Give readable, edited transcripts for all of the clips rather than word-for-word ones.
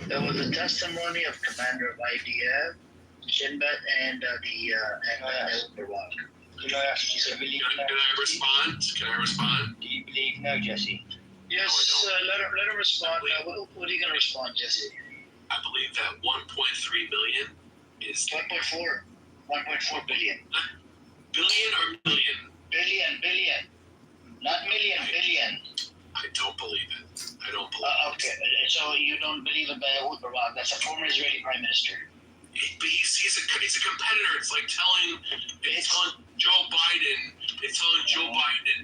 There was a testimony of Commander of IDF, Shinbet, and Iraq. Can I ask you to believe Can I respond? Can I respond? Do you believe no, Jesse? Yes, let him respond. What are you going to respond, Jesse? I believe that 1.3 million is 1.4 billion. Billion or million? Billion. Not million, billion. I don't believe it. I don't believe it. Okay, so you don't believe in Ehud Barak. That's a former Israeli prime minister. But he's a competitor. It's like telling Joe Biden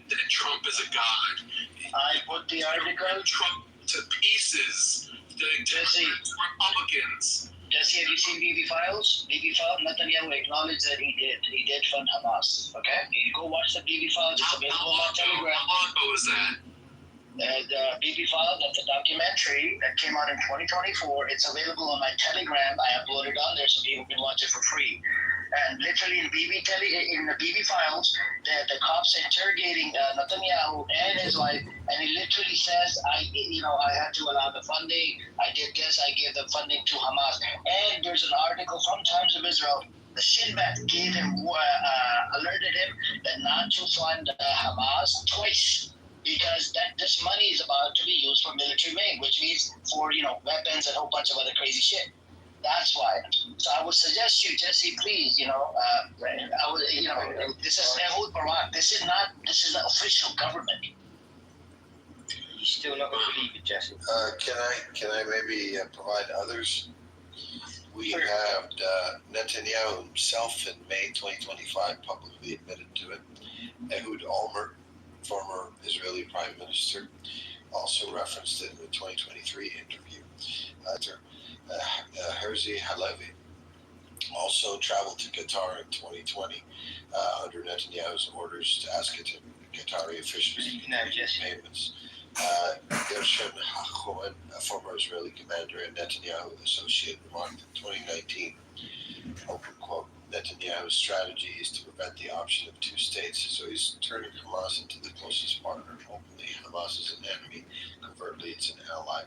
that Trump is a god. I put the article. Trump to pieces. The Republicans. Jesse, have you seen BB Files? BB Files, Netanyahu acknowledged that he did fund Hamas. Okay? You go watch the BB Files. It's available on Telegram. How long ago was that? The BB Files, that's a documentary that came out in 2024. It's available on my Telegram. I uploaded on there so people can watch it for free. And literally in the BB Files, the cops interrogating Netanyahu and his wife, and he literally says, I had to allow the funding. I did this. I gave the funding to Hamas. And there's an article from Times of Israel. The Shin Bet gave him, alerted him that not to fund Hamas twice, because this money is about to be used for military main, which means for weapons and a whole bunch of other crazy shit. That's why. So I would suggest you, Jesse, please, this is Ehud Barak. This is the official government. You still not going to believe it, Jesse? Can I maybe provide others? We have Netanyahu himself in May 2025 publicly admitted to it. Ehud Olmert, former Israeli prime minister, also referenced it in the 2023 interview. Herzi Halevi also traveled to Qatar in 2020 under Netanyahu's orders to ask Qatari officials to make payments. Gershon HaChohen, a former Israeli commander and Netanyahu associate, remarked in 2019, open quote, Netanyahu's strategy is to prevent the option of two states, so he's turning Hamas into the closest partner. Openly, Hamas is an enemy. Covertly, it's an ally.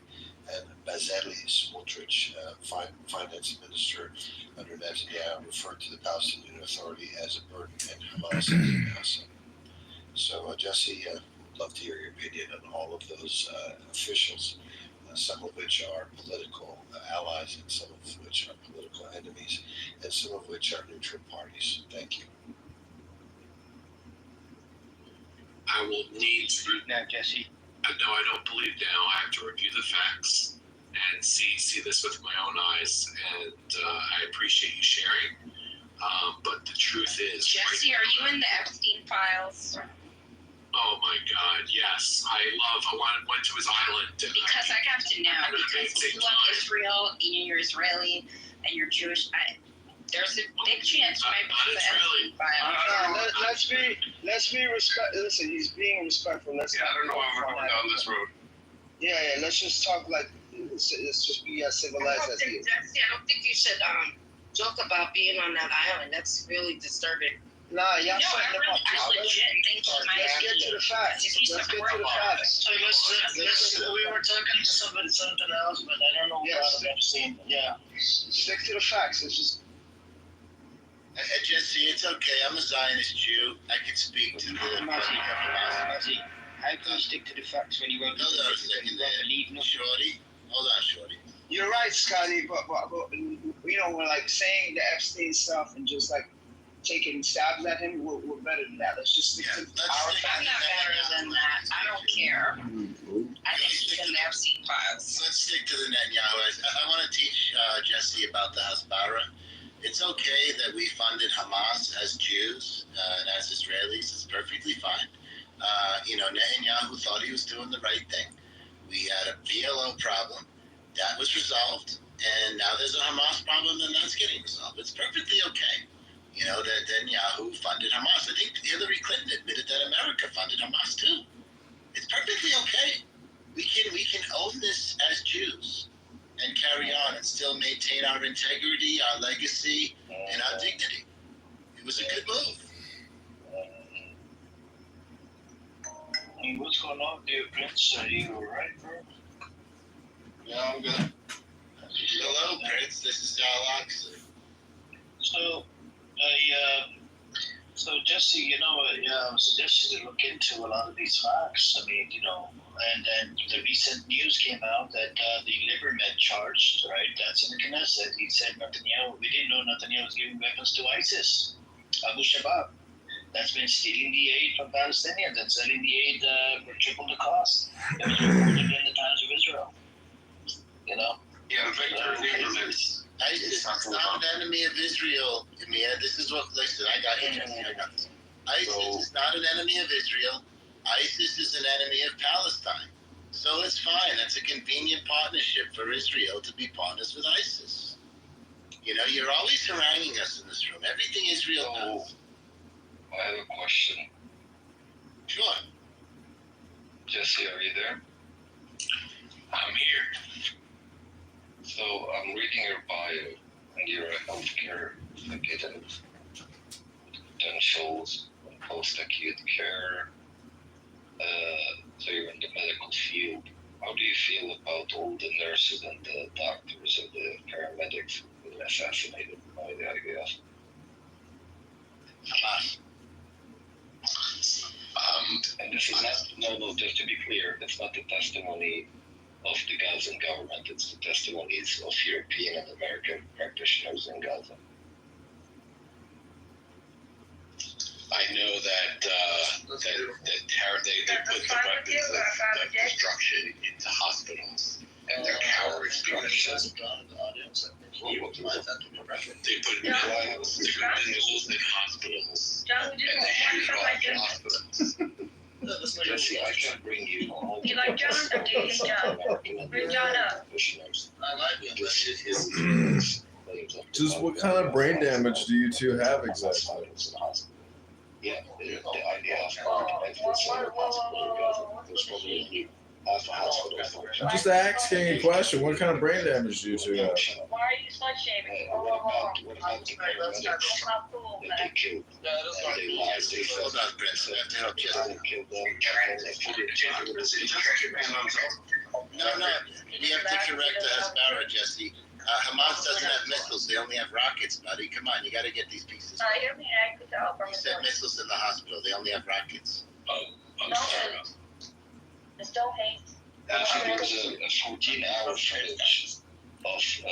And Bezalel Smotrich, finance minister under Netanyahu, referred to the Palestinian Authority as a burden and Hamas as an asset. So, Jesse, would love to hear your opinion on all of those officials, some of which are political allies and some of which are political enemies, and some of which are neutral parties. Thank you. I will need to. Now, Jesse. No, I don't believe now. I have to review the facts and see this with my own eyes. And I appreciate you sharing. But the truth is, Jesse, are you in the Epstein files? Oh my God, yes. I went to his island. Because I have to know, because you love Israel, and you're Israeli, and you're Jewish, there's a big chance you might be in the Epstein files. Let's be respectful. Listen, he's being respectful. I don't know why we're going down this road. Yeah, let's just talk like, let's just be as civilized as he is. Jesse, I don't think you should joke about being on that island. That's really disturbing. Nah, yeah. No, I legit think he might Let's be. get to the facts. Let's get to the facts. So we were talking to something else, but I don't know what I've seen. Yeah. Stick to the facts. It's just. Jesse, it's okay. I'm a Zionist Jew. I can speak to the Mazzy, how can you stick to the facts when you won't believe nothing? Shorty? Hold on, Shorty. You're right, Scotty, but we're like saying the Epstein stuff and just like taking stabs at him. We're better than that. Let's just stick to our facts. I'm not better than that. I don't care. I think he's in the Epstein files. Let's stick to the Netanyahu. I want to teach Jesse about the Hasbara. It's okay that we funded Hamas as Jews and as Israelis. It's perfectly fine. Netanyahu thought he was doing the right thing. We had a PLO problem. That was resolved. And now there's a Hamas problem, and that's getting resolved. It's perfectly okay. That Netanyahu funded Hamas. I think Hillary Clinton admitted that America funded Hamas too. It's perfectly okay. We can own this as Jews and carry on and still maintain our integrity, our legacy, and our dignity. It was a good move. What's going on, dear Prince? Are you alright, bro? Yeah, I'm good. Hello, Prince. This is Al Oxley. So Jesse, I suggest you to look into a lot of these facts. I mean, and then the recent news came out that the Liberman charged, right? That's in the Knesset. He said Netanyahu. We didn't know Netanyahu was giving weapons to ISIS, Abu Shabaab. That's been stealing the aid from Palestinians and selling the aid for triple the cost. It was reported in the Times of Israel. Yeah, Victor Lieberman. ISIS is not an enemy of Israel. This is what, listen, I got this. ISIS is not an enemy of Israel. ISIS is an enemy of Palestine. So it's fine. That's a convenient partnership for Israel to be partners with ISIS. You're always haranguing us in this room. Everything Israel does. I have a question. Sure. Jesse, are you there? I'm here. So I'm reading your bio, and you're a healthcare executive, potentials, post-acute care. So you're in the medical field. How do you feel about all the nurses and the doctors and the paramedics who were assassinated by the IDF? Hamas. And this is not, just to be clear, it's not the testimony of the Gazan government, it's the testimonies of European and American practitioners in Gaza. I know that they put the weapons of destruction into hospitals, and they're cowards. They put missiles in hospitals, and they shoot off hospitals. Jesse, I can bring you all the You like John or do you hate John? Bring John up. Just what kind of brain damage do you two have exactly? Yeah, the idea of every single hospital in Gaza. There's probably half a hospital. I'm just asking a question. What kind of brain damage do you two have? Why are you slut shaming? What about the paramedics Not cool, that they killed? And they lied, they said, Hold on, Prince. I have to help Jesse. they killed them. No. We have to correct the Hasbara, Jesse. Hamas doesn't have missiles. They only have rockets, buddy. Come on, you got to get these pieces. Hear me, I could tell from You said missiles in the hospital. They only have rockets. I'm sorry. There's no hate. Actually, there was a 14-hour footage of a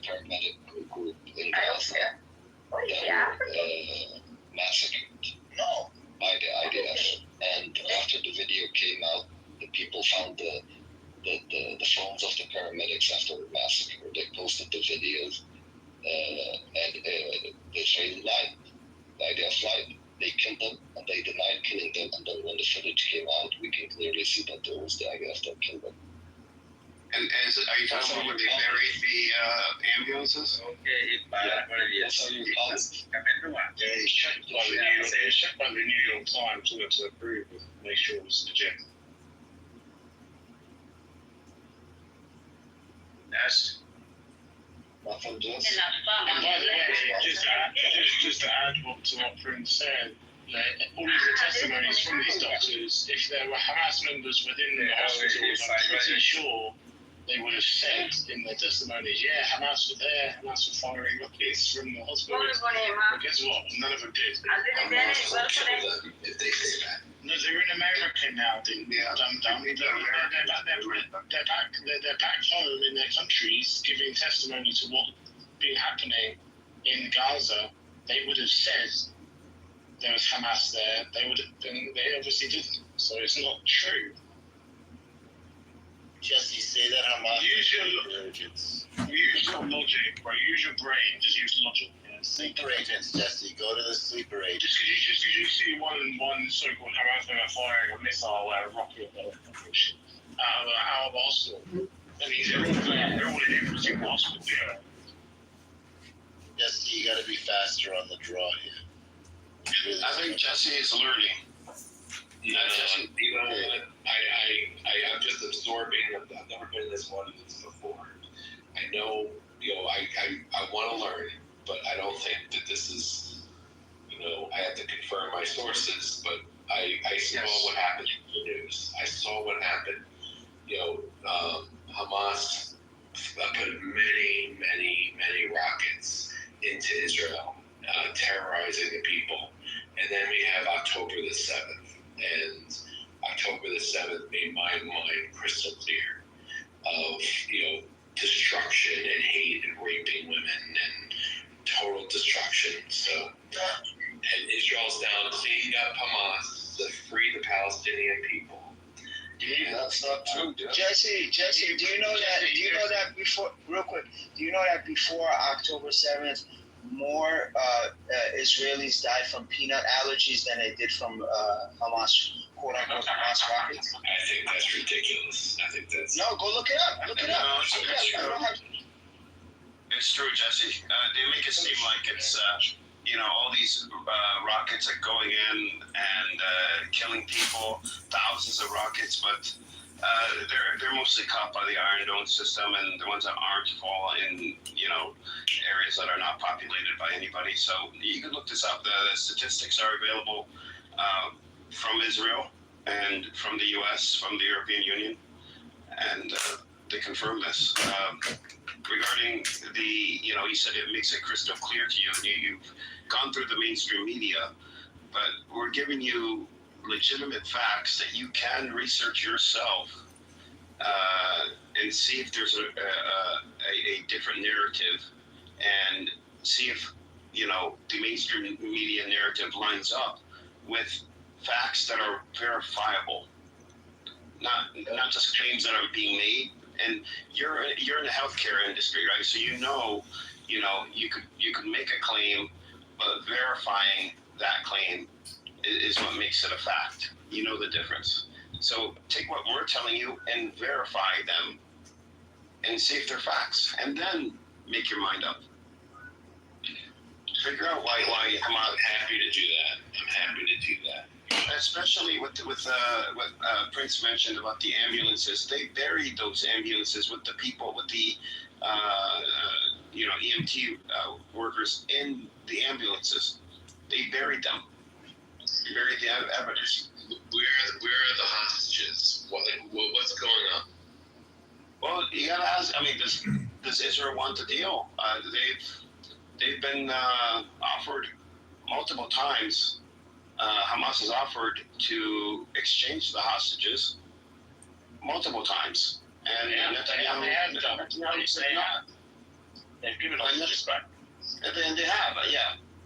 paramedic group in Gaza that were massacred by the IDF. And after the video came out, the people found the phones of the paramedics after the massacre. They posted the videos, and the Israeli lied. The IDF lied. They killed them, and they denied killing them. And then when the footage came out, we can clearly see that it was the IDF that killed them. And are you talking about when they buried the ambulances? That's how you call it. It's checked by the New York Times to approve it, make sure it was legit. Yes. Nothing And just. not fun. And by the way, just to add to what Prince said, all of the testimonies from these doctors, if there were Hamas members within the hospitals, I'm pretty sure they would have said in their testimonies, yeah, Hamas were there, Hamas were firing rockets from the hospital. But guess what? None of them did. If they say that. No, they're in America now, they're back home in their countries giving testimony to what's been happening in Gaza. They would have said there was Hamas there. They obviously didn't. So it's not true. Jesse, say that Hamas. Use your logic, bro. Use your brain. Just use logic. Sleeper agents, Jesse. Go to the sleeper agents. Just because you see one so-called Hamas member firing a missile or a rocket out of Arsenal. That means they're all in every single hospital. Yeah. Jesse, you got to be faster on the draw here. Really I think Jesse is learning. I'm just absorbing. I've never been this one of this before. I know, I want to learn, but I don't think that this is, I have to confirm my sources, but I saw what happened in the news. I saw what happened. Hamas put many rockets into Israel, terrorizing the people. And then we have October the 7th. And October the 7th made my mind crystal clear of, destruction and hate and raping women and total destruction. So, and Israel's now cleaning up Hamas to free the Palestinian people. That's not true, dude. Jesse, do you know that before, real quick, do you know that before October 7th, more Israelis died from peanut allergies than they did from Hamas, quote unquote, Hamas rockets? I think that's ridiculous. I think that's... No, go look it up. Look it up. It's true, Jesse. They make it seem like it's, all these rockets are going in and killing people, thousands of rockets, but they're mostly caught by the Iron Dome system, and the ones that aren't fall in, areas that are not populated by anybody. So you can look this up. The statistics are available from Israel and from the U.S., from the European Union, and they confirm this. Regarding the, you said it makes it crystal clear to you, and you've gone through the mainstream media, but we're giving you legitimate facts that you can research yourself and see if there's a different narrative, and see if, the mainstream media narrative lines up with facts that are verifiable, not just claims that are being made. And you're in the healthcare industry, right? So you could make a claim, but verifying that claim is what makes it a fact. You know the difference. So take what we're telling you and verify them, and see if they're facts, and then make your mind up. Figure out why I'm happy to do that. I'm happy to do that. Especially with what Prince mentioned about the ambulances. They buried those ambulances with the people, with the EMT workers in the ambulances. They buried them. They buried the evidence. Where are the hostages? What's going on? Well, you gotta ask. I mean, does Israel want the deal? They've been offered multiple times. Hamas has offered to exchange the hostages multiple times, and Netanyahu said no. They've given hostages back. And they have,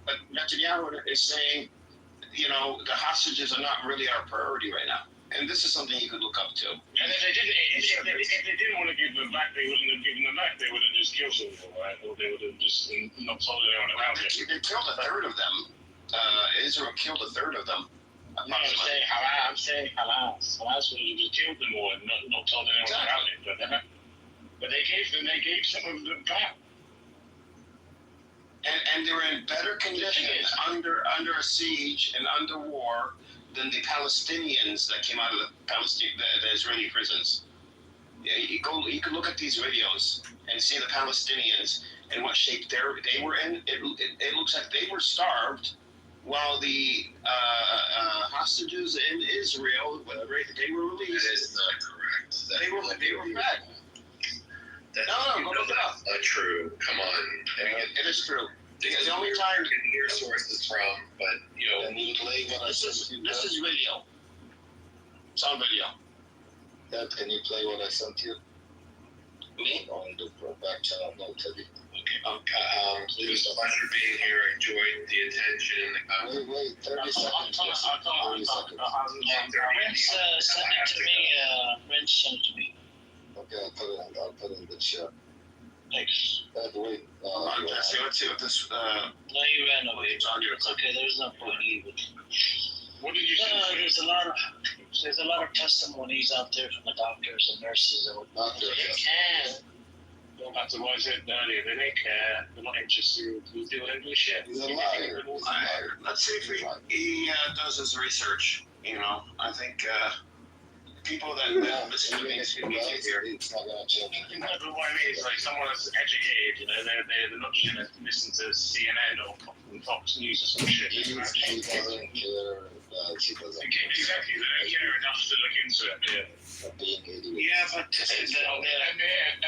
but Netanyahu is saying, the hostages are not really our priority right now, and this is something you could look up to. And if they didn't want to give them back, they wouldn't have given them back. They would have just killed them, right? Or they would have just not told anyone around it. They killed a third of them. Israel killed a third of them. No, I'm saying Hamas. Hamas would have just killed them or not told anyone around it. But they gave some of them back. And they were in better condition under a siege and under war than the Palestinians that came out of the Israeli prisons. Yeah, you can look at these videos and see the Palestinians and what shape they were in. It looks like they were starved, while the hostages in Israel, they were released. That is not correct. They were fed. No, go look it up. Not true. Come on. It is true. The only time you can hear sources from, but Can you play what I sent you? this is video. It's on video. Dad, can you play what I sent you? Me? On the back channel, no, Teddy. It was a pleasure being here. I enjoyed the attention and the conversation. Wait, 30 seconds. 30 seconds. Rinse, send it to me. Rinse, send it to me. Okay, I'll put it in the chat. Thanks. By the way, Let's see what this. No, you ran away. It's okay. There's no point even. What did you say? There's a lot of testimonies out there from the doctors and nurses and whatnot. Doctors, They care. Going back to what I said earlier, they don't care. They're not interested in doing any shit. he's a liar. Let's see if he does his research. I think people that listen to things need to hear. It's not gonna change. But what I mean is, like, someone that's educated, they're not just going to listen to CNN or Fox News or some shit. He doesn't care. He doesn't Exactly, they don't care enough to look into it. being idiot. Yeah, but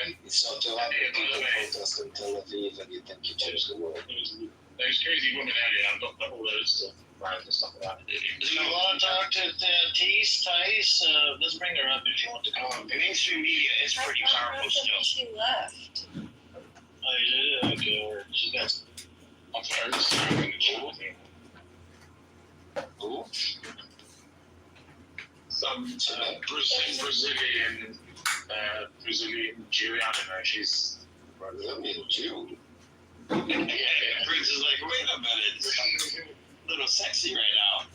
And It's So to have people protest in Tel Aviv and you think you changed the world. There's crazy women out there. I've got all those stuff. And stuff like that. Do you want to talk to Thais? Let's bring her up if you want to come. The mainstream media is pretty powerful still. She left. Oh, you did? Okay, or she got. I'm sorry, this is happening in the Who? Some Brazilian Jew, I don't know, she's... Brazilian Jew? Yeah, Prince is like, wait a minute, it's a little sexy right now.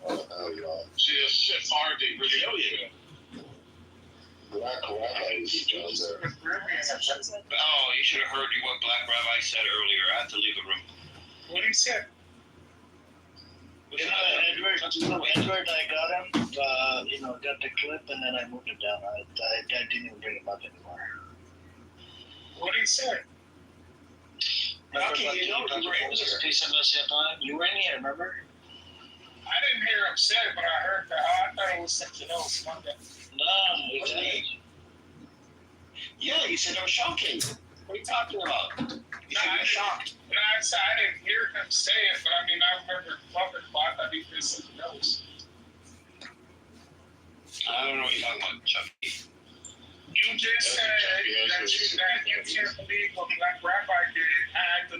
Oh, yeah. She's hard to Brazilian. Black rabbis down there. Oh, you should have heard what Black Rabbi said earlier. I had to leave the room. What did he say? Edward, I got him, got the clip, and then I moved it down. I didn't even bring him up anymore. What did he say? Okay, you know, you were in here, remember? I didn't hear him say it, but I heard that. I thought it was something else. No, he didn't. Yeah, he said it was shocking. What are you talking about? He said he was shocked. No, I didn't hear him say it, but I mean, I remember talking about. I thought he did something else. I don't know what you're talking about, Chucky. You just said that you can't believe what Black Rabbi did.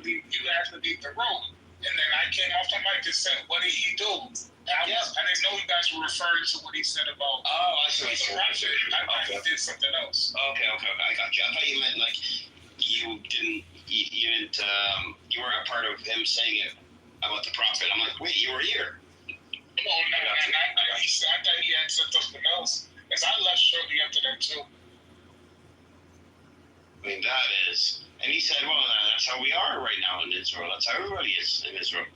You had to leave the room. And then I came off the mic and said, what did he do? I didn't know you guys were referring to what he said about. Oh, I see. I thought he did something else. Okay, I got you. I thought you meant like you weren't a part of him saying it about the prophet. I'm like, wait, you were here. No, I thought he had said something else. Because I left shortly after that too. I mean, that is. And he said, well, that's how we are right now in Israel. That's how everybody is in Israel.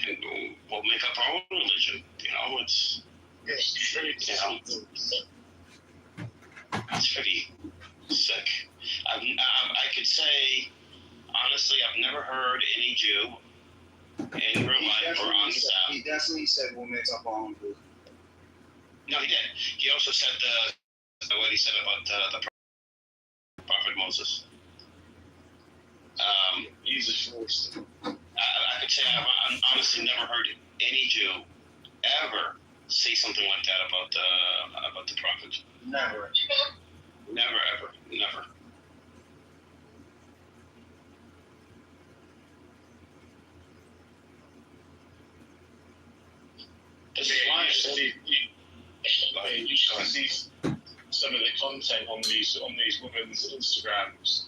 And we'll make up our own religion. You know, it's pretty sick. I could say, honestly, I've never heard any Jew in real life or on staff. He definitely said we'll make up our own group. No, he did. He also said what he said about the prophet Moses. He's a force. I could say I've honestly never heard any Jew ever say something like that about the prophet. Never. Never, ever, never. You should see some of the content on these women's Instagrams.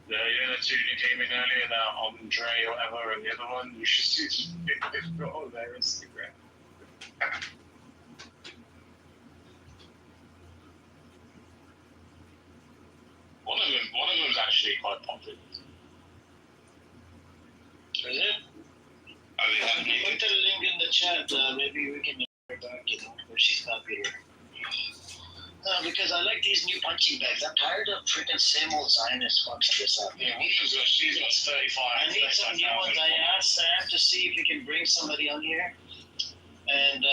The two that came in earlier, that Andre or whatever, and the other one, you should see they've got on their Instagram. One of them's actually quite popular. Is it? Are they having Put the link in the chat. Maybe we can get her back, where she's popular. Because I like these new punching bags. I'm tired of freaking same old Zionist fucks on this out. Yeah, she's got 35. I need some new ones. I asked Sam to see if he can bring somebody on here. And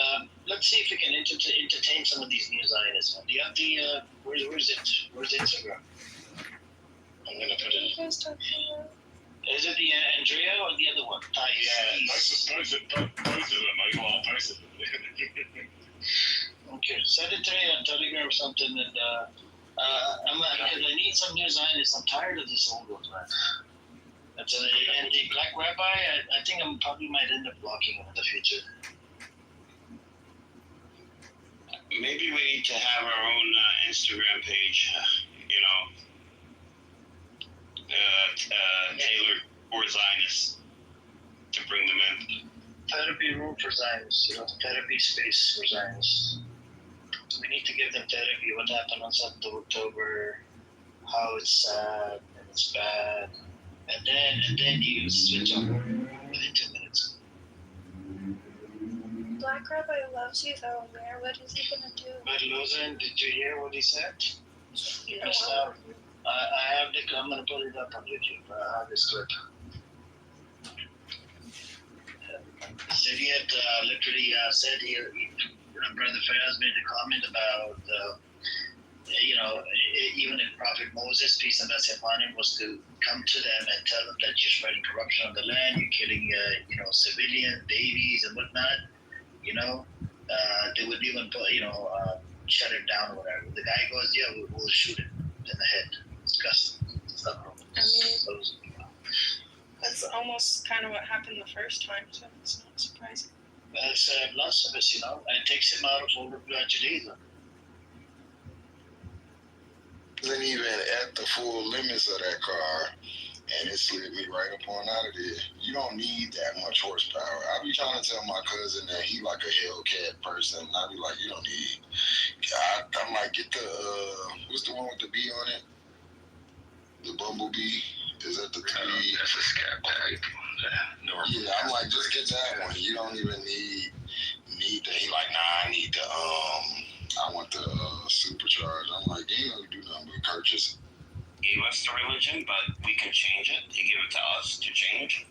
let's see if we can entertain some of these new Zionists. Do you have the, where's it? Where's Instagram? I'm going to put it. Is it the Andrea or the other one? Yeah, both of them. I got both of them. Okay, send it to me on Telegram or something, and because I need some new Zionists. I'm tired of this old ones, man. And the Black Rabbi, I think I probably might end up blocking him in the future. Maybe we need to have our own Instagram page, tailored for Zionists to bring them in. Therapy room for Zionists, therapy space for Zionists. We need to give them therapy. What happened on 7th of October? How it's sad and it's bad, and then you switch up within 2 minutes. Black Rabbi loves you though, Mayor. What is he gonna do? But Lozan, did you hear what he said? You No. missed out. I have the. I'm gonna put it up on YouTube. I have this clip. Zidiat literally said Brother Fayaz made a comment about, even in Prophet Moses, peace and blessing upon him, was to come to them and tell them that you're spreading corruption on the land, you're killing, civilians, babies, and whatnot. They would even, shut it down or whatever. The guy goes, yeah, we'll shoot him in the head. It's disgusting. It's not normal. I mean, that's almost kind of what happened the first time, so it's not surprising. It's blasphemous, and it takes him out of overblood Judaism. Wasn't even at the full limits of that car, and it slid me right up on out of there. You don't need that much horsepower. I be trying to tell my cousin that he like a Hellcat person, and I be like, you don't need. I'm like, get the what's the one with the B on it? The Bumblebee. Is that the three? That's a scat pack. Yeah, I'm like, just get that one. You don't even need the. He like, nah, I need the I want the supercharge. I'm like, you ain't gonna do nothing but purchase. Gave us the religion, but we can change it. He gave it to us to change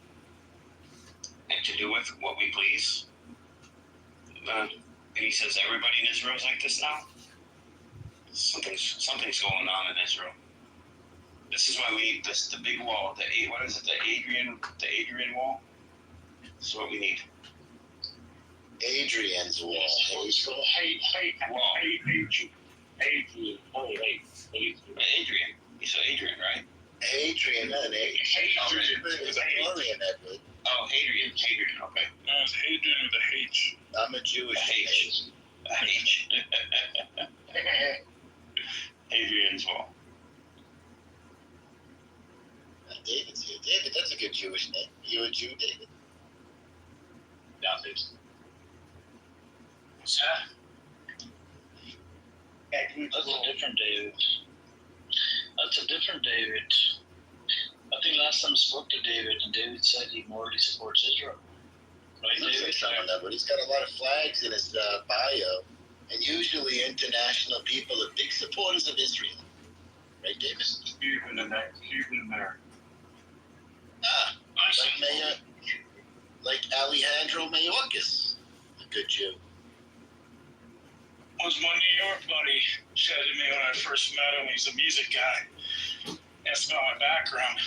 and to do with what we please. And he says everybody in Israel is like this now. Something's going on in Israel. This is why we need the big wall. The Adrian wall. This is what we need. Adrian's wall. Adrian. You said Adrian, right? Adrian, not Adrian. It's a Florian, Edward. Oh, Adrian. Okay. No, it's Adrian with a H. I'm a Jewish H. Adrian's wall. David's here. David, that's a good Jewish name. You a Jew, David? David. What's that? That's a different David. I think last time I spoke to David, and David said he morally supports Israel. Right, He looks David? like someone that, but he's got a lot of flags in his bio. And usually international people are big supporters of Israel. Right, David? Cuban American. Ah, like Alejandro Mayorkas, a good Jew. Was my New York buddy said to me when I first met him, he's a music guy, asked about my background.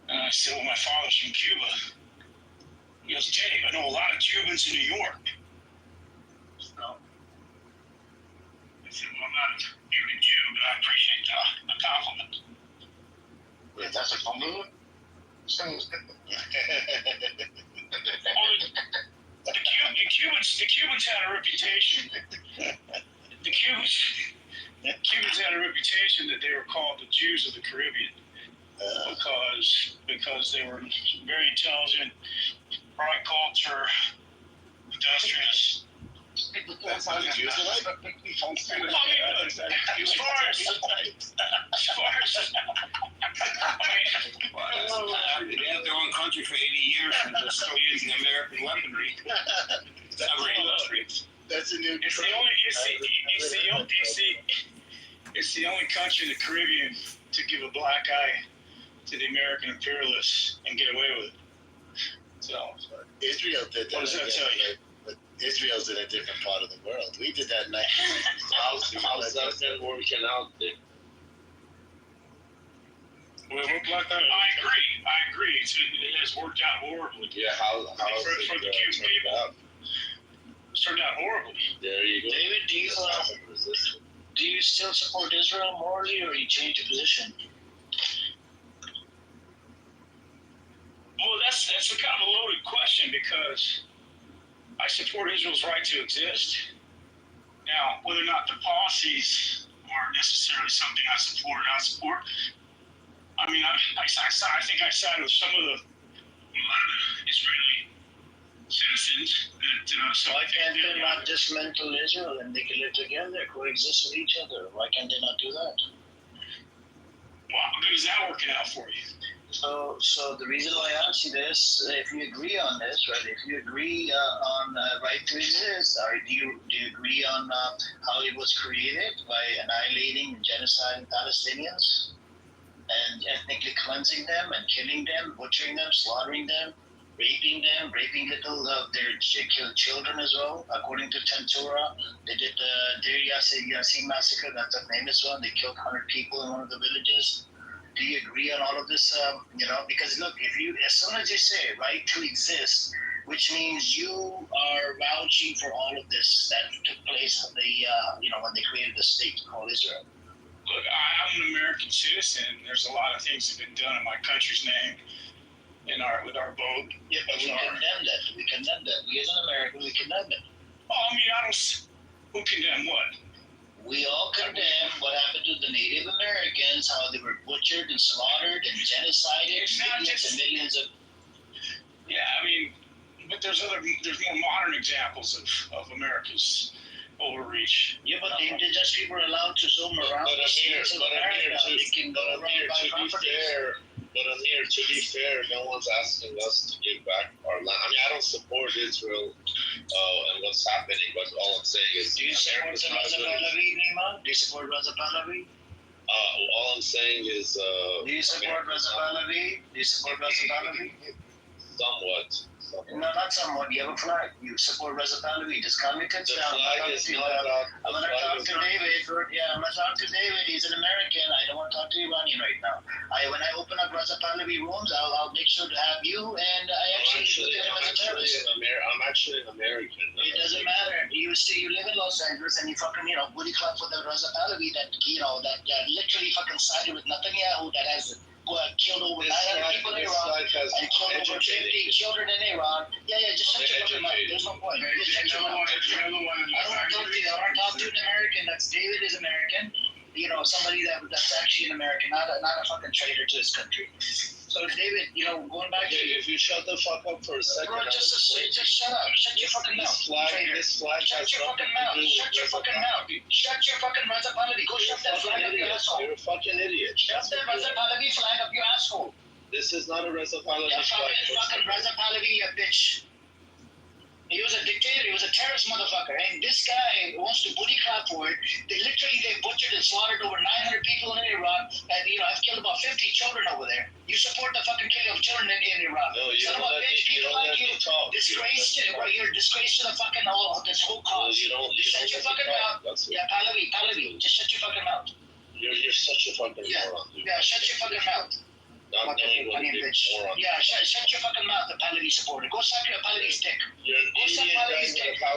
And I said, well, my father's from Cuba. He goes, Dave, I know a lot of Cubans in New York. So I said, well, I'm not a Cuban Jew, but I appreciate the compliment. Wait, that's a compliment? The Cubans had a reputation. The Cubans had a reputation that they were called the Jews of the Caribbean because they were very intelligent, bright culture, industrious. That's how the Jews are like. As far as They have their own country for 80 years and they're still using American weaponry. That's a new. It's the only country in the Caribbean to give a black eye to the American imperialists and get away with it. So Israel did that. What does that tell you? But Israel's in a different part of the world. We did that in 1960s. How's that working out there? Well, I agree. It has worked out horribly. Yeah, how for the Cuban people. It's turned out horribly. There you go. David, do you still support Israel morally, or you change your position? Well, that's a kind of a loaded question because I support Israel's right to exist. Now, whether or not the policies are necessarily something I support or not support, I mean, I think I side with a lot of the Israeli citizens that Why can't they not dismantle Israel and they can live together, coexist with each other? Why can't they not do that? Well, how good is that working out for you? So the reason why I ask you this, if you agree on this, right? If you agree on right to exist, or do you agree on how it was created by annihilating and genociding Palestinians and ethnically cleansing them and killing them, butchering them, slaughtering them, raping them, raping little their children as well. According to Tentura, they did the Deir Yassin massacre. That's the famous one. They killed 100 people in one of the villages. Do you agree on all of this? Because look, as soon as you say right to exist, which means you are vouching for all of this that took place when they created the state called Israel. Look, I'm an American citizen. There's a lot of things that have been done in my country's name, with our vote. Yeah, but we condemn that. We condemn that. We as an American, we condemn it. Oh, I mean, who condemn what? We all condemn what happened to the Native Americans, how they were butchered and slaughtered and genocided. It's not just millions of. Yeah, I mean, but there's more modern examples of America's overreach. Yeah, but the indigenous people are allowed to zoom around the streets of America. They can go around by properties. But to be fair, no one's asking us to give back our land. I mean, I don't support Israel and what's happening, but all I'm saying is... Do you support Raza Pahlavi, Nima? Do you support Raza Pahlavi? All I'm saying is... Do you support Raza Pahlavi? Do you support Raza Pahlavi? Somewhat. No, not somewhat. You have a flag. You support Raza Pahlavi. Just calm your tits down. I'm going to talk to David. Yeah, I'm going to talk to David. He's an American. I don't want to talk to Iranian right now. When I open up Raza Pahlavi rooms, I'll make sure to have you. And I'm actually an American. It doesn't matter. You live in Los Angeles and you fucking booty clap for the Raza Pahlavi that literally fucking sided with Netanyahu that has killed over 900 people in Iran and killed over 50 children in Iran. Yeah, just shut your fucking mouth. There's no point. Just shut your mouth. I don't want to talk to you. I want to talk to an American. David is American. Somebody that's actually an American, not a fucking traitor to his country. So David, going back to if you shut the fuck up for a second, bro, just shut up. Shut your fucking mouth. This flag shut your fucking mouth. Shut your fucking mouth. Shut your fucking Raza Pahlavi. Go shut that flag up your asshole. You're a fucking idiot. Shut that Raza Pahlavi flag up your asshole. This is not a Raza Pahlavi flag. Fucking Raza Pahlavi, you bitch. He was a dictator. He was a terrorist motherfucker. And this guy wants to booty clap for it. They butchered and slaughtered over 900 people in Iran. And, I've killed about 50 children over there. You support the fucking killing of children in Iran. No, you don't let me, people like you you're a disgrace to the fucking this whole cause. Shut your fucking mouth. Yeah, Pahlavi. Just shut your fucking mouth. You're such a fucking moron. Yeah, shut your fucking mouth. Not knowing what a big moron. Yeah, shut your fucking mouth, the Pahlavi supporter. Go suck your Pahlavi's dick. You're an Indian guy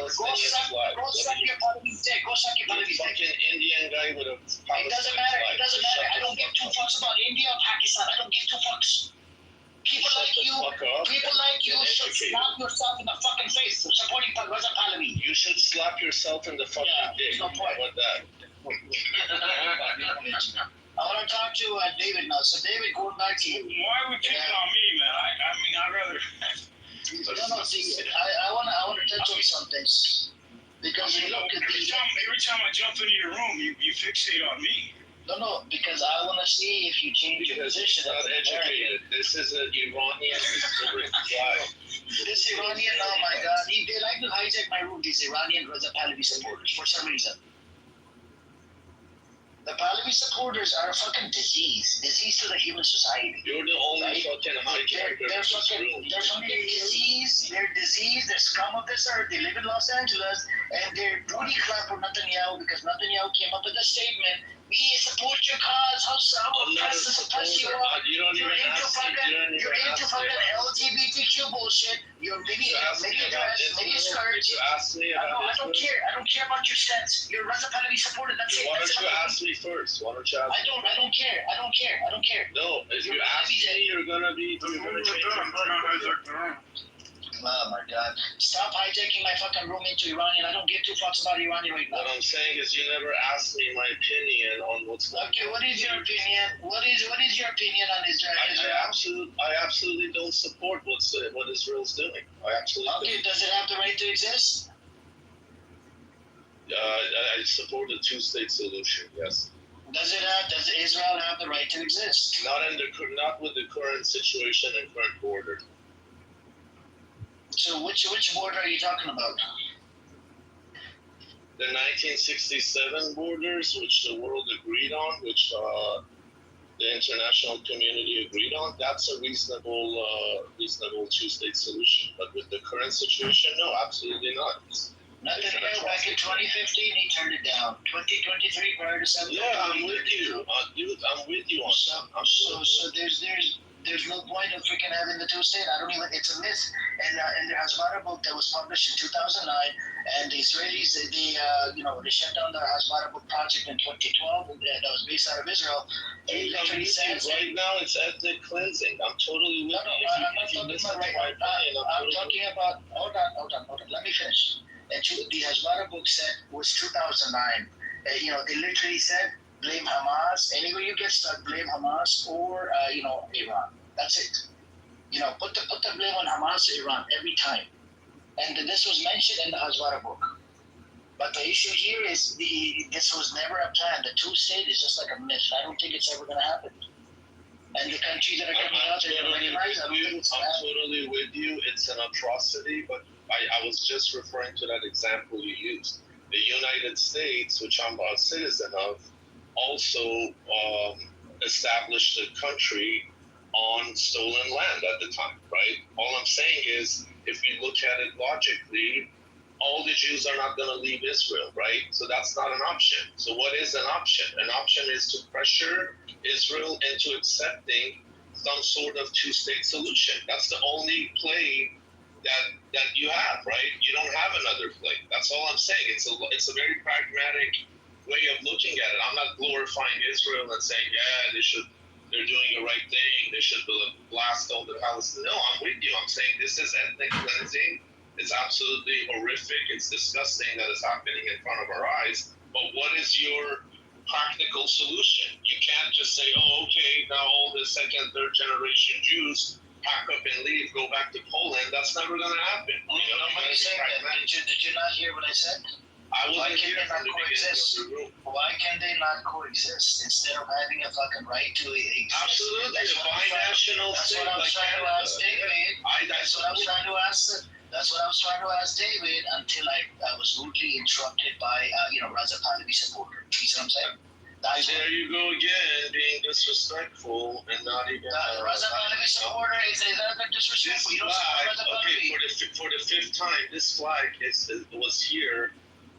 with a Palestinian flag. Go suck your Pahlavi's dick. Go suck your Pahlavi's dick. Fucking Indian guy with a Palestinian It doesn't matter. It doesn't matter. I don't give two fucks about India or Pakistan. I don't give two fucks. People like you should slap yourself in the fucking face for supporting Raza Pahlavi. You should slap yourself in the fucking dick. No point. How about that? I want to talk to David now. So David, going back to you. Why would you pick on me, man? I'd rather. No. See, I want to touch on some things because look at every time I jump into your room, you fixate on me. No, because I want to see if you change your position. Not educated. This is an Iranian flag. This Iranian, oh my God, they like to hijack my room. These Iranian Raza Pahlavi supporters for some reason. The Pahlavi supporters are a fucking disease to the human society. You're the only fucking hijacker. They're fucking disease. They're disease. They're scum of this earth. They live in Los Angeles, and they're booty clap for Netanyahu because Netanyahu came up with a statement. We support your cause. How oppressed you are. You're into fucking LGBTQ bullshit. You're mini dress, mini skirts. I don't care. I don't care about your stance. You're Raza Pahlavi supporter. That's it. Why don't you ask me first? Why don't you ask me? I don't care. No, if you ask me, you're gonna change your Oh my God! Stop hijacking my fucking room into Iranian. I don't give two fucks about Iranian right now. What I'm saying is, you never asked me my opinion on what's going on. Okay, what is your opinion? What is your opinion on Israel? I absolutely don't support what Israel's doing. I absolutely. Okay, does it have the right to exist? I support the two-state solution. Yes. Does Israel have the right to exist? Not with the current situation and current border. So which border are you talking about? The 1967 borders, which the world agreed on, which the international community agreed on, that's a reasonable two-state solution. But with the current situation, no, absolutely not. Netanyahu back in 2015, he turned it down. 2023, prior to 7. Yeah, I'm with you, dude. I'm with you on that. So there's no point of freaking having the two-state. I don't even. It's a myth. And the Hasbara book that was published in 2009, and the Israelis they shut down the Hasbara book project in 2012 that was based out of Israel. It literally says right now it's ethnic cleansing. I'm totally with you. I'm not talking about right now. I'm talking about. Hold on. Let me finish. And the Hasbara book said was 2009. They literally said blame Hamas. Anywhere you get stuck, blame Hamas or Iran. That's it. Put the blame on Hamas or Iran every time. And this was mentioned in the Hasbara book. But the issue here is this was never a plan. The two-state is just like a myth. I don't think it's ever going to happen. And the countries that are coming out there, I'm totally with you. It's an atrocity, but I was just referring to that example you used. The United States, which I'm a citizen of, also established a country on stolen land at the time, right? All I'm saying is, if we look at it logically, all the Jews are not going to leave Israel, right? So that's not an option. So what is an option? An option is to pressure Israel into accepting some sort of two-state solution. That's the only play that you have, right? You don't have another play. That's all I'm saying. It's a very pragmatic way of looking at it. I'm not glorifying Israel and saying, they're doing the right thing. They should blast all the Palestinians. No, I'm with you. I'm saying this is ethnic cleansing. It's absolutely horrific. It's disgusting that it's happening in front of our eyes. But what is your practical solution? You can't just say, okay, now all the second, third generation Jews pack up and leave, go back to Poland. That's never going to happen. What are you saying? Did you not hear what I said? Why can they not coexist? Why can they not coexist instead of having a fucking right to exist? Absolutely, a binational state like Canada. That's what I was trying to ask. That's what I was trying to ask David until I was rudely interrupted by Raza Pahlavi supporter. You see what I'm saying? There you go again, being disrespectful and not even. Raza Pahlavi supporter is that disrespectful? You don't support Raza Pahlavi. For the fifth time, this flag was here.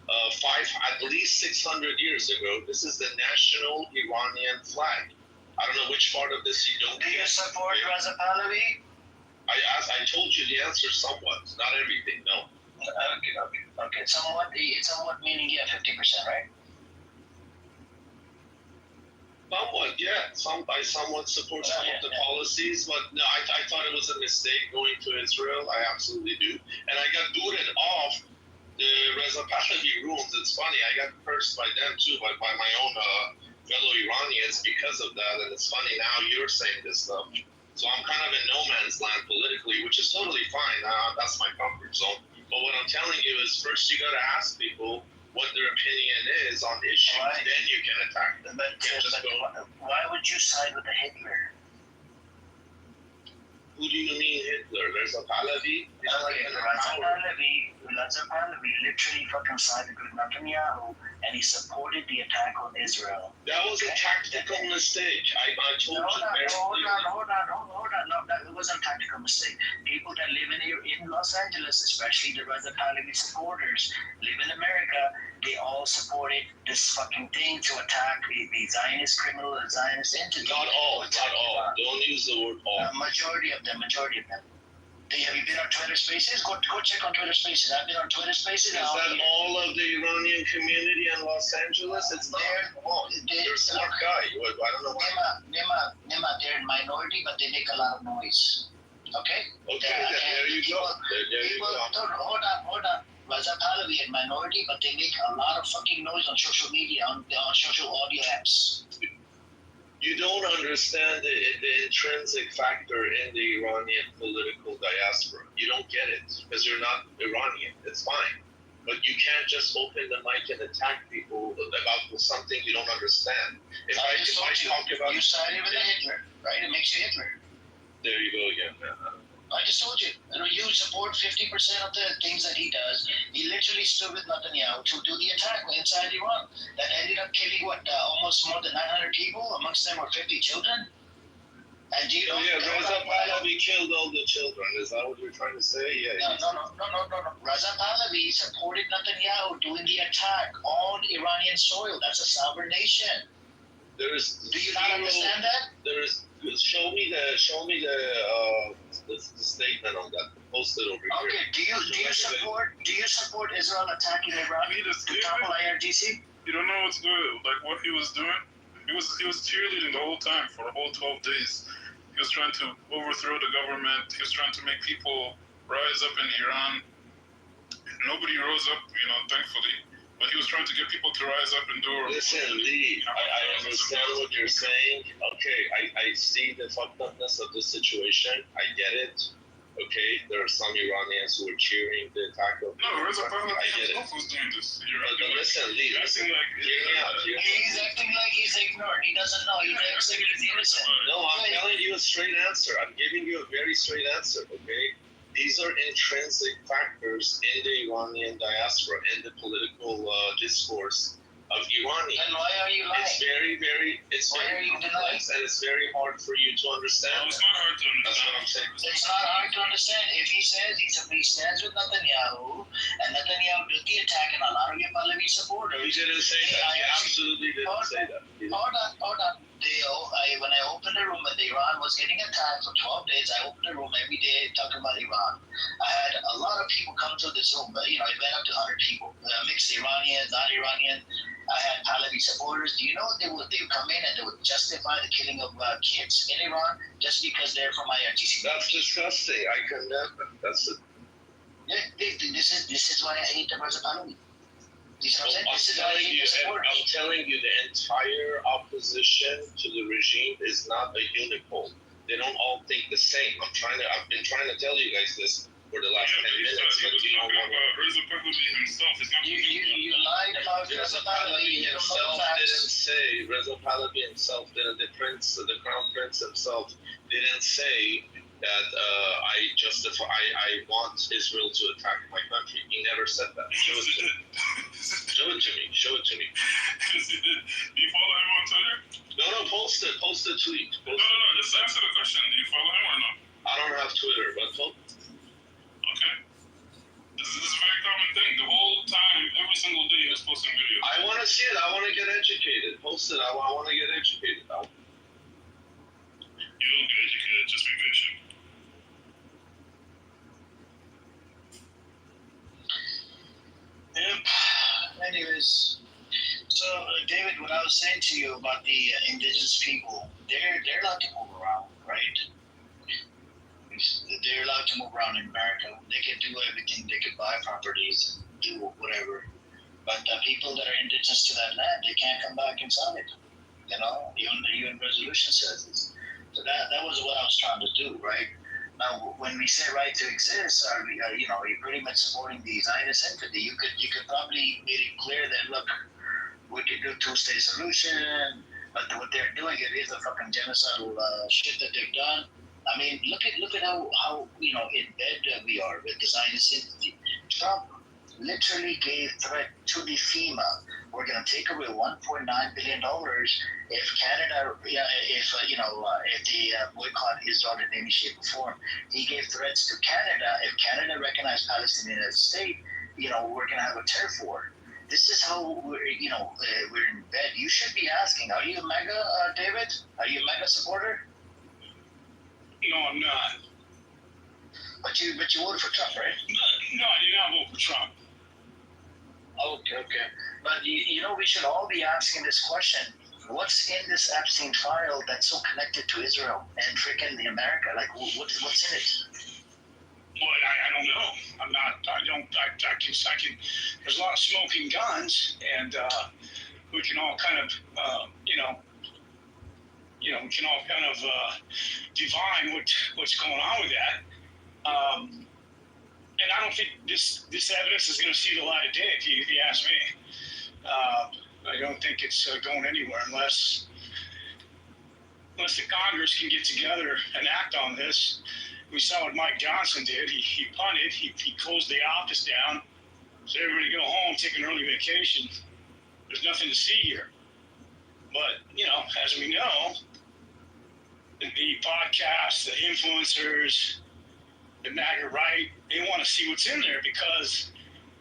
At least 600 years ago. This is the national Iranian flag. I don't know which part of this you don't. Do you support Raza Pahlavi? I told you the answer somewhat, not everything, no. Okay. Somewhat meaning 50%, right? Somewhat, yeah. I somewhat support some of the policies, but no, I thought it was a mistake going to Israel. I absolutely do. And I got booted off the Reza Pahlavi rooms. It's funny, I got cursed by them too, by my own fellow Iranians because of that. And it's funny now you're saying this stuff. So I'm kind of in no man's land politically, which is totally fine. That's my comfort zone. But what I'm telling you is first you got to ask people what their opinion is on issues, then you can attack them. Why would you side with the Hitler? Who do you mean Hitler? There's a Pahlavi? Raza Pahlavi literally fucking sided with Netanyahu and he supported the attack on Israel. That was a tactical mistake. I told you. Hold on. No, that wasn't a tactical mistake. People that live in Los Angeles, especially the Raza Pahlavi supporters, live in America, they all supported this fucking thing to attack the Zionist criminal, the Zionist entity. Not all. Don't use the word all. Majority of them. Have you been on Twitter Spaces? Go check on Twitter Spaces. I've been on Twitter Spaces. Is that all of the Iranian community in Los Angeles? It's not. You're a smart guy. I don't know why. Nima, they're in minority, but they make a lot of noise. Okay? There you go. Hold on. Raza Pahlavi in minority, but they make a lot of fucking noise on social media, on social audio apps. You don't understand the intrinsic factor in the Iranian political diaspora. You don't get it because you're not Iranian. It's fine. But you can't just open the mic and attack people about something you don't understand. If I talk about you sided with Hitler, right? It makes you Hitler. There you go again. I just told you. You support 50% of the things that he does. He literally stood with Netanyahu to do the attack inside Iran that ended up killing almost more than 900 people. Amongst them were 50 children. And do you know? Yeah, Reza Pahlavi killed all the children. Is that what you're trying to say? Yeah. No. Reza Pahlavi supported Netanyahu doing the attack on Iranian soil. That's a sovereign nation. Do you not understand that? There is. Show me the statement on that. Post it over here. Okay. Do you support Israel attacking Iran to topple IRGC? You don't know what's good. Like what he was doing. He was cheerleading the whole time for a whole 12 days. He was trying to overthrow the government. He was trying to make people rise up in Iran. Nobody rose up, thankfully. But he was trying to get people to rise up and do. Listen, Lee, I understand what you're saying. Okay, I see the fucked upness of the situation. I get it. Okay, there are some Iranians who are cheering the attack of. No, Reza Pahlavi himself was doing this. But listen, Lee, he's acting like he's ignored. He doesn't know. He acts like he's innocent. No, I'm telling you a straight answer. I'm giving you a very straight answer. Okay. These are intrinsic factors in the Iranian diaspora, in the political discourse of Iranians. And why are you lying? It's very complex, and it's very hard for you to understand. No, it's not hard to understand. That's what I'm saying. It's not hard to understand. If he says he stands with Netanyahu, and Netanyahu did the attack, and a lot of your Pahlavi supporters. He didn't say that. He absolutely didn't say that. Hold on. When I opened the room and Iran was getting attacked for 12 days, I opened the room every day talking about Iran. I had a lot of people come to this room, but it went up to 100 people, mixed Iranians, non-Iranian. I had Pahlavi supporters. Do you know what they would come in and they would justify the killing of kids in Iran just because they're from IRGC? That's disgusting. I condemn it. That's it. Yeah, this is why I hate the Reza Pahlavi. I'm telling you, the entire opposition to the regime is not a unicorn. They don't all think the same. I've been trying to tell you guys this for the last 10 minutes, but you don't want to. Reza Pahlavi himself is not. You lied about Reza Pahlavi himself. Didn't say Reza Pahlavi himself didn't. The crown prince himself didn't say that I want Israel to attack my country. He never said that. Show it to me. Show it to me. Yes, he did. Do you follow him on Twitter? No, post it. Post a tweet. No, just answer the question. Do you follow him or not? I don't have Twitter, but okay. This is a very common thing. The whole time, every single day, he was posting videos. I want to see it. I want to get educated. Post it. I want to get educated. You don't get educated. Just be patient. Anyways, so David, what I was saying to you about the indigenous people, they're allowed to move around, right? They're allowed to move around in America. They can do everything. They can buy properties and do whatever. But the people that are indigenous to that land, they can't come back inside it. Even the UN resolution says this. So that was what I was trying to do, right? Now, when we say right to exist, you're pretty much supporting the Zionist entity. You could probably make it clear that, look, we could do two-state solution, but what they're doing, it is a fucking genocidal shit that they've done. I mean, look at how in bed we are with the Zionist entity. Trump literally gave threat to the FEMA. We're going to take away $1.9 billion if Canada, if they boycott Israel in any shape or form. He gave threats to Canada. If Canada recognized Palestine as a state, we're going to have a tariff war. This is how we're in bed. You should be asking, are you a MAGA, David? Are you a MAGA supporter? No, I'm not. But you voted for Trump, right? No, I did not vote for Trump. Okay. But we should all be asking this question: what's in this Epstein file that's so connected to Israel and freaking America? Like, what's in it? Well, I don't know. I'm not. I can. There's a lot of smoking guns, and we can all kind of, we can all kind of divine what's going on with that. And I don't think this evidence is going to see the light of day, if you ask me. I don't think it's going anywhere unless the Congress can get together and act on this We saw what Mike Johnson did. He punted. He closed the office down. So everybody go home, take an early vacation. There's nothing to see here. But, you know, as we know, the podcasts, the influencers, the MAGA right, they want to see what's in there because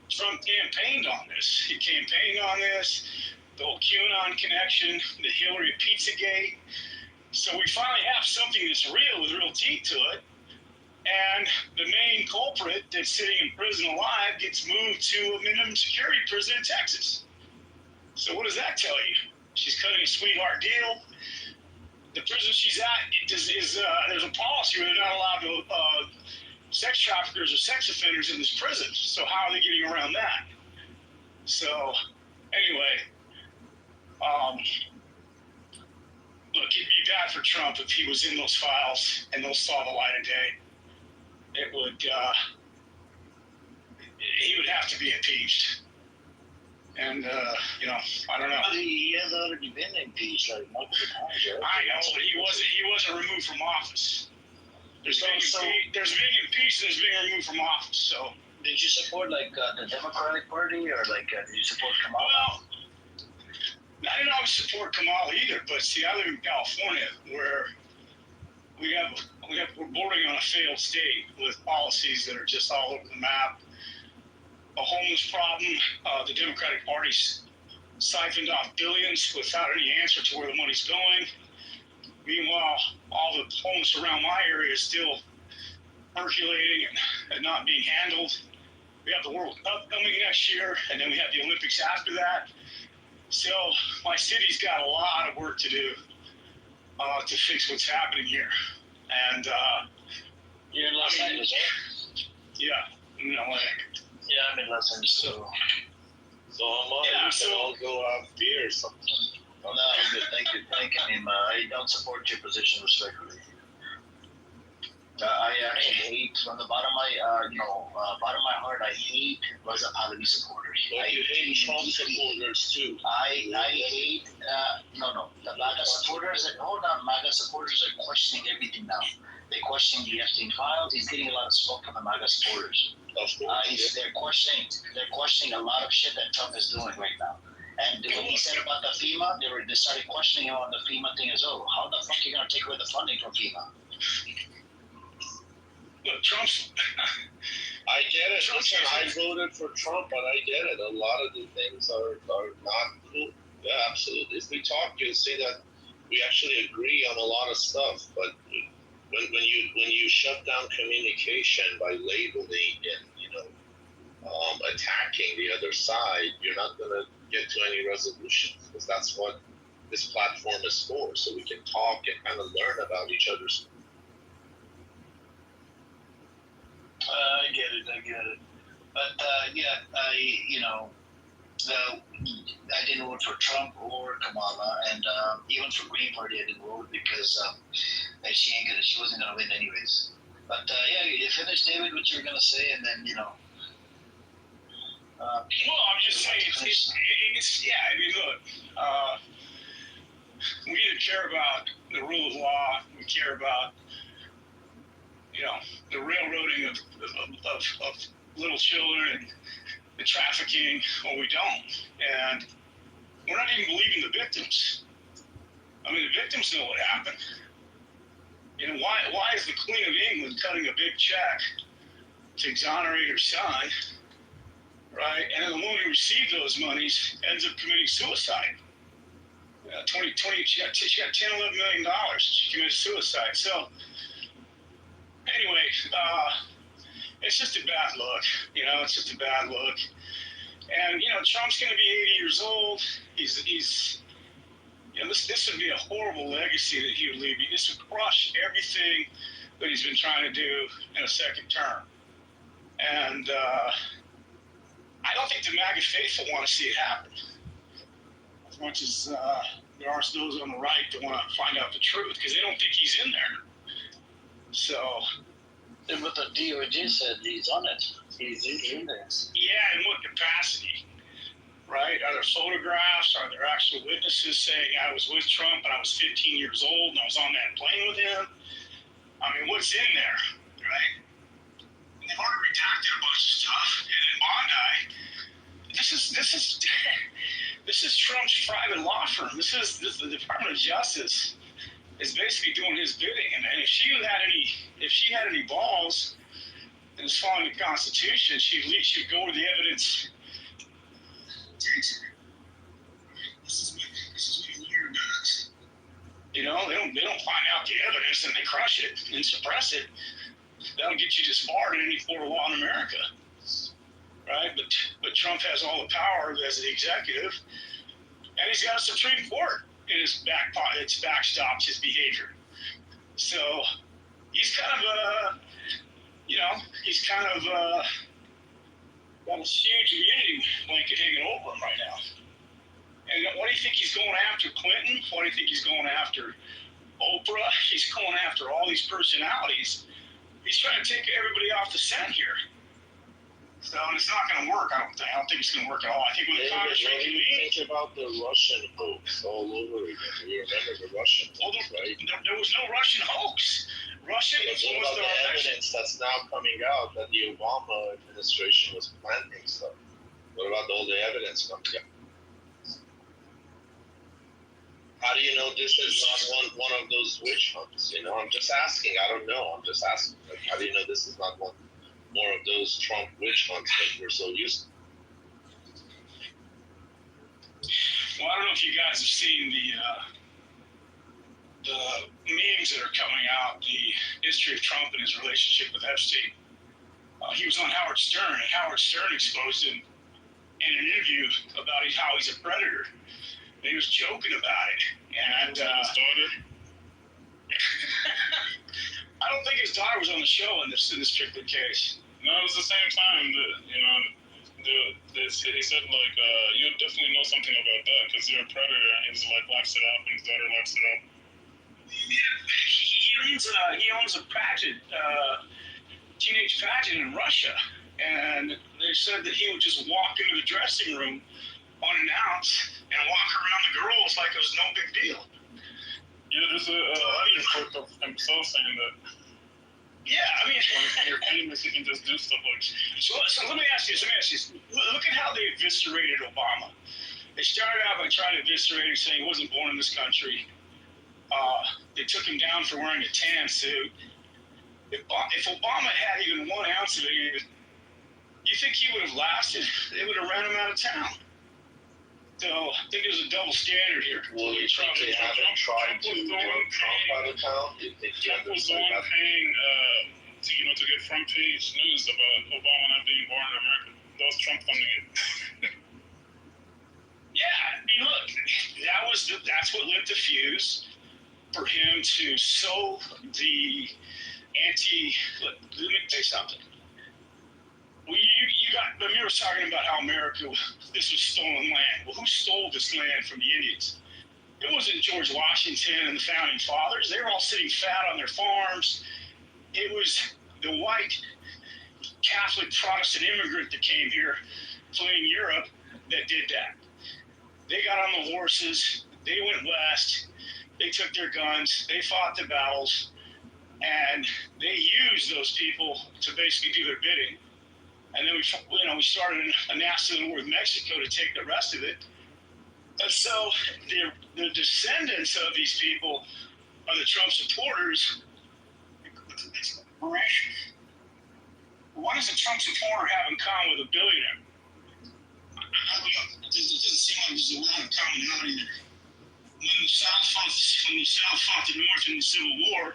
Trump campaigned on this. He campaigned on this, the whole QAnon connection, the Hillary Pizzagate. So we finally have something that's real with real teeth to it. And the main culprit that's sitting in prison alive gets moved to a minimum security prison in Texas. So what does that tell you? She's cutting a sweetheart deal. The prison she's at there's a policy where they're not allowed to sex traffickers or sex offenders in this prison. So how are they getting around that? So anyway, look, it'd be bad for Trump if he was in those files and those saw the light of day. It would, he would have to be impeached. And, you know, I don't know. He has already been impeached like multiple times. Right? I know, but he wasn't removed from office. There's being impeached, there's being removed from office. So, did you support like the Democratic Party or like did you support Kamala? Well, I didn't always support Kamala either. But see, I live in California where we're bordering on a failed state with policies that are just all over the map. A homeless problem. The Democratic Party's siphoned off billions without any answer to where the money's going. Meanwhile, all the homeless around my area is still percolating and not being handled. We have the World Cup coming next year, and then we have the Olympics after that. So my city's got a lot of work to do to fix what's happening here. And you're in Los Angeles, right? Yeah, in LA. Yeah, I'm in Los Angeles. So I'm on. Yeah, We so can all go have beer or something. No, I'm good. Thank you. I don't support your position respectfully. I actually hate from the bottom of my heart. I hate Reza Pahlavi supporters. But you hate Trump supporters too. I hate the MAGA supporters. MAGA supporters are questioning everything now. They question the Epstein files. He's getting a lot of smoke from the MAGA supporters. They're questioning a lot of shit that Trump is doing right now. And when he said about the FEMA, they started questioning him on the FEMA thing as well. How the fuck are you gonna take away the funding from FEMA? Look, Trump's. I get it. Listen, I voted for Trump, but I get it. A lot of the things are not cool. Yeah, absolutely. If we talk, you'll see that we actually agree on a lot of stuff. But when you shut down communication by labeling and attacking the other side, you're not going to get to any resolutions, because that's what this platform is for. So we can talk and kind of learn about each other's. I get it. But I didn't vote for Trump or Kamala, and even for Green Party I didn't vote because she wasn't gonna win anyways. But you finish, David, what you were gonna say, and then well, I'm just saying, look, we either care about the rule of law, we care about, the railroading of little children and the trafficking, or we don't. And we're not even believing the victims. I mean, the victims know what happened. Why is the Queen of England cutting a big check to exonerate her son, right? And then the woman who received those monies ends up committing suicide. She got $10, $11 million. She committed suicide. So, anyway, it's just a bad look. It's just a bad look. And, Trump's going to be 80 years old. This would be a horrible legacy that he would leave. This would crush everything that he's been trying to do in a second term. And I don't think the MAGA faithful want to see it happen. As much as there are those on the right that want to find out the truth, because they don't think he's in there. So. But the DOJ said he's on it. He's in there. Yeah, in what capacity? Right? Are there photographs? Are there actual witnesses saying I was with Trump and I was 15 years old and I was on that plane with him? I mean, what's in there? right? And they've already redacted a bunch of stuff. And in Bondi, this is Trump's private law firm. This is the Department of Justice is basically doing his bidding. And if she had any balls and was following the Constitution, she'd go where the evidence takes her. This is what a lawyer does. You know, they don't find out the evidence and they crush it and suppress it. That'll get you disbarred in any court of law in America, right? But Trump has all the power as the executive, and he's got a Supreme Court in his back pocket. It's backstopped his behavior. So he's kind of got a huge immunity blanket hanging over him right now. And what do you think he's going after? Clinton? What do you think he's going after? Oprah? He's going after all these personalities. He's trying to take everybody off the scent here. So it's not going to work. I don't think it's going to work at all. I think with Congressman think about the Russian hoax all over again. You remember the Russian hoax, right? There was no Russian hoax. Russia influenced the evidence that's now coming out that the Obama administration was planting stuff. What about all the evidence coming out? How do you know this is not one of those witch hunts? You know, I'm just asking. I don't know. I'm just asking. Like, how do you know this is not more of those Trump witch hunts that we're so used to? Well, I don't know if you guys have seen the memes that are coming out, the history of Trump and his relationship with Epstein. He was on Howard Stern, and Howard Stern exposed him in an interview about how he's a predator. And he was joking about it. And his daughter? I don't think his daughter was on the show in this particular case. No, it was the same time that, you know, he said, like, you definitely know something about that because you're a predator. And he was like, laughs it up, and his daughter laughs it up. He owns a pageant, teenage pageant in Russia. And they said that he would just walk into the dressing room unannounced and walk around the girls like it was no big deal. Yeah, there's a report of himself saying that. Yeah, I mean, when you're famous, you can just do stuff like. So let me ask you this. Look at how they eviscerated Obama. They started out by trying to eviscerate him, saying he wasn't born in this country. They took him down for wearing a tan suit. If Obama had even 1 ounce of it, you think he would have lasted? They would have ran him out of town. So I think there's a double standard here. Well, you think they haven't tried to get Trump out of town? Trump was the one paying to get front page news about Obama not being born in America. That was Trump funding it. Yeah, I mean, look, that's what lit the fuse for him to sow the look, let me say something. Well, Amir was talking about how this was stolen land. Well, who stole this land from the Indians? It wasn't George Washington and the founding fathers. They were all sitting fat on their farms. It was the white Catholic Protestant immigrant that came here fleeing Europe that did that. They got on the horses. They went west. They took their guns. They fought the battles. And they used those people to basically do their bidding. And then we started a nasty little war with Mexico to take the rest of it. And so the descendants of these people are the Trump supporters. What does a Trump supporter have in common with a billionaire? I don't know. It doesn't seem like there's a lot of commonality there. When the South fought the North in the Civil War,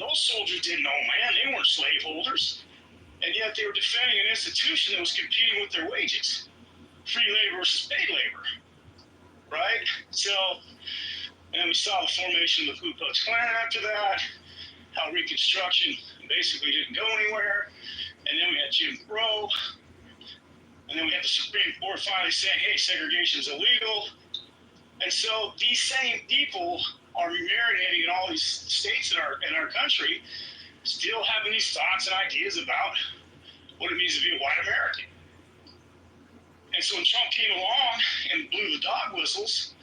those soldiers didn't own land. They weren't slaveholders. And yet they were defending an institution that was competing with their wages. Free labor versus paid labor. Right? So, and we saw the formation of the Ku Klux Klan after that, how Reconstruction basically didn't go anywhere. And then we had Jim Crow. And then we had the Supreme Court finally saying, hey, segregation's illegal. And so these same people are marinating in all these states in our country, still having these thoughts and ideas about what it means to be a white American. And so when Trump came along and blew the dog whistles,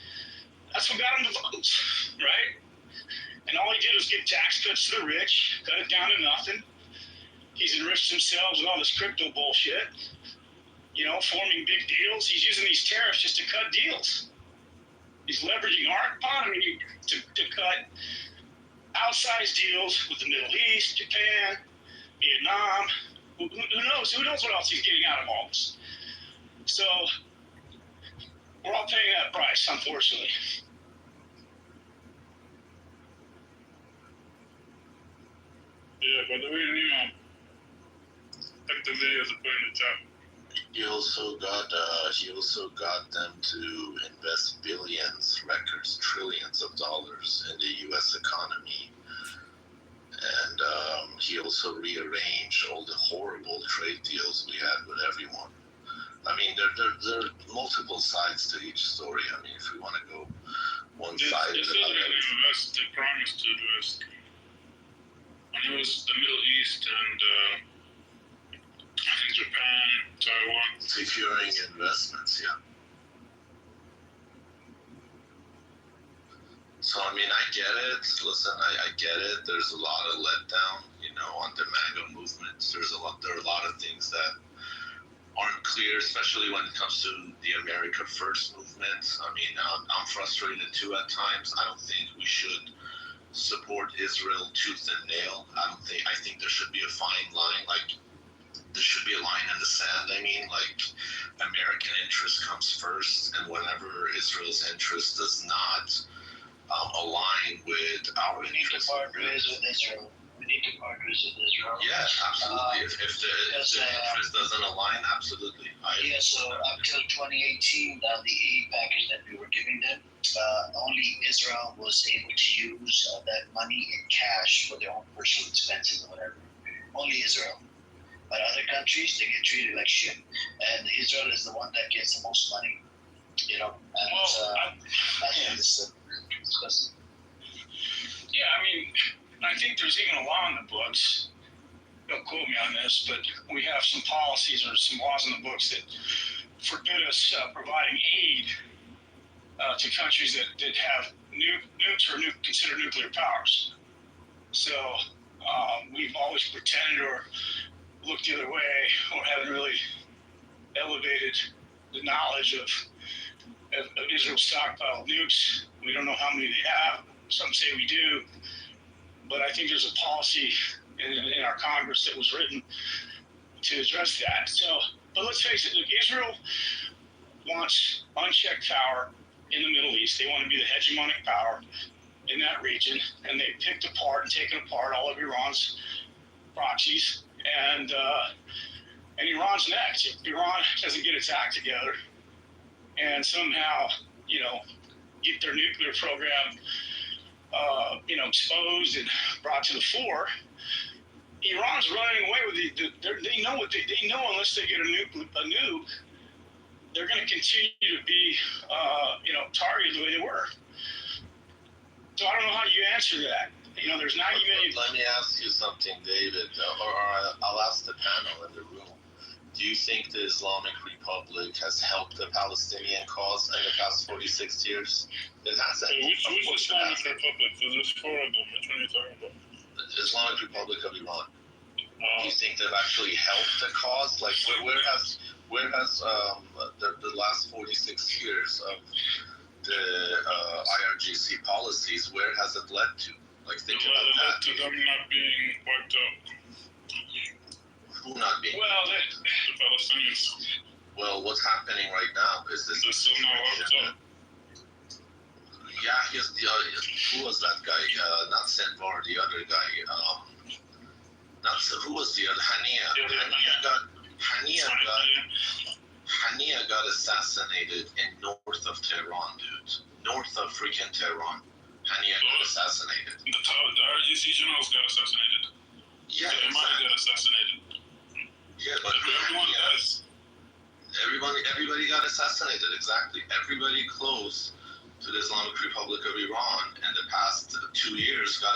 that's what got him the votes, right? And all he did was give tax cuts to the rich, cut it down to nothing. He's enriched himself with all this crypto bullshit, forming big deals. He's using these tariffs just to cut deals. He's leveraging our economy to cut outsized deals with the Middle East, Japan, Vietnam. Who knows? Who knows what else he's getting out of all this? So we're all paying that price, unfortunately. Yeah, by the way, check the videos I put in the chat. He also got them to invest billions, records, trillions of dollars in the U.S. economy. And he also rearranged all the horrible trade deals we had with everyone. I mean, there are multiple sides to each story. I mean, if we want to go one side They said they're going to invest, they promised to invest. And it was the Middle East and I think Japan, Taiwan. Securing investments, yeah. So, I mean, I get it. Listen, I get it. There's a lot of letdown, on the MAGA movement. There are a lot of things that aren't clear, especially when it comes to the America First movement. I mean, I'm frustrated too at times. I don't think we should support Israel tooth and nail. I think there should be a fine line. Like, there should be a line in the sand. I mean, like, American interest comes first, and whenever Israel's interest does not align with our We need interests. to part ways with Israel. Yeah, absolutely. If the interest doesn't align, absolutely. So up till 2018, the aid package that we were giving them, only Israel was able to use that money in cash for their own personal expenses or whatever. Only Israel. But other countries, they get treated like shit. And Israel is the one that gets the most money. And that's disgusting. Yeah, I mean, I think there's even a law in the books. Don't quote me on this, but we have some policies or some laws in the books that forbid us providing aid to countries that have nukes or considered nuclear powers. So we've always pretended or looked the other way or haven't really elevated the knowledge of Israel's stockpile of nukes. We don't know how many they have. Some say we do. But I think there's a policy in our Congress that was written to address that. So, but let's face it, look, Israel wants unchecked power in the Middle East. They want to be the hegemonic power in that region, and they've picked apart and taken apart all of Iran's proxies, and Iran's next. If Iran doesn't get its act together and somehow, get their nuclear program exposed and brought to the fore, Iran's running away with they know they know unless they get a nuke, they're going to continue to be targeted the way they were. So I don't know how you answer that. There's not even. Let me ask you something, David, or I'll ask the panel in the room. Do you think the Islamic Republic has helped the Palestinian cause in the past 46 years? It hasn't. Which Islamic Republic? There's four of them. Which one are you talking about? The Islamic Republic of Iran. Do you think they've actually helped the cause? Like, where has the last 46 years of the IRGC policies, where has it led to? Like, think about that. It led to them not being wiped out. Who not being? Well, the Palestinians. Well, what's happening right now is this. They're still not wiped out. Yeah, he's the who was that guy? Not Senvar, the other guy. Who was the other? Hania got assassinated in north of Tehran, dude. North of freaking Tehran. Hania got assassinated. The RGC generals got assassinated. Yeah, the Imani got assassinated. Yeah, but everyone does. Everybody got assassinated. Exactly. Everybody close to the Islamic Republic of Iran in the past 2 years got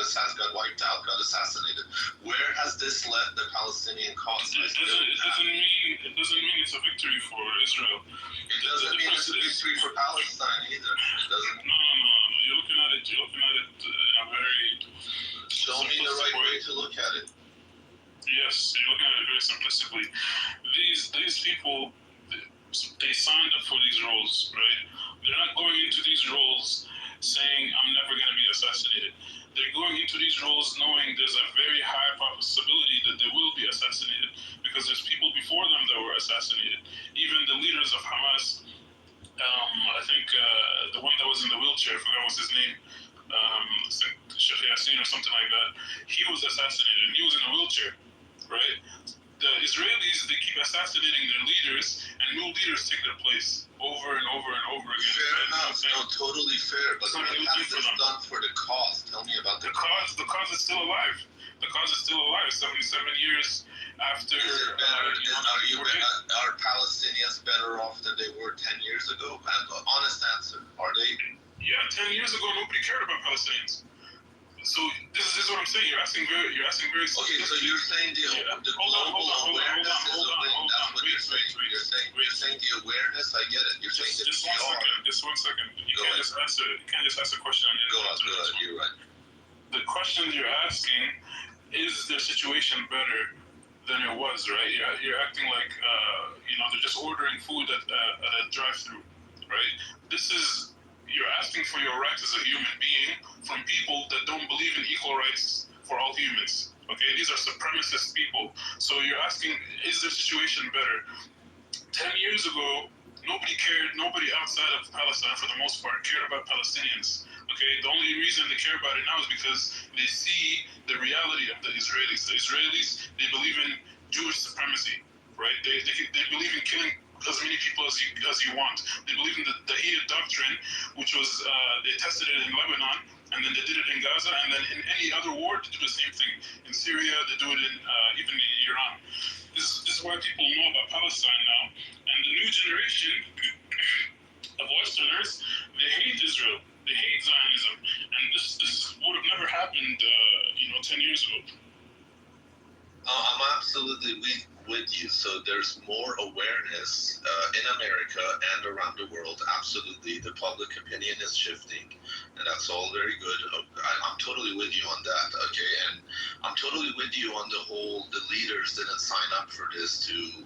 wiped out, got assassinated. Where has this led the Palestinian cause? It doesn't mean it's a victory for Israel. It doesn't mean it's a victory for Palestine either. It doesn't. No. You're looking at it in a very Yes, you're looking at it very simplistically. These people, they signed up for these roles, right? They're not going into these roles saying, I'm never going to be assassinated. They're going into these roles knowing there's a very high possibility that they will be assassinated because there's people before them that were assassinated. Even the leaders of Hamas, I think the one that was in the wheelchair, I forgot what's his name, Sheikh Yassin or something like that, he was assassinated. He was in a wheelchair, right? The Israelis, they keep assassinating their leaders, and new leaders take their place over and over and over again. Fair enough, no, totally fair. But what has this done for the cause? Tell me about the cause. The cause is still alive. The cause is still alive. 77 years after. Is it better? Are Palestinians better off than they were 10 years ago? Honest answer. Are they? Yeah, 10 years ago nobody cared about Palestinians. So this is what I'm saying. You're asking very. Okay, so you're saying the global awareness is a thing. That's what you're saying. You're saying the awareness. I get it. You're saying the PR. Just one second. You can't just answer. You can't just ask a question and go ahead. You're right. The question you're asking is their situation better than it was, right? You're acting like they're just ordering food at a drive-through, right? You're asking for your rights as a human being from people that don't believe in equal rights for all humans. Okay, these are supremacist people. So you're asking, is their situation better? 10 years ago, nobody cared. Nobody outside of Palestine, for the most part, cared about Palestinians. Okay, the only reason they care about it now is because they see the reality of the Israelis. The Israelis, they believe in Jewish supremacy, right? They believe in killing as many people as you want. They believe in the Dahiyya doctrine, which was they tested it in Lebanon, and then they did it in Gaza, and then in any other war they do the same thing. In Syria, they do it in even in Iran. This is why people know about Palestine now, and the new generation of Westerners, they hate Israel, they hate Zionism, and this would have never happened 10 years ago. I'm absolutely with you. So there's more awareness in America and around the world. Absolutely, the public opinion is shifting, and that's all very good. I'm totally with you on that. Okay, and I'm totally with you on the whole. The leaders didn't sign up for this to,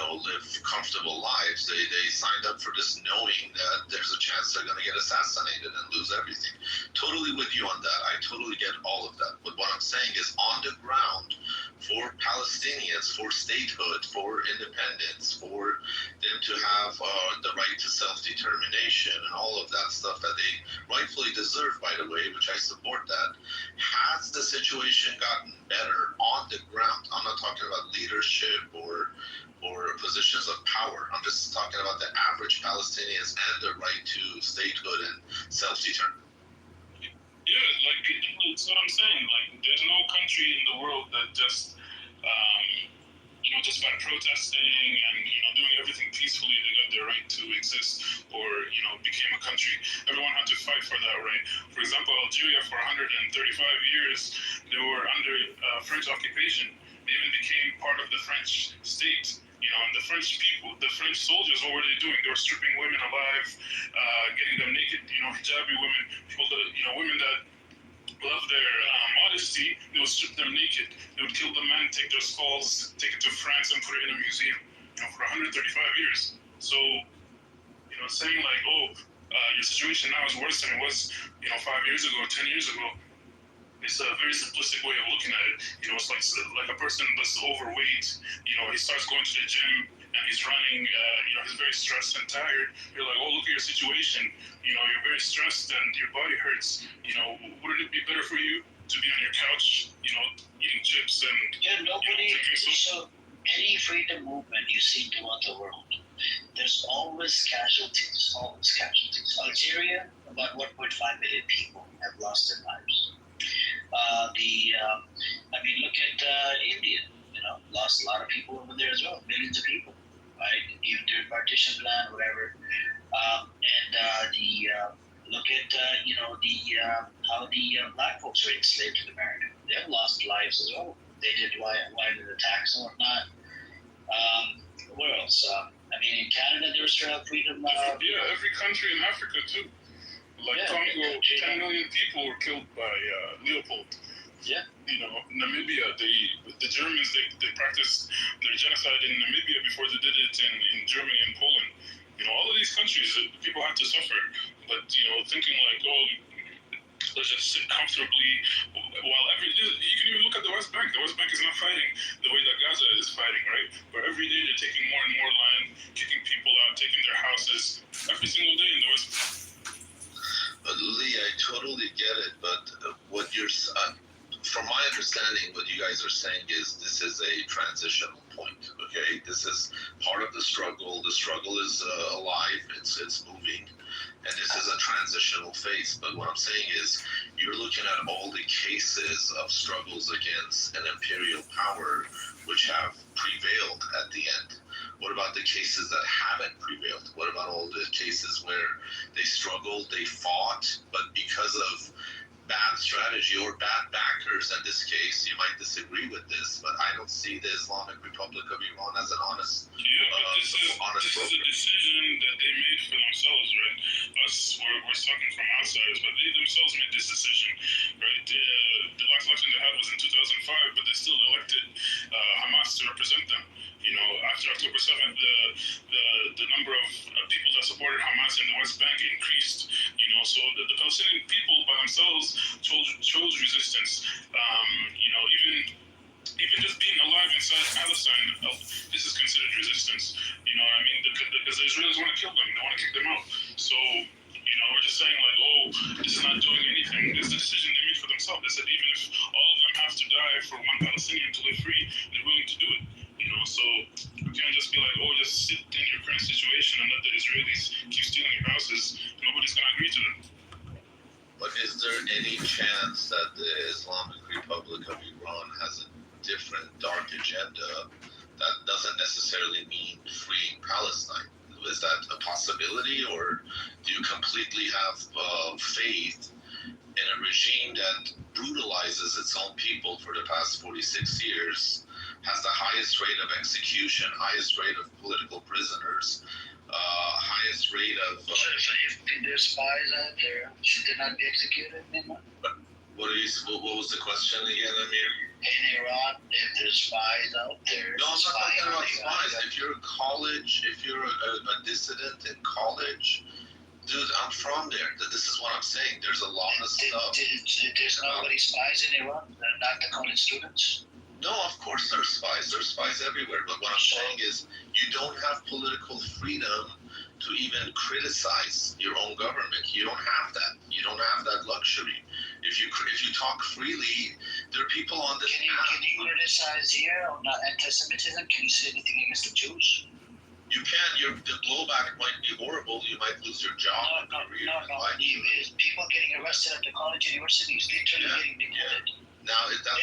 live comfortable lives. They signed up for this knowing that there's a chance they're going to get assassinated and lose everything. Totally with you on that. I totally get all of that. But what I'm saying is, on the ground, for Palestinians, for statehood, for independence, for them to have the right to self-determination and all of that stuff that they rightfully deserve, by the way, which I support that, has the situation gotten better on the ground? I'm not talking about leadership or positions of power. I'm just talking about the average Palestinians and their right to statehood and self-determination. Yeah, it's what I'm saying. Like, there's no country in the world that just by protesting and doing everything peacefully, they got their right to exist or became a country. Everyone had to fight for that right. For example, Algeria, for 135 years, they were under French occupation. They even became part of the French state. And the French people, the French soldiers, what were they doing? They were stripping women alive, getting them naked, hijabi women, people that, women that love their modesty, they would strip them naked. They would kill the men, take their skulls, take it to France and put it in a museum, for 135 years. So, saying like, your situation now is worse than it was, 5 years ago, 10 years ago, it's a very simplistic way of looking at it. It's like a person that's overweight. He starts going to the gym and he's running. He's very stressed and tired. You're like, look at your situation. You're very stressed and your body hurts. Wouldn't it be better for you to be on your couch, eating chips and So any freedom movement you see throughout the world, there's always casualties. Algeria, about 1.5 million people have lost their lives. Look at India. Lost a lot of people over there as well, millions of people, right? Even during partition plan, whatever. Look at how the black folks were enslaved in America. They've lost lives as well. They did violent attacks and whatnot. Where else? In Canada, there's freedom. Every country in Africa too. Congo, 10 million people were killed by Leopold. Yeah. Namibia, the Germans, they practiced their genocide in Namibia before they did it in Germany and Poland. All of these countries, people have to suffer. But, thinking like, oh, let's just sit comfortably while you can even look at the West Bank. The West Bank is not fighting the way that Gaza is fighting, right? But every day they're taking more and more land, kicking people out, taking their houses every single day in the West Bank. But Lee, I totally get it. But what you're, from my understanding, what you guys are saying is this is a transitional point. Okay, this is part of the struggle. The struggle is alive. It's moving, and this is a transitional phase. But what I'm saying is, you're looking at all the cases of struggles against an imperial power, which have prevailed at the end. What about the cases that haven't prevailed? What about all the cases where they struggled, they fought, but because of bad strategy or bad backers in this case, you might disagree with this, but I don't see the Islamic Republic of Iran as an honest but this is a decision that they made for themselves, right? We're talking from outsiders, but they themselves made this decision, right? The last election they had was in 2005, but they still elected Hamas to represent them. After October 7th, the number of people that supported Hamas in the West Bank increased. So the Palestinian people by themselves chose resistance. Even just being alive inside Palestine, this is considered resistance. You know what I mean? Because the Israelis want to kill them, they want to kick them out. So, we're just saying like, oh, this is not doing anything. This is a decision they made for themselves. They said even if all of them have to die for one Palestinian to live free, they're willing to do it. So we can't just be like, oh, just sit in your current situation and let the Israelis keep stealing your houses. Nobody's gonna agree to that. But is there any chance that the Islamic Republic of Iran has a different dark agenda that doesn't necessarily mean freeing Palestine? Is that a possibility, or do you completely have faith in a regime that brutalizes its own people for the past 46 years, has the highest rate of execution, highest rate of political prisoners, highest rate of... So if there's spies out there, should they not be executed? What was the question again, Amir? In Iran, if there's spies out there... No, I'm not talking about spies. If you're in college, if you're a dissident in college... Dude, I'm from there. This is what I'm saying. There's a lot of stuff. There's nobody spies in Iran? They're not the college students? No, of course there's spies. There's spies everywhere. But what I'm saying is you don't have political freedom to even criticize your own government. You don't have that. You don't have that luxury. If you talk freely, there are people on this Can you criticize here on anti-Semitism? Can you say anything against the Jews? You can. The blowback might be horrible. You might lose your job. No. Is people getting arrested at the college universities, literally getting deported. Now, is that...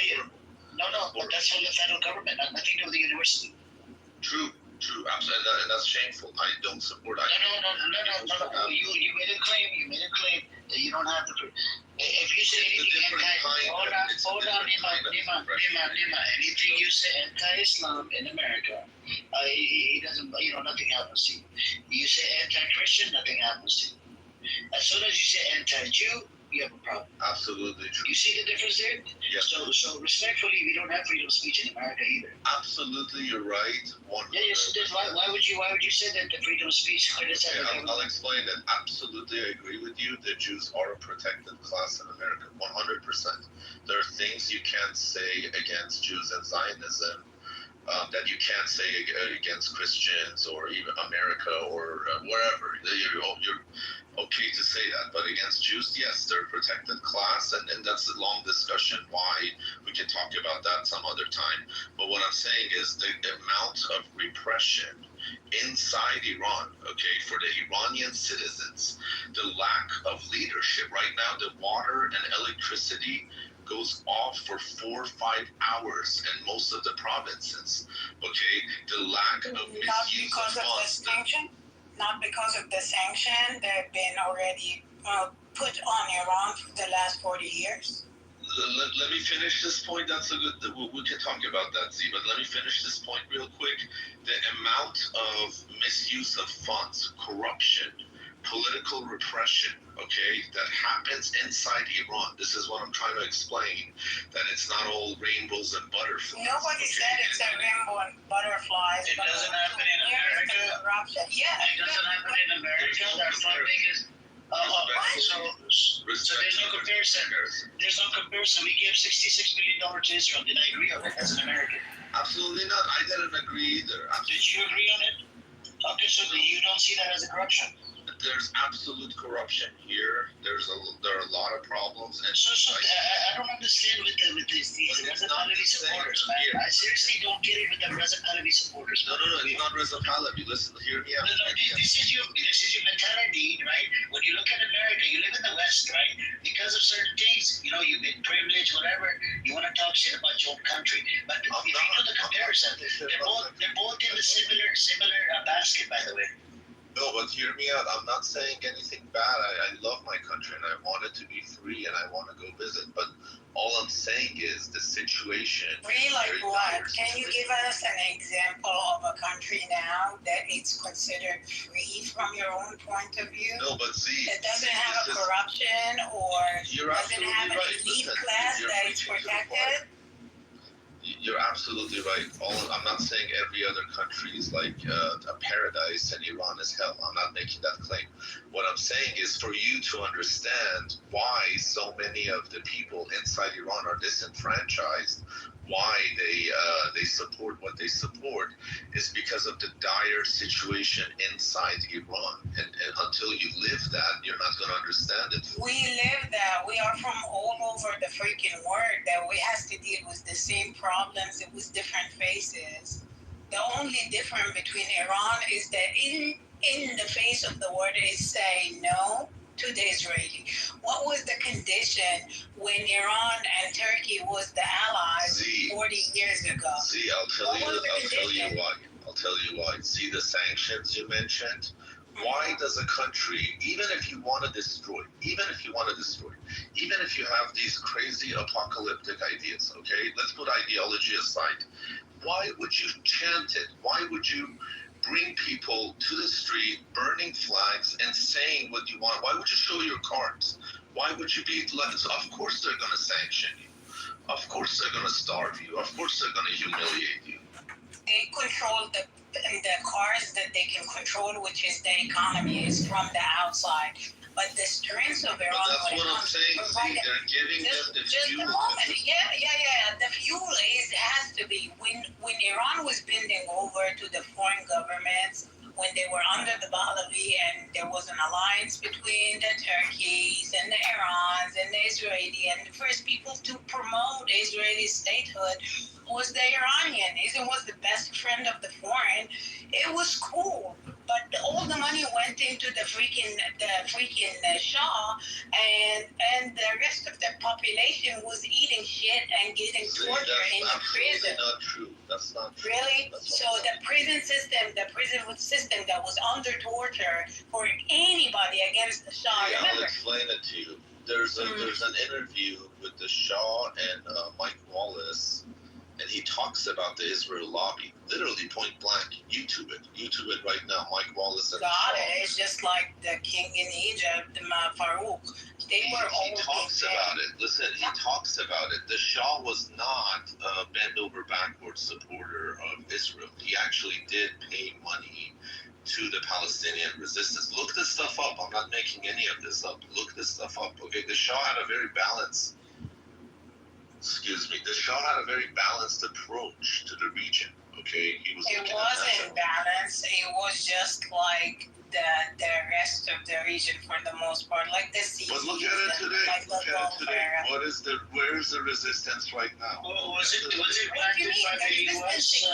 but that's from the federal government, nothing to do with the university. True, absolutely, and that's shameful. I don't support that. No. You made a claim that you don't have the... If you say anything hold on, Nima, anything you say anti-Islam in America, he doesn't, nothing happens to you. You say anti-Christian, nothing happens to you. As soon as you say anti-Jew, you have a problem. Absolutely true. You see the difference there? Yes. So respectfully, we don't have freedom of speech in America either. Absolutely, you're right. Yes, why would you say that the freedom of speech criticizes the government? I'll explain that. Absolutely, I agree with you. The Jews are a protected class in America, 100%. There are things you can't say against Jews and Zionism that you can't say against Christians or even America or wherever. You're okay to say that, but against Jews, yes, they're a protected class, and that's a long discussion why. We can talk about that some other time. But what I'm saying is the amount of repression inside Iran, okay, for the Iranian citizens, the lack of leadership. Right now, the water and electricity goes off for 4 or 5 hours in most of the provinces, okay? The lack of misuse of funds. Not because of the sanction that have been already put on Iran for the last 40 years? Let me finish this point. That's a good... We can talk about that, Z, but let me finish this point real quick. The amount of misuse of funds, corruption, political repression, okay, that happens inside Iran. This is what I'm trying to explain, that it's not all rainbows and butterflies. Nobody said it's a rainbow and butterflies. It doesn't happen in America. Corruption. Yeah. It doesn't happen in America. Their funding is. So there's no comparison. There's no comparison. We gave $66 million to Israel. Did I agree on it as an American? Absolutely not. I didn't agree either. Did you agree on it? Okay, so you don't see that as a corruption? There's absolute corruption here. There are a lot of problems. And I don't understand with these Reza Pahlavi supporters, man. I seriously don't get it with the Reza Pahlavi supporters. No, it's not Reza Pahlavi. Listen, hear me out. This is your mentality, right? When you look at America, you live in the West, right? Because of certain things, you've been privileged, whatever. You want to talk shit about your own country, but if you do the comparison, they're both in the similar basket, by the way. No, but hear me out. I'm not saying anything bad. I love my country and I want it to be free and I want to go visit. But all I'm saying is the situation. Free like what? Can you give us an example of a country now that it's considered free from your own point of view? No, but see. It doesn't have a corruption or doesn't have an elite class that is protected? You're absolutely right. I'm not saying every other country is like a paradise and Iran is hell. I'm not making that claim. What I'm saying is for you to understand why so many of the people inside Iran are disenfranchised, why they support what they support, is because of the dire situation inside Iran. And until you live that, you're not going to understand it. We live that. We are from all over the freaking world that we have to deal with the same problems with different faces. The only difference between Iran is that in the face of the world is saying no to the Israeli. What was the condition when Iran and Turkey was the allies 40 years ago? See, I'll tell you why. See the sanctions you mentioned? Why does a country, even if you want to destroy, even if you have these crazy apocalyptic ideas, okay? Let's put ideology aside. Why would you chant it? Why would you bring people to the street, burning flags and saying what you want? Why would you show your cards? Why would you be like, of course they're going to sanction you. Of course they're going to starve you. Of course they're going to humiliate you. They control the cars that they can control, which is the economy, is from the outside. But the strength of Iran, that's what I'm saying. See, they're giving them the fuel. A moment. Yeah. The fuel has to be when Iran was bending over to the foreign governments, when they were under the Pahlavi, and there was an alliance between the Turkeys and the Irans and the Israeli, and the first people to promote Israeli statehood was the Iranian. Israel was the best friend of the foreign. It was cool. But all the money went into the freaking Shah, and the rest of the population was eating shit and getting tortured in the prison. That's not true. That's not true. Really? So the prison system that was under torture for anybody against the Shah. Yeah, Remember? I'll explain it to you. There's an interview with the Shah and Mike Wallace, and he talks about the Israel lobby, literally point blank. YouTube it right now. Mike Wallace and God, it's just like the king in Egypt, Farouk. They were all. He talks about it. Listen, he talks about it. The Shah was not a bend over backwards supporter of Israel. He actually did pay money to the Palestinian resistance. Look this stuff up. I'm not making any of this up. Look this stuff up. Okay, the Shah had a very balanced. The Shah had a very balanced approach to the region. Okay, he was. It wasn't balanced. It was just like the rest of the region for the most part, like the sea. But look at it today. Where's the resistance right now? Was it planted by the U.S.?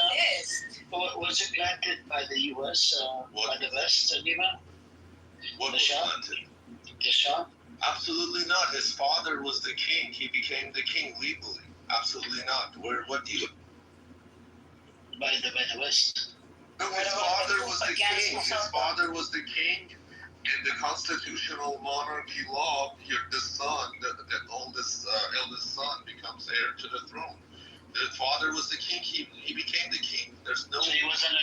Was it planted by the U.S. By the West, Nima? What was planted? The Shah? Absolutely not. His father was the king. He became the king legally. Absolutely not. What do you? By the West. No, his father was the king. His father was the king. In the constitutional monarchy law, the son, the eldest son, becomes heir to the throne. The father was the king. He became the king. There's no. So he wasn't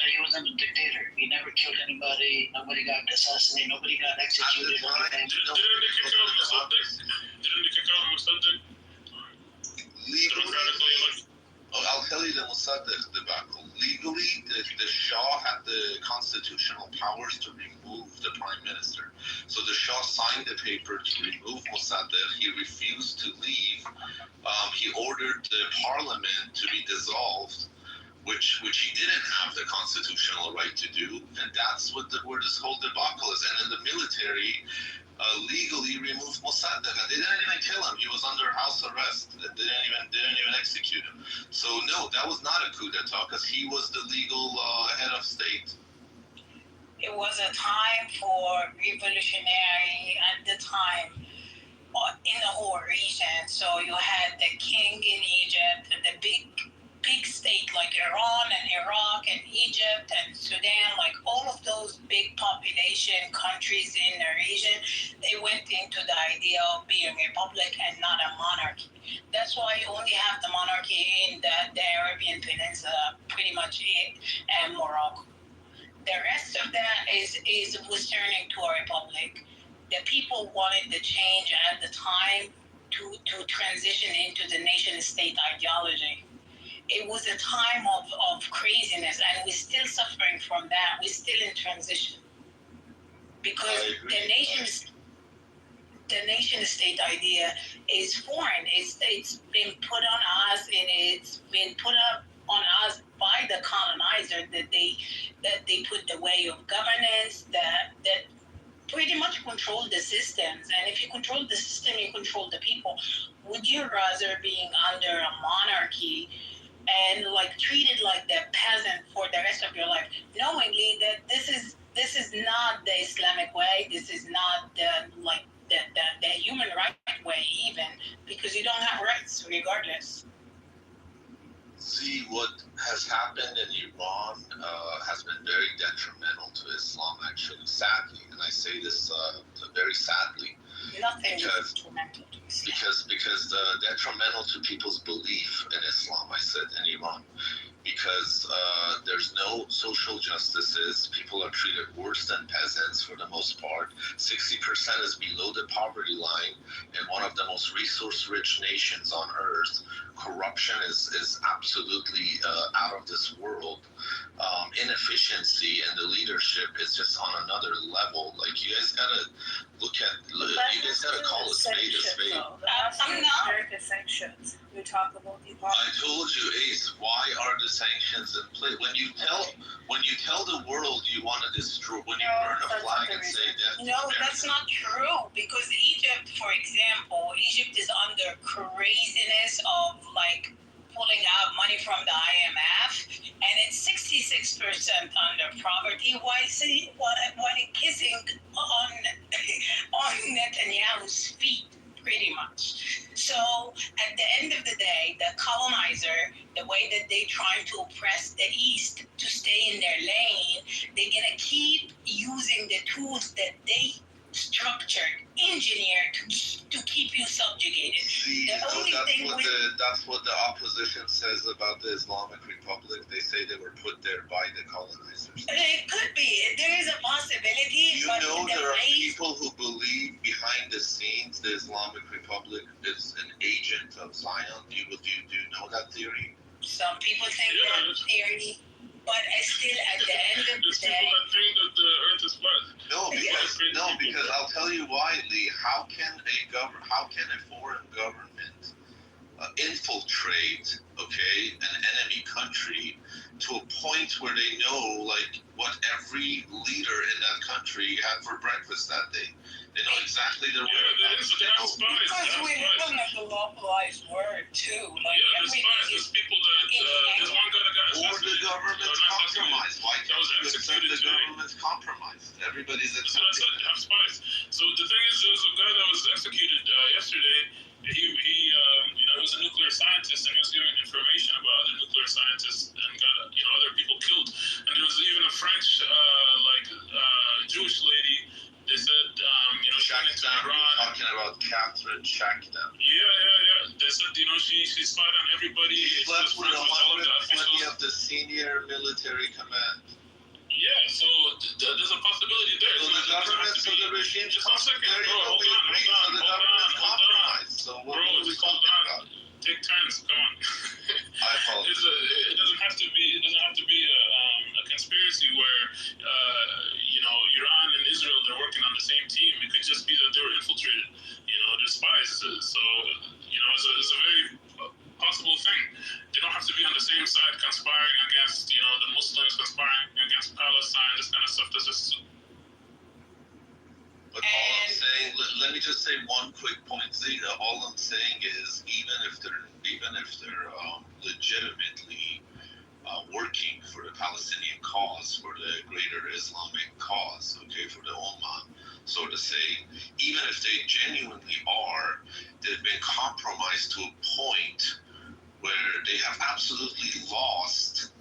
a dictator. He never never killed anybody. Nobody got assassinated. Nobody got executed. Didn't they kick out Mossadegh? Didn't they kick out Mossadegh? Legally, I'll tell you the Mossadegh debacle. Legally, the Shah had the constitutional powers to remove the prime minister. So the Shah signed the paper to remove Mossadegh. He refused to leave. He ordered the parliament to be dissolved, which he didn't have the constitutional right to do, and that's where this whole debacle is. And in the military, legally removed Mossadegh, and they didn't even kill him. He was under house arrest. They didn't even execute him. So no, that was not a coup d'état because he was the legal head of state. It was a time for revolutionary at the time in the whole region. So you had the king in Egypt, the big state like Iran and Iraq and Egypt and Sudan, like all of those big population countries in the region, they went into the idea of being a republic and not a monarchy. That's why you only have the monarchy in the Arabian Peninsula, pretty much it, and Morocco. The rest of that was turning to a republic. The people wanted the change at the time to transition into the nation-state ideology. It was a time of craziness, and we're still suffering from that. We're still in transition. Because the nation-state idea is foreign. It's been put on us, and it's been put up on us by the colonizer that they put the way of governance that pretty much control the systems. And if you control the system, you control the people. Would you rather being under a monarchy and like treated like the peasant for the rest of your life, knowingly that this is not the Islamic way, this is not the human right way even, because you don't have rights regardless. See, what has happened in Iran has been very detrimental to Islam, actually, sadly. And I say this very sadly. Nothing is detrimental to Islam. Because detrimental to people's belief in Islam, I said, in Iran. Because there's no social justices. People are treated worse than peasants for the most part. 60% is below the poverty line in one of the most resource-rich nations on earth. Corruption is absolutely out of this world. Inefficiency in the leadership is just on another level. Like, you guys gotta you guys gotta call a spade a spade. I'm not. The sanctions. We talk about the. I told you, Ace. Why are the sanctions in place? When you tell the world you want to destroy, when you burn a flag and say that. No, that's not true. Because Egypt, for example, Egypt is under craziness of like pulling out money from the IMF, and it's 66% under poverty. Why kissing on Netanyahu's feet, pretty much. So at the end of the day, the colonizer, the way that they trying to oppress the East to stay in their lane, they're gonna keep using the tools that they structured, engineered to keep you subjugated. See, that's what the opposition says about the Islamic Republic. They say they were put there by the colonizers. It could be. There is a possibility. You know there are people who believe behind the scenes the Islamic Republic is an agent of Zion. Do you know that theory? Some people think that theory. But still, at the end of the day, people that think that the earth is flat. Because I'll tell you why, Lee. How can a foreign government infiltrate, an enemy country to a point where they know like what every leader in that country had for breakfast that day? They know exactly their whereabouts. Because we live in a globalized world too. Like there's people that there's one guy that got or the government's compromised. Why can't you accept the government's compromised? Everybody's accepting. So I said, have spies. So the thing is, there's a guy that was executed yesterday. He was a nuclear scientist, and he was giving information about other nuclear scientists and got other people killed. And there was even a French Jewish lady. They said she went to Iran. Talking about Catherine Shackdown. Yeah. They said she spied on everybody. She slept with 120 of the senior military command. Yeah, so regime just One second, there you bro, go, we agree, so the government's compromised. So what Bro, are we just hold talking on. about? Take turns. Come on. I apologize. It doesn't have to be. It doesn't have to be a conspiracy where Iran and Israel they're working on the same team. It could just be that they were infiltrated. They're spies. So it's a very possible thing. They don't have to be on the same side conspiring against the Muslims, conspiring against Palestine. This kind of stuff. That's just. But all I'm saying, let me just say one quick point. See, all I'm saying is, even if they're legitimately working for the Palestinian cause, for the greater Islamic cause, okay, for the Ummah, so to say, even if they genuinely are, they've been compromised to a point where they have absolutely lost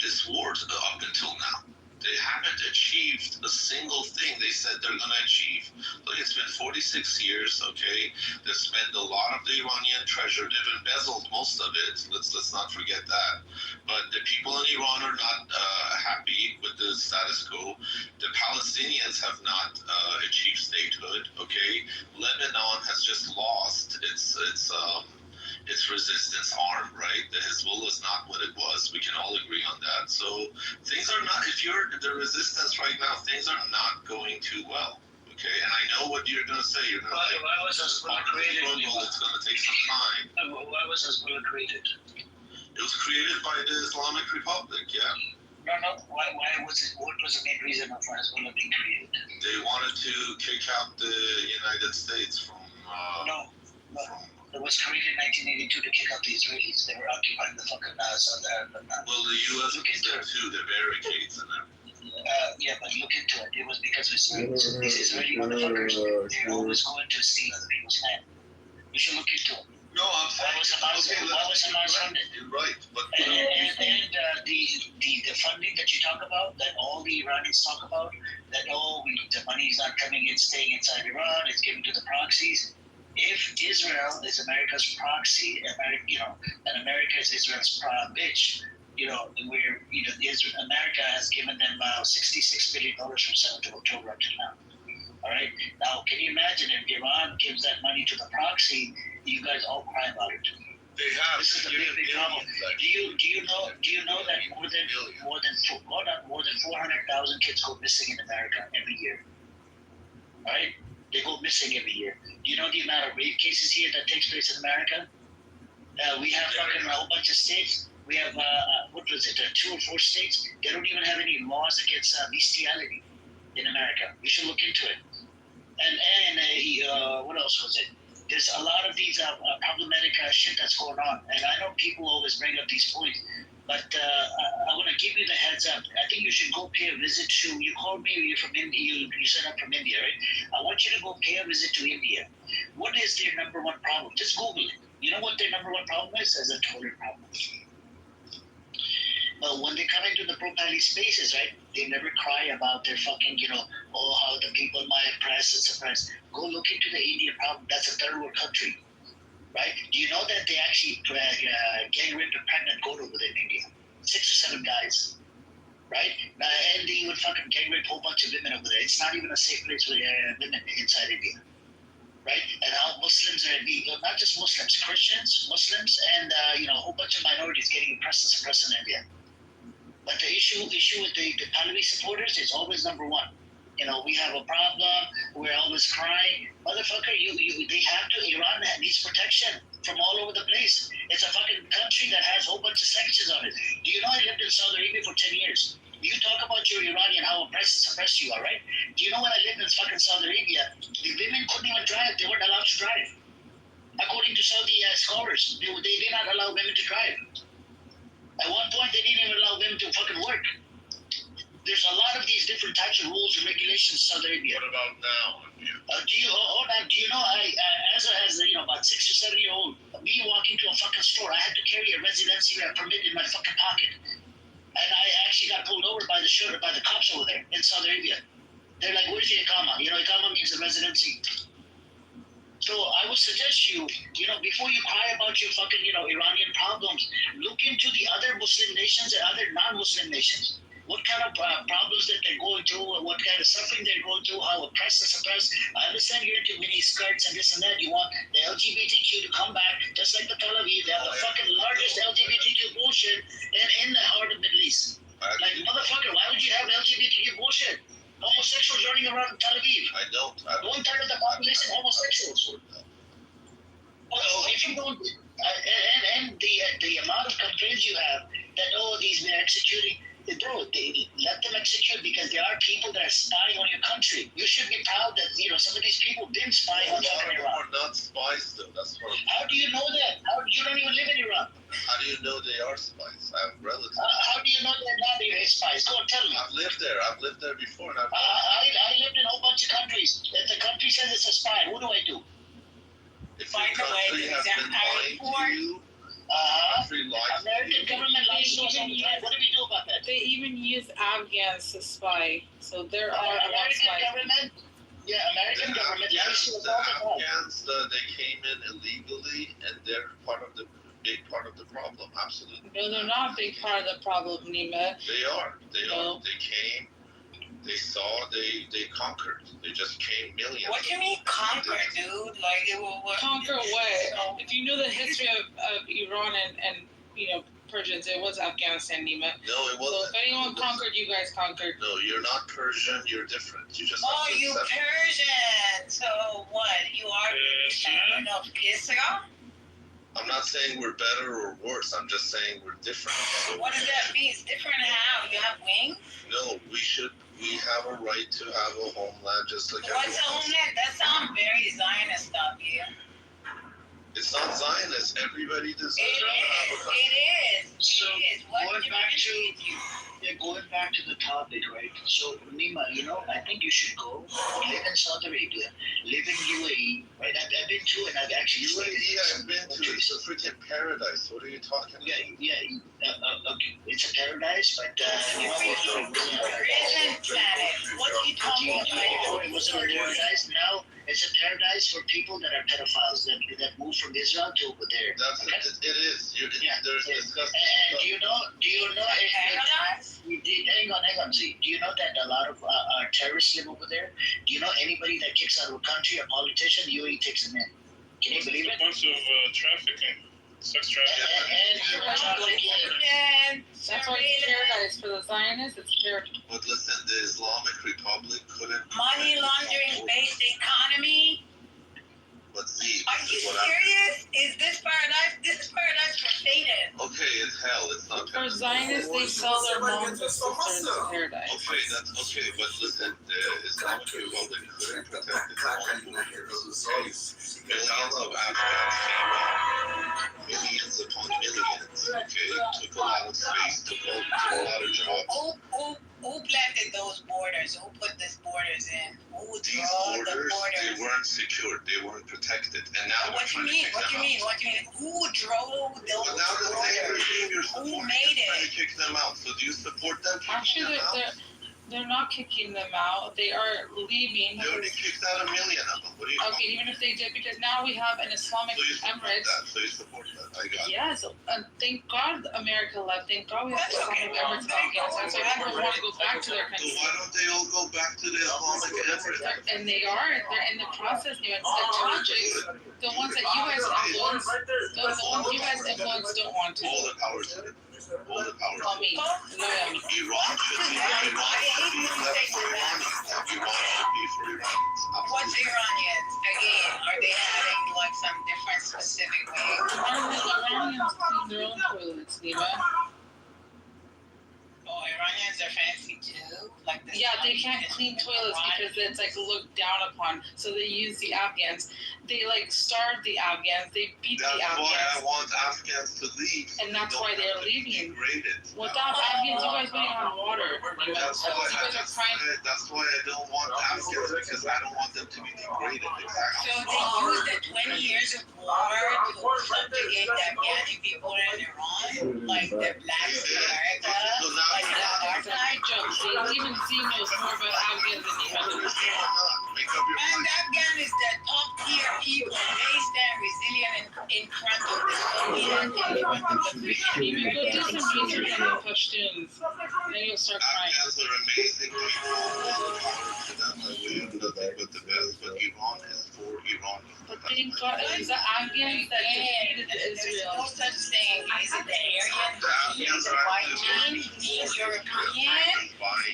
this war up until now. They haven't achieved a single thing they said they're going to achieve. Look, it's been 46 years, okay? They've spent a lot of the Iranian treasure. They've embezzled most of it. Let's not forget that. But the people in Iran are not happy with the status quo. The Palestinians have not achieved statehood, okay? Lebanon has just lost its resistance arm, right? The Hezbollah is not what it was. We can all agree on that. So things are not, if you're the resistance right now, things are not going too well. Okay, and I know what you're going to say. You're going to say, why was Hezbollah created? It's going to take some time. Why was Hezbollah created? It was created by the Islamic Republic, yeah. No. Why was it? What was the main reason for Hezbollah being created? They wanted to kick out the United States from. No. It was created in 1982 to kick out the Israelis. They were occupying the fucking Southern Lebanon. Well, the U.S. was there too. The barricades and everything. Yeah, but look into it. It was because of Israelis. These Israeli motherfuckers, they're always going to steal other people's land. You should look into it. No, I'm saying. Why was Hamas funded? You're right, but. The funding that you talk about, that all the Iranians talk about, that the money is not coming in, staying inside Iran, it's given to the proxies. If Israel is America's proxy, and America is Israel's bitch, America has given them $66 billion from 7th of October up till now. All right. Now, can you imagine if Iran gives that money to the proxy? You guys all cry about it. They have. This is a big problem. Do you know that more than 400,000 kids go missing in America every year? All right. They go missing every year. Do you know the amount of rape cases here that takes place in America? We have fucking a whole bunch of states. We have, 2 or 4 states. They don't even have any laws against bestiality in America. We should look into it. And what else was it? There's a lot of these problematic shit that's going on. And I know people always bring up these points. But I want to give you the heads up. I think you should go pay a visit to. You called me. You're from India. You said I'm from India, right? I want you to go pay a visit to India. What is their number one problem? Just Google it. You know what their number one problem is? As a toilet problem. But when they come into the pro-pally spaces, right? They never cry about their fucking, how the people might oppress and suppress. Go look into the Indian problem. That's a third world country. Right? Do you know that they actually gang raped a pregnant goat over there in India? 6 or 7 guys. Right? And they would fucking gang rape a whole bunch of women over there. It's not even a safe place for women inside India. Right? And how Muslims are illegal, not just Muslims, Christians, Muslims, and a whole bunch of minorities getting oppressed and suppressed in India. But the issue with the Pahlavi supporters is always number one. We have a problem. We're always crying. Motherfucker, they have to. Iran needs protection from all over the place. It's a fucking country that has a whole bunch of sanctions on it. Do you know I lived in Saudi Arabia for 10 years? You talk about your Iranian, how oppressed and suppressed you are, right? Do you know when I lived in fucking Saudi Arabia, the women couldn't even drive. They weren't allowed to drive. According to Saudi scholars, they did not allow women to drive. At one point, they didn't even allow women to fucking work. There's a lot of these different types of rules and regulations in Saudi Arabia. What about now? Do you know, as about 6 or 7 year old, me walking to a fucking store, I had to carry a residency permit in my fucking pocket. And I actually got pulled over by the cops over there in Saudi Arabia. They're like, where's your Iqama? Iqama means a residency. So I would suggest you, before you cry about your fucking, Iranian problems, look into the other Muslim nations and other non-Muslim nations. What kind of problems issues that they're going through, what kind of suffering they're going through, how oppressed and suppressed. I understand you're into mini skirts and this and that. You want the LGBTQ to come back, just like the Tel Aviv. They have the fucking largest LGBTQ bullshit in the heart of Middle East. Like, motherfucker, why would you have LGBTQ bullshit? Homosexuals running around in Tel Aviv. I don't. 1/3 of the population homosexuals. Well, if you don't, and the amount of complaints you have that these men executing, bro, they let them execute because there are people that are spying on your country. You should be proud that some of these people been spying on fucking Iran. We're not spies though. That's what. How do you know that? You don't even live in Iran? How do you know they are spies? I have relatives. How do you know that now they're spies? Go on, tell me. I've lived there. I've lived there before. And I lived in a whole bunch of countries. If the country says it's a spy, what do I do? If your country has been lying to you, American government lies to us all the time. What do we do about that? They even use Afghans to spy, so there are a lot of American spies. government. Yeah, American government lies to us all the time. Afghans, they came in illegally, and they're big part of the problem. Absolutely. No, they're not a big part of the problem, Nima. They are. They are. They came. They saw. They conquered. They just came millions. What do you mean conquer, dude? Like it will conquer what? If you know the history of Iran and Persians, it was Afghanistan, Nima. No, it wasn't. So if anyone conquered, you guys conquered. No, you're not Persian. You're different. You just. Oh, you Persian. So what? You are descendant of Israel? I'm not saying we're better or worse. I'm just saying we're different. So what does that mean? It's different how? You have wings? No, we have a right to have a homeland just like everyone else. What's a homeland? That sounds very Zionist stuff here. It's not Zionist. Everybody deserves to have a country. It is. So it is. What going back to the topic, right? So Nima, I think you should go live in Saudi Arabia, live in UAE, right? I've been to, and I've actually UAE. I've been to. It's a freaking paradise. What are you talking about? Yeah. Okay, it's a paradise, but prison planet. What are you talking about? It was a paradise. Now it's a paradise for people that are pedophiles that move from Israel to over there. It is. There's disgusting. And do you know? Hang on, Z. Do you know that a lot of terrorists live over there? Do you know anybody that kicks out of a country, a politician, the UAE takes them in? Can you believe it? A bunch of trafficking, sex trafficking. That's why it's paradise for the Zionists. It's paradise. But listen, the Islamic Republic couldn't. Money laundering based economy. But see, are you serious? Is this paradise? This is paradise for Satan. Okay, it's hell. It's not. For Zionists, they sell their moms and sisters in paradise. Okay, that's okay. But listen, the Islamic Republic couldn't protect its own borders. Millions of Afghans came out. Millions upon millions. Okay, took a lot of space, took a lot of jobs. Who planted those borders? Who put these borders in? Who These drew the borders? They weren't secured. They weren't protected. And now what do you mean? What do you mean? What do you mean? Who drove those but now the same regime you're supporting Who made it? trying to kick them out. So do you support them kicking Actually, them out? they're not kicking them out. They are leaving. They already kicked out 1 million of them. What are you Okay, even if they did, because now we have an Islamic Emirates. So you support that. I got it. Yes, and thank God America left. Thank God we have Islamic Emirates in Afghanistan. So people want to go back to their country. So why don't they all go back to the Islamic Emirates? And they are. They're in the process now. It's the Tajiks, the ones that you guys influence, the ones you guys influence don't want to. All the power to them. All the power to Call me. Iran should be left for Iranians. Iran should be for Iranians. What's Iranians? Again, are they having like some different specific ways? Iranians clean their own toilets, Nima. Oh, Iranians are fancy too? Like this? Yeah, they can't clean toilets because it's like looked down upon. So they use the Afghans. They like starve the Afghans. They beat the Afghans. That's why I want Afghans to leave. And that's why they're leaving. Degraded. Without Afghans, you guys wouldn't have water. That's why I don't want Afghans, because I don't want them to be degraded. Exactly. So they used the 20 years of war to subjugate the Afghani people in Iran? Like the blacks in America? Like the apartheid jokes. Even Z knows more about Afghans than you have. make up your And mind. Afghan is the top tier people. They stand resilient in front of the Soviet, in front of the British. You go do some research on the Pashtuns, then you'll start crying. Afghans are amazing people. To them, we have nothing but the best. But Iran is for Iran. But think about it, it's the Afghans that defeated There's no Israel. such thing. Is it the Aryan, being the white man, being European,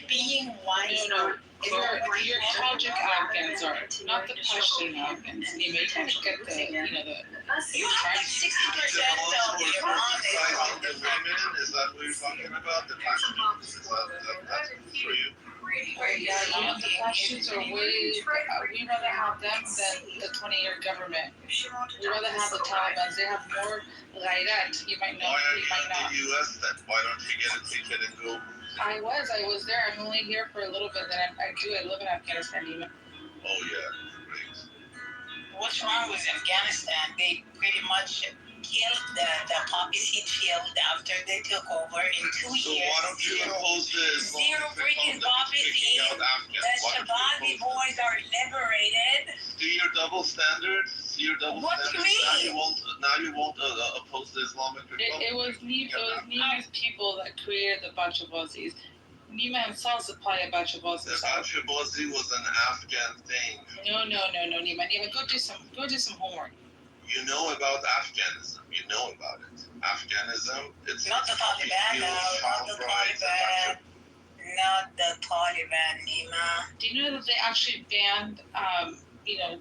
being white? No, your Tajik Afghans are, not the Pashtun Afghans. You gotta get the, You have 60% of Iran The women, is that what you're talking about? The Pashtuns, is that's for you? Yeah, the Pashtuns are way, we'd rather have them than the 20-year government. We'd rather have the Taliban. They have more ghairat. You might know, Why are you you might in not. the U.S. then? Why don't you get a ticket and go? I was there. I'm only here for a little bit. Then I live in Afghanistan even. Oh yeah, great. What's wrong with Afghanistan? They pretty much killed the poppy field after they took over in 2 years. So why don't you impose this? Zero freaking poppy seed. The Shabazzi boys are liberated. See your double standards. See your double What do you standards. mean? Now you won't oppose the Islamic Republic. It was Nima's people that created the Bachabazis. Nima himself is probably a Bachabazi. The Bachabazi was an Afghan thing. No, Nima, go do some homework. You know about Afghanism. You know about it. Afghanism, it's Not the Taliban, no. Not the Taliban. Not the Taliban, Nima. Do you know that they actually banned,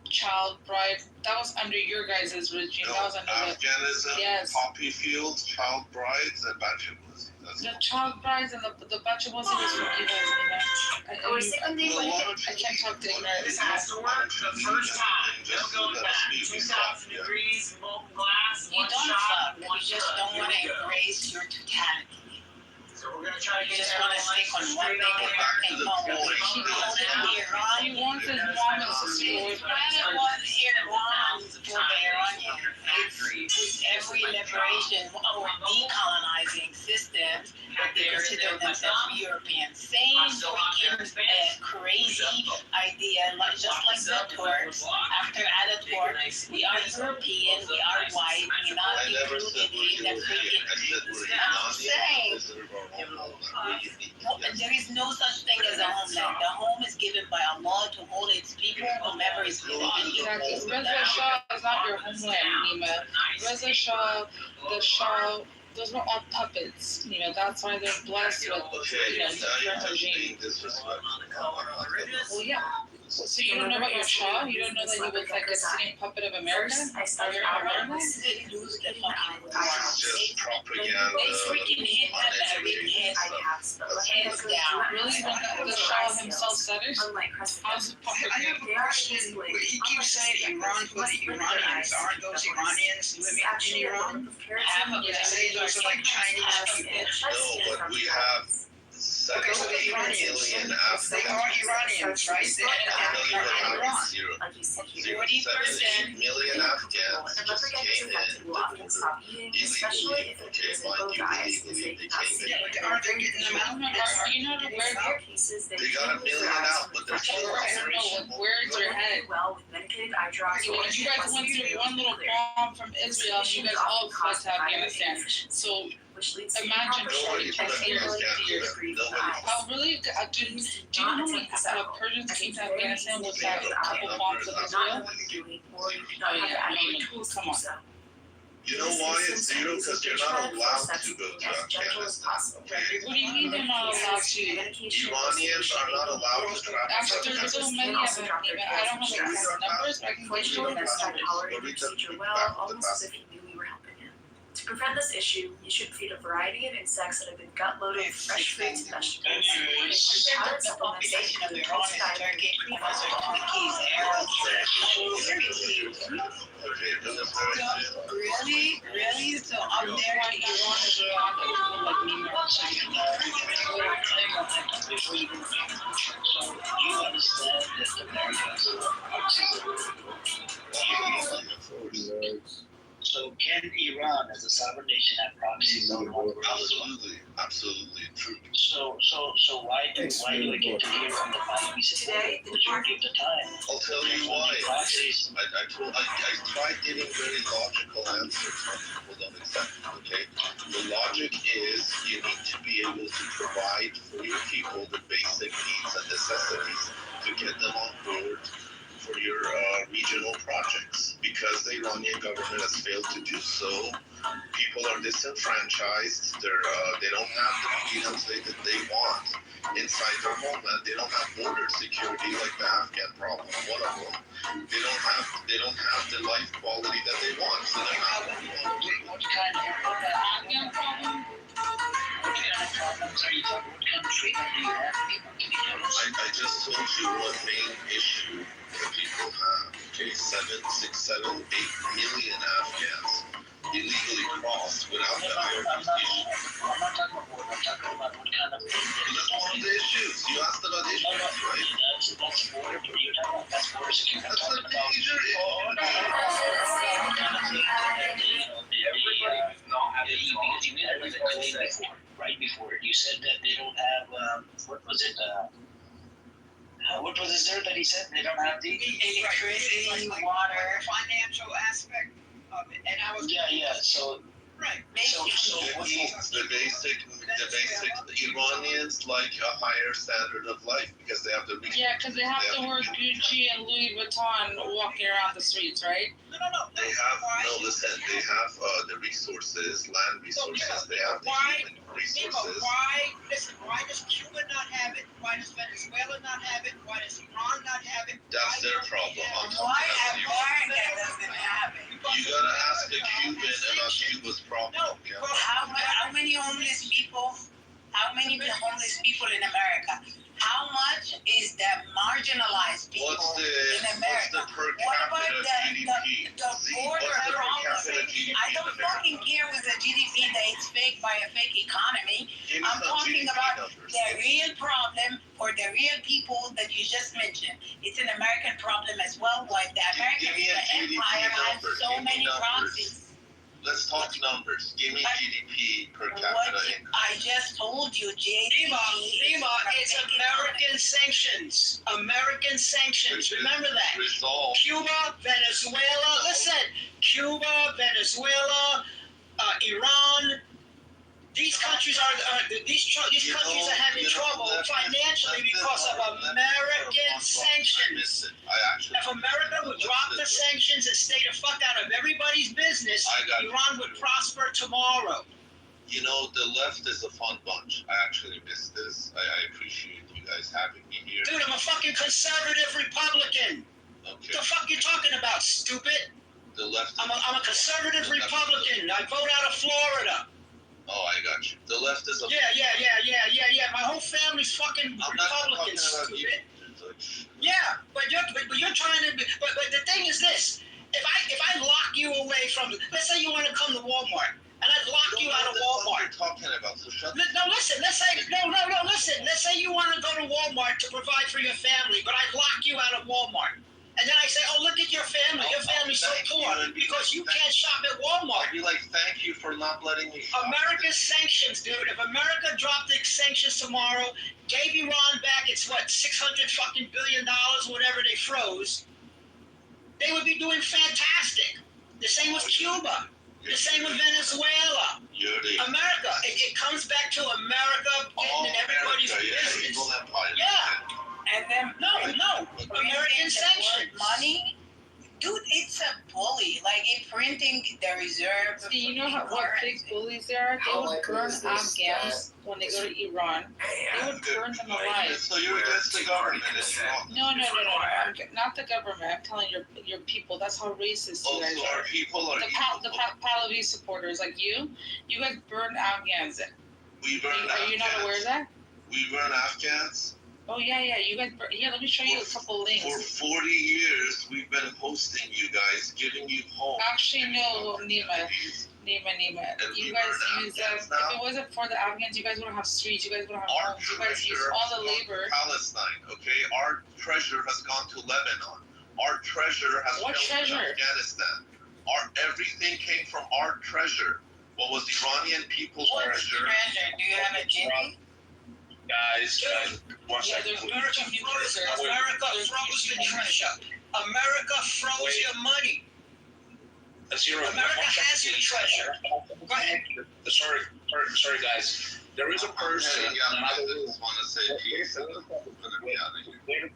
child bride? That was under your guys' regime. No, That was under Afghanism, yes. poppy fields, child brides, and Bachabazi. The child brides and the Bachabazi was from you guys, Nima. I can't talk to ignorant. This has to work the first time. They'll go back. 2,000 degrees, molten glass, You one don't shot, fuck. one You just shot. don't Here want we to go. embrace your totality. So we're gonna try to You get just want to stick on one thing and phone. She called it Iran. He wants his mom as a She sport. kind of was Iran for the Iranian. It's every liberation or decolonizing systems that they consider themselves European. Same freaking crazy idea, just like the Turks. After Ataturk, we are European, we are white, we're not included in the freaking. I'm saying. There is no such thing as a homeland. The home is given by Allah to all its people, whomever is living in it. Exactly. Reza Shah is not your homeland, Nima. Reza Shah, the Shah, those were all puppets. That's why they're blessed with, different regime. Well, yeah. So you don't know about your Shah? You don't know that he was like a sitting puppet of America? Are you American? It's just propaganda. They freaking hit American hands down. Really? The Shah himself said it? How's it I have a question. He keeps saying Iran for the Iranians. Aren't those Iranians living in Iran? Half of They say those are like Chinese people. No, but we have Okay, so the Iranians, they are Iranians, right? They're in Iran. 40% million Afghans just came in the border illegally. Okay, mind you, illegally. They came in. Yeah, but aren't they getting them out? You know where They got 1 million out, but they're still where's your head? You guys went through one little bomb from Israel and you guys all fled to Afghanistan. So imagine 40 plus years. Oh, really? Do you know how many Persians came to Afghanistan with that couple bombs of Israel? Oh, yeah, I mean, come on. You know why it's zero? Because you're not allowed to go to Afghanistan. What do you mean they're not allowed to? Iranians are not allowed to travel. Actually, there's so many of them. Even I don't have exact numbers, but I can get you To prevent this issue, you should feed a variety of insects that have been gut-loaded with fresh fruits and vegetables. Add supplements like Population of Iran is Turkey, because of Turkey's Arabs. Really? So up there in Iran is like New York City. You understand that Americans are so can Iran as a sovereign nation have proxies on all the Absolutely true. So why Why do I get to hear from the Pahlavi supporter majority of the time? I'll tell you why. I tried giving very logical answers. Some people don't accept it, okay? The logic is you need to be able to provide for your people the basic needs and necessities to get them on board for your regional projects. Because the Iranian government has failed to do so, people are disenfranchised. They don't have the freedoms that they want inside their homeland. They don't have border security like the Afghan problem, one of them. They don't have the life quality that they want. So they're not What kind of Afghan problem? What kind of problems are you talking about? What kind of treatment do you have people? Can you tell us? I just told you one main issue that people have. Okay, 8 million Afghans illegally crossed without the verification. I'm not talking about border. I'm talking about what kind of thing. That's one of the issues. You asked about issues, right? That's border. You're talking about that's border security. That's a major issue. Because you made another claim before, right before. You said that they don't have, what was it, what was it, sir, that he said they don't have the Electricity, water, financial aspect of it, and I was. Yeah, so. Right. So the basic Iranians like a higher standard of life because they have the Yeah, because they have to wear Gucci and Louis Vuitton walking around the streets, right? No. They have they have the resources, land resources. They have the human resources. Why does Cuba not have it? Why does Venezuela not have it? Why does Iran not have it? That's their problem. Why doesn't have it? You gotta ask a Cuban about Cuba's problem. No. Yeah. How many homeless people? How many homeless people in America? How much is the marginalized people in America? What's the per What about capita GDP? the border What's the per problem? capita GDP I in don't America? fucking care with the GDP that it's fake by a fake economy. Give me I'm some talking GDP about numbers. the real problem for the real people that you just mentioned. It's an American problem as well. Why the Give me a American GDP empire has number. so Give me many numbers. proxies. Let's talk numbers. Give me GDP per What capita income. I just told you, JDP. Rima, it's American sanctions. American sanctions. Remember that. Resolved. Cuba, Venezuela. Listen, Cuba, Venezuela, Iran. These countries these countries are having trouble financially because of American sanctions. If America would drop the sanctions and stay the fuck out of everybody's business, Iran would prosper tomorrow. You know, the left is a fun bunch. I actually miss this. I appreciate you guys having me here. Dude, I'm a fucking conservative Republican. Okay. The fuck you talking about, stupid? The left. I'm a conservative Republican. I vote out of Florida. Oh, I got you. The left is a. Yeah. My whole family's fucking Republicans, stupid. Yeah, but you're trying to. But the thing is this: if I lock you away from, let's say you want to come to Walmart, and I lock you out of Walmart. Talking about so shut. No, listen. Let's say listen. Let's say you want to go to Walmart to provide for your family, but I lock you out of Walmart. And then I say, oh, look at your family. Your family's so poor because you can't shop at Walmart. I'd be like, thank you for not letting me shop. America's sanctions, dude. If America dropped the sanctions tomorrow, gave Iran back its $600 fucking billion, whatever they froze, they would be doing fantastic. The same with Cuba. The same with Venezuela. America. It comes back to America getting in everybody's business. Evil empire. Yeah. And then no, American sanctions. Money, dude, it's a bully. Like printing the reserve. Do you know what big bullies they are? They would burn Afghans when they go to Iran. They would burn them alive. So you're against the government? No. Not the government. I'm telling your people. That's how racist you guys are. People are the Pahlavi supporters like you. You guys burn Afghans. We burn Afghans. Are you not aware of that? We burn Afghans. Oh yeah. You guys. Let me show you a couple links. For 40 years, we've been hosting you guys, giving you hope. Actually, no, Nima. You guys use if it wasn't for the Afghans, you guys wouldn't have streets. You guys wouldn't have homes. You guys use all the labor. Palestine, okay. Our treasure has gone to Lebanon. Our treasure has gone to Afghanistan. Everything came from our treasure. What was Iranian people's treasure? Do you have a Jimmy? Guys, one Yeah, second, the please. America froze the treasure. America froze your money. Zero. America has your treasure. Go ahead. Sorry, guys. There is a person. I just want to say peace. And I'm gonna be out of here.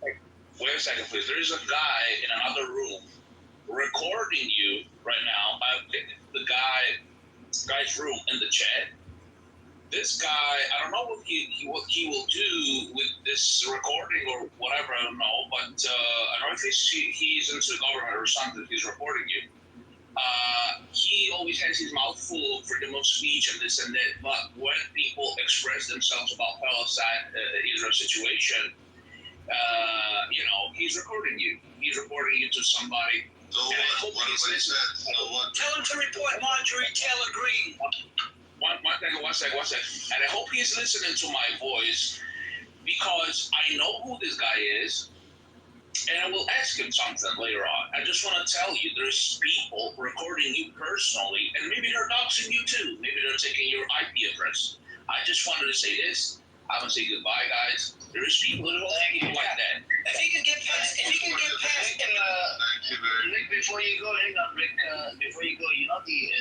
Wait a second, please. There is a guy in another room recording you right now. The guy's room in the chat. This guy, I don't know what he will do with this recording or whatever. I don't know, but I don't know if he's into the government or something. He's recording you. He always has his mouth full of freedom of speech and this and that. But when people express themselves about Palestine-Israel situation, he's recording you. He's reporting you to somebody. So what have I said? So what? Tell him to report Marjorie Taylor Greene. One second. And I hope he's listening to my voice because I know who this guy is. And I will ask him something later on. I just want to tell you, there's people recording you personally, and maybe they're doxing you too. Maybe they're taking your IP address. I just wanted to say this. I'm gonna say goodbye, guys. There is people like that. If he can get past, Thank you very much. Rick, before you go, hang on, Rick. Before you go,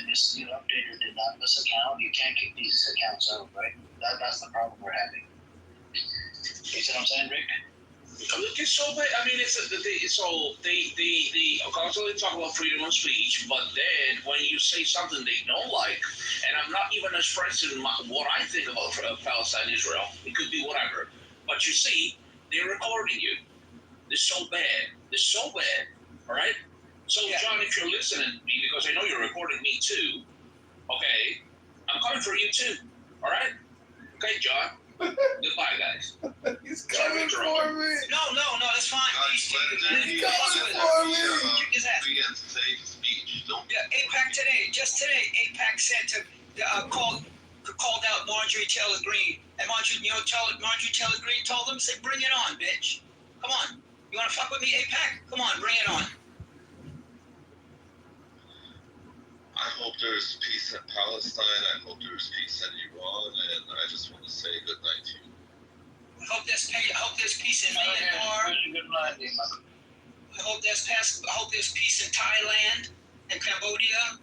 this updated the anonymous account. You can't keep these accounts out, right? That's the problem we're having. You see what I'm saying, Rick? Look, it's so bad. I mean, they constantly talk about freedom of speech, but then when you say something they don't like, and I'm not even expressing what I think about Palestine, Israel, it could be whatever. But you see, they're recording you. It's so bad. It's so bad. All right. So, John, if you're listening to me, because I know you're recording me too, okay, I'm coming for you too. All right. Okay, John. Goodbye, guys. He's coming for me. No, that's fine. He's coming for me. Free and safe speech. Don't. Yeah, AIPAC today, just today, AIPAC said called out Marjorie Taylor Greene, and Marjorie Taylor Greene told them, say, bring it on, bitch. Come on. You want to fuck with me, AIPAC? Come on, bring it on. I hope there's peace in Palestine. I hope there's peace in Iran, and I just want to say good night to you. I hope there's peace in Myanmar. I hope there's peace in Thailand and Cambodia.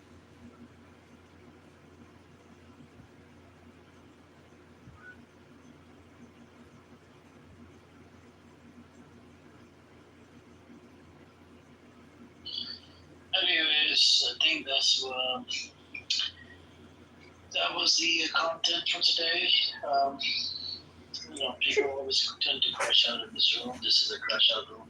Anyways, I think that was the content for today. People always tend to crash out in this room. This is a crash out room.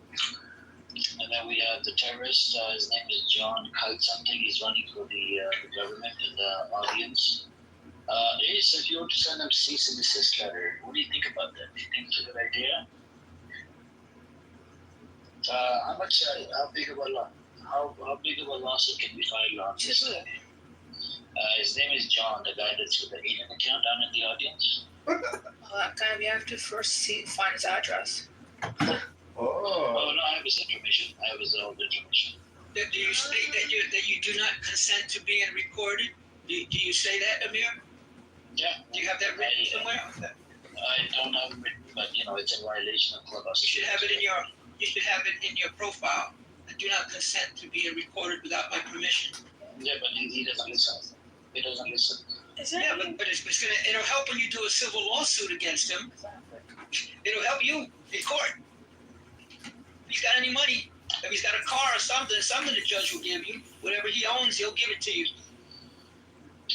And then we have the terrorist. His name is John Kite something. He's running for the government in the audience. Ace, if you were to send them cease and desist letter, what do you think about that? Do you think it's a good idea? How big of a lawsuit can we file on this guy? His name is John, the guy that's with the alien account down in the audience. That guy, we have to first find his address. Oh, no, I have his information. I have his old information. Do you state that you do not consent to being recorded? Do you say that, Amir? Yeah. Do you have that written somewhere? I don't have it written, but it's in violation of Clubhouse. You should have it in your profile. I do not consent to being recorded without my permission. Yeah, but he doesn't listen. He doesn't listen. Yeah, but it'll help when you do a civil lawsuit against him. It'll help you in court. If he's got any money, if he's got a car or something the judge will give you. Whatever he owns, he'll give it to you.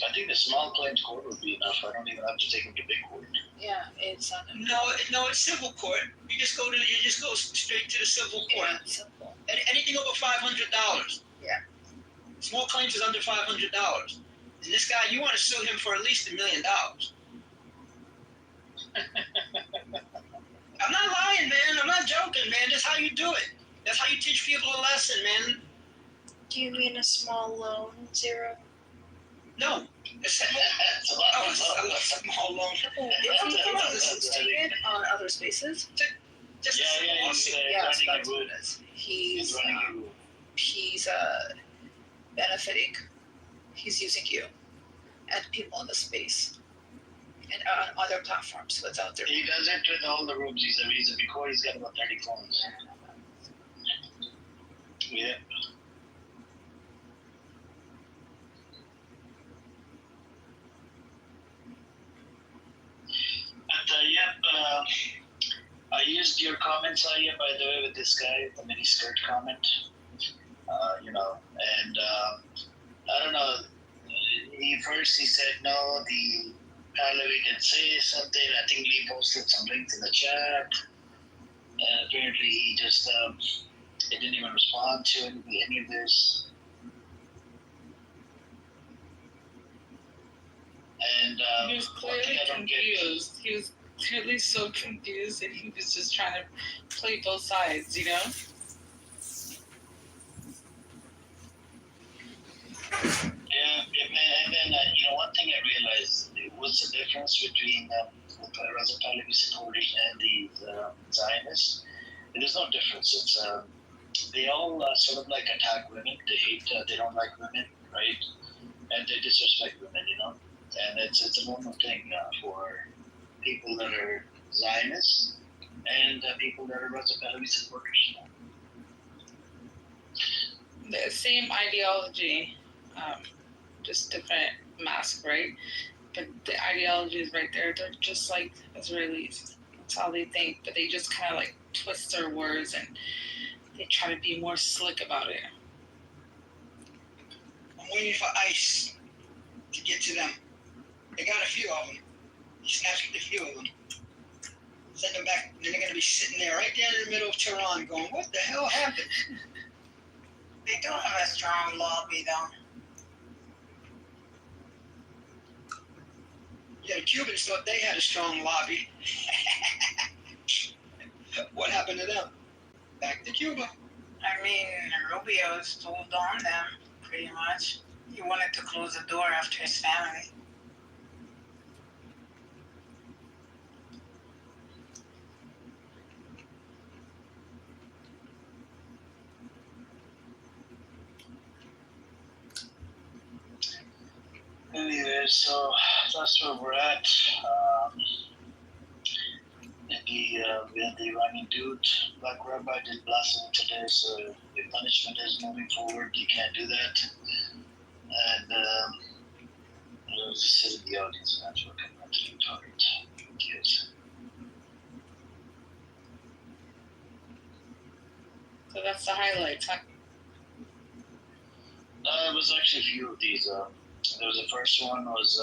I think the small claims court would be enough. I don't even have to take him to big court. Yeah, it's No, it's civil court. You just go straight to the civil court. Yeah, simple. Anything over $500. Yeah. Small claims is under $500. And this guy, you want to sue him for at least $1 million. I'm not lying, man. I'm not joking, man. That's how you do it. That's how you teach people a lesson, man. Do you mean a small loan, Zero? No. A small loan. If you can listen to it on other spaces. Just yeah, so that's what it is. He's benefiting. He's using you and people in the space. and on other platforms. What's out there? He does it with all the rooms. He's a recorder. He's got about 30 phones. Yeah. But I used your comments on by the way, with this guy, the mini skirt comment. And I don't know. He said no. The Pahlavi didn't say something. I think Lee posted some links in the chat. And apparently he just he didn't even respond to any of this. And he was clearly confused. He was clearly so confused, and he was just trying to play both sides, you know? And then one thing I realized, what's the difference between the Raza Pahlavi supporters and the Zionists? There's no difference. It's they all sort of like attack women. They hate. They don't like women, right? And they disrespect women, And it's a normal thing for people that are Zionists and people that are Raza Pahlavi supporters. The same ideology, just different mask, right? But the ideology is right there. They're just like Israelis. That's how they think, but they just kind of like twist their words and they try to be more slick about it. I'm waiting for ICE to get to them. They got a few of them. He snatched a few of them. Send them back, and they're going to be sitting there right there in the middle of Tehran going, what the hell happened? They don't have a strong lobby, though. Yeah, the Cubans thought they had a strong lobby. What happened to them? Back to Cuba. I mean, Rubio told on them, pretty much. He wanted to close the door after his family. Anyway, so that's where we're at. We had the Iranian dude, Black Rabbi, did blasphemy today, so the punishment is moving forward. You can't do that. And I was just sitting in the audience, and that's what came out to the target. Kids. So that's the highlights, huh? It was actually a few of these. There was the first one was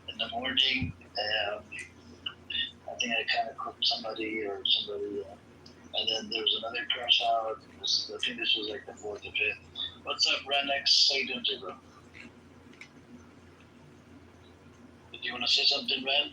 in the morning. I think I kind of cooked somebody, and then there was another crash out. I think this was like the fourth or fifth. What's up, Renex? How you doing, bro? Did you want to say something, Ren?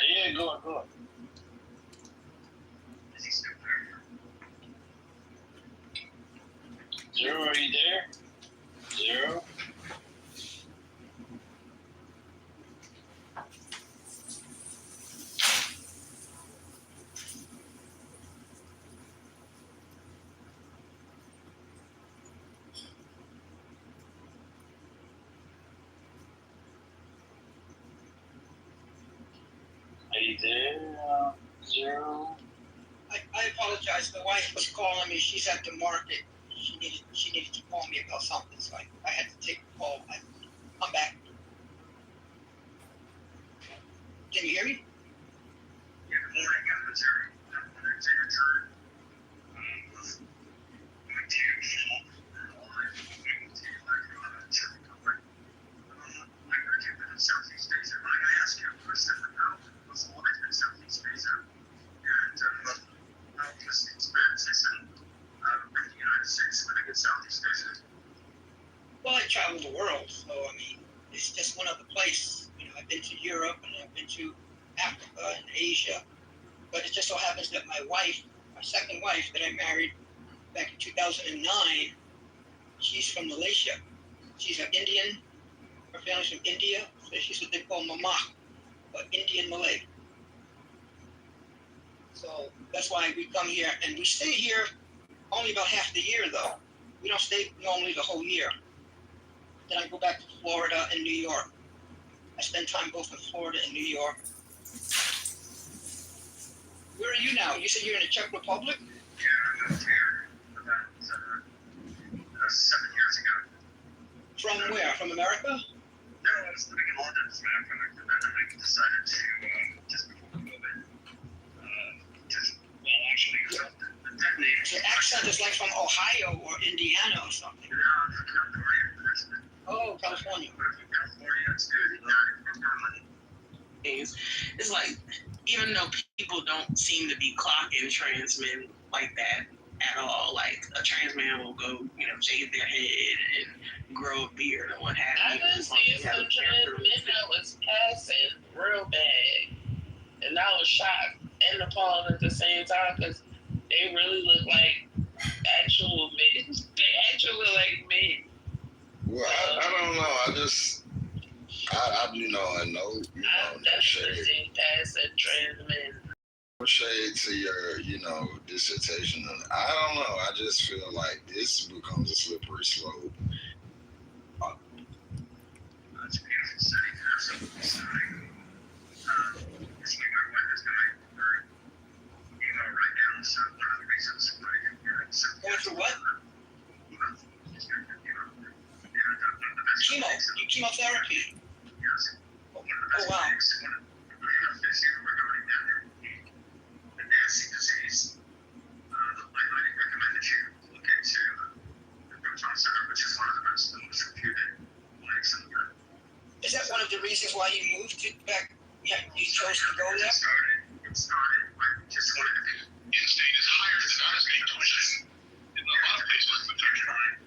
Yeah, go on. Zero, are you there? Zero? Are you there, Zero? I apologize. The wife was calling me. She's at the market. She needed to call me about something, so I had to take the call. I'm back. Can you hear me? Yeah, good morning, Zero. My name's Andrew. I heard you've been in Southeast Asia. Might I ask you a question? What's the life in Southeast Asia? And how was the transition in the United States living in Southeast Asia? Well, I travel the world, so I mean, it's just one other place. I've been to Europe and I've been to Africa and Asia, but it just so happens that my wife, my second wife that I married back in 2009, she's from Malaysia. She's an Indian. Her family's from India, so she's what they call Mama. Indian Malay. So that's why we come here, and we stay here only about half the year, though. We don't stay normally the whole year. Then I go back to Florida and New York. I spend time both in Florida and New York. Where are you now? You said you're in the Czech Republic? Yeah, I moved here about 7 years ago. From where? From America? No, I was living in London as a matter of fact, and then I decided to, just before COVID, actually, the detonator. The accent is like from Ohio or Indiana or something. No, I'm from California. Oh, California. California, it's good. It's like, even though people don't seem to be clocking trans men like that at all, like a trans man will go, shave their head and grow a beard and what have you. I been seeing some trans men that was passing real bad, and I was shocked and appalled at the same time because they really look like actual men. They actually look like men. Well, I don't know. I know, I've definitely seen passing trans men. No shade to your, dissertation. I don't know. I just feel like this becomes a slippery slope. It's a beautiful city. Absolutely stunning. It's like my wife is going through chemo right now, so one of the reasons why you're so Going through what? Chemo. Chemotherapy. Yes. Oh, wow. This year we're going down the nasty disease. I highly recommend that you look into the proton center, which is one of the most reputed clinics in the world. Is that one of the reasons why you moved back? Yeah, you chose to go there? It started. I just wanted to be. In-state is higher than out-of-state tuition in a lot of places in the country.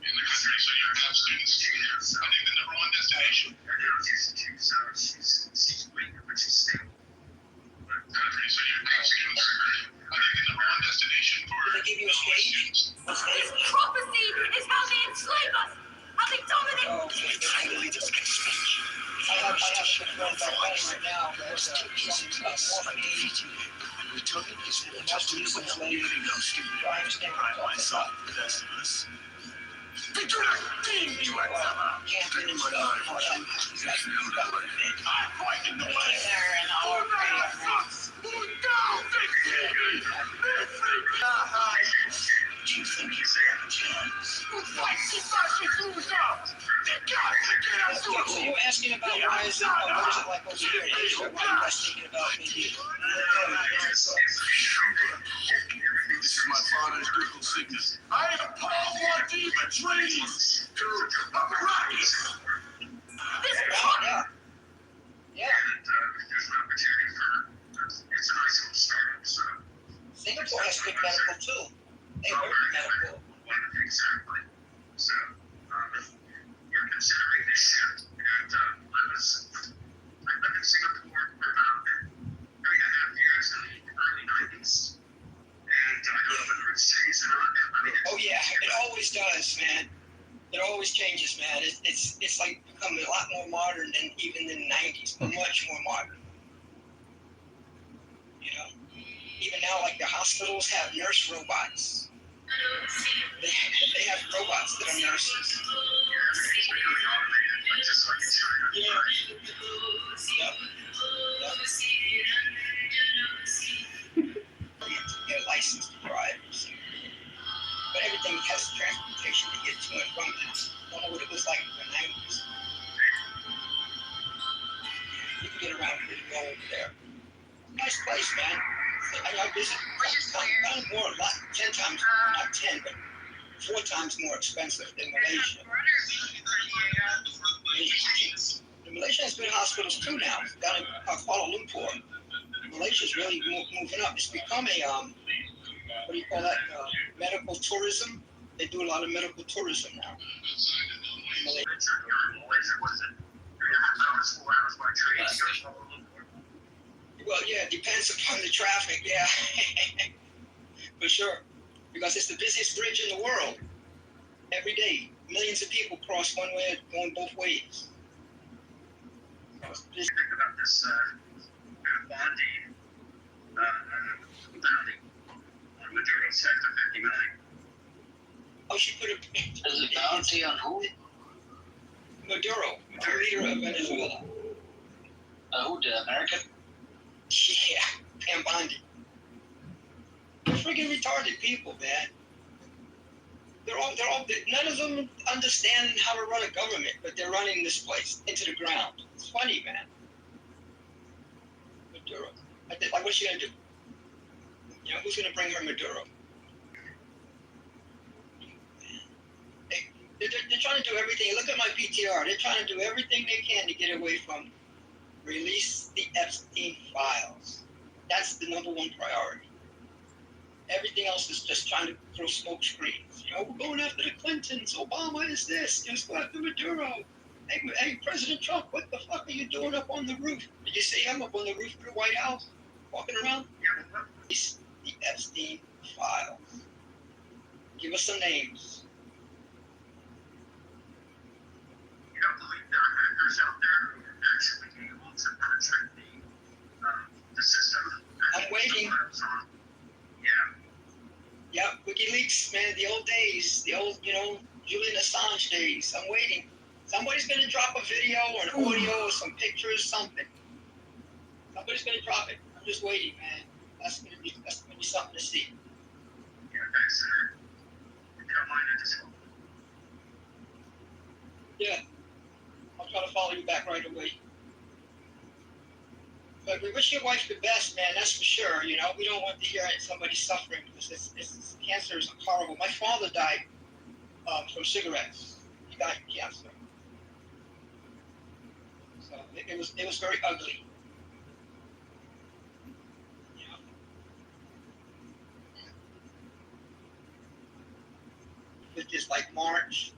So you have students. I think the number one destination. She's weak, but she's stable. So you have students. I think the number one destination for. Did they give you a stage? This prophecy is how they enslave us, how they dominate. Oh, okay. I have a good friend back home right now that's from Returning his will That's the reason why you I understand what you're talking about. They do not deem you as Camping and stuff. All that. I'm fighting the way. They're in all three. Do you think you stand a chance? Fight the fascist out! They got to get us to So you're asking about what is it like over here in Asia? Why are you guys thinking about maybe? This is my father's critical sickness. I am Paul Wardima training to a rocket. Yeah. There's an opportunity for it's a nice little startup, so. Singapore has good medical too. They work in medical. Exactly. So, we're considering this shift, and I lived in Singapore for about 3.5 years in the early 90s. And I don't know whether it's changed or not. Oh yeah, it always does, man. It always changes, man. It's like becoming a lot more modern than even in the 90s, but much more modern. Even now, like the hospitals have nurse robots. They have robots that are nurses. Yeah. You have to get a license to drive. But everything has transportation to get to and from it. I don't know what it was like in the 90s. You can get around pretty well over there. Nice place, man. I visit not more, a lot, 10 times, not 10, but 4 times more expensive than Malaysia. Malaysia has good hospitals too now, down in Kuala Lumpur. Malaysia's really moving up. It's become a, what do you call that, medical tourism. They do a lot of medical tourism now. Malaysia. Well, yeah, it depends upon the traffic, yeah. For sure. Because it's the busiest bridge in the world. Every day, millions of people cross one way, going both ways. Think about this bonding bounty on Maduro Sector 59. Oh, she put a There's a bounty on who? Maduro, the leader of Venezuela. Who? The American? Yeah, Pam Bondi. They're freaking retarded people, man. None of them understand how to run a government, but they're running this place into the ground. It's funny, man. Maduro. Like, what's she gonna do? You know, who's gonna bring her Maduro? They're trying to do everything. Look at my PTR. They're trying to do everything they can to get away from release the Epstein files. That's the number one priority. Everything else is just trying to throw smoke screens. You know, we're going after the Clintons. Obama is this. Just go after Maduro. Hey, President Trump, what the fuck are you doing up on the roof? Did you see him up on the roof of the White House, walking around? Yeah. Release the Epstein files. Give us some names. You don't believe there are hackers out there who are actually able to penetrate the system? I'm waiting. Yeah. Yep, WikiLeaks, man, the old days, the old, Julian Assange days. I'm waiting. Somebody's going to drop a video or an audio or some pictures, something. Somebody's going to drop it. I'm just waiting, man. That's going to be something to see. Yeah, thanks, sir. If you don't mind, I just want. Yeah. I'll try to follow you back right away. But we wish your wife the best, man, that's for sure. You know, we don't want to hear somebody suffering because cancer is horrible. My father died from cigarettes. He died from cancer. So it was very ugly. You know? It was like March,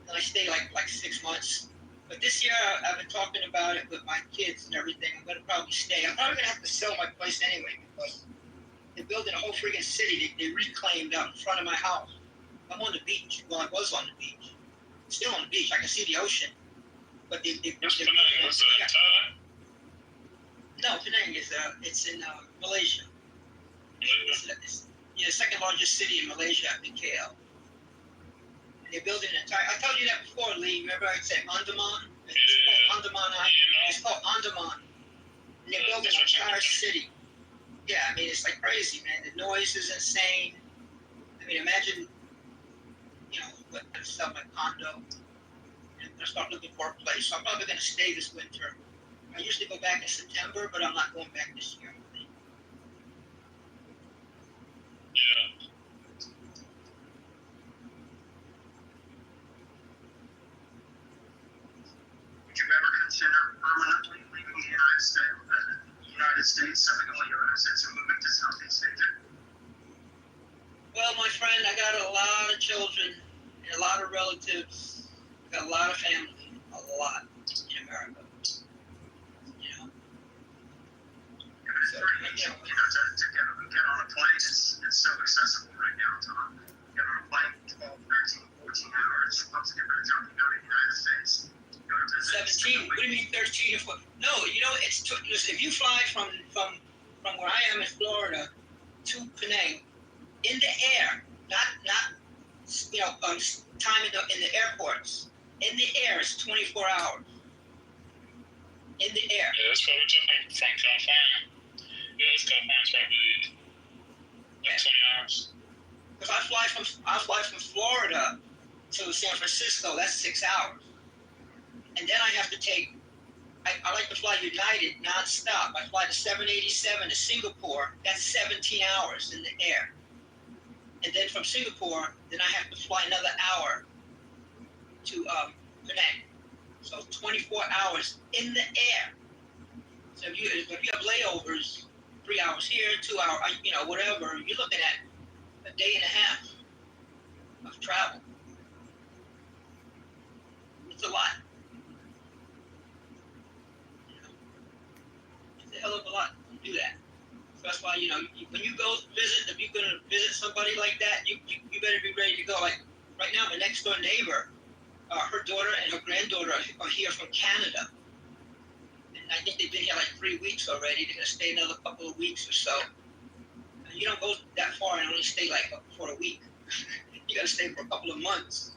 and I stayed like 6 months. But this year, I've been talking about it with my kids and everything. I'm going to probably stay. I'm probably going to have to sell my place anyway because they're building a whole freaking city they reclaimed out in front of my house. I'm on the beach. Well, I was on the beach. I'm still on the beach. I can see the ocean. But Where's Penang? Was that in Thailand? No, Penang is it's in Malaysia. It's the second largest city in Malaysia after KL. They're building an entire. I told you that before, Lee. Remember I said Andaman? It's called Andaman. It's called Andaman. And they're building an entire city. Yeah, I mean it's like crazy, man. The noise is insane. I mean, imagine, I'm gonna sell my condo and I'm gonna start looking for a place. So I'm probably gonna stay this winter. I usually go back in September, but I'm not going back this year. Yeah. Would you ever consider permanently leaving the United States, selling all your assets, and moving to Southeast Asia? Well, my friend, I got a lot of children and a lot of relatives. I got a lot of family, a lot in America. To get on a plane, it's so accessible right now, Tom. Get on a plane 12, 13, 14 hours. Once you get back to the United States, go to visit. 17. What do you mean 13 or 14? No, listen, if you fly from where I am in Florida to Penang in the air, not time in the airports. In the air, it's 24 hours. In the air. Yeah, that's probably talking from California. Yeah, it's California's probably like 20 hours. Because I fly from Florida to San Francisco, that's 6 hours. And then I have to take, I like to fly United nonstop. I fly the 787 to Singapore, that's 17 hours in the air. And then from Singapore, then I have to fly another hour to Penang. So 24 hours in the air. So if you have layovers, 3 hours here, 2 hours, whatever, you're looking at a day and a half of travel. It's a lot. It's a hell of a lot to do that. So that's why, when you go visit, if you're going to visit somebody like that, you better be ready to go. Like right now, my next door neighbor, her daughter and her granddaughter are here from Canada. And I I think they've been here like 3 weeks already. They're gonna stay another couple of weeks or so. You don't go that far and only stay like for a week. You gotta stay for a couple of months.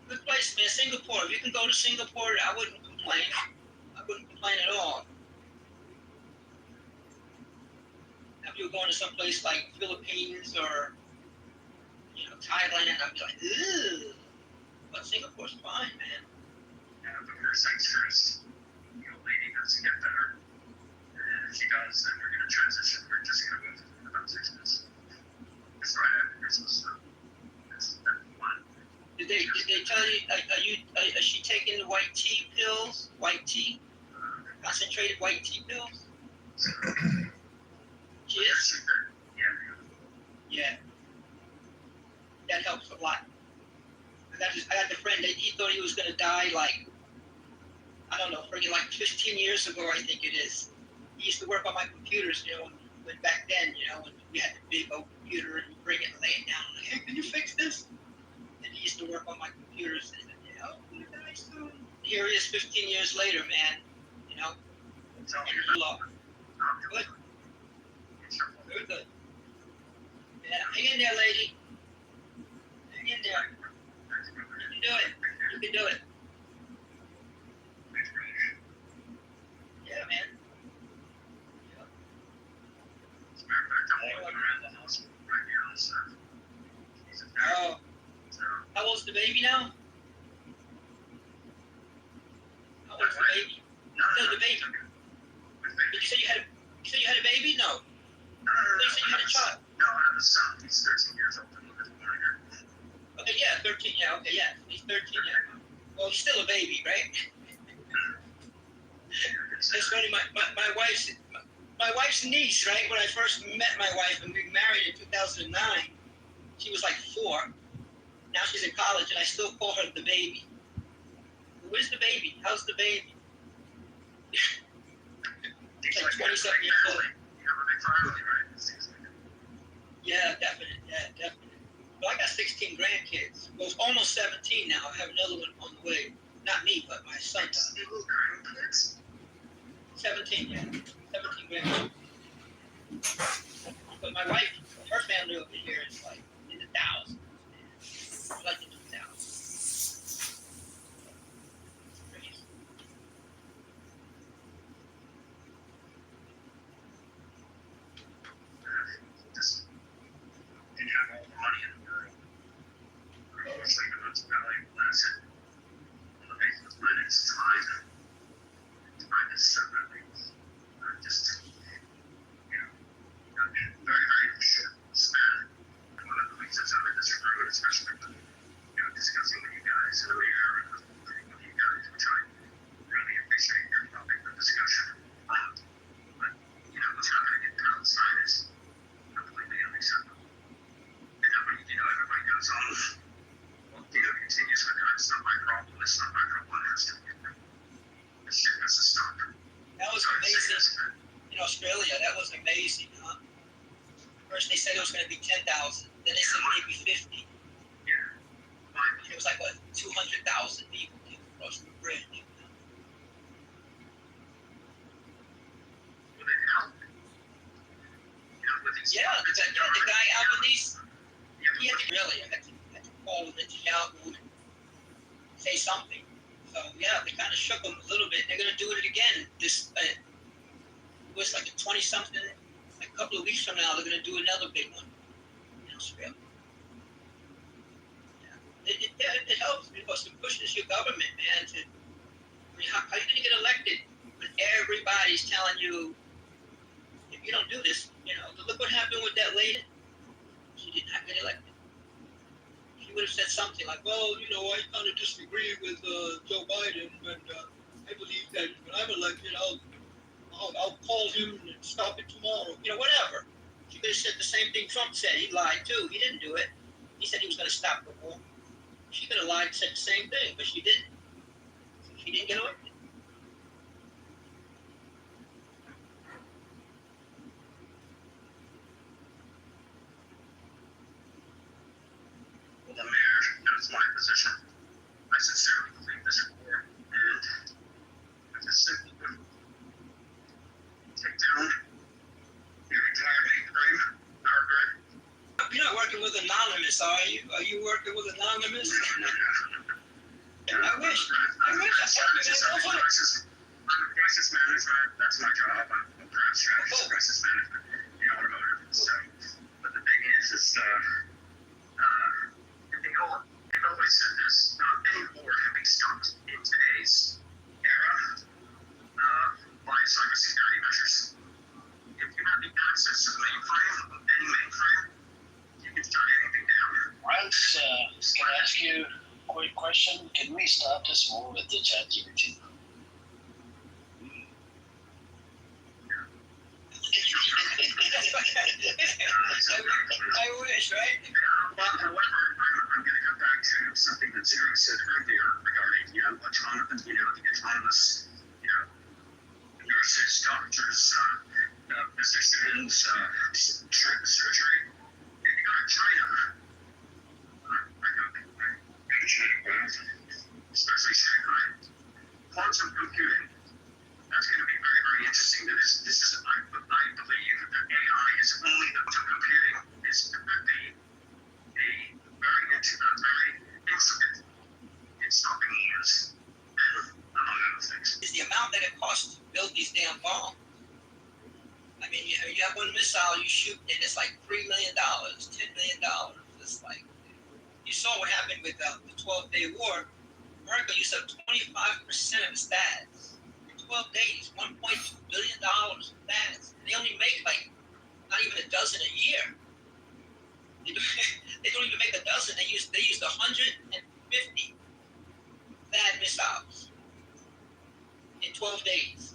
Good place, man. Singapore. If you can go to Singapore, I wouldn't complain. I wouldn't complain at all. If you were going to some place like Philippines or Thailand, I'd be like, ugh. But Singapore's fine, man. Yeah, but there's thanks Chris. Lady does get better. And if she does, then we're gonna transition. We're just gonna move in about 6 months. It's right after Christmas, so that's fun. Did they tell you? Is she taking the white tea pills? White tea, concentrated white tea pills. She is. Yeah. That helps a lot. I got the friend that he thought he was gonna die like, I don't know, freaking like 15 years ago, I think it is. He used to work on my computers, when back then, when we had the big old computer and you bring it and lay it down. I'm like, hey, can you fix this? And he used to work on my computers and I'm gonna die soon. Here he is 15 years later, man. And he lost. Good. Very good. Yeah, hang in there, lady. Hang in there. You can do it. You can do it. Yeah, man. As a matter of fact, I'm walking around the house right now, so he's a Oh. How old's the baby now? How old's the baby? No, the baby. Did you say you had a baby? No. You said you had a child. No, I have a son. He's 13 years old. Okay, yeah, 13. Yeah, okay, yeah. He's 13. Yeah. Well, he's still a baby, right? That's funny. My wife's niece, right? When I first met my wife and we married in 2009, she was like 4. Now she's in college, and I still call her the baby. Where's the baby? How's the baby? It's like 27 years old. Yeah, definitely. Yeah, definitely. Well, I got 16 grandkids. Well, almost 17 now. I have another one on the way. Not me, but my son does. 17, yeah. 17 grandkids. But my wife, her family over here is like in the thousands. Like in the thousands. Crazy. You have all the money in the world. It's like it's valuable asset. But it's time. Time is so valuable. Just, very, very short span. One of the things that's out of this road, especially with, discussing with you guys earlier and with you guys, which I really appreciate your topic of discussion. But, what's happening outside is completely unacceptable. And everybody goes on, continues with that. It's not my problem. It's not my problem. It has to be. This shit has to stop. That was amazing. In Australia, that was amazing, huh? First they said it was going to be 10,000. Then they said maybe 50. Yeah. It was like, 200,000 people came across the bridge. Yeah, the guy Albanese, he had to call him into Yahoo and say something. So yeah, they kind of shook him a little bit. They're gonna do it again. This it was like a 20-something. Like a couple of weeks from now, they're gonna do another big one in Australia. Yeah. It helps because it pushes your government, man. How are you gonna get elected when everybody's telling you if you don't do this? Look what happened with that lady. She did not get elected. She would have said something like, well, I kind of disagree with Joe Biden, and I believe that when I'm elected, I'll call him and stop it tomorrow. Whatever. She could have said the same thing Trump said. He lied too. He didn't do it. He said he was going to stop the war. She could have lied and said the same thing, but she didn't. So she didn't get elected. was anonymous. I wish. I said Crisis management, that's my job. I'm a brand strategist, crisis management in automotive. So, but the thing is they've always said this, any war can be stopped in today's era by cybersecurity measures. If you have the access to the mainframe, any mainframe, you can shut anything down. Ralph, can I ask you a quick question? Can we stop this war with the ChatGPT? I wish, right? However, I'm going to go back to something that Zero said earlier regarding, autonomous, nurses, doctors, physicians, surgery. If you go to China, especially Shanghai, quantum computing. That's going to be very, very interesting. This is, I believe, that AI is only the quantum computing is going to be a very intricate in stopping wars, and among other things. Is the amount that it costs to build these damn bombs. I mean, you have one missile you shoot, and it's like $3 million, $10 million. It's like, you saw what happened with the 12-day war. America used up 25% of its stats. In 12 days, $1.2 billion of stats. They only make like not even a dozen a year. They don't even make a dozen. They used 150 THAAD missiles in 12 days.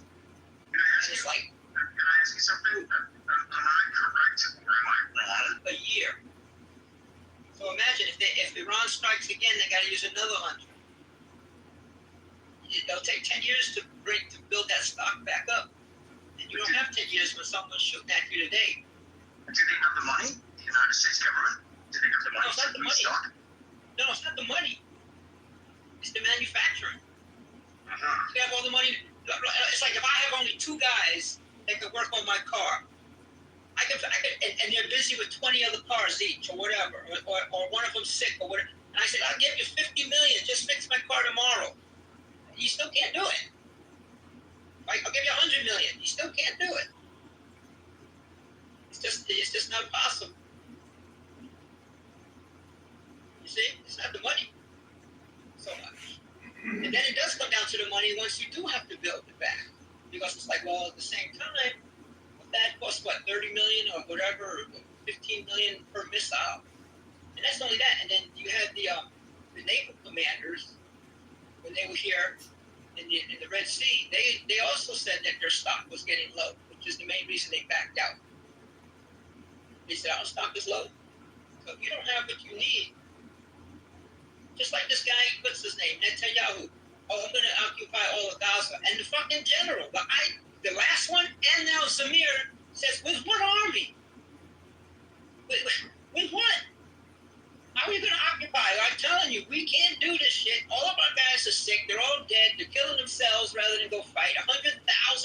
Can I ask you something? Am I correct or am I wrong? A year. So imagine if Iran strikes again, they got to use another 100. It'll take 10 years to build that stock back up. And you don't have 10 years when someone's shooting at you today. Do they have the money? The United States government? Do they have the money? No, it's not the money. No, it's not the money. It's the manufacturing. You have all the money. It's like if I have only 2 guys that could work on my car, I could, and they're busy with 20 other cars each, or whatever, or one of them's sick, or whatever. And I said, I'll give you $50 million. Just fix my car tomorrow. You still can't do it. Right? I'll give you $100 million. You still can't do it. It's just not possible. You see, it's not the money so much. And then it does come down to the money once you do have to build it back, because it's like, well, at the same time, that costs what, 30 million or whatever, 15 million per missile. And that's only that. And then you had the naval commanders, when they were here in the Red Sea, they also said that their stock was getting low, which is the main reason they backed out. They said, our stock is low. So if you don't have what you need, just like this guy, what's his name, Netanyahu. Oh, I'm going to occupy all of Gaza. And the fucking general, the last one, and now Zamir says, with what army? With what? How are you going to occupy? I'm telling you, we can't do this shit. All of our guys are sick. They're all dead. They're killing themselves rather than go fight. 100,000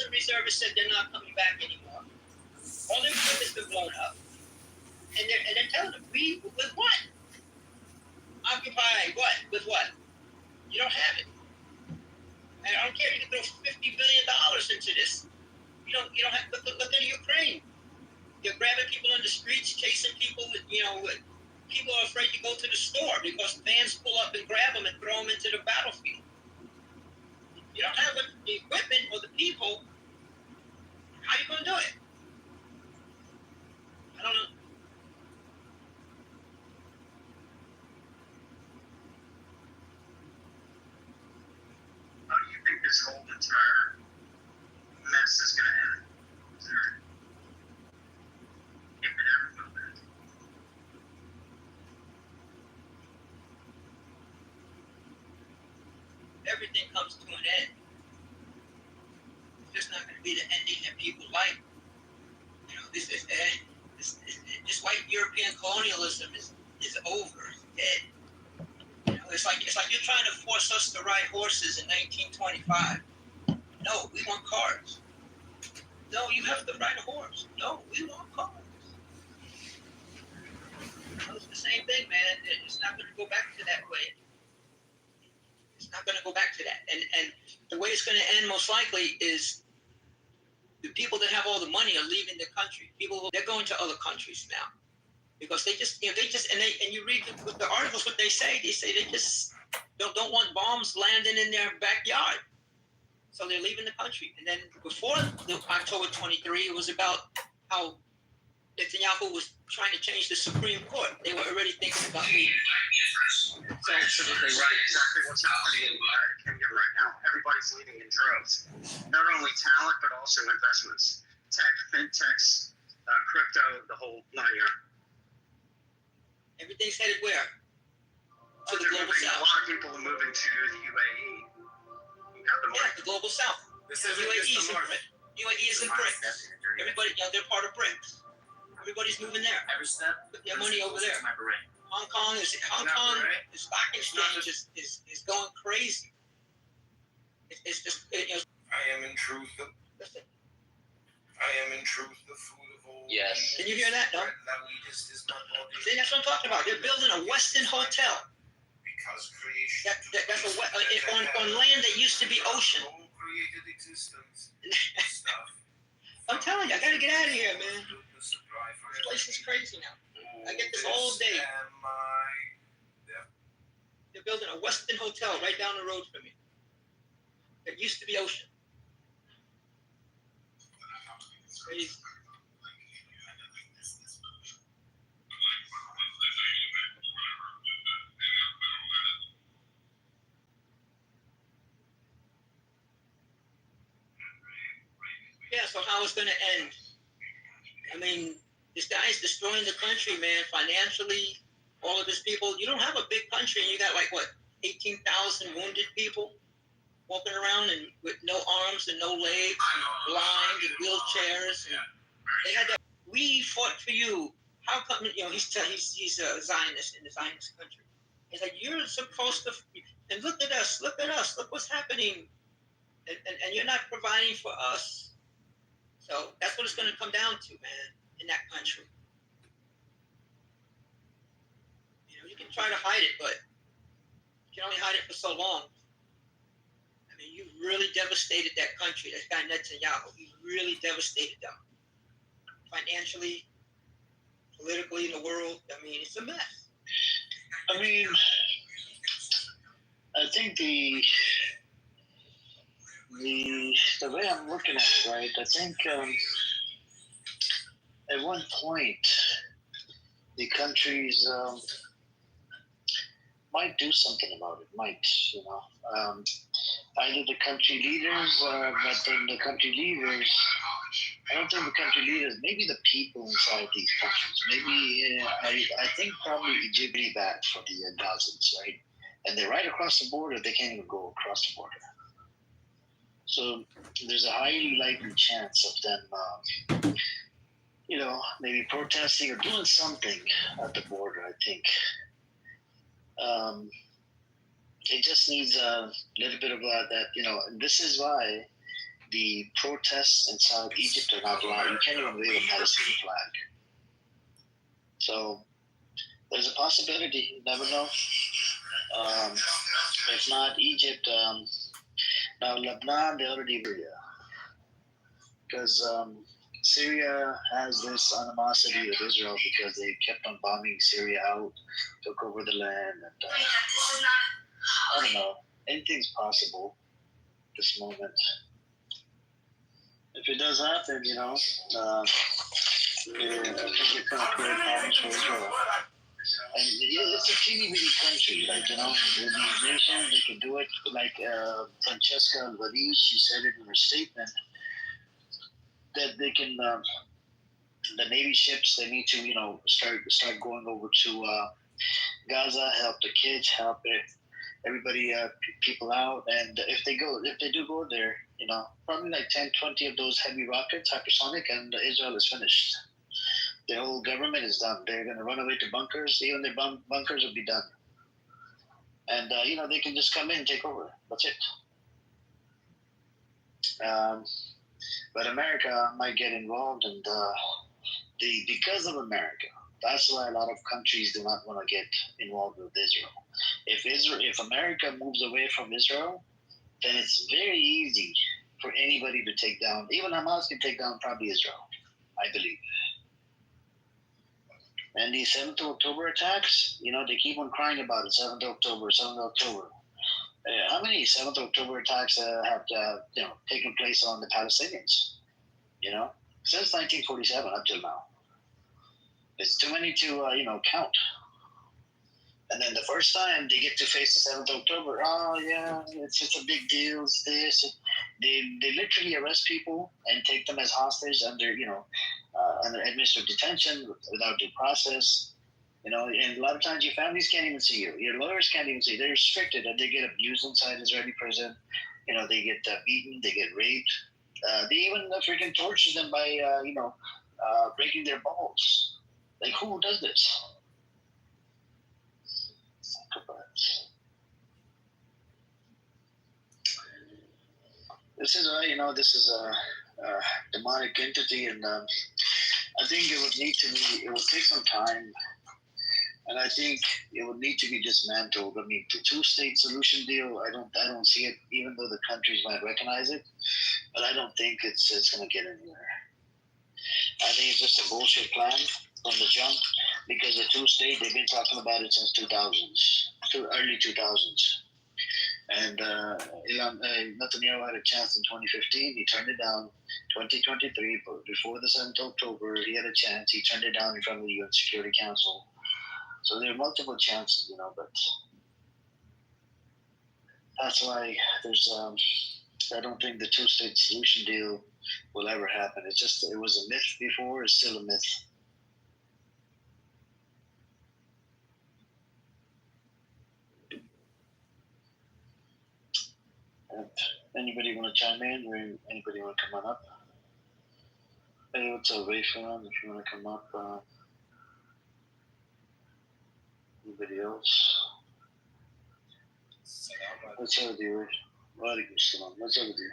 reservists said they're not coming back anymore. All their equipment's been blown up. And they're telling them, with what? Occupy what? With what? You don't have it. And I don't care. You can throw $50 billion into this. You don't have to look at Ukraine. They're grabbing people in the streets, chasing people with people are afraid to go to the store because vans pull up and grab them and throw them into the battlefield. You don't have the equipment or the people. How are you going to do it? I don't know. How do you think this whole entire mess is going to end? If it ever will end. Everything comes to an end. It's just not going to be the ending that people like. This white European colonialism is over. It's dead. It's like you're trying to force us to ride horses in 1925. No, we want cars. No, you have to ride a horse. No, we want cars. It's the same thing, man. It's not going to go back to that way. It's not going to go back to that. And the way it's going to end most likely is the people that have all the money are leaving the country. They're going to other countries now because they just, you know, and you read the articles, what they say they just don't want bombs landing in their backyard. So they're leaving the country. And then before October 23, it was about how Netanyahu was trying to change the Supreme Court. They were already thinking about leaving. Absolutely right. Exactly what's happening in Kenya right now. Everybody's leaving in droves. Not only talent, but also investments. Tech, fintechs, crypto, the whole 9 year. Everything's headed where? To the global south. A lot of people are moving to the UAE. Yeah, the global south. UAE is in BRIC. UAE is in BRICS. Everybody, you know, they're part of BRICS. Everybody's moving there. Put their money over there. Hong Kong, the stock exchange is going crazy. It's just, you know. I am in truth the food of all. Yes. Can you hear that? No. See, that's what I'm talking about. They're building a Westin hotel. Because creation. That's on land that used to be ocean. Created existence. I'm telling you, I gotta get out of here, man. This place is crazy now. I get this all day. They're building a Westin hotel right down the road from me. That used to be ocean. It's crazy. Yeah, so how it's going to end? I mean, this guy's destroying the country, man, financially. All of his people. You don't have a big country, and you got like, what, 18,000 wounded people walking around and with no arms and no legs, and blind and wheelchairs. And they had that. We fought for you. How come? You know, he's a Zionist in the Zionist country. He's like, you're supposed to. And look at us. Look at us. Look what's happening. And you're not providing for us. So that's what it's going to come down to, man, in that country. You know, you can try to hide it, but you can only hide it for so long. I mean, you really devastated that country, that guy Netanyahu. You really devastated them. Financially, politically, in the world. I mean, it's a mess. I mean, I think the way I'm looking at it, right? I think at one point the countries might do something about it. Might, you know, either the country leaders, but then the country leaders. I don't think the country leaders. Maybe the people inside these countries. Maybe I think probably Egypt really bad for the Gazans, right? And they're right across the border. They can't even go across the border. So there's a highly likely chance of them, you know, maybe protesting or doing something at the border, I think. It just needs a little bit of that, you know, and this is why the protests in South Egypt are not allowed. You can't even wave a Palestinian flag. So there's a possibility. You never know. If not Egypt, now Lebanon, they already agree. Because Syria has this animosity with Israel because they kept on bombing Syria out, took over the land, and I don't know. Anything's possible at this moment. If it does happen, you know, I think it's going to create problems for Israel. And it's a teeny bitty country, like, you know, these nations, they can do it. Like Francesca Alvarez, she said it in her statement that they can, the Navy ships, they need to, you know, start going over to Gaza, help the kids, help everybody, people out. And if they do go there, you know, probably like 10, 20 of those heavy rockets, hypersonic, and Israel is finished. The whole government is done. They're going to run away to bunkers. Even their bunkers will be done. And, you know, they can just come in and take over. That's it. But America might get involved, and because of America, That's why a lot of countries do not want to get involved with Israel. If America moves away from Israel, then it's very easy for anybody to take down. Even Hamas can take down probably Israel, I believe. And these 7th of October attacks, they keep on crying about it. 7th of October, 7th of October. How many 7th of October attacks have taken place on the Palestinians? Since 1947 up till now. It's too many to count. And then the first time they get to face the 7th of October, oh yeah, it's a big deal. It's this. They literally arrest people and take them as hostage under administrative detention without due process. And a lot of times your families can't even see you. Your lawyers can't even see you. They're restricted and they get abused inside Israeli prison. They get beaten, they get raped. They even freaking torture them by breaking their balls. Like, who does this? This is a demonic entity, and I think it would take some time, and I think it would need to be dismantled. I mean, the two-state solution deal, I don't see it, even though the countries might recognize it, but I don't think it's going to get anywhere. I think it's just a bullshit plan from the jump, because the two-state, they've been talking about it since early 2000s. And Netanyahu had a chance in 2015. He turned it down. 2023, before the 7th of October, he had a chance. He turned it down in front of the UN Security Council. So there are multiple chances, but that's why I don't think the two-state solution deal will ever happen. It was a myth before. It's still a myth. Anybody want to chime in, or anybody want to come on up? Hey, what's up, Rayfan? If you want to come up, anybody else? What's up with you, Ray? Walaikum salam. What's up with you?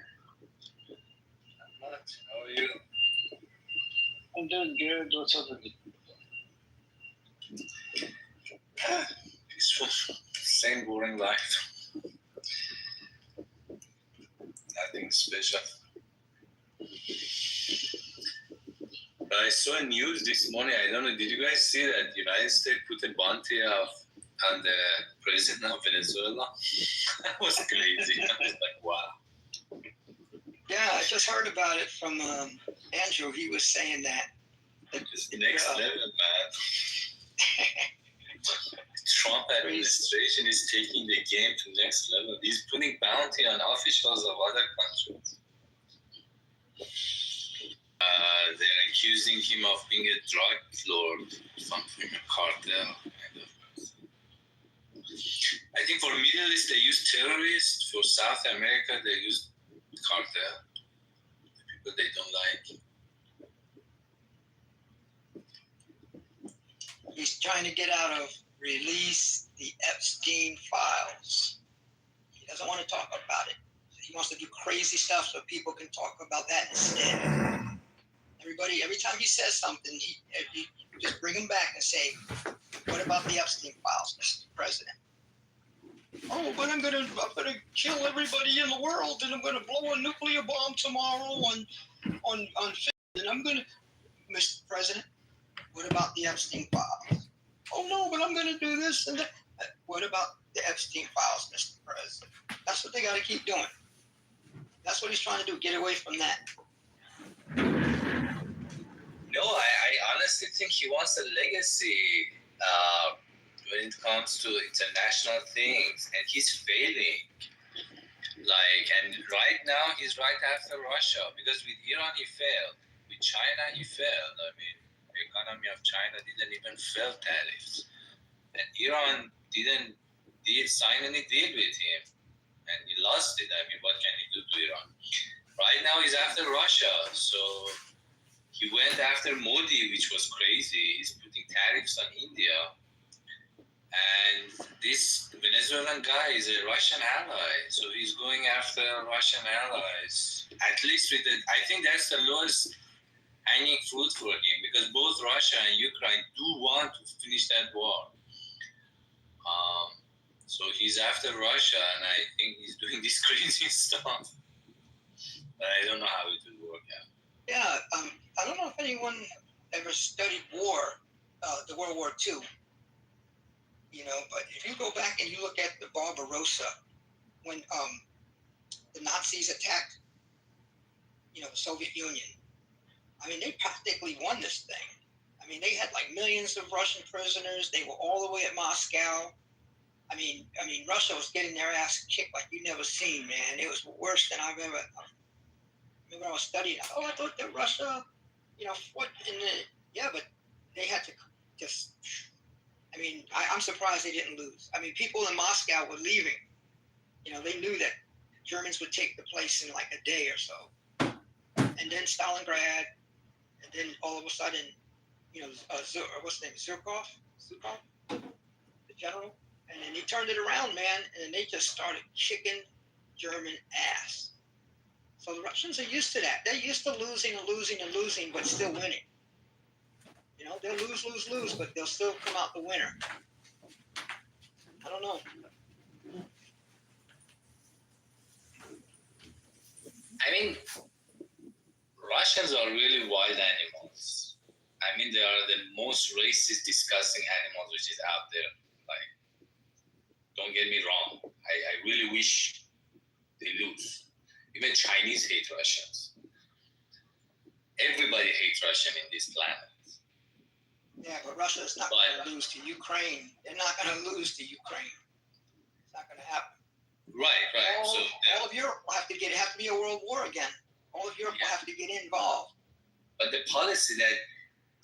How are you? I'm doing good. What's up with you? Peaceful. Same boring life. Nothing special. But I saw a news this morning. I don't know. Did you guys see that the United States put a bounty on the president of Venezuela? That was crazy. I was like, wow. Yeah, I just heard about it from Andrew. He was saying that. It's next level, man. Trump administration is taking the game to next level. He's putting bounty on officials of other countries. They're accusing him of being a drug lord, something, a cartel kind of person. I think for Middle East they use terrorists. For South America they use cartel. The people they don't like. He's trying to get out of release the Epstein files. He doesn't want to talk about it. He wants to do crazy stuff so people can talk about that instead. Every time he says something, he just bring him back and say, what about the Epstein files, Mr. President? Oh, but I'm gonna kill everybody in the world, and I'm gonna blow a nuclear bomb tomorrow on and I'm gonna, Mr. President, what about the Epstein files? Oh no, but I'm gonna do this and that. What about the Epstein files, Mr. President? That's what they gotta keep doing. That's what he's trying to do, get away from that. No, I honestly think he wants a legacy when it comes to international things, and he's failing. And right now he's right after Russia, because with Iran he failed, with China he failed. I mean, the economy of China didn't even fail tariffs, and Iran didn't sign any deal with him, and he lost it. I mean, what can he do to Iran? Right now he's after Russia, so he went after Modi, which was crazy. He's putting tariffs on India. And this Venezuelan guy is a Russian ally. So he's going after Russian allies. At least I think that's the lowest hanging fruit for him because both Russia and Ukraine do want to finish that war. So he's after Russia, and I think he's doing this crazy stuff. But I don't know how it will work out. Yeah, I don't know if anyone ever studied war, the World War II. You know, but if you go back and you look at the Barbarossa, when the Nazis attacked, you know, the Soviet Union, I mean, they practically won this thing. I mean, they had like millions of Russian prisoners. They were all the way at Moscow. I mean, Russia was getting their ass kicked like you never seen, man. It was worse than I've ever. When I was studying, I thought that Russia, you know, fought in the, yeah, but they had to just. I mean, I'm surprised they didn't lose. I mean, people in Moscow were leaving. You know, they knew that Germans would take the place in like a day or so. And then Stalingrad, and then all of a sudden, you know, what's his name, Zhukov, the general, and then he turned it around, man, and then they just started kicking German ass. So the Russians are used to that. They're used to losing, but still winning. You know, they'll lose, but they'll still come out the winner. I don't know. I mean, Russians are really wild animals. I mean, they are the most racist, disgusting animals which is out there. Like, don't get me wrong. I really wish they lose. Even Chinese hate Russians. Everybody hates Russian in this planet. Yeah, but Russia's not going to lose to Ukraine. They're not going to lose to Ukraine. It's not going to happen. Right. All of Europe will have to be a world war again. All of Europe will have to get involved. But the policy that,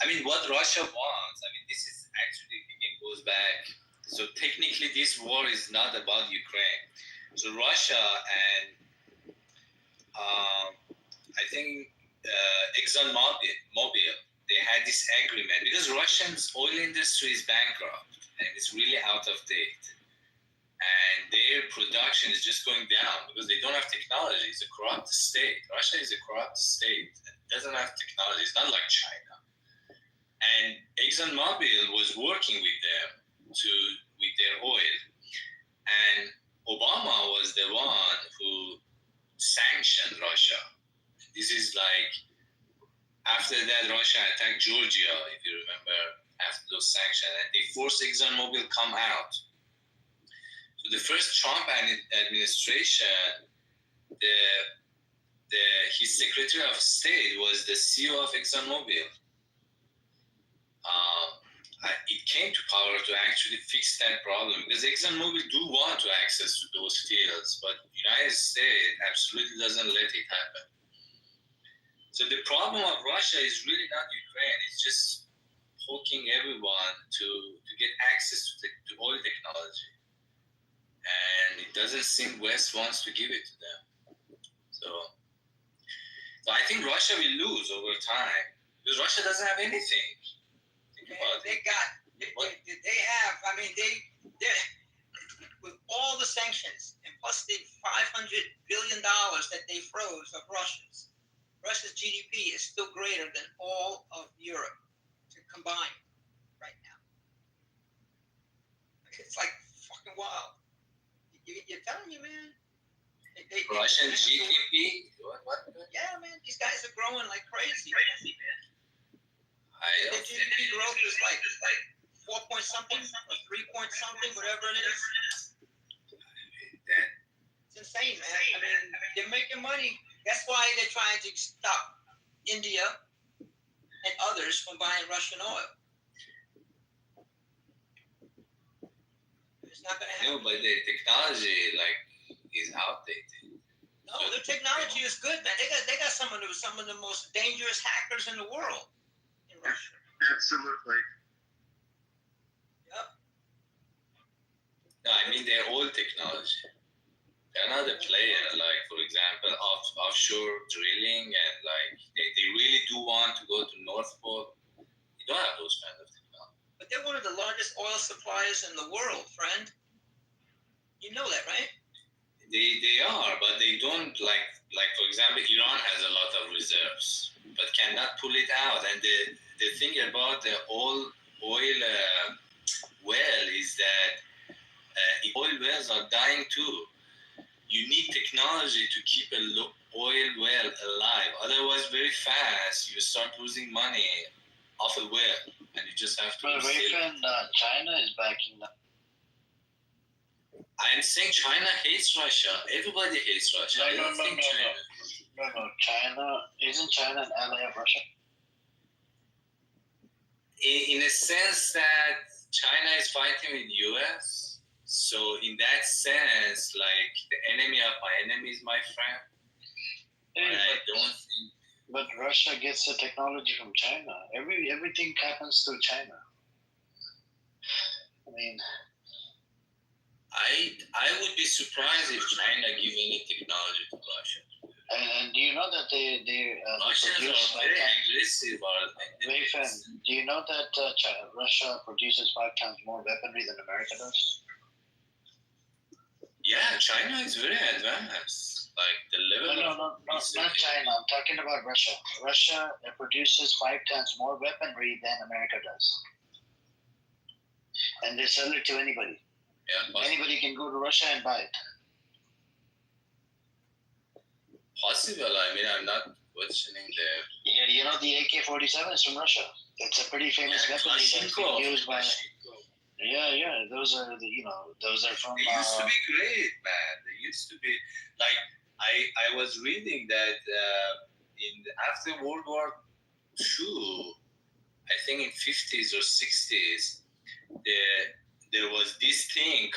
I mean, what Russia wants, I mean, this is actually, it goes back. So technically, this war is not about Ukraine. So Russia and I think ExxonMobil, they had this agreement because Russia's oil industry is bankrupt and it's really out of date. And their production is just going down because they don't have technology. It's a corrupt state. Russia is a corrupt state. It doesn't have technology. It's not like China. And ExxonMobil was working with them with their oil. And Obama was the one who sanctioned Russia. This is like, after that, Russia attacked Georgia, if you remember, after those sanctions. And they forced ExxonMobil come out. So the first Trump administration, his Secretary of State was the CEO of ExxonMobil. It came to power to actually fix that problem because ExxonMobil do want to access to those fields, but the United States absolutely doesn't let it happen. So the problem of Russia is really not Ukraine. It's just poking everyone to get access to oil technology. And it doesn't seem West wants to give it to them. So I think Russia will lose over time because Russia doesn't have anything. With all the sanctions and plus the $500 billion that they froze of Russia's GDP is still greater than all of Europe combined right now. It's like fucking wild. You're telling me, man. Russian GDP? What? Yeah, man. These guys are growing like crazy, man. The GDP growth is like 4 point something or 3 point something, whatever it is. It's insane, man. I mean, they're making money. That's why they're trying to stop India and others from buying Russian oil. It's not going to happen. No, but the technology is outdated. No, the technology is good, man. They got some of the most dangerous hackers in the world in Russia. Absolutely. Yep. No, I mean their old technology. They're not a player, like for example, offshore drilling and they really do want to go to North Pole. You don't have those kind of technology. But they're one of the largest oil suppliers in the world, friend. You know that, right? They are, but they don't like for example, Iran has a lot of reserves, but cannot pull it out. And the thing about the oil well is that oil wells are dying too. You need technology to keep oil well alive. Otherwise, very fast, you start losing money off a well, and you just have to. But China is backing up. I'm saying China hates Russia. Everybody hates Russia. No. China isn't China an ally of Russia? In a sense that China is fighting with U.S. So in that sense, like the enemy of my enemy is my friend. But Russia gets the technology from China. Everything happens through China. I mean, I would be surprised if China give any technology to Russia. And do you know that they Russians produce are very aggressive. Do you know that Russia produces 5 times more weaponry than America does? Yeah, China is very advanced. Like the level No, not China. I'm talking about Russia. Russia produces 5 times more weaponry than America does. And they sell it to anybody. Yeah, anybody can go to Russia and buy it. Possible. I mean, I'm not questioning the. Yeah, you know the AK-47 is from Russia. It's a pretty famous weapon that's been used by. Yeah. Those are those are from. They used to be great, man. They used to be like I was reading that after World War II, I think in 50s or 60s, there was this thing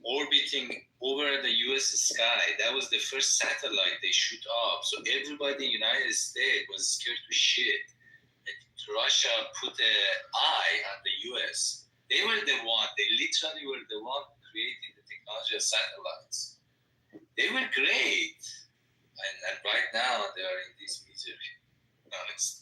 orbiting over the U.S. sky. That was the first satellite they shoot up. So everybody in the United States was scared to shit. And Russia put an eye on the U.S. They were the one. They literally were the one who created the technology of satellites. They were great. And right now they are in this misery. Honestly.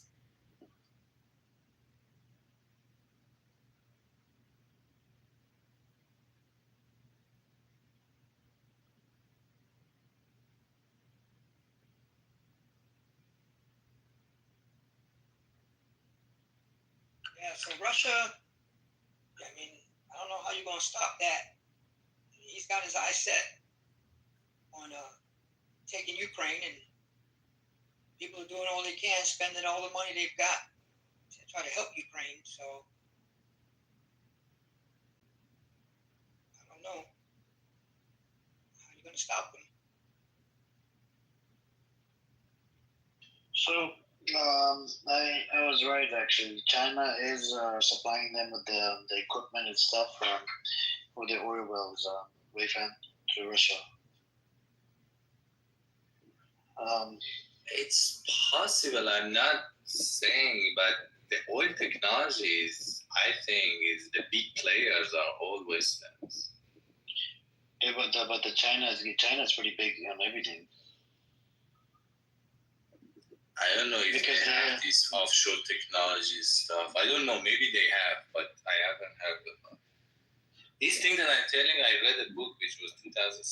Yeah, so Russia, I mean, I don't know how you're going to stop that. He's got his eyes set on taking Ukraine, and people are doing all they can, spending all the money they've got to try to help Ukraine. So I don't know how you're going to stop them. So I was right actually. China is supplying them with the equipment and stuff for the oil wells, Weifan, to Russia. It's possible. I'm not saying, but the oil technologies, I think, is the big players are all Westerns. Yeah, but China's pretty big on everything. I don't know if they have this offshore technology stuff. I don't know. Maybe they have, but I haven't heard about it. This thing that I'm telling you, I read a book which was 2016,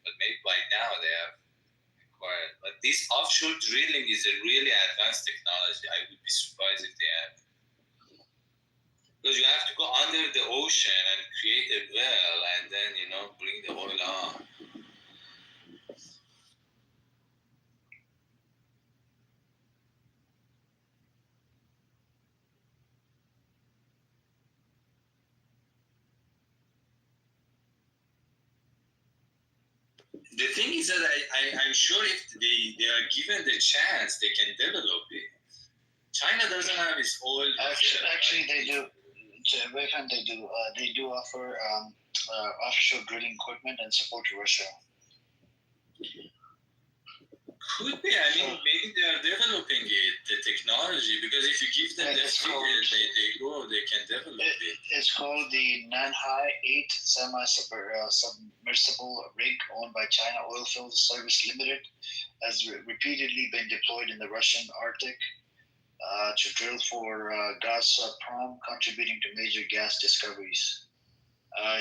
but maybe by now they have acquired. But this offshore drilling is a really advanced technology. I would be surprised if they have. Because you have to go under the ocean and create a well and then, bring the oil on. The thing is that I'm sure if they are given the chance, they can develop it. China doesn't have its oil. Actually, they do. They do offer offshore drilling equipment and support to Russia. Could be. I mean, maybe they are developing it, the technology, because if you give them the figures, they can develop it. It's called the Nanhai 8 semi-submersible rig owned by China Oilfield Service Limited, has repeatedly been deployed in the Russian Arctic to drill for Gazprom, contributing to major gas discoveries.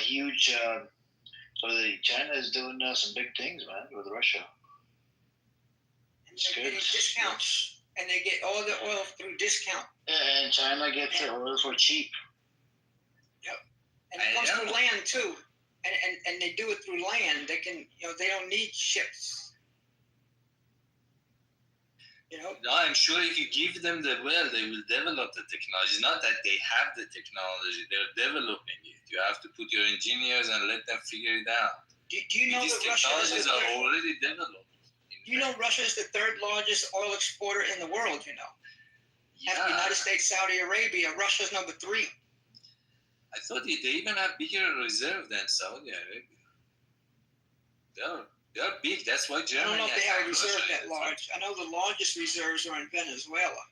Huge. So China is doing some big things, man, with Russia. And they're getting discounts and they get all the oil through discount. And China gets the oil for cheap. And it comes through land too. And they do it through land. They can, they don't need ships. No, I'm sure if you give them the well, they will develop the technology. Not that they have the technology, they're developing it. You have to put your engineers and let them figure it out. Do you know these that Russia technologies are already developed? Do you know Russia is the third largest oil exporter in the world, After the United States, Saudi Arabia, Russia's number 3. I thought they even have bigger reserve than Saudi Arabia. They're big. That's why Germany. I don't know if they have a reserve Russia that large. I know the largest reserves are in Venezuela.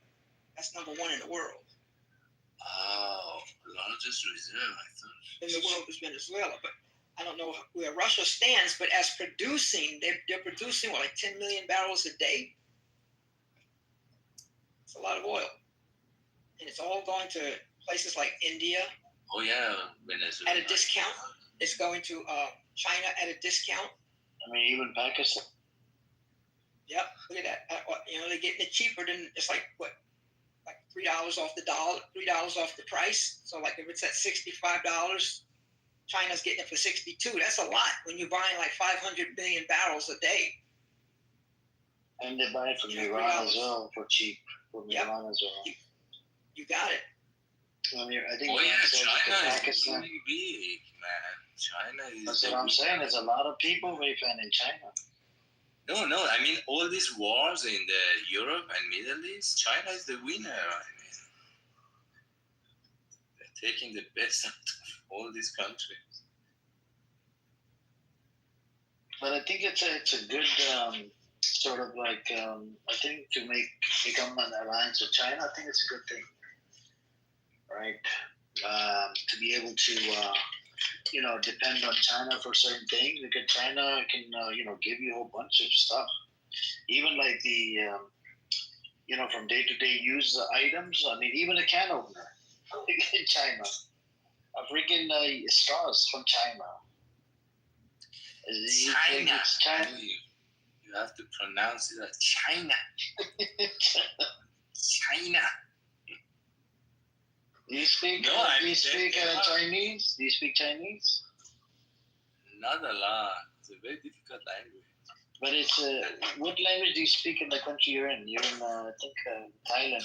That's number 1 in the world. Oh, largest reserve, I thought. In the world is Venezuela, but I don't know where Russia stands. But as producing, they're producing like 10 million barrels a day. It's a lot of oil, and it's all going to places like India. Oh yeah, Venezuela. At a discount. It's going to China at a discount. I mean, even Pakistan. Yep, look at that. They're getting it cheaper than, it's like $3 off the dollar, $3 off the price. So like if it's at $65, China's getting it for 62. That's a lot when you're buying like 500 million barrels a day. And they buy it from Iran as well for cheap. From Iran as well. You got it. I mean, I think China is really big, man. China is. That's what I'm saying. There's a lot of people living in China. No. I mean, all these wars in the Europe and Middle East, China is the winner. I mean, they're taking the best out of all these countries. But I think it's a good sort of like I think to become an alliance with China. I think it's a good thing, right? To be able to. Depend on China for certain things, because China can, give you a whole bunch of stuff. Even like the, from day-to-day use items. I mean, even a can opener in China. A freaking straws from China. China. You have to pronounce it as China. China. Do you speak Chinese? Do you speak Chinese? Not a lot. It's a very difficult language. But it's what language do you speak in the country you're in? You're in, I think, Thailand.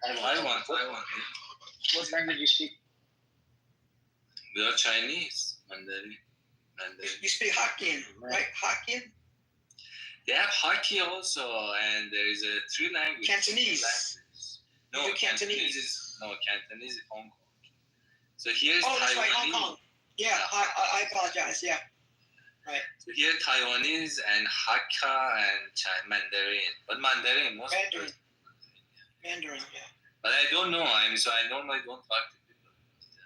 Taiwan. What language do you speak? We are Chinese. Mandarin. You speak Hokkien, right? Hokkien? They have Hokkien also, and there is 3 languages. Cantonese. No, Cantonese is Hong Kong. So here's Taiwanese. Taiwanese. Right, Hong Kong. Yeah, I apologize. Yeah, right. So here Taiwanese and Hakka and Mandarin, but Mandarin most. Mandarin, yeah. But I don't know. I normally don't talk to people.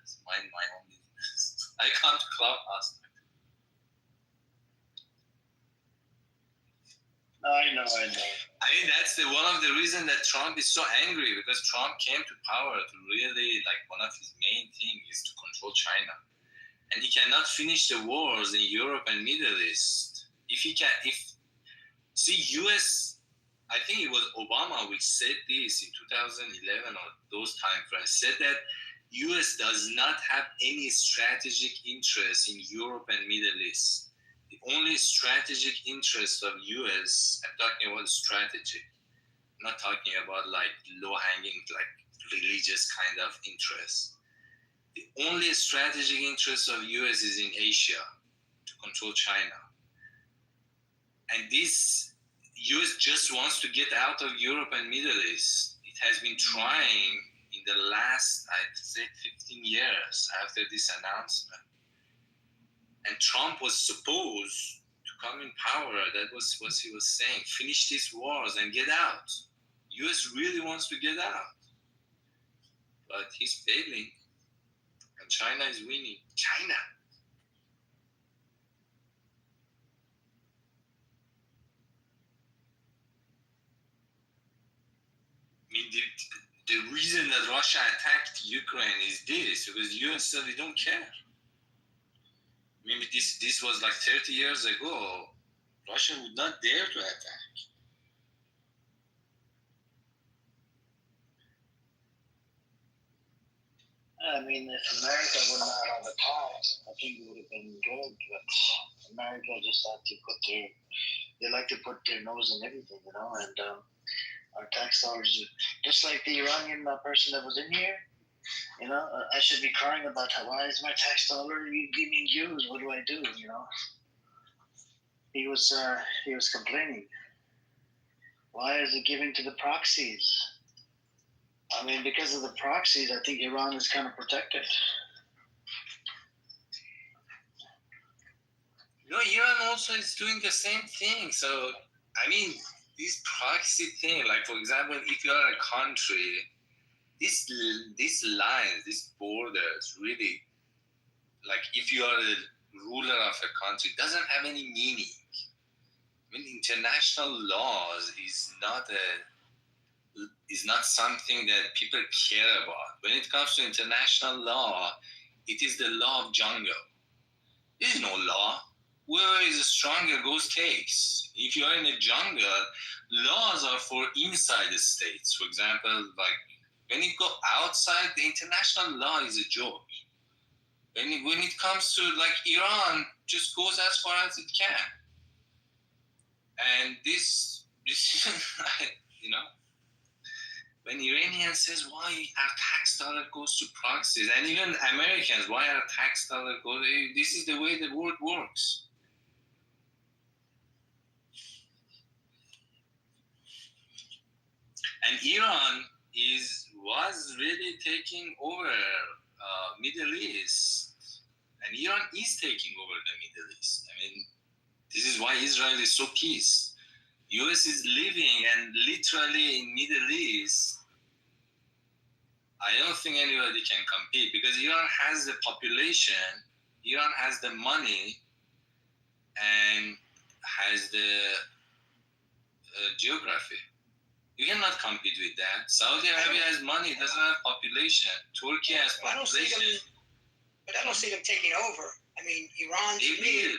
Just mind my own business. I come to Clubhouse. I know. I mean, that's one of the reasons that Trump is so angry, because Trump came to power to really, one of his main things is to control China. And he cannot finish the wars in Europe and Middle East. US, I think it was Obama which said this in 2011 or those time frames, said that US does not have any strategic interest in Europe and Middle East. The only strategic interest of US, I'm talking about strategic, I'm not talking about low-hanging, religious kind of interest. The only strategic interest of US is in Asia, to control China. And this US just wants to get out of Europe and Middle East. It has been trying in the last, I'd say, 15 years after this announcement. And Trump was supposed to come in power. That was what he was saying. Finish these wars and get out. US really wants to get out. But he's failing. And China is winning. China. I mean, the reason that Russia attacked Ukraine is this, because the US said they don't care. Maybe this was 30 years ago. Russia would not dare to attack. I mean, if America would not have attacked, I think it would have been good. But America just had to they like to put their nose in everything, you know. And our tax dollars, just like the Iranian person that was in here, you know, I should be crying about why is my tax dollar giving used? What do I do? You know, he was complaining. Why is it giving to the proxies? I mean, because of the proxies, I think Iran is kind of protected. No, Iran also is doing the same thing. So, I mean, this proxy thing, like for example, if you are a country, these lines, these borders, really, like if you are a ruler of a country, doesn't have any meaning. I mean, international laws is not something that people care about. When it comes to international law, it is the law of jungle. There is no law. Whoever is stronger goes takes. If you are in a jungle, laws are for inside the states. For example, like when you go outside, the international law is a joke. When it comes to like Iran, just goes as far as it can. And this you know, when Iranians says why our tax dollar goes to proxies, and even Americans, why our tax dollar goes, this is the way the world works. And Iran was really taking over Middle East, and Iran is taking over the Middle East. I mean, this is why Israel is so pissed. US is living and literally in Middle East. I don't think anybody can compete because Iran has the population, Iran has the money, and has the geography. You cannot compete with that. Saudi Arabia has money, doesn't have population. Turkey has population. I don't see them taking over. I mean, Iran, to me,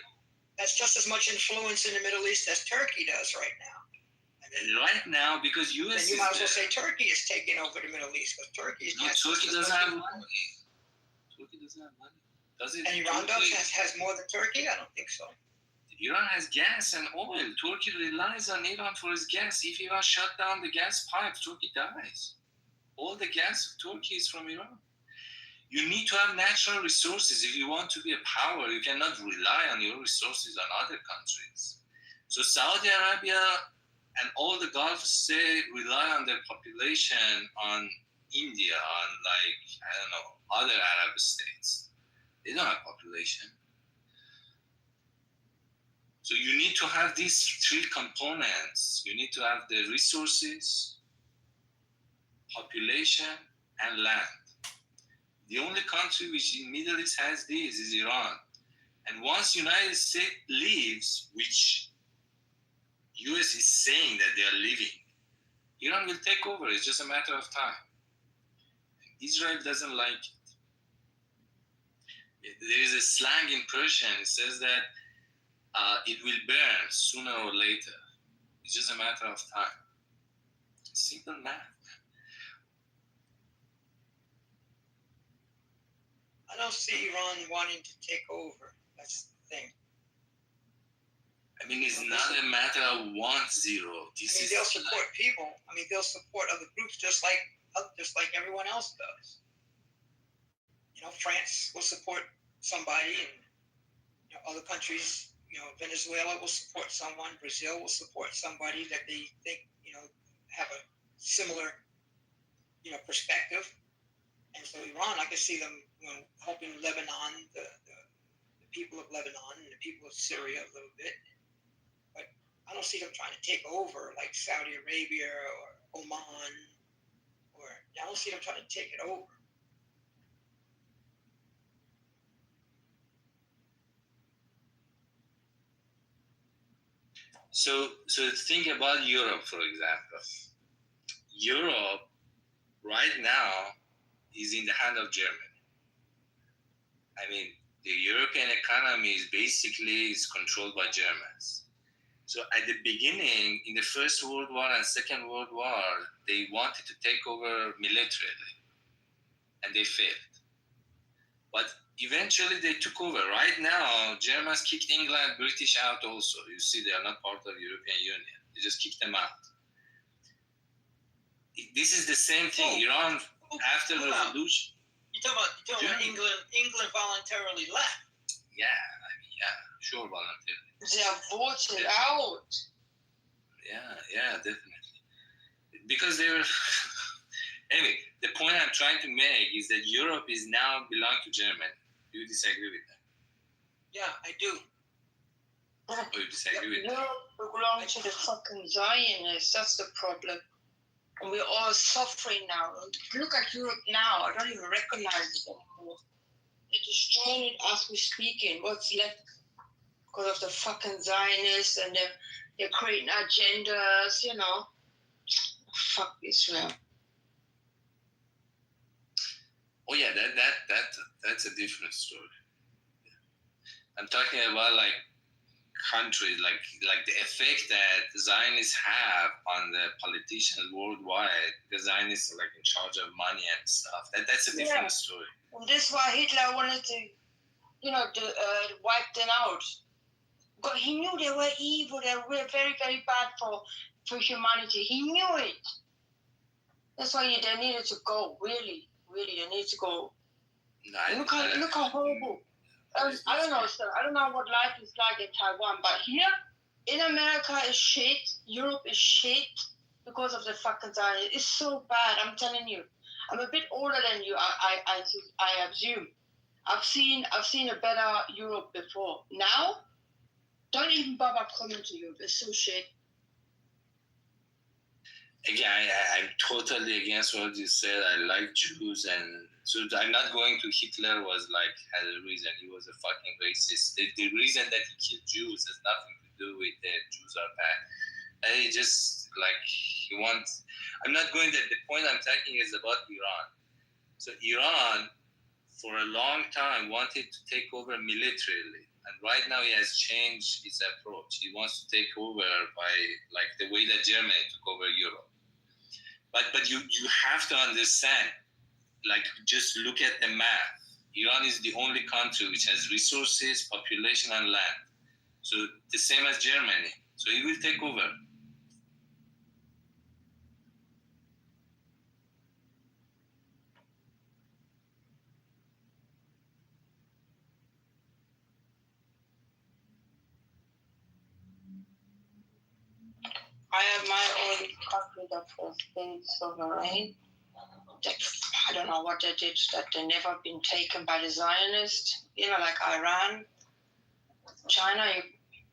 that's just as much influence in the Middle East as Turkey does right now. Right now, because US. And you might as well say Turkey is taking over the Middle East because Turkey is. No, Turkey doesn't have money. Turkey doesn't have money. Does it? And Iran has more than Turkey? I don't think so. Iran has gas and oil. Turkey relies on Iran for its gas. If Iran shut down the gas pipe, Turkey dies. All the gas of Turkey is from Iran. You need to have natural resources. If you want to be a power, you cannot rely on your resources on other countries. So Saudi Arabia and all the Gulf states rely on their population on India, on like, I don't know, other Arab states. They don't have population. So you need to have these three components. You need to have the resources, population, and land. The only country which in Middle East has this is Iran. And once United States leaves, which US is saying that they are leaving, Iran will take over. It's just a matter of time. Israel doesn't like it. There is a slang in Persian. It says that it will burn sooner or later. It's just a matter of time. Simple math. I don't see Iran wanting to take over. That's the thing. I mean, it's not a matter of 1-0. They'll support people. I mean, they'll support other groups just like everyone else does. You know, France will support somebody, and other countries. Venezuela will support someone. Brazil will support somebody that they think have a similar perspective. And so Iran, I can see them helping Lebanon, the people of Lebanon, and the people of Syria a little bit. But I don't see them trying to take over like Saudi Arabia or Oman, I don't see them trying to take it over. So think about Europe, for example. Europe right now is in the hand of Germany. I mean, the European economy is controlled by Germans. So at the beginning, in the First World War and Second World War, they wanted to take over militarily, and they failed. But eventually they took over. Right now, Germans kicked England, British out also. You see, they are not part of the European Union. They just kicked them out. This is the same thing. Iran, after the revolution. You talking about England voluntarily left? Yeah, sure, voluntarily. They are voted out. Yeah, definitely. Because they were. Anyway, the point I'm trying to make is that Europe is now belong to Germany. Do you disagree with that? Yeah, I do. Or you disagree with that? Europe belongs to the fucking Zionists. That's the problem. And we're all suffering now. Look at Europe now. I don't even recognize it anymore. They're destroying it as we speaking. What's left because of the fucking Zionists and they're creating agendas, you know. Fuck Israel. Oh yeah, that's a different story. I'm talking about like countries, like the effect that Zionists have on the politicians worldwide, because Zionists are like in charge of money and stuff. That's a different story. And that's why Hitler wanted to, wipe them out. But he knew they were evil. They were very, very bad for humanity. He knew it. That's why they needed to go. Really, they need to go. Look how horrible. I don't know, sir. I don't know what life is like in Taiwan, but here in America is shit. Europe is shit because of the fucking Zionists. It's so bad. I'm telling you. I'm a bit older than you. I assume. I've seen a better Europe before. Now, don't even bother coming to Europe. It's so shit. Again, I'm totally against what you said. I like Jews, and so I'm not going to Hitler was had a reason. He was a fucking racist. The reason that he killed Jews has nothing to do with that Jews are bad. He just he wants. I'm not going there. The point I'm taking is about Iran. So Iran, for a long time, wanted to take over militarily. And right now he has changed his approach. He wants to take over by the way that Germany took over Europe. But you have to understand, just look at the map. Iran is the only country which has resources, population, and land. So the same as Germany. So it will take over. I have my own country that was being sovereign. I don't know what they did, that they never been taken by the Zionists, like Iran. China,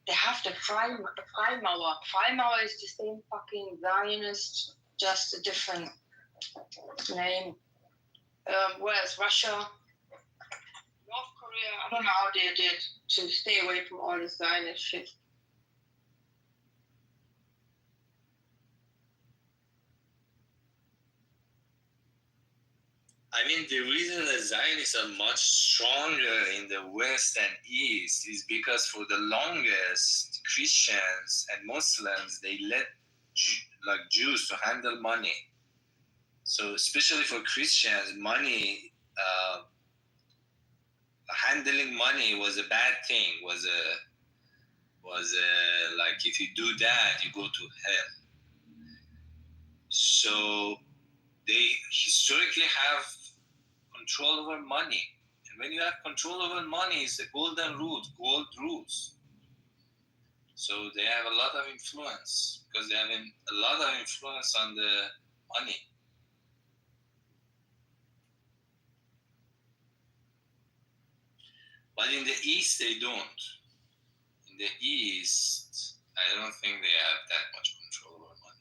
they have the Freimauer. Freimauer is the same fucking Zionist, just a different name. Whereas Russia, North Korea, I don't know how they did to stay away from all this Zionist shit. I mean, the reason that Zionists are much stronger in the West and East is because for the longest, Christians and Muslims, they let Jews to handle money. So especially for Christians, money, handling money was a bad thing. Was if you do that, you go to hell. So they historically have control over money. And when you have control over money, it's the golden rule, gold rules. So they have a lot of influence because they have a lot of influence on the money. But in the East, they don't. In the East, I don't think they have that much control over money.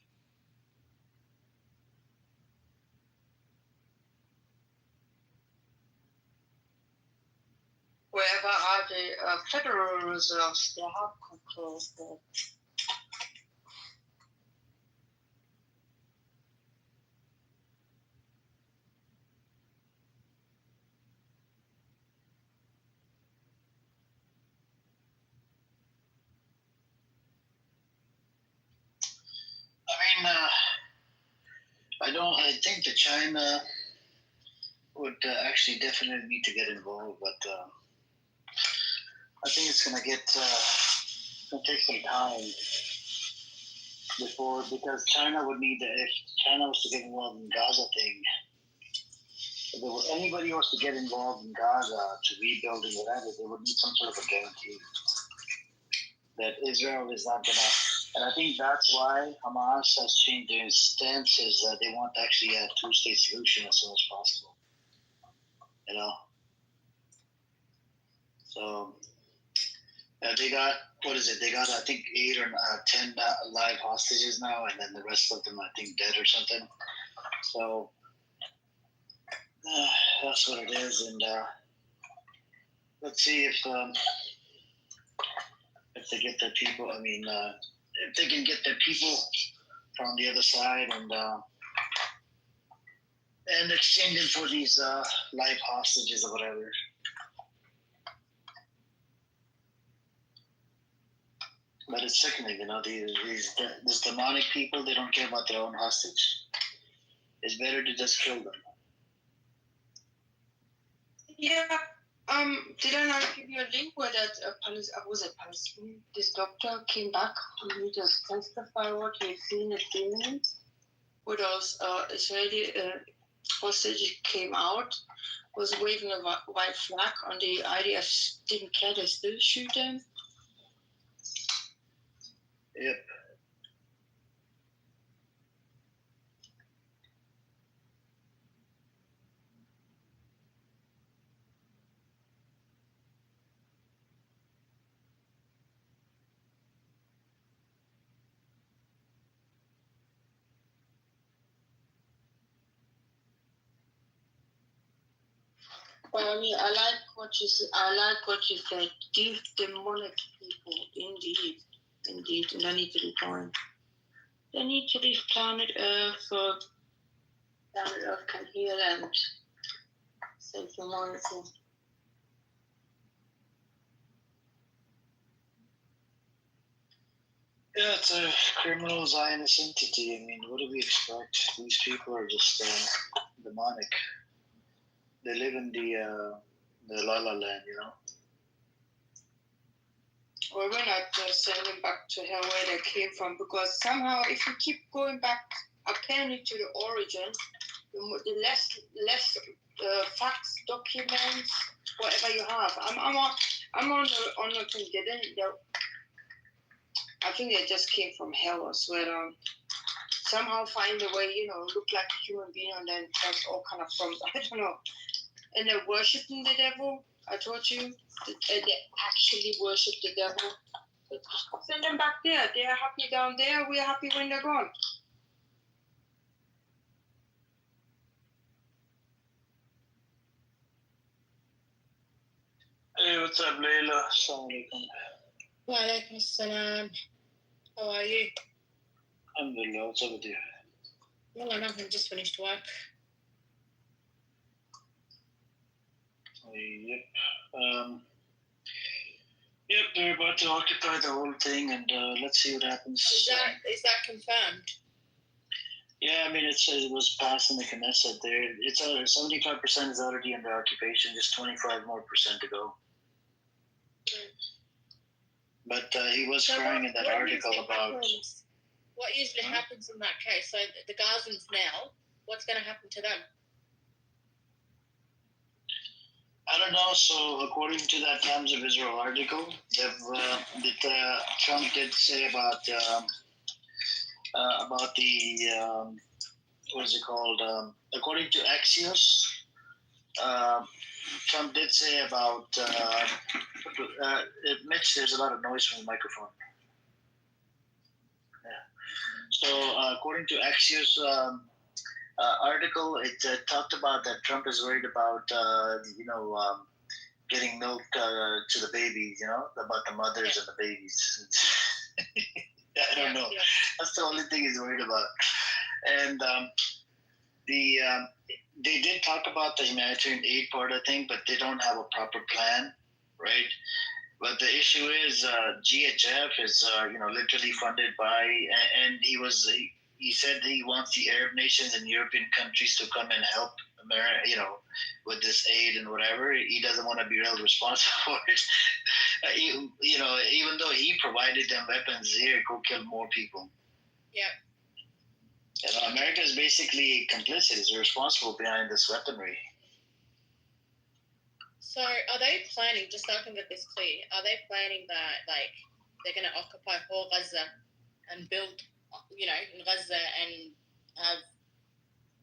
Wherever are the Federal Reserves, they have control of that. I think the China would actually definitely need to get involved, but I think it's gonna take some time because China would need if China was to get involved in Gaza thing. If there was anybody who was to get involved in Gaza to rebuilding whatever, they would need some sort of a guarantee that Israel is not gonna. And I think that's why Hamas has changed their stance is that they want actually a two-state solution as soon as possible. You know. So they got what is it? They got I think 8 or 10 live hostages now, and then the rest of them I think dead or something. So that's what it is, and let's see if they get their people. I mean, if they can get their people from the other side and exchange them for these live hostages or whatever. But it's sickening, you know, these demonic people, they don't care about their own hostage. It's better to just kill them. Yeah. Did I not give you a link where that was a Palestinian? This doctor came back and he just testified what he had seen at demons. Where those Israeli hostages came out, was waving a white flag on the IDF didn't care, they still shoot them. Yep. Well, I mean, I like what you said. These demonic people, indeed, and they need to be gone. They need to leave planet Earth so planet Earth can heal and save humanity. Yeah, it's a criminal Zionist entity. I mean, what do we expect? These people are just demonic. They live in the La La Land, you know. Well, we're not sending them back to hell where they came from, because somehow, if you keep going back apparently to the origin, the less facts, documents, whatever you have. I'm on the thing. I think they just came from hell as well. Somehow find a way, you know, look like a human being, and then that's all kind of from, I don't know. And they're worshiping the devil. I told you, they actually worship the devil. But send them back there. They're happy down there. We're happy when they're gone. Hey, what's up, Layla? Assalamu alaikum. Wa alaikum assalam. How are you? Alhamdulillah, what's up with you? Well, nothing, just finished work. Yep. Yep, they're about to occupy the whole thing, and let's see what happens. Is that confirmed? Yeah, I mean, it was passed in the Knesset there. It's 75% is already under occupation, just 25% more to go. But he was crying in that article about... What usually happens in that case? So the Gazans now, what's going to happen to them? I don't know. So according to that Times of Israel article, Trump did say about the what is it called? According to Axios, Trump did say about Mitch. There's a lot of noise from the microphone. Yeah. So according to Axios article, it talked about that Trump is worried about getting milk to the babies. You know, about the mothers and the babies. I don't know. That's the only thing he's worried about. And they did talk about the humanitarian aid part, I think, but they don't have a proper plan, right? But the issue is GHF is literally funded by, and he said he wants the Arab nations and European countries to come and help with this aid and whatever, he doesn't want to be held responsible for it. Even though he provided them weapons, here, go kill more people. Yeah. America is basically complicit, is responsible behind this weaponry. So are they planning, just so I can get this clear, are they planning that, like, they're going to occupy whole Gaza and build, in Gaza and have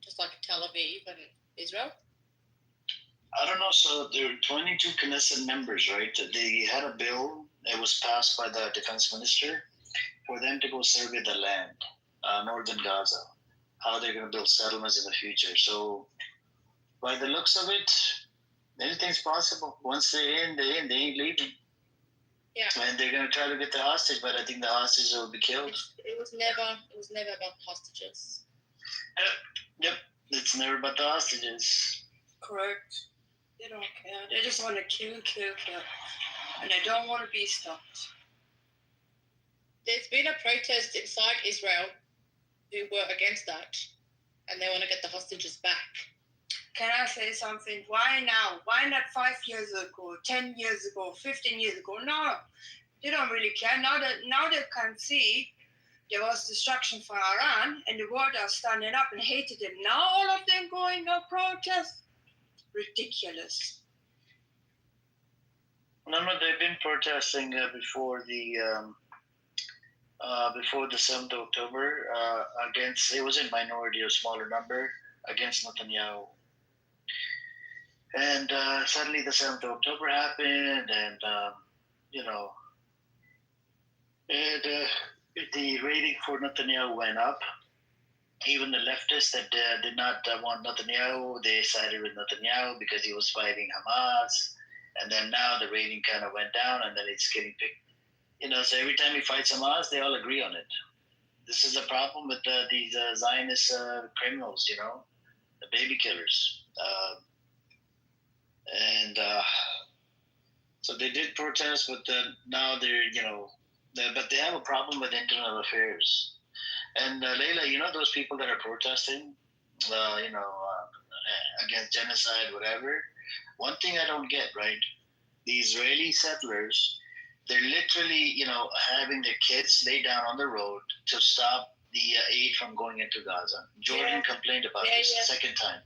just like Tel Aviv and Israel? I don't know. So there are 22 Knesset members, right? They had a bill that was passed by the defense minister for them to go survey the land, northern Gaza, how they're going to build settlements in the future. So by the looks of it, anything's possible. Once they're in, they ain't leaving. Yeah. And they're going to try to get the hostage, but I think the hostages will be killed. It was never about hostages. Yep. It's never about the hostages. Correct. They don't care. They just want to kill. And they don't want to be stopped. There's been a protest inside Israel who were against that, and they want to get the hostages back. Can I say something? Why now? Why not 5 years ago, 10 years ago, 15 years ago? No, they don't really care. Now they can see there was destruction for Iran, and the world are standing up and hated them. Now all of them going on protest. Ridiculous. No, they've been protesting before the 7th of October against. It was in minority, a smaller number, against Netanyahu. And suddenly the 7th of October happened, and the rating for Netanyahu went up. Even the leftists that did not want Netanyahu, they sided with Netanyahu because he was fighting Hamas. And then now the rating kind of went down, and then it's getting picked. So every time he fights Hamas, they all agree on it. This is a problem with these Zionist criminals, the baby killers. So they did protest, but now they're, but they have a problem with internal affairs. And Leila, those people that are protesting, against genocide, whatever. One thing I don't get, right? The Israeli settlers, they're literally, having their kids lay down on the road to stop the aid from going into Gaza. Jordan complained about this the second time.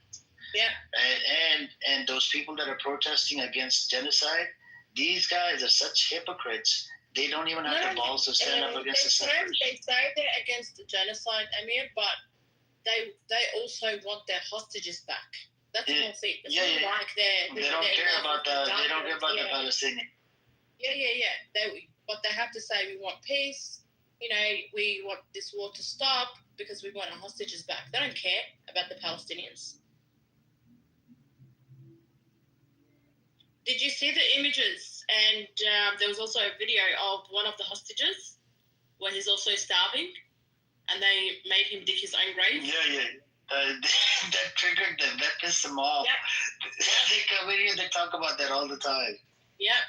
Yeah. And those people that are protesting against genocide, these guys are such hypocrites. They don't even have the balls to stand up against the settlers. They say they're against the genocide, Amir, but they also want their hostages back. That's the whole thing. It's not like they don't care about the. They don't care about the Palestinian. Yeah. But they have to say we want peace. We want this war to stop because we want our hostages back. They don't care about the Palestinians. Did you see the images? And there was also a video of one of the hostages where he's also starving, and they made him dig his own grave. Yeah. That triggered them. That pissed them off. Yep. They come in here, they talk about that all the time. Yeah.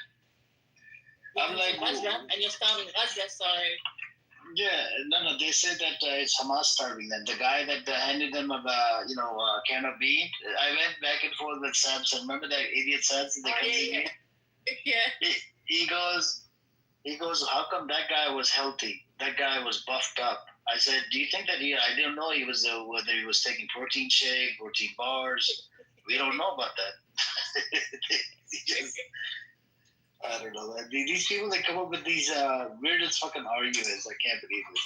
I'm like, and you're starving Gaza, so. Yeah, no. They said that it's Hamas starving them. The guy that handed them a can of beans. I went back and forth with Samson. Remember that idiot Samson? Yeah. He goes. How come that guy was healthy? That guy was buffed up. I said, do you think that I didn't know he was whether he was taking protein shake, protein bars. We don't know about that. I don't know. These people that come up with these weirdest fucking arguments, I can't believe it.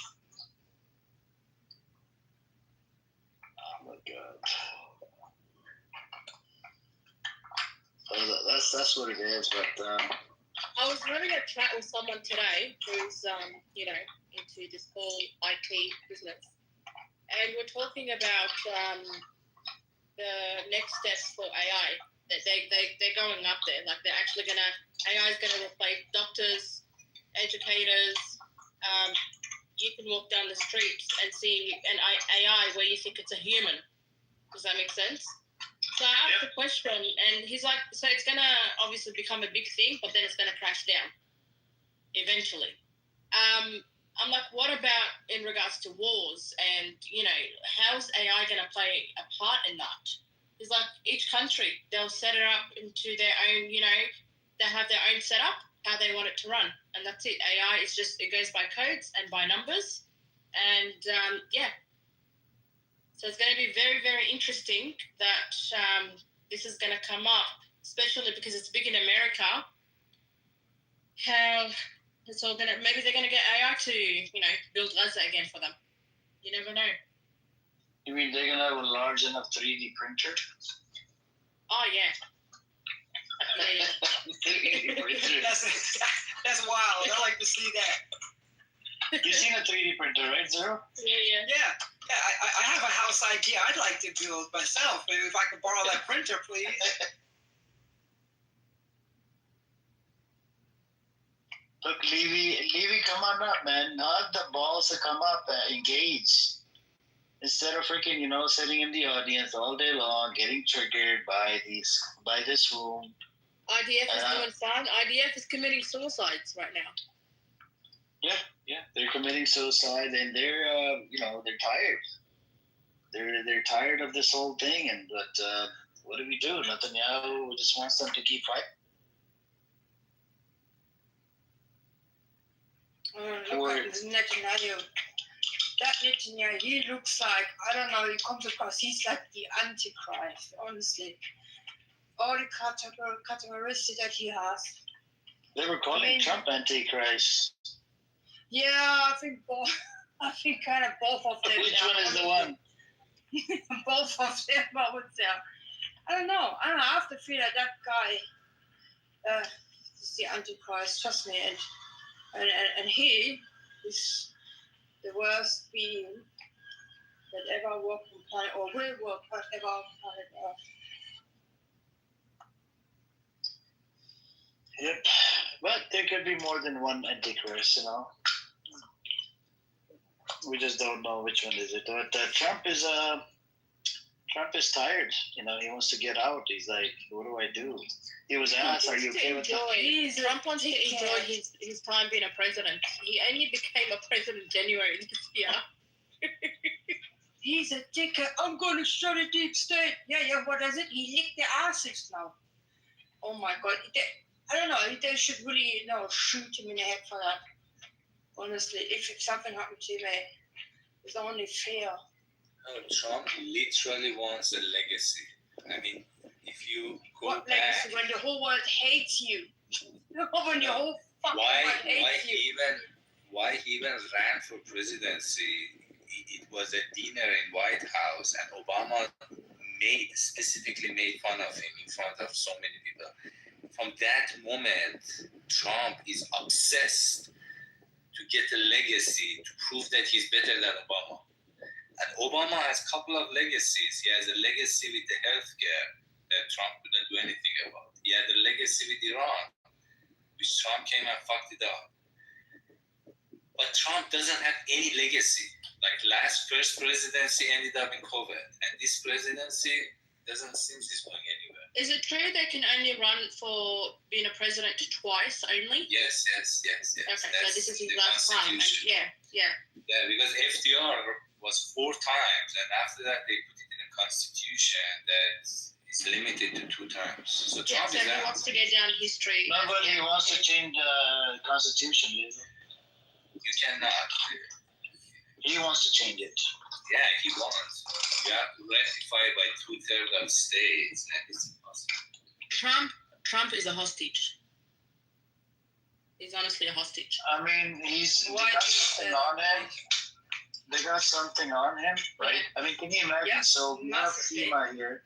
Oh my god. So that's what it is. But I was having a chat with someone today who's into this whole IT business, and we're talking about the next steps for AI. That they're going up there. Like they're actually AI is gonna replace doctors, educators. You can walk down the streets and see an AI where you think it's a human. Does that make sense? So I asked the question, and he's like, so it's going to obviously become a big thing, but then it's going to crash down eventually. I'm like, what about in regards to wars? And, how's AI going to play a part in that? It's like each country, they'll set it up into their own, they have their own setup, how they want it to run. And that's it. AI is just, it goes by codes and by numbers. And so it's going to be very, very interesting that this is going to come up, especially because it's big in America. How it's all going to, maybe they're going to get AI to, build Gaza again for them. You never know. You mean they're going to have a large enough 3D printer? Oh, yeah. That's wild. I like to see that. You've seen a 3D printer, right, Zero? Yeah. I have a house idea I'd like to build myself. If I could borrow that printer, please. Look, Levy, come on up, man. Have the balls to come up and engage. Instead of freaking, sitting in the audience all day long, getting triggered by this room. IDF is doing fine. IDF is committing suicides right now. Yeah, they're committing suicide, and they're they're tired. They're tired of this whole thing, but what do we do? Netanyahu just wants them to keep fighting. Look at Netanyahu. That Netanyahu, he looks like, I don't know, he comes across, he's like the Antichrist, honestly. All the characteristics that he has. They were calling Trump Antichrist. Yeah, I think kind of both of them. Which one is the one? Both of them, I would say. I don't know. I have to feel that guy is the Antichrist, trust me. And he is the worst being that ever walked on planet, or will walk ever on planet Earth. Yep, but there could be more than one Antichrist, We just don't know which one is it. But Trump is tired. He wants to get out. He's like, what do I do? He was asked, "Are you okay with that?" Trump wants to enjoy his time being a president. He only became a president January this year. He's a dickhead. I'm going to show the deep state. Yeah. What is it? He licked their asses now. Oh my God. I don't know. They should really, shoot him in the head for that. Honestly, if something happened to him, it's only fair. No, Trump literally wants a legacy. I mean, if you go what back, legacy? When the whole world hates you. When your whole fucking world hates you. Why he even ran for presidency? It was a dinner in White House, and Obama specifically made fun of him in front of so many people. From that moment, Trump is obsessed to get a legacy to prove that he's better than Obama. And Obama has a couple of legacies. He has a legacy with the healthcare that Trump couldn't do anything about. He had a legacy with Iran, which Trump came and fucked it up. But Trump doesn't have any legacy. Like first presidency ended up in COVID, and this presidency doesn't seem it's going anywhere. Is it true they can only run for being a president twice only? Yes. Okay, that's so this is his last time. Yeah, because FDR was 4 times, and after that they put it in the constitution that it's limited to 2 times. So Trump he wants to go down history. No, but he wants to change the constitution. You cannot. He wants to change it. Yeah, he wants. You have to ratify by 2/3 of states, and it's impossible. Trump is a hostage. He's honestly a hostage. I mean, they got something on him. They got something on him, right? I mean, can you imagine? Yeah, so we have FEMA here.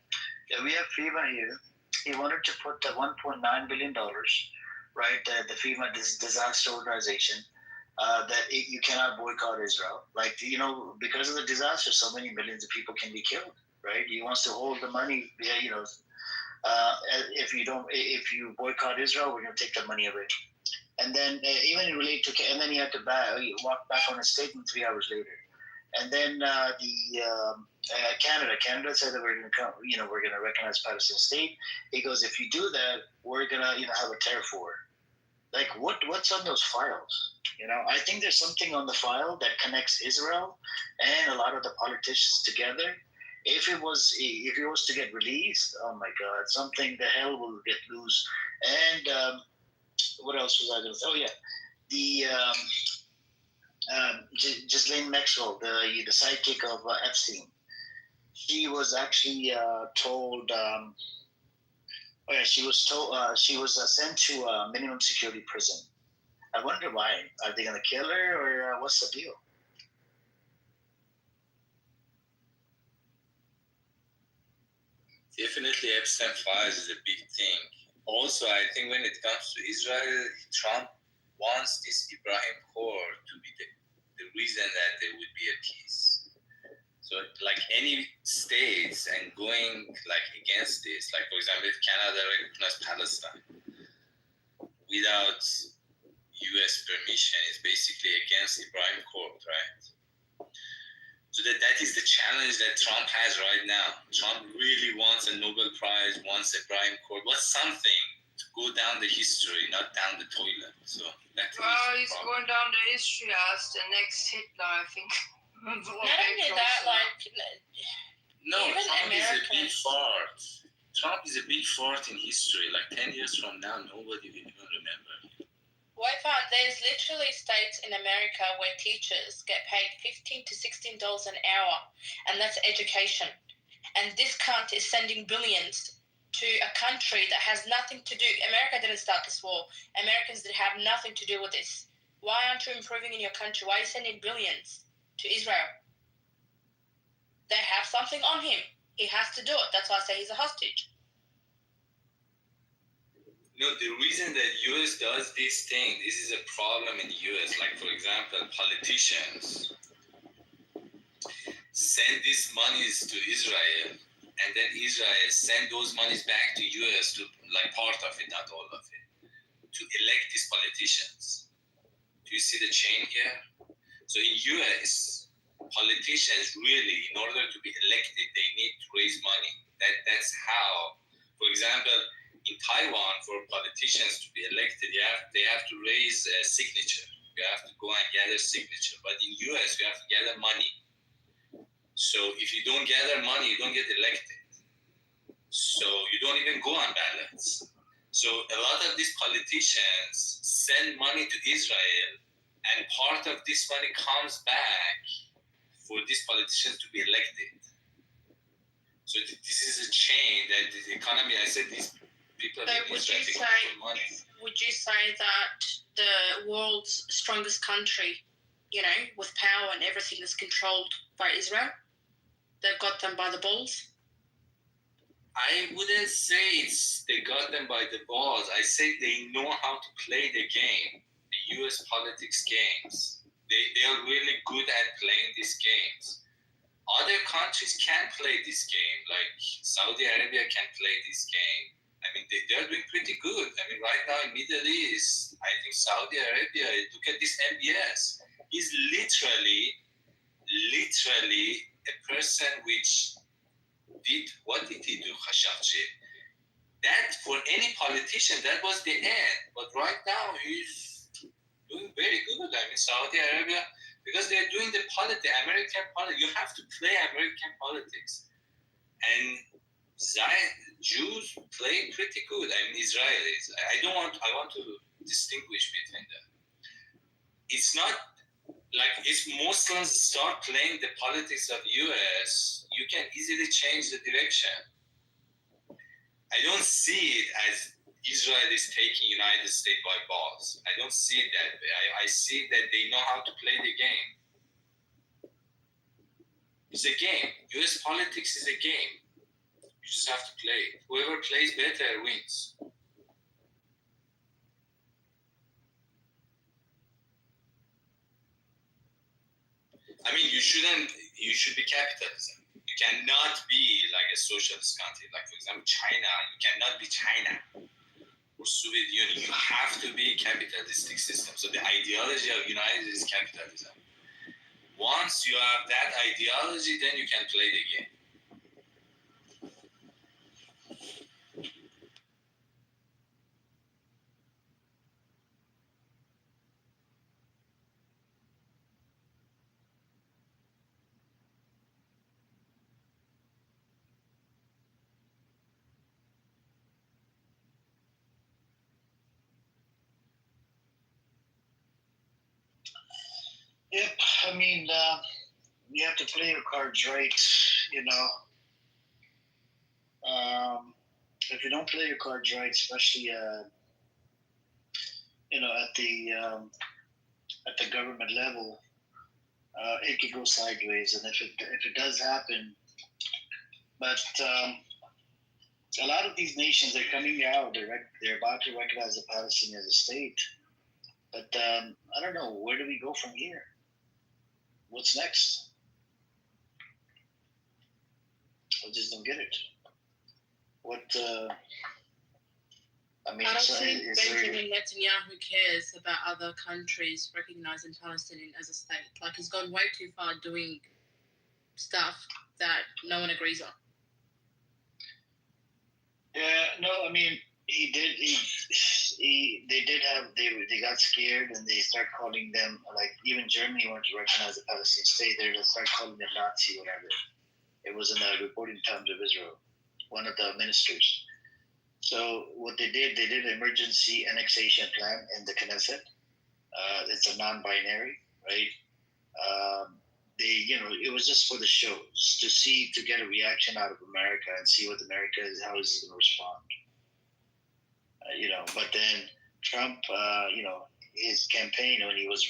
Yeah, we have FEMA here. He wanted to put the $1.9 billion, right? The FEMA disaster organization. That you cannot boycott Israel. Like, because of the disaster, so many millions of people can be killed, right? He wants to hold the money, if you boycott Israel, we're going to take the money away. And then even related to, and then he had to walk back on his statement 3 hours later. And then Canada said that we're going to recognize Palestinian state. He goes, if you do that, we're going to, have a terror war. Like, what's on those files? I think there's something on the file that connects Israel and a lot of the politicians together. if he was to get released, oh my God, something the hell will get loose. And what else was I going to say? Oh yeah, the Ghislaine Maxwell, the sidekick of Epstein. She was actually told. Oh yeah, she was told. She was sent to a minimum security prison. I wonder why. Are they going to kill her, or what's the deal? Definitely, Epstein files is a big thing. Also, I think when it comes to Israel, Trump wants this Ibrahim Accord to be the reason that there would be a peace. So, like any states and going like against this, like for example, if Canada recognized Palestine without U.S. permission, is basically against Ibrahim Accord, right? So that is the challenge that Trump has right now. Trump really wants a Nobel Prize, wants a Ibrahim Accord, wants something to go down the history, not down the toilet. So he's going down the history as the next Hitler, I think. Not only that, like no, even Trump Americans. is a big fart. Trump is a big fart in history. Like 10 years from now, nobody will even remember him. There's literally states in America where teachers get paid $15 to $16 an hour, and that's education. And this country is sending billions to a country that has nothing to do. America didn't start this war. Americans have nothing to do with this. Why aren't you improving in your country? Why are you sending billions to Israel? They have something on him. He has to do it. That's why I say he's a hostage. No, the reason that U.S. does this thing, this is a problem in the U.S. Like, for example, politicians send these monies to Israel, and then Israel send those monies back to U.S. to, like, part of it, not all of it, to elect these politicians. Do you see the chain here? So in U.S., politicians really, in order to be elected, they need to raise money. That's how, for example, in Taiwan, for politicians to be elected, they have to raise a signature. You have to go and gather signature. But in US, you have to gather money. So if you don't gather money, you don't get elected. So you don't even go on ballots. So a lot of these politicians send money to Israel, and part of this money comes back for these politicians to be elected. So this is a chain that the economy, I said, these people in Israel take money. Would you say that the world's strongest country, with power and everything is controlled by Israel? They've got them by the balls? I wouldn't say they got them by the balls. I say they know how to play the game, the U.S. politics games. They are really good at playing these games. Other countries can play this game, like Saudi Arabia can play this game. I mean, they're doing pretty good. I mean, right now in Middle East, I think Saudi Arabia, look at this MBS. He's literally a person which what did he do, Khashoggi? That, for any politician, that was the end. But right now, he's doing very good. I mean, Saudi Arabia, because they're doing the American politics. You have to play American politics. And Jews play pretty good. I mean, Israelis. I want to distinguish between them. It's not like if Muslims start playing the politics of US, you can easily change the direction. I don't see it as Israel is taking United States by balls. I don't see it that way. I see that they know how to play the game. It's a game. US politics is a game. You just have to play it. Whoever plays better wins. I mean, you should be capitalism. You cannot be like a socialist country. Like, for example, China. You cannot be China or Soviet Union. You have to be capitalistic system. So the ideology of United is capitalism. Once you have that ideology, then you can play the game. Yep. I mean, you have to play your cards right. You know, if you don't play your cards right, especially you know at the government level, it could go sideways. And if it does happen, but a lot of these nations are coming out. They're about to recognize the Palestine as a state. But I don't know, where do we go from here? What's next? I just don't get it. What? I mean, I don't think Benjamin Netanyahu cares about other countries recognizing Palestine as a state. Like, he's gone way too far doing stuff that no one agrees on. Yeah, no, I mean, he did. They got scared and they start calling them, like, even Germany wanted to recognize the Palestinian state. They start calling them Nazi, whatever. It was in the Reporting Times of Israel, one of the ministers. So what they did an emergency annexation plan in the Knesset. It's a non-binary, right? It was just for the shows to get a reaction out of America and see what America is, how is it going to respond. But then Trump, his campaign when he was,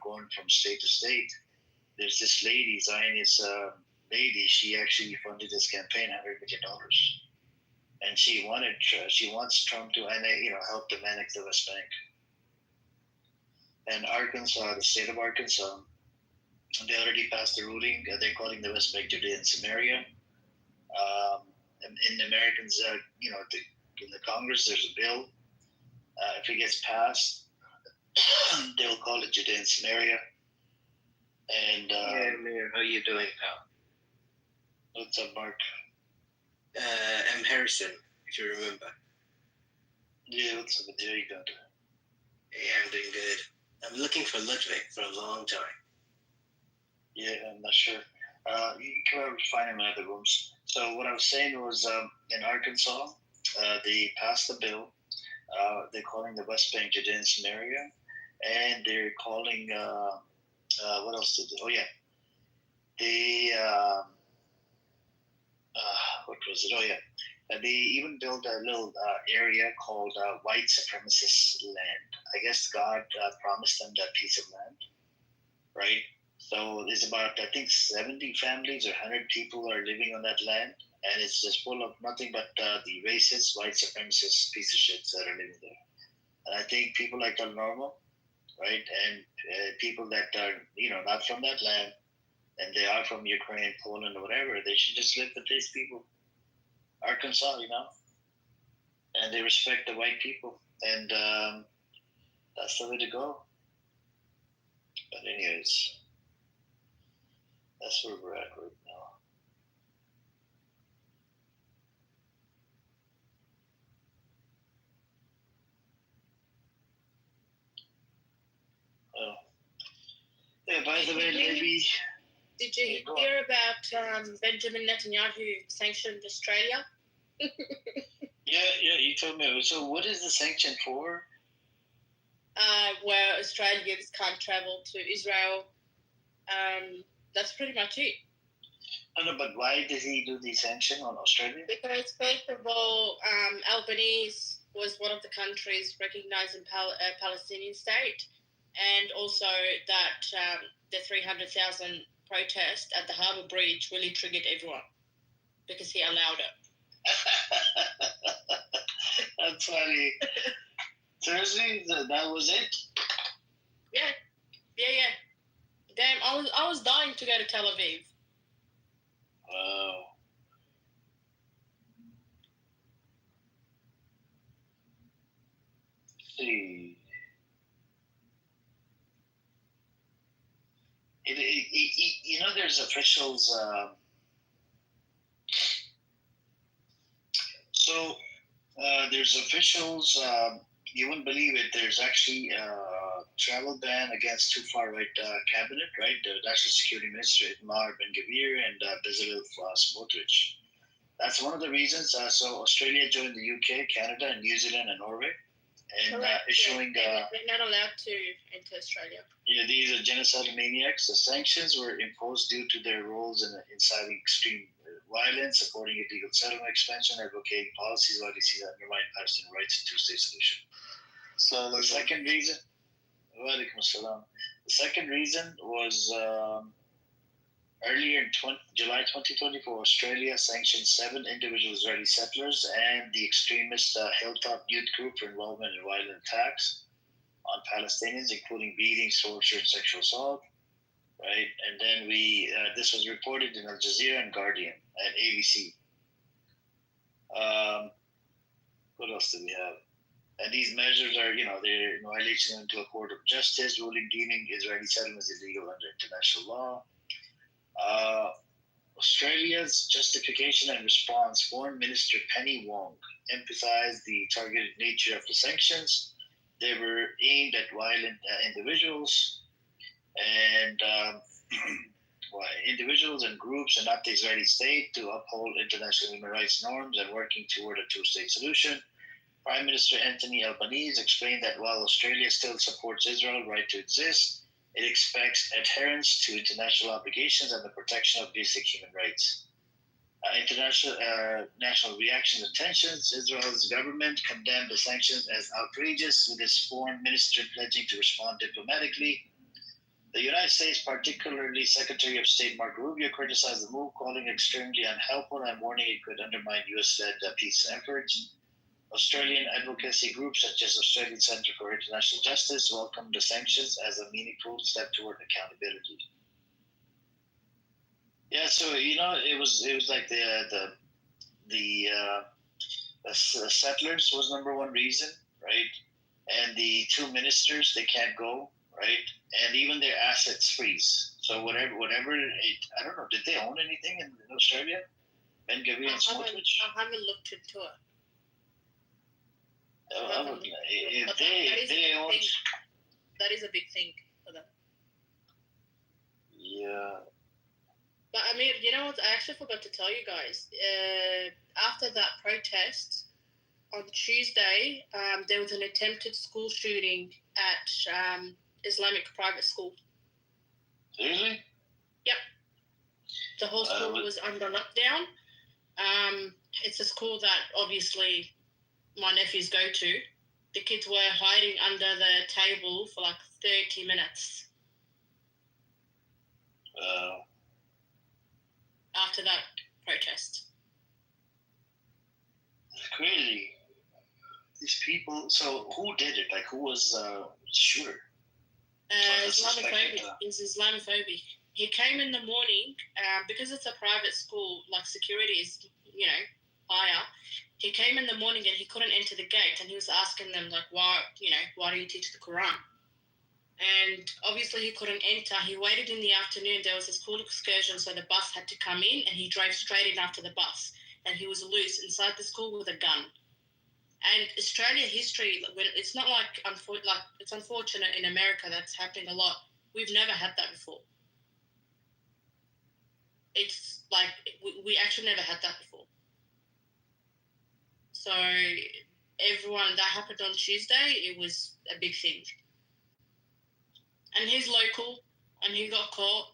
going from state to state, there's this lady, Zionist lady, she actually funded his campaign $100 million. And she wants Trump to, help them annex the West Bank. And Arkansas, the state of Arkansas, they already passed a ruling. They're calling the West Bank Judea and Samaria. In the Americans, in the Congress, there's a bill. If it gets passed, they'll call it Judea and Samaria. And Mayor, how you doing, pal? What's up, Mark? I'm Harrison, if you remember. Yeah, what's up with you? How you doing? Yeah, I'm doing good. I'm looking for Ludwig for a long time. Yeah, I'm not sure. You can probably find him in other rooms. So what I was saying was, in Arkansas, they passed the bill. They're calling the West Bank Judea and Samaria, and they're calling what else did they? Oh yeah, what was it? Oh yeah, they even built a little area called white supremacist land. I guess God promised them that piece of land, right? So there's about, I think, 70 families or 100 people are living on that land, and it's just full of nothing but the racist, white supremacist piece of shits that are living there. And I think people like El Normo, right, and people that are, not from that land, and they are from Ukraine, Poland, or whatever, they should just live with these people. Arkansas, and they respect the white people, and that's the way to go. But anyways, that's where we're at right now. Oh. Yeah, by the way, maybe... Did you hear about Benjamin Netanyahu sanctioned Australia? Yeah, you told me. So what is the sanction for? Where Australians can't travel to Israel. That's pretty much it. No, but why did he do the sanction on Australia? Because first of all, Albanese was one of the countries recognizing a Palestinian state, and also that the 300,000 protest at the Harbour Bridge really triggered everyone because he allowed it. That's funny. Seriously, that was it? Yeah. Damn, I was dying to go to Tel Aviv. Wow. Let's see. There's officials. There's officials. You wouldn't believe it. There's actually a travel ban against two far right cabinet, right? The National Security Minister Itamar Ben-Gvir and Bezalel Smotrich. That's one of the reasons. So Australia joined the UK, Canada, and New Zealand and Norway. and Correct, issuing. They're not allowed to enter Australia. Yeah, these are genocidal maniacs. The sanctions were imposed due to their roles in inciting extreme violence, supporting illegal settlement expansion, advocating policies likely to undermine Palestinian rights to two-state solution. So the second reason, Walaikum Assalam. The second reason was earlier in July 2024, Australia sanctioned 7 individual Israeli settlers and the extremist Hilltop Youth Group for involvement in violent attacks on Palestinians, including beatings, torture, and sexual assault. Right, and then this was reported in Al Jazeera and Guardian and ABC. What else do we have? And these measures are, they're in violation into a court of justice, ruling deeming Israeli settlements illegal under international law. Australia's justification and response, Foreign Minister Penny Wong emphasized the targeted nature of the sanctions. They were aimed at violent individuals and individuals and groups and not the Israeli state to uphold international human rights norms and working toward a two-state solution. Prime Minister Anthony Albanese explained that while Australia still supports Israel's right to exist, it expects adherence to international obligations and the protection of basic human rights. International national reactions and tensions. Israel's government condemned the sanctions as outrageous, with its foreign minister pledging to respond diplomatically. The United States, particularly Secretary of State Marco Rubio, criticized the move, calling it extremely unhelpful and warning it could undermine U.S.-led peace efforts. Australian advocacy groups such as Australian Centre for International Justice welcomed the sanctions as a meaningful step toward accountability. Yeah, so it was like the settlers was number one reason, right? And the 2 ministers, they can't go, right? And even their assets freeze. So whatever, I don't know. Did they own anything in Australia? Ben Gavir and Smotrich? I haven't looked into it. If they own, that is a big thing for them. Yeah. But I mean, you know what? I actually forgot to tell you guys. After that protest on Tuesday, there was an attempted school shooting at Islamic private school. Really? Yep. The whole school was under lockdown. It's a school that obviously my nephews go to. The kids were hiding under the table for like 30 minutes. After that protest. Crazy. These people. So who did it? Like, who was the shooter? Islamophobic. He's Islamophobic. He came in the morning because it's a private school. Like security is, higher. He came in the morning and he couldn't enter the gate, and he was asking them like, why do you teach the Quran? And obviously he couldn't enter. He waited in the afternoon. There was a school excursion, so the bus had to come in, and he drove straight in after the bus. And he was loose inside the school with a gun. And Australia history, it's not it's unfortunate in America that's happening a lot. We've never had that before. It's like we actually never had that before. So that happened on Tuesday. It was a big thing. And he's local, and he got caught.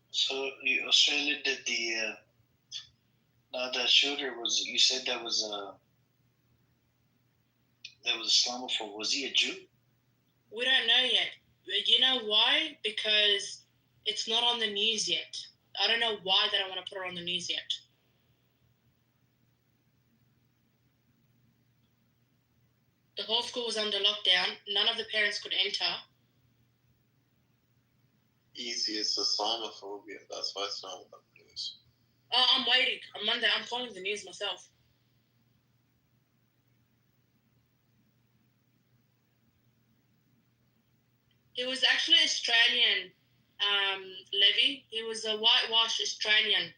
So Australia did the. Now that shooter was. You said that was Islamophobe. Was he a Jew? We don't know yet. You know why? Because it's not on the news yet. I don't know why they don't want to put it on the news yet. The whole school was under lockdown. None of the parents could enter. Easy, it's Islamophobia. That's why it's not on the news. Oh, I'm waiting. On Monday, I'm calling the news myself. He was actually Australian Levy. He was a whitewashed Australian.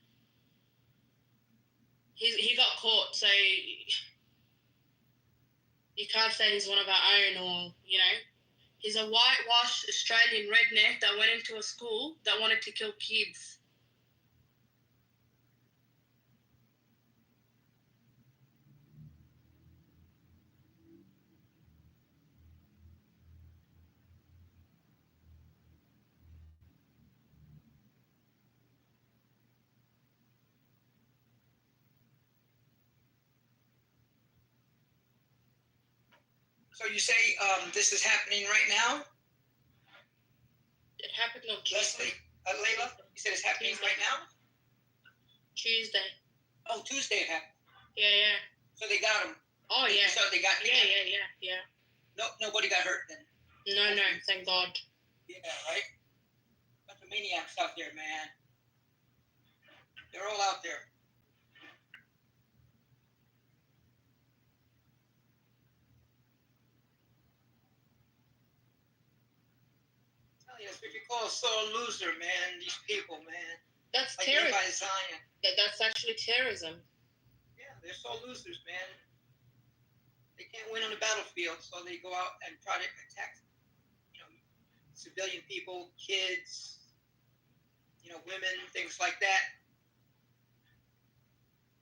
He got caught, so you can't say he's one of our own, or he's a whitewashed Australian redneck that went into a school that wanted to kill kids. So you say this is happening right now? It happened on Leslie, Layla, you said it's happening right now? Tuesday. Oh, Tuesday it happened. Yeah. So they got him. Oh yeah. So they got him. Yeah. No, nobody got hurt then. No, thank God. Yeah, right. Bunch of maniacs out there, man. They're all out there. Tell you, that's what you call a sore loser, man. These people, man. That's like terrorism. Levi Zion. That's actually terrorism. Yeah, they're sore losers, man. They can't win on the battlefield, so they go out and try to attack, civilian people, kids, women, things like that.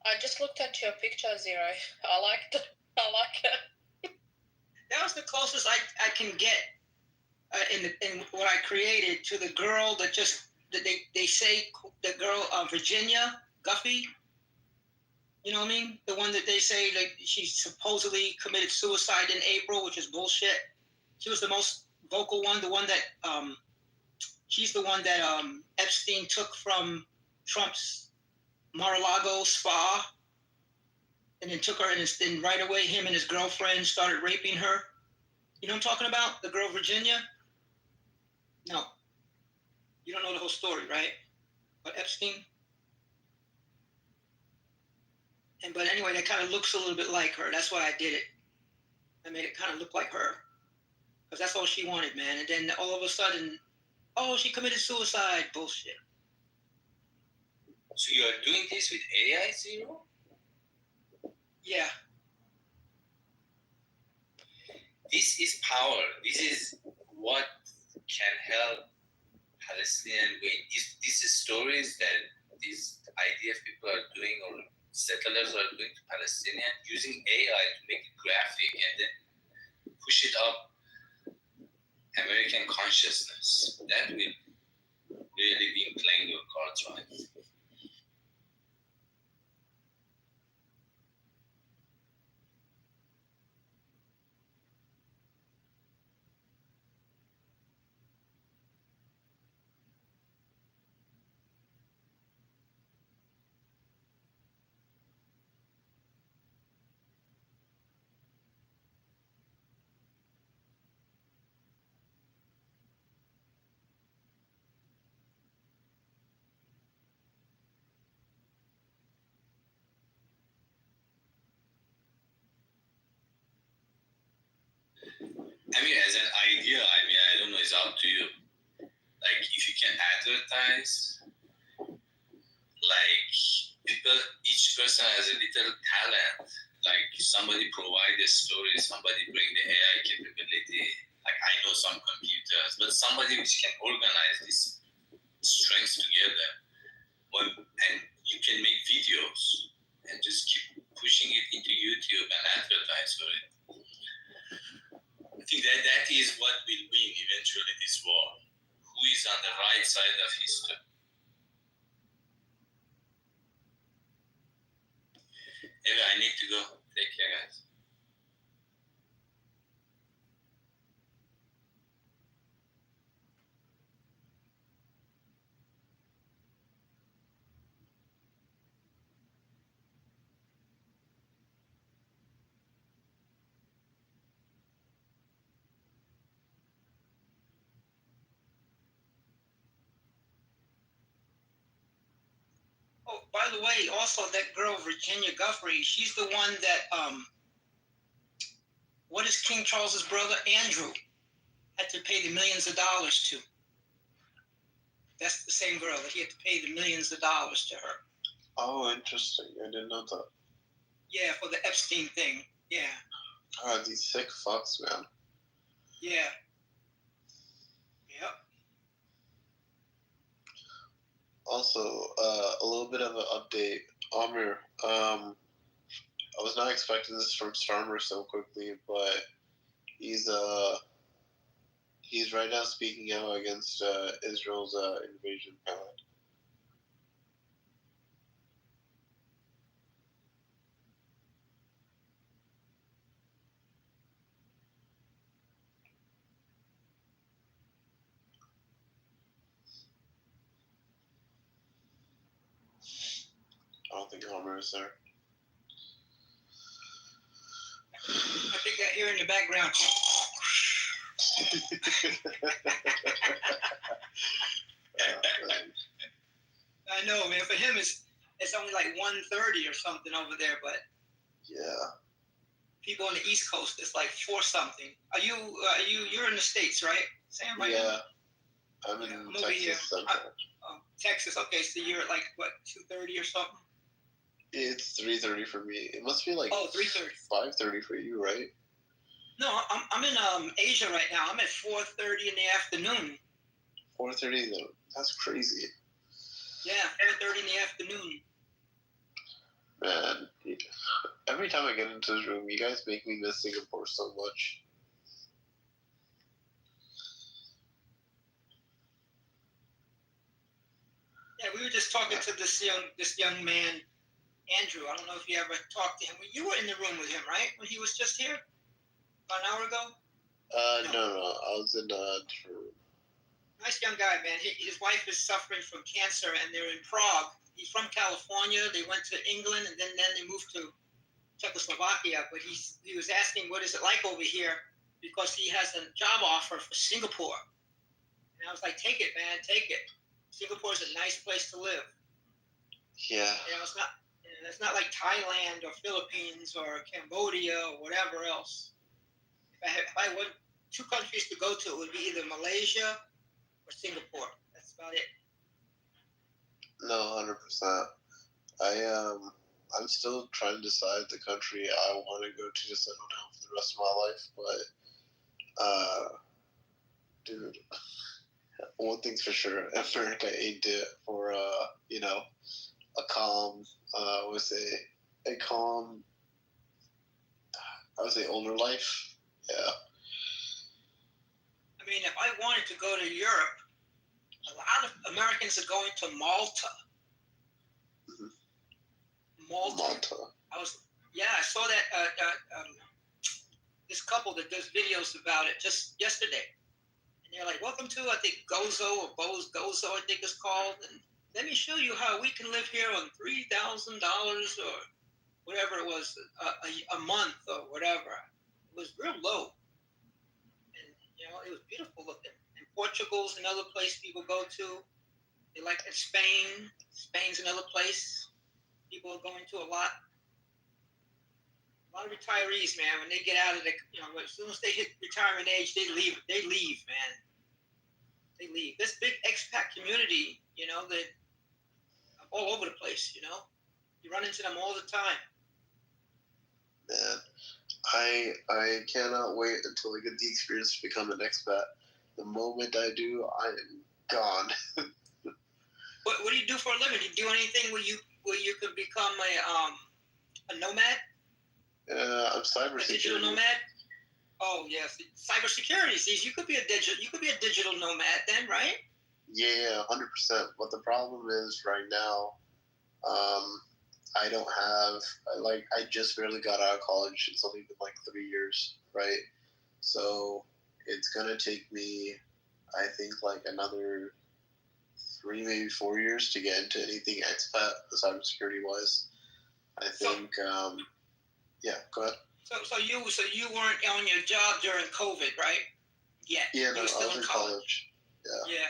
I just looked at your picture, Zero. I like it. That was the closest I can get in what I created to the girl that they say the girl Virginia Guffey. You know what I mean? The one that they say that she supposedly committed suicide in April, which is bullshit. She was the most vocal one, the one that she's the one that Epstein took from Trump's Mar-a-Lago spa, and then took her, and then right away him and his girlfriend started raping her. You know what I'm talking about? The girl Virginia? No. You don't know the whole story, right? But Epstein? But anyway, that kind of looks a little bit like her. That's why I did it. I made it kind of look like her. Because that's all she wanted, man. And then all of a sudden, oh, she committed suicide. Bullshit. So you are doing this with AI, Zero? Yeah. This is power. This is what can help Palestinian win. These stories that these IDF people are doing, or settlers are doing to Palestinians, using AI to make it graphic and then push it up American consciousness. That will really be playing your cards right. I mean, as an idea, I don't know, it's up to you. Like, if you can advertise, like, people, each person has a little talent. Like, somebody provide a story, somebody bring the AI capability. Like, I know some computers, but somebody which can organize these strengths together. And you can make videos and just keep pushing it into YouTube and advertise for it. I think that is what will win eventually this war. Who is on the right side of history? Anyway, I need to go. Take care, guys. Oh, by the way, also that girl Virginia Guffey, she's the one that what is King Charles's brother Andrew had to pay the millions of dollars to. That's the same girl that he had to pay the millions of dollars to her. Oh, interesting. I didn't know that. Yeah, for the Epstein thing. Yeah. God, these sick fucks, man. Yeah. Yep. Also, a little bit of an update. Amir, I was not expecting this from Starmer so quickly, but he's right now speaking out against Israel's invasion plan. I don't think Homer is there. I think I hear in the background. I know, man. For him, it's only like 1:30 or something over there, but yeah. People on the East Coast, it's like 4 something. You're in the States, right, Sam? Right Yeah. now? I'm in I'm over here. Texas. Texas. Okay, so you're at like what, 2:30 or something? It's 3:30 for me. It must be like 3:30. 5:30 for you, right? No, I'm in Asia right now. I'm at 4:30 in the afternoon. 4:30 though. That's crazy. Yeah, 4:30 in the afternoon. Man, every time I get into this room, you guys make me miss Singapore so much. Yeah, we were just talking to this young man, Andrew. I don't know if you ever talked to him. You were in the room with him, right? When he was just here? About an hour ago? No. I was in a different room. Nice young guy, man. His wife is suffering from cancer, and they're in Prague. He's from California. They went to England, and then they moved to Czechoslovakia. But he was asking, what is it like over here? Because he has a job offer for Singapore. And I was like, take it, man, take it. Singapore is a nice place to live. Yeah. You know, it's not like Thailand or Philippines or Cambodia or whatever else. If I went 2 countries to go to, it would be either Malaysia or Singapore. That's about it. No, 100%. I'm still trying to decide the country I want to go to settle down for the rest of my life, but dude, one thing's for sure, America ain't it for a calm, I would say older life. Yeah. I mean, if I wanted to go to Europe, a lot of Americans are going to Malta. Malta. I saw that this couple that does videos about it just yesterday. And they're like, welcome to, I think, Gozo or Gozo, I think it's called. And let me show you how we can live here on $3,000 or whatever it was a month or whatever. It was real low. And, it was beautiful looking. And Portugal's another place people go to. They like it. Spain's another place people are going to a lot. A lot of retirees, man, when they get out of the, as soon as they hit retirement age, they leave, man. They leave. This big expat community, that all over the place, You run into them all the time. Man, I cannot wait until I get the experience to become an expat. The moment I do, I am gone. What do you do for a living? Do you do anything where you could become a nomad? I'm cybersecurity. A digital nomad? Oh yes, cybersecurity. See, you could be a digital nomad then, right? Yeah, 100%. But the problem is right now, I don't have. I just barely got out of college. It's only been like 3 years, right? So it's gonna take me, I think, like another 3, maybe 4 years to get into anything expat, cybersecurity wise. I think. Yeah, go ahead. So you weren't on your job during COVID, right? Yet. Yeah, you no, were still I was in college. Yeah.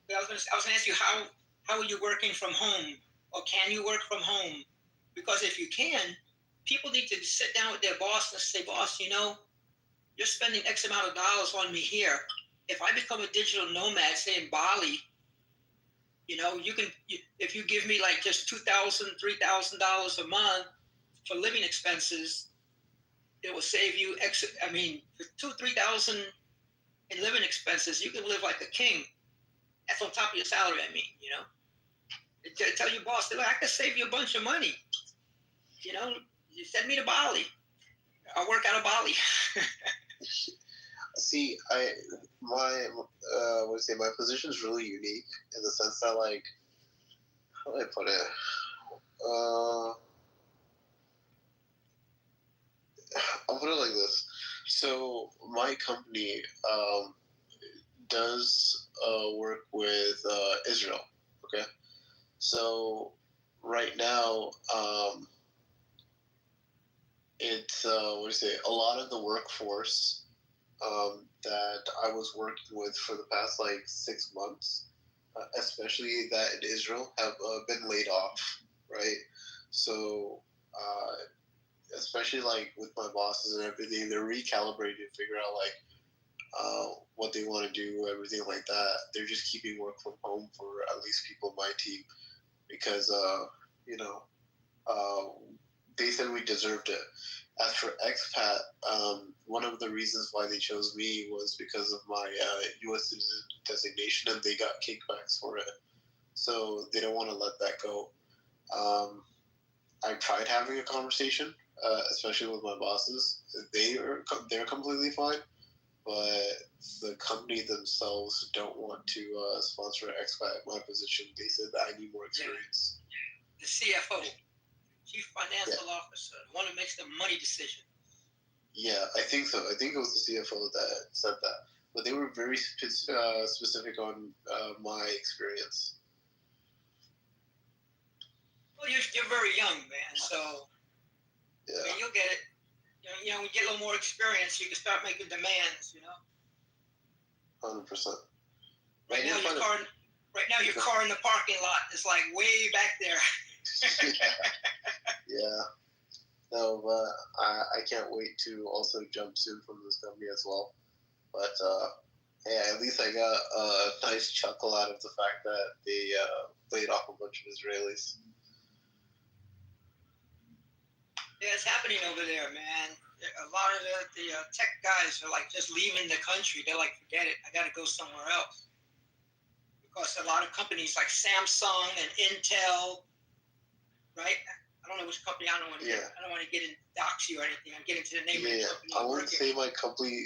Yeah. I was gonna ask you how are you working from home, or can you work from home? Because if you can, people need to sit down with their boss and say, boss, you're spending X amount of dollars on me here. If I become a digital nomad, say in Bali, You know, if you give me like just $2,000, $3,000 a month for living expenses, it will save you for $2,000, $3,000 in living expenses, you can live like a king. That's on top of your salary, I mean, you know. Tell your boss, I can save you a bunch of money. You know, you send me to Bali. I'll work out of Bali. See, my position is really unique in the sense that, like, how do I put it? I'll put it like this. So my company does work with Israel. Okay, so right now it's a lot of the workforce that I was working with for the past like 6 months, especially that in Israel, have been laid off, right? So especially like with my bosses and everything, they're recalibrating to figure out like what they want to do, everything like that. They're just keeping work from home for at least people in my team because they said we deserved it. As for expat, one of the reasons why they chose me was because of my U.S. citizen designation, and they got kickbacks for it. So they don't want to let that go. I tried having a conversation, especially with my bosses. They're completely fine, but the company themselves don't want to sponsor an expat in my position. They said that I need more experience. The CFO, Chief Financial Officer, the one who makes the money decision. Yeah, I think so. I think it was the CFO that said that. But they were very specific on my experience. Well, you're very young, man, so I mean, you'll get it. You know, when you get a little more experience, you can start making demands, you know? 100%. Right now, your car in the parking lot is like way back there. Yeah. No, but I can't wait to also jump soon from this company as well. But hey, at least I got a nice chuckle out of the fact that they laid off a bunch of Israelis. Yeah, it's happening over there, man. A lot of the tech guys are like just leaving the country. They're like, forget it, I got to go somewhere else. Because a lot of companies like Samsung and Intel, right? I don't know which company. I don't want to get in dox you or anything. I'm getting to the name of the company. I wouldn't say my company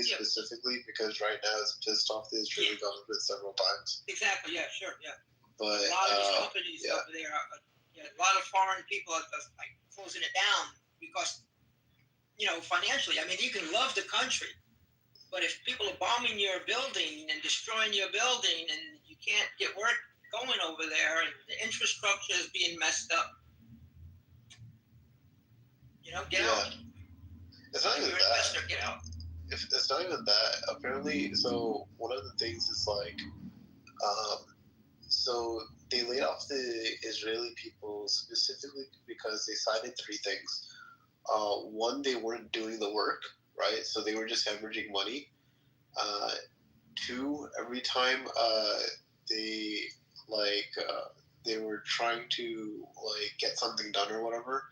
specifically because right now it's pissed off the Israeli government several times. Exactly. Yeah. Sure. Yeah. But a lot of these companies over there, a lot of foreign people are just like closing it down because, you know, financially. I mean, you can love the country, but if people are bombing your building and destroying your building, and you can't get work going over there, and the infrastructure is being messed up. You know, get out. It's not even that. Get out. It's not even that. Apparently, so one of the things is like, so they laid off the Israeli people specifically because they cited 3 things. One, they weren't doing the work, right? So they were just hemorrhaging money. 2, every time they were trying to like get something done or whatever,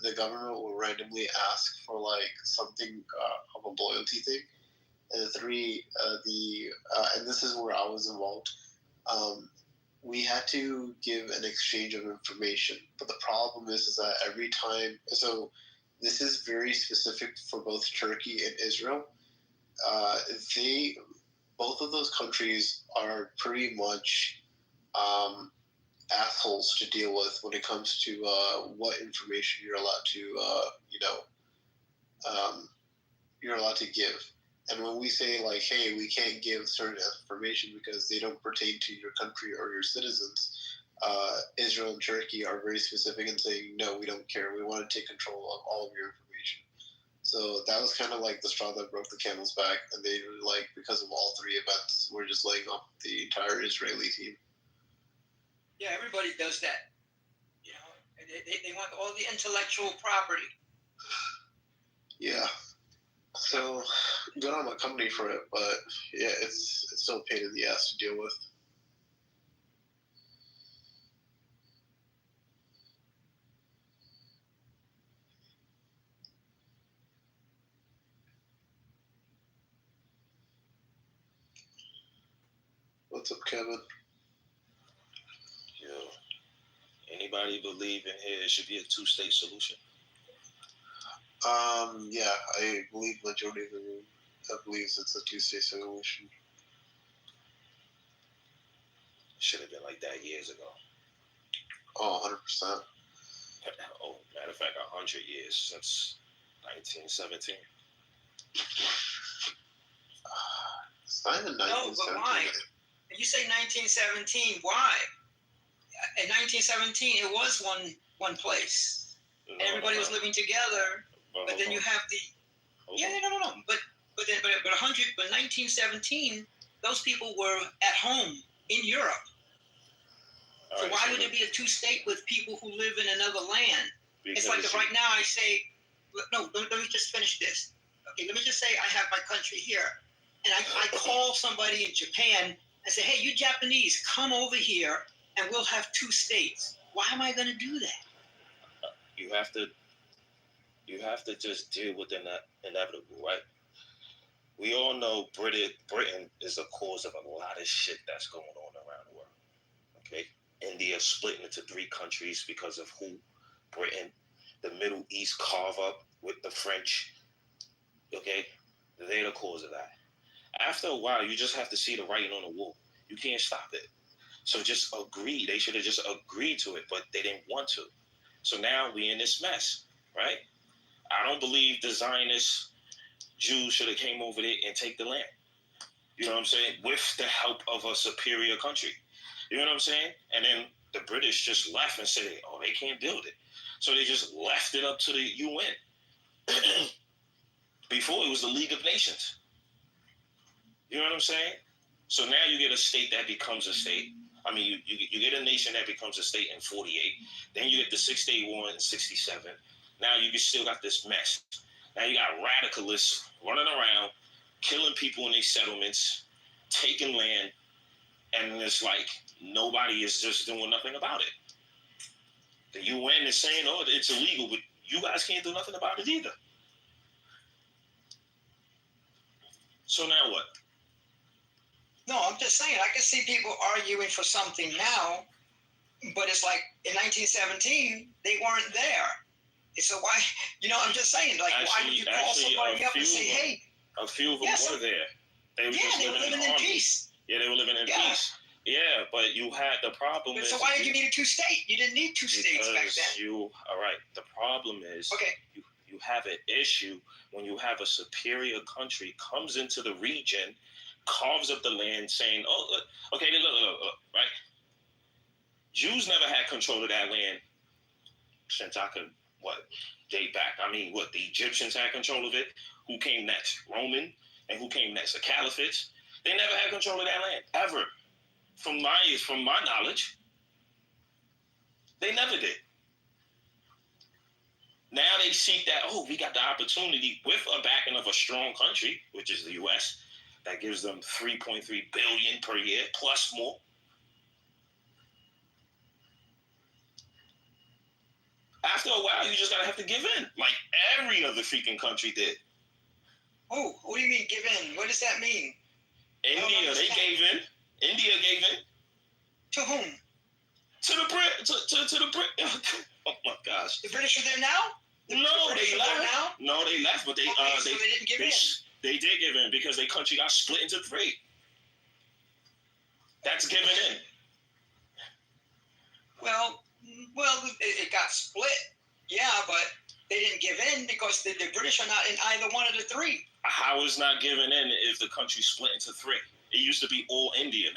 the government will randomly ask for like something of a loyalty thing. And 3, and this is where I was involved. We had to give an exchange of information, but the problem is that every time, so this is very specific for both Turkey and Israel. Both of those countries are pretty much assholes to deal with when it comes to what information you're allowed to, you're allowed to give. And when we say like, hey, we can't give certain information because they don't pertain to your country or your citizens, Israel and Turkey are very specific in saying, no, we don't care. We want to take control of all of your information. So that was kind of like the straw that broke the camel's back. And they were like, because of all 3 events, we're just laying off the entire Israeli team. Yeah, everybody does that. You know, they want all the intellectual property. Yeah. So good on my company for it, but yeah, it's still a pain in the ass to deal with. What's up, Kevin? Yo, anybody believe in here it should be a two-state solution? Yeah, I believe majority of the room believes it's a two-state solution. Should have been like that years ago. Oh, 100%. Oh, matter of fact, 100 years since 1917. It's not even 1917. No, but why? You say 1917. Why? In 1917, it was one place. And everybody was living together. But then you have the no. But 1917, those people were at home in Europe. So why would it be a two-state with people who live in another land? It's like if right now I say, no, let me just finish this. Okay, let me just say I have my country here, and I call somebody in Japan and say, hey, you Japanese, come over here, and we'll have two states. Why am I going to do that? You have to just deal with the inevitable, right? We all know Britain is the cause of a lot of shit that's going on around the world. Okay? India split into 3 countries because of who? Britain. The Middle East carve up with the French. Okay? They're the cause of that. After a while, you just have to see the writing on the wall. You can't stop it. So just agree. They should have just agreed to it, but they didn't want to. So now we in this mess, right? I don't believe the Zionist Jews should have came over there and take the land. You know what I'm saying? With the help of a superior country. You know what I'm saying? And then the British just left and said, oh, they can't build it. So they just left it up to the UN. Before it was the League of Nations. You know what I'm saying? So now you get a state that becomes a state. I mean, you get a nation that becomes a state in 48. Then you get the 6-Day War in 67. Now you still got this mess. Now you got radicalists running around, killing people in these settlements, taking land, and it's like nobody is just doing nothing about it. The UN is saying, oh, it's illegal, but you guys can't do nothing about it either. So now what? No, I'm just saying, I can see people arguing for something now, but it's like in 1917, they weren't there. So why, I'm just saying, like, why would you call somebody up and say, hey? A few of them were there. They were just living in peace. Yeah, they were living in peace. Yeah, but you had the problem. So why did you need a two-state? You didn't need two states back then. All right. The problem is you have an issue when you have a superior country comes into the region, carves up the land, saying, "Oh, okay, look, right? Jews never had control of that land since I could date back. I mean, the Egyptians had control of it. Who came next? Roman, and who came next? The Caliphates. They never had control of that land ever. From my knowledge, they never did. Now they seek that, we got the opportunity with a backing of a strong country, which is the U.S., that gives them $3.3 billion per year, plus more. After a while, you just gotta have to give in, like every other freaking country did. Oh, what do you mean give in? What does that mean? India, they gave in. India gave in. To whom? To the Brit. To the Brit. Oh my gosh. The British are there now? No, they left. No, they left, but they so they didn't give in. They did give in because their country got split into 3. That's giving in. Well, it got split. Yeah, but they didn't give in because the British are not in either one of the 3. How is not giving in if the country split into 3? It used to be all India.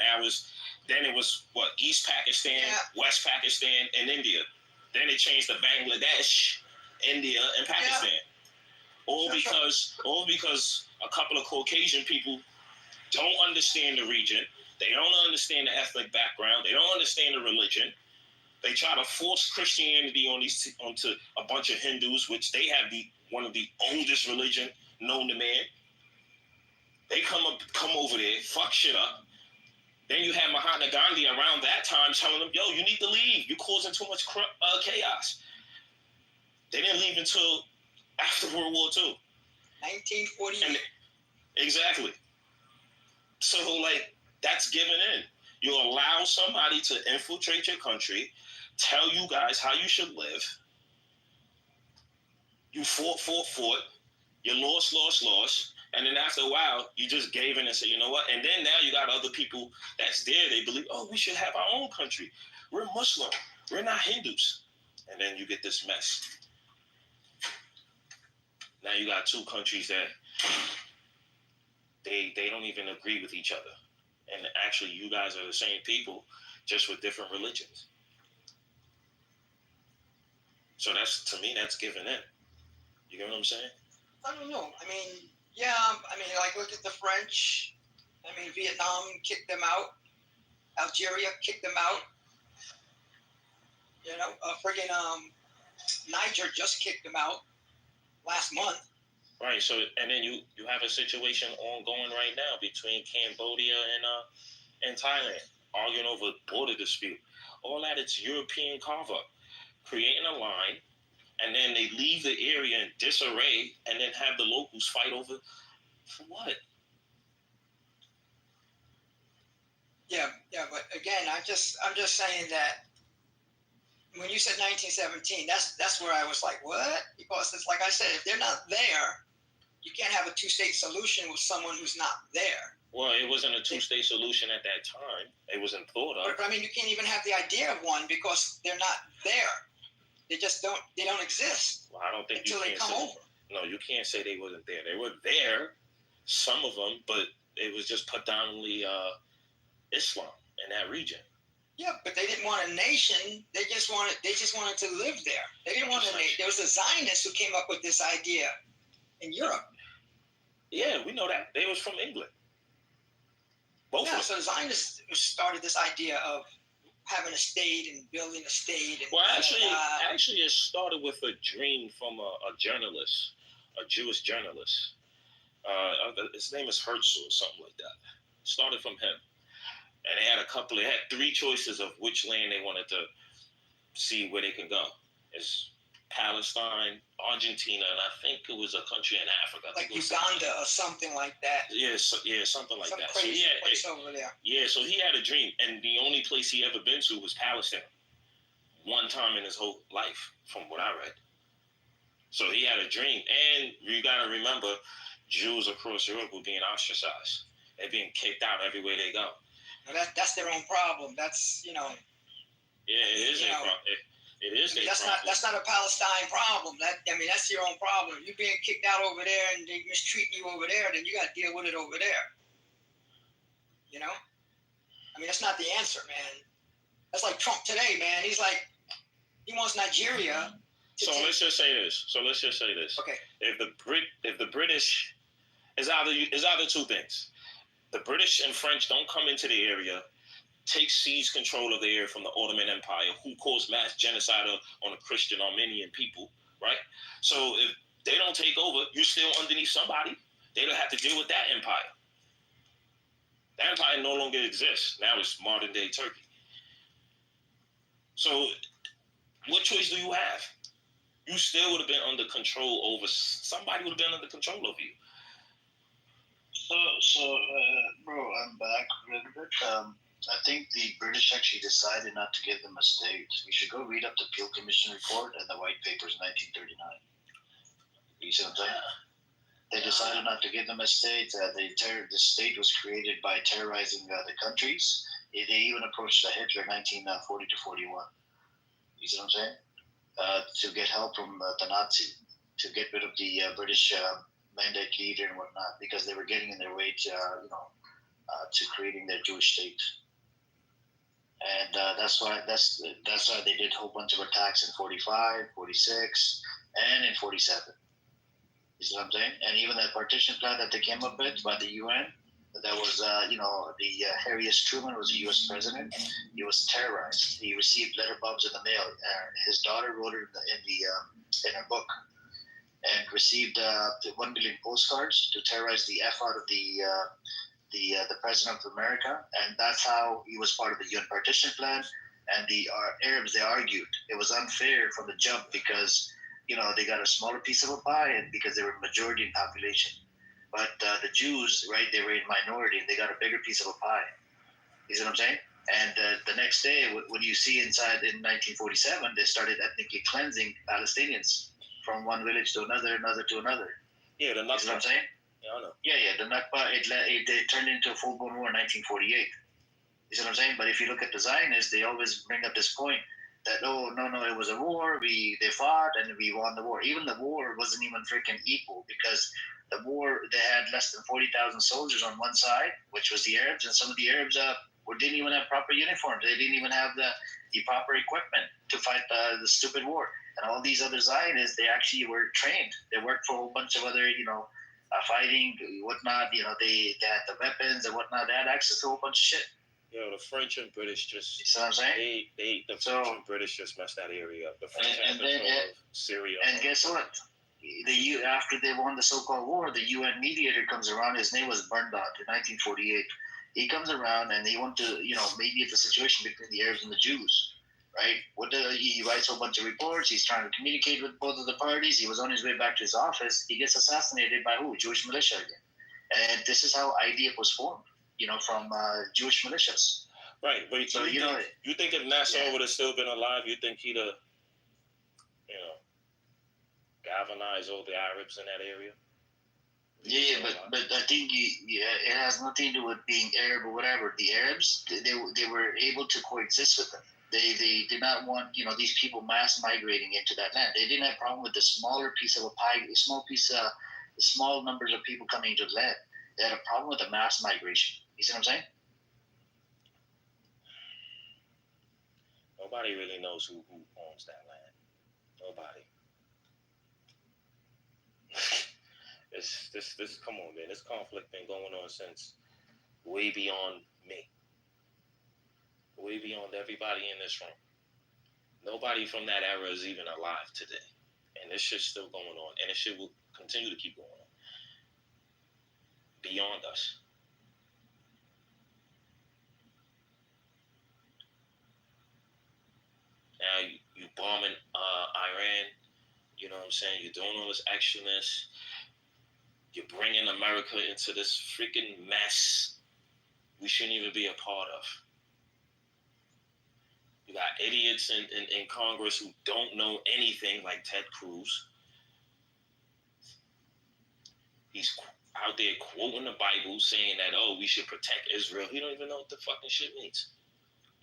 Then it was East Pakistan, West Pakistan, and India. Then it changed to Bangladesh, India, and Pakistan. All because a couple of Caucasian people don't understand the region. They don't understand the ethnic background. They don't understand the religion. They try to force Christianity onto a bunch of Hindus, which they have one of the oldest religion known to man. They come over there, fuck shit up. Then you had Mahatma Gandhi around that time telling them, yo, you need to leave. You're causing too much chaos. They didn't leave until after World War II. 1948. Exactly. So, that's giving in. You allow somebody to infiltrate your country, tell you guys how you should live. You fought. You lost. And then after a while, you just gave in and said, you know what? And then now you got other people that's there. They believe, oh, we should have our own country. We're Muslim. We're not Hindus. And then you get this mess. Now you got two countries that they don't even agree with each other. And actually, you guys are the same people, just with different religions. So to me, that's giving in. You get what I'm saying? I don't know. I mean, yeah. I mean, like, look at the French. I mean, Vietnam kicked them out. Algeria kicked them out. You know, friggin' Niger just kicked them out last month. Right. So, and then you have a situation ongoing right now between Cambodia and Thailand, arguing over border dispute. All that, it's European carve-up, creating a line, and then they leave the area in disarray, and then have the locals fight over for what? Yeah, but again, I'm just saying that when you said 1917, that's where I was like, what? Because it's like I said, if they're not there, you can't have a two-state solution with someone who's not there. Well, it wasn't a two-state solution at that time. It wasn't thought of. But I mean, you can't even have the idea of one because they're not there. They just don't exist. Well, I don't think until you they can come say, over. No, you can't say they wasn't there. They were there, some of them, but it was just predominantly Islam in that region. Yeah, but they didn't want a nation. They just wanted to live there. They didn't want a nation. There was a Zionist who came up with this idea in Europe. Yeah, we know that. They was from England. Both of them. So the Zionists started this idea of having a state and building a state. And well, actually, it started with a dream from a journalist, a Jewish journalist. His name is Herzl or something like that. It started from him. And they had three choices of which land they wanted to see where they can go. It's Palestine, Argentina, and I think it was a country in Africa. Like Uganda or something like that. Yeah, something like that. Crazy place over there. Yeah, so he had a dream, and the only place he ever been to was Palestine. One time in his whole life, from what I read. So he had a dream, and you gotta remember, Jews across Europe were being ostracized. They're being kicked out everywhere they go. Now that's their own problem. That's, you know. Yeah, it is their problem. It is their problem. That's not a Palestine problem. That's your own problem. You're being kicked out over there and they mistreating you over there, then you got to deal with it over there. You know? I mean, that's not the answer, man. That's like Trump today, man. He's like, he wants Nigeria. Let's just say this. Okay. If the British, is either two things. The British and French don't come into the area, seize control of the area from the Ottoman Empire, who caused mass genocide on the Christian Armenian people, right? So if they don't take over, you're still underneath somebody. They don't have to deal with that empire. That empire no longer exists. Now it's modern day Turkey. So what choice do you have? You still would have been under control over, somebody would have been under control over you. Bro, I'm back a little bit. I think the British actually decided not to give them a state. You should go read up the Peel Commission report and the White Papers in 1939. You see what I'm saying? They decided not to give them a state. The state was created by terrorizing the countries. They even approached Hitler in 1940 to 41. You see what I'm saying? To get help from the Nazi, to get rid of the British mandate leader and whatnot, because they were getting in their way to, to creating their Jewish state. And that's why they did a whole bunch of attacks in 45, 46, and in 47. You see what I'm saying? And even that partition plan that they came up with by the UN, that was, Harry S. Truman was a U.S. president. He was terrorized. He received letter bombs in the mail. His daughter wrote it in her book, and received 1 million postcards to terrorize the F out of the president of America. And that's how he was part of the UN partition plan. And the Arabs, they argued it was unfair from the jump because, they got a smaller piece of a pie and because they were majority in population. But the Jews, right, they were in minority and they got a bigger piece of a pie. You see what I'm saying? And the next day, what you see inside in 1947, they started ethnically cleansing Palestinians from one village to another to another. Yeah, the Nakba. You see what I'm saying? Yeah, I know. Yeah, the Nakba, it turned into a full-blown war in 1948. You see what I'm saying? But if you look at the Zionists, they always bring up this point that, oh, no, it was a war. They fought and we won the war. Even the war wasn't even freaking equal, because the war, they had less than 40,000 soldiers on one side, which was the Arabs, and some of the Arabs didn't even have proper uniforms. They didn't even have the proper equipment to fight the stupid war. And all these other Zionists, they actually were trained. They worked for a whole bunch of other, fighting, whatnot. They had the weapons and whatnot. They had access to a whole bunch of shit. The French and British just. You see what I'm saying? French and British just messed that area up. The French had control of Syria. And guess what? After they won the so-called war, the UN mediator comes around. His name was Bernard in 1948. He comes around and he wants to, mediate the situation between the Arabs and the Jews, right? He writes a whole bunch of reports. He's trying to communicate with both of the parties. He was on his way back to his office. He gets assassinated by who? Jewish militia again. And this is how IDF was formed, from Jewish militias. Right, but so you think if Nasser would have still been alive, you think he'd have, galvanized all the Arabs in that area? Yeah, but I think it has nothing to do with being Arab or whatever. The Arabs, they were able to coexist with them. They did not want these people mass migrating into that land. They didn't have a problem with the smaller piece of a pie, the small numbers of people coming into the land. They had a problem with the mass migration. You see what I'm saying? Nobody really knows who owns that land. Nobody. This come on, man. This conflict been going on since way beyond me. Way beyond everybody in this room. Nobody from that era is even alive today. And this shit's still going on. And this shit will continue to keep going on. Beyond us. Now you bombing Iran, you know what I'm saying? You're doing all this extraness. You're bringing America into this freaking mess we shouldn't even be a part of. You got idiots in Congress who don't know anything, like Ted Cruz. He's out there quoting the Bible, saying that, oh, we should protect Israel. He don't even know what the fucking shit means.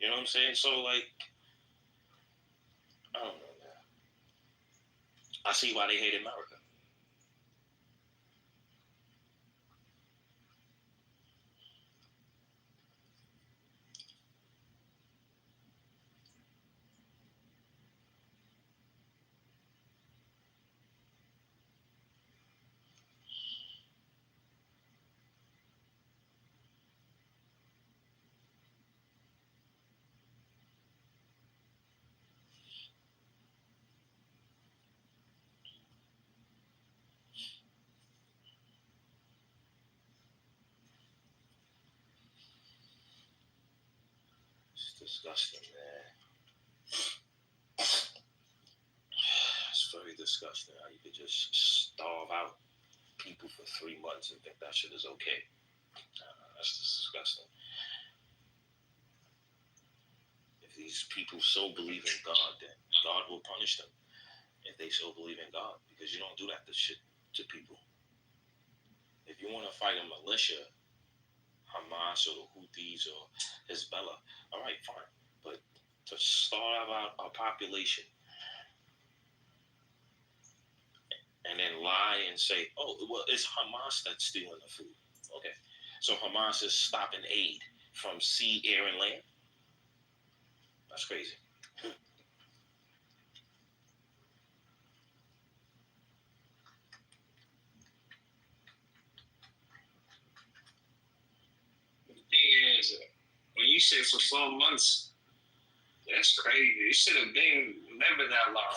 You know what I'm saying? So, like, I don't know, man. I see why they hate America. It's disgusting, man. It's very disgusting how you could just starve out people for 3 months and think that shit is okay. That's disgusting. If these people so believe in God, then God will punish them if they so believe in God, because you don't do that to people. If you want to fight a militia, Hamas or the Houthis or Hezbollah, all right, fine. But to starve out our population and then lie and say, oh, well, it's Hamas that's stealing the food. Okay. So Hamas is stopping aid from sea, air, and land? That's crazy. The thing is, when you say for 4 months, that's crazy. It should have been never that long.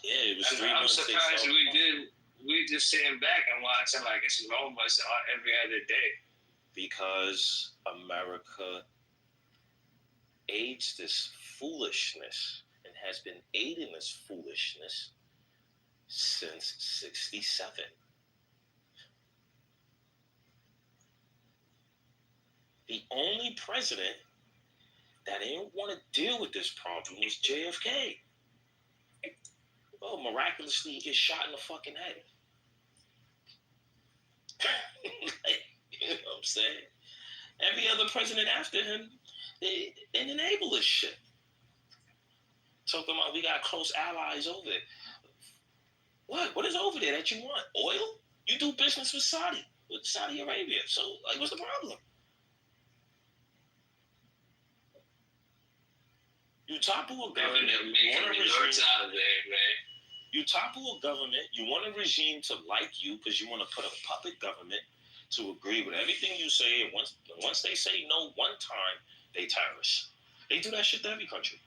Yeah, it was 3 I'm months. surprised we just sitting back and watching like it's normal every other day. Because America aids this foolishness and has been aiding this foolishness since 1967. The only president that didn't want to deal with this problem was JFK. Oh, miraculously, he gets shot in the fucking head. Like, you know what I'm saying? Every other president after him, they enable this shit. Talking about we got close allies over there. What is over there that you want? Oil? You do business with Saudi Arabia. So, like, what's the problem? You topple a government, you want a regime out of there, man. You topple a government, you want a regime to like you because you want to put a puppet government to agree with everything you say. And once they say no one time, they terrorists. They do that shit to every country.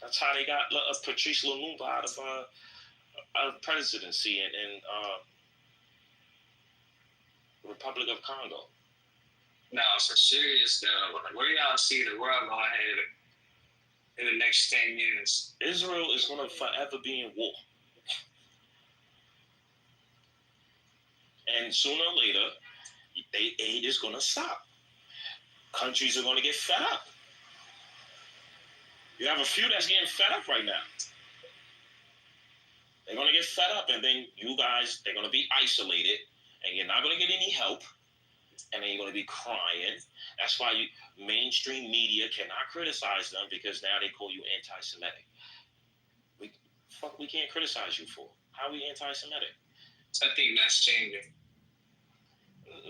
That's how they got Patrice Lumumba out of presidency in Republic of Congo. Now, for serious though, where y'all see the world going ahead in the next 10 years? Israel is going to forever be in war. And sooner or later, aid is going to stop. Countries are going to get fed up. You have a few that's getting fed up right now. They're going to get fed up, and then you guys, they're going to be isolated, and you're not going to get any help. And then you're going to be crying. That's why mainstream media cannot criticize them because now they call you anti-Semitic. We can't criticize you for. How are we anti-Semitic? I think that's changing.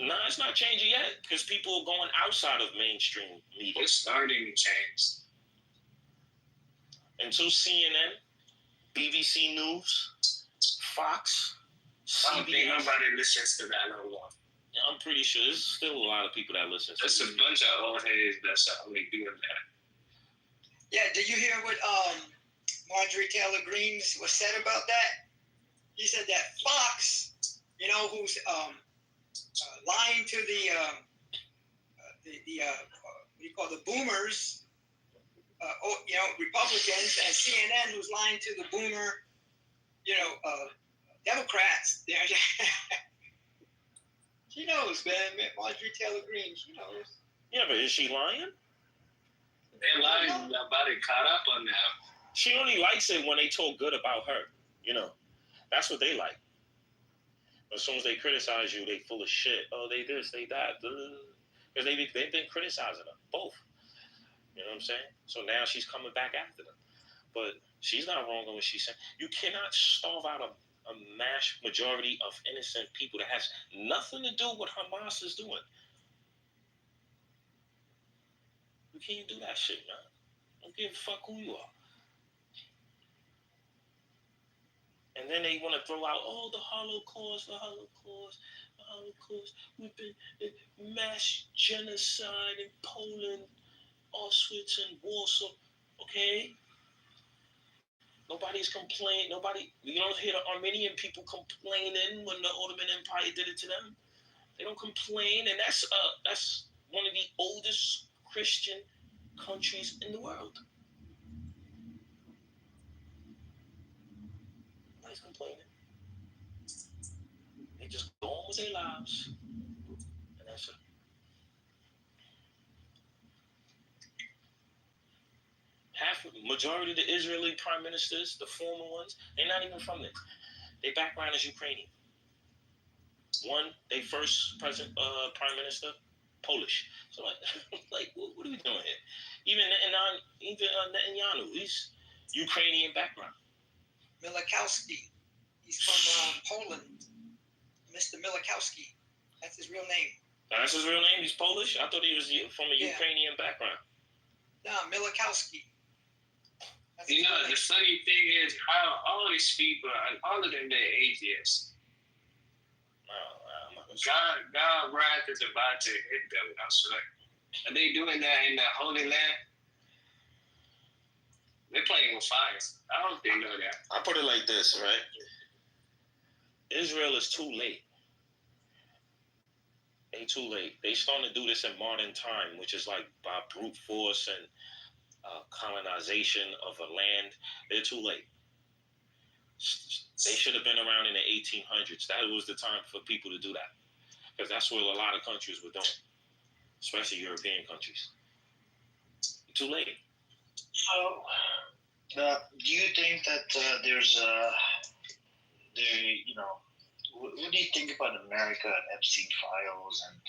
No, it's not changing yet because people are going outside of mainstream media. It's starting to change. Until CNN, BBC News, Fox, CBS. I don't think nobody listens to that no more. I'm pretty sure there's still a lot of people that listen. There's a bunch of old heads that's only doing that. Yeah, did you hear what Marjorie Taylor Greene was said about that? He said that Fox, who's lying to the boomers, Republicans, and CNN, who's lying to the boomer, Democrats. She knows, man. Marjorie Taylor Greene, she knows. Yeah, but is she lying? They're lying about it, caught up on that. She only likes it when they talk good about her. That's what they like. As soon as they criticize you, they full of shit. Oh, they this, they that. Because they've been criticizing her, both. You know what I'm saying? So now she's coming back after them. But she's not wrong on what she's saying. You cannot starve out a mass majority of innocent people that has nothing to do with what Hamas is doing. You can't do that shit, man. Don't give a fuck who you are. And then they want to throw out, the Holocaust. We've been mass genocide in Poland, Auschwitz, and Warsaw. Okay? Nobody's complaining. You don't hear the Armenian people complaining when the Ottoman Empire did it to them. They don't complain, and that's one of the oldest Christian countries in the world. Nobody's complaining. They just go on with their lives, and that's it. Majority of the Israeli prime ministers, the former ones, they're not even from there. Their background is Ukrainian. One, they first prime minister, Polish. So like what are we doing here? Even Netanyahu, he's Ukrainian background. Milikowski, he's from Poland. Mr. Milikowski, that's his real name. That's his real name? He's Polish? I thought he was from a Ukrainian background. No, Milikowski. The funny thing is, how all these people, all of them, they're atheists. God wrath is about to hit them. I swear. Are they doing that in the Holy Land? They're playing with fire. I don't think they know that. I put it like this, right? Israel is too late. They too late. They starting to do this in modern time, which is like by brute force and colonization of a land. They're too late. They should have been around in the 1800s. That was the time for people to do that, because that's what a lot of countries were doing. especially European countries. Too late. So, do you think that there's what do you think about America and Epstein files, and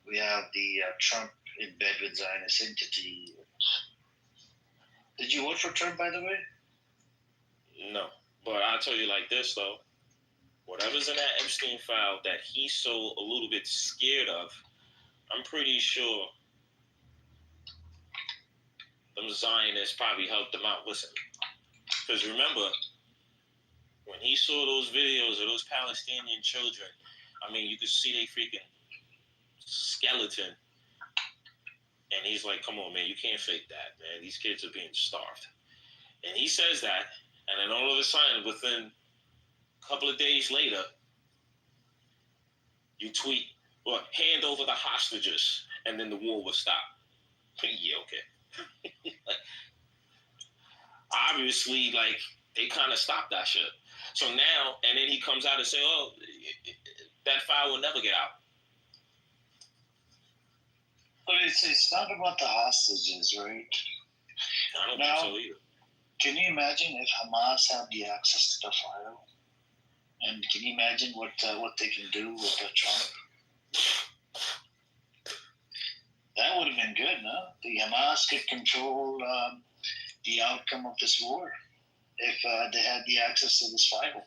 we have the Trump in bed with Zionist entity? Did you vote for Trump, by the way? No, but I'll tell you like this though. Whatever's in that Epstein file that he's so a little bit scared of, I'm pretty sure them Zionists probably helped them out. Listen, because remember, when he saw those videos of those Palestinian children, I mean, you could see they freaking skeleton. And he's like, come on, man, you can't fake that, man. These kids are being starved. And he says that, and then all of a sudden, within a couple of days later, you tweet, well, hand over the hostages, and then the war will stop. Yeah, okay. Obviously, like, they kind of stopped that shit. So now, and then he comes out and say, oh, that file will never get out. But it's not about the hostages, right? I don't now, think so either. Can you imagine if Hamas had the access to the file? And can you imagine what they can do with Trump? That would have been good, no? The Hamas could control the outcome of this war if they had the access to this file.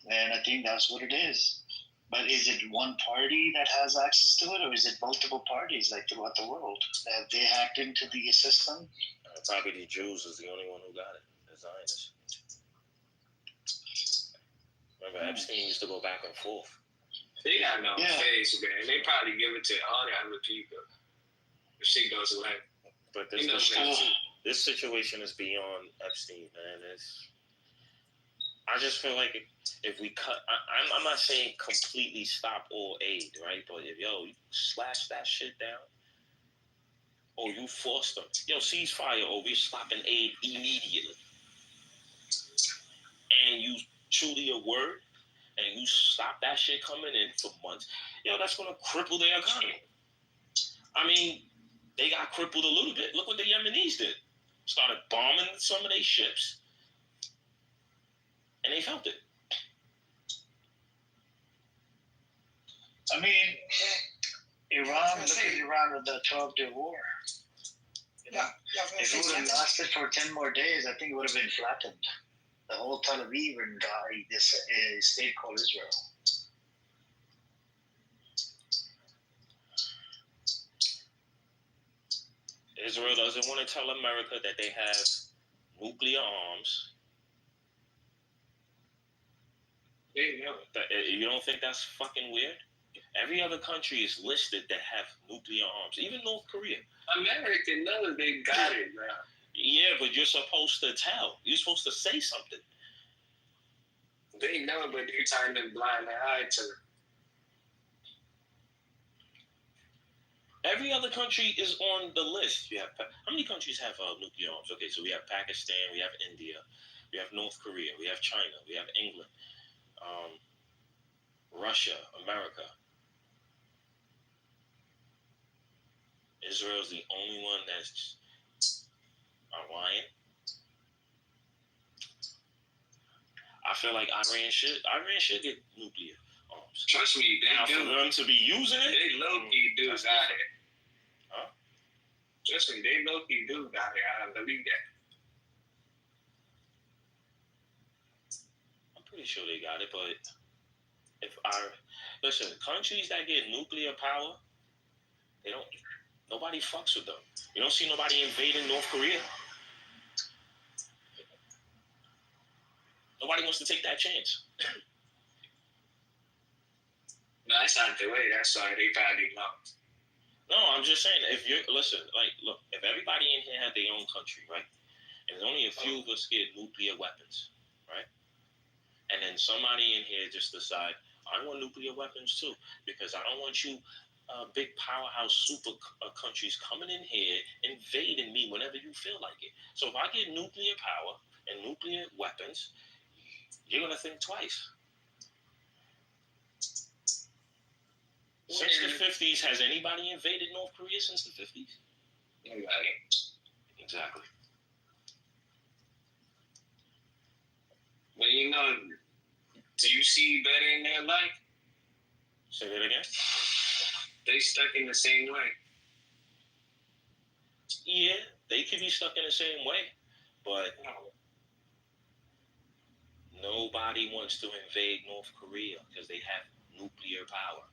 And I think that's what it is. But is it one party that has access to it, or is it multiple parties, like throughout the world? Have they hacked into the system? Probably the Jews is the only one who got it, the Zionists. Remember, Epstein used to go back and forth. They got no face, man. They probably give it to all the other people. If she goes away. But this situation is beyond Epstein, man. I just feel like if we cut, I'm not saying completely stop all aid, right? But if, you slash that shit down, or you force them, ceasefire, or we're stopping aid immediately, and you true to your word, and you stop that shit coming in for months, that's going to cripple their economy. I mean, they got crippled a little bit. Look what the Yemenis did. Started bombing some of their ships, and they felt it. I mean, Iran, look at Iran with the 12-day war. If it would have lasted for 10 more days, I think it would have been flattened. The whole Tel Aviv and this state called Israel. Israel doesn't want to tell America that they have nuclear arms. You don't think that's fucking weird? Every other country is listed that have nuclear arms, even North Korea. America knows they got it, man. Yeah, but you're supposed to tell. You're supposed to say something. They know, but they're trying to blind their eye to it. Every other country is on the list. How many countries have nuclear arms? Okay, so we have Pakistan, we have India, we have North Korea, we have China, we have England, Russia, America. Israel's the only one that's lying. I feel like Iran should get nuclear arms. Trust me, they do. For them to be using it, they low-key do got it. Huh? Trust me, they low-key do got it. I believe that. I'm pretty sure they got it, but countries that get nuclear power, nobody fucks with them. You don't see nobody invading North Korea. Nobody wants to take that chance. No, that's not the way. That's why they probably lost. No, I'm just saying, if everybody in here had their own country, right? And there's only a few of us get nuclear weapons, right? And then somebody in here just decide, I want nuclear weapons too, because I don't want you big powerhouse super countries coming in here, invading me whenever you feel like it. So if I get nuclear power and nuclear weapons, you're going to think twice. Since the 50s, has anybody invaded North Korea since the 50s? Nobody. Exactly. But you know, do you see better in their life? Say that again? They stuck in the same way. Yeah, they could be stuck in the same way, but nobody wants to invade North Korea because they have nuclear power.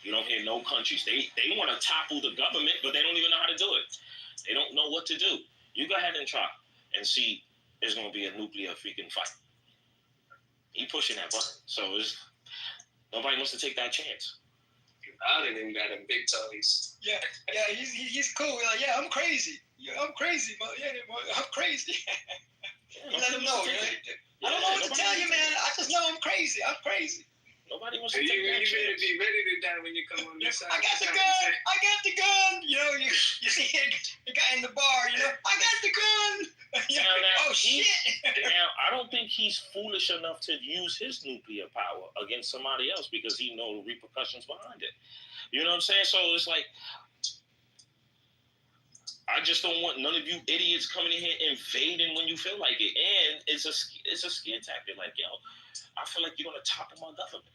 You don't hear no countries. They want to topple the government, but they don't even know how to do it. They don't know what to do. You go ahead and try and see. There's going to be a nuclear freaking fight. He pushing that button, so nobody wants to take that chance. I didn't even got them big toes. Yeah, he's cool. Like, yeah, I'm crazy. Yeah, I'm crazy. I'm crazy. You let him know. I don't know what to tell you, man. I just know I'm crazy. I'm crazy. Nobody wants to You take that better chance. be ready to die when you come on this side. I got the gun. I got the gun. You know, you see the guy in the bar. You know, I got the gun. Now, oh shit. Now, I don't think he's foolish enough to use his nuclear power against somebody else because he knows the repercussions behind it. You know what I'm saying? So it's like, I just don't want none of you idiots coming in here invading when you feel like it. And it's a scare tactic. Like, yo, I feel like you're going to topple my government.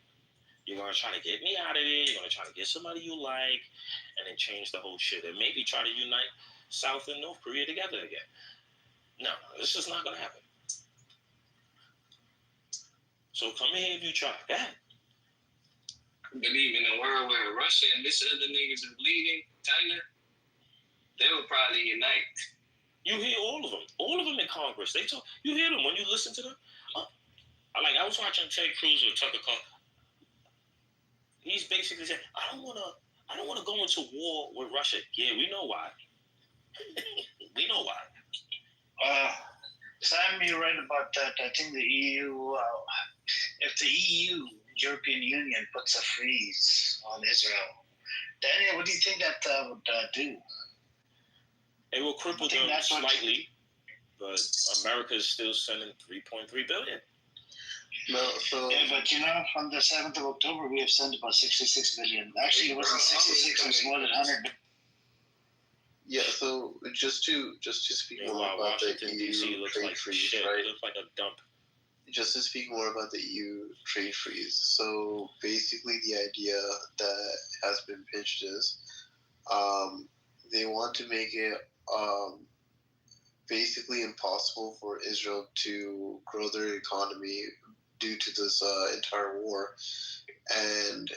You're going to try to get me out of there. You're going to try to get somebody you like and then change the whole shit and maybe try to unite South and North Korea together again. No, this is not going to happen. So come in here if you try. Go ahead. Believe in a world where Russia and this other niggas is leading, China, they will probably unite. You hear all of them in Congress. They talk. You hear them when you listen to them. I was watching Ted Cruz with Tucker Carlson. He's basically saying, I don't want to go into war with Russia. Yeah, we know why. We know why. Sam, you're right about that. I think the EU, if the EU, European Union, puts a freeze on Israel, Daniel, what do you think that would do? It will cripple them slightly, but America is still sending $3.3 billion. No, so yeah, but you know, on the 7th of October, we have sent about 66 billion. Actually, it wasn't 66; it was more than 100 billion. Yeah, so just to speak more Meanwhile, about Washington, the D.C. EU looks trade like freeze, shit. right? It looks like a dump. Just to speak more about the EU trade freeze. So basically, the idea that has been pitched is they want to make it basically impossible for Israel to grow their economy due to this entire war, and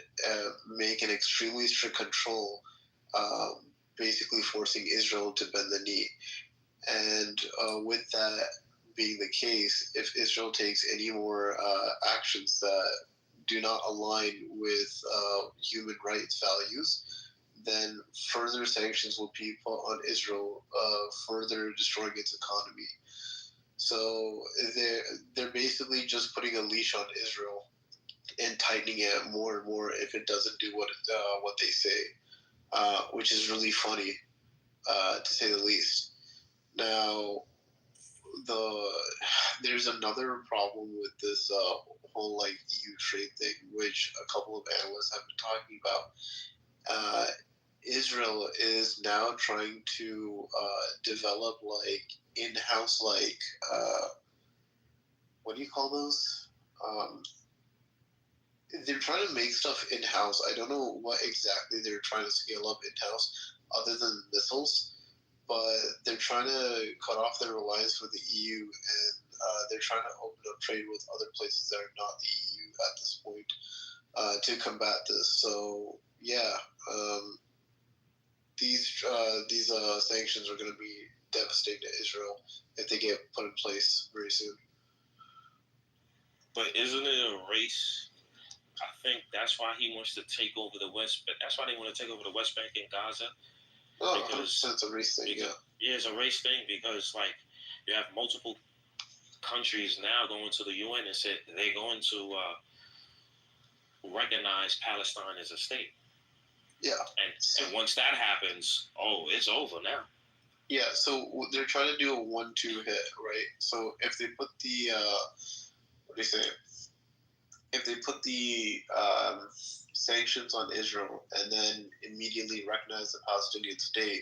make an extremely strict control, basically forcing Israel to bend the knee. And with that being the case, if Israel takes any more actions that do not align with human rights values, then further sanctions will be put on Israel, further destroying its economy. So they're basically just putting a leash on Israel and tightening it more and more if it doesn't do what they say, which is really funny, to say the least. Now, there's another problem with this whole like EU trade thing, which a couple of analysts have been talking about. Israel is now trying to develop like in-house like what do you call those? They're trying to make stuff in-house. I don't know what exactly they're trying to scale up in-house other than missiles, but they're trying to cut off their reliance with the EU, and they're trying to open up trade with other places that are not the EU at this point to combat this. So yeah, these sanctions are going to be devastating to Israel if they get put in place very soon. But isn't it a race? I think that's why he wants to take over the West. That's why they want to take over the West Bank and Gaza. Oh, because it's a race thing. Yeah, it's a race thing because like you have multiple countries now going to the UN and said they're going to recognize Palestine as a state. Yeah. And once that happens, it's over now. Yeah, so they're trying to do a 1-2 hit, right? So if they put the what do you say? if they put the sanctions on Israel and then immediately recognize the Palestinian state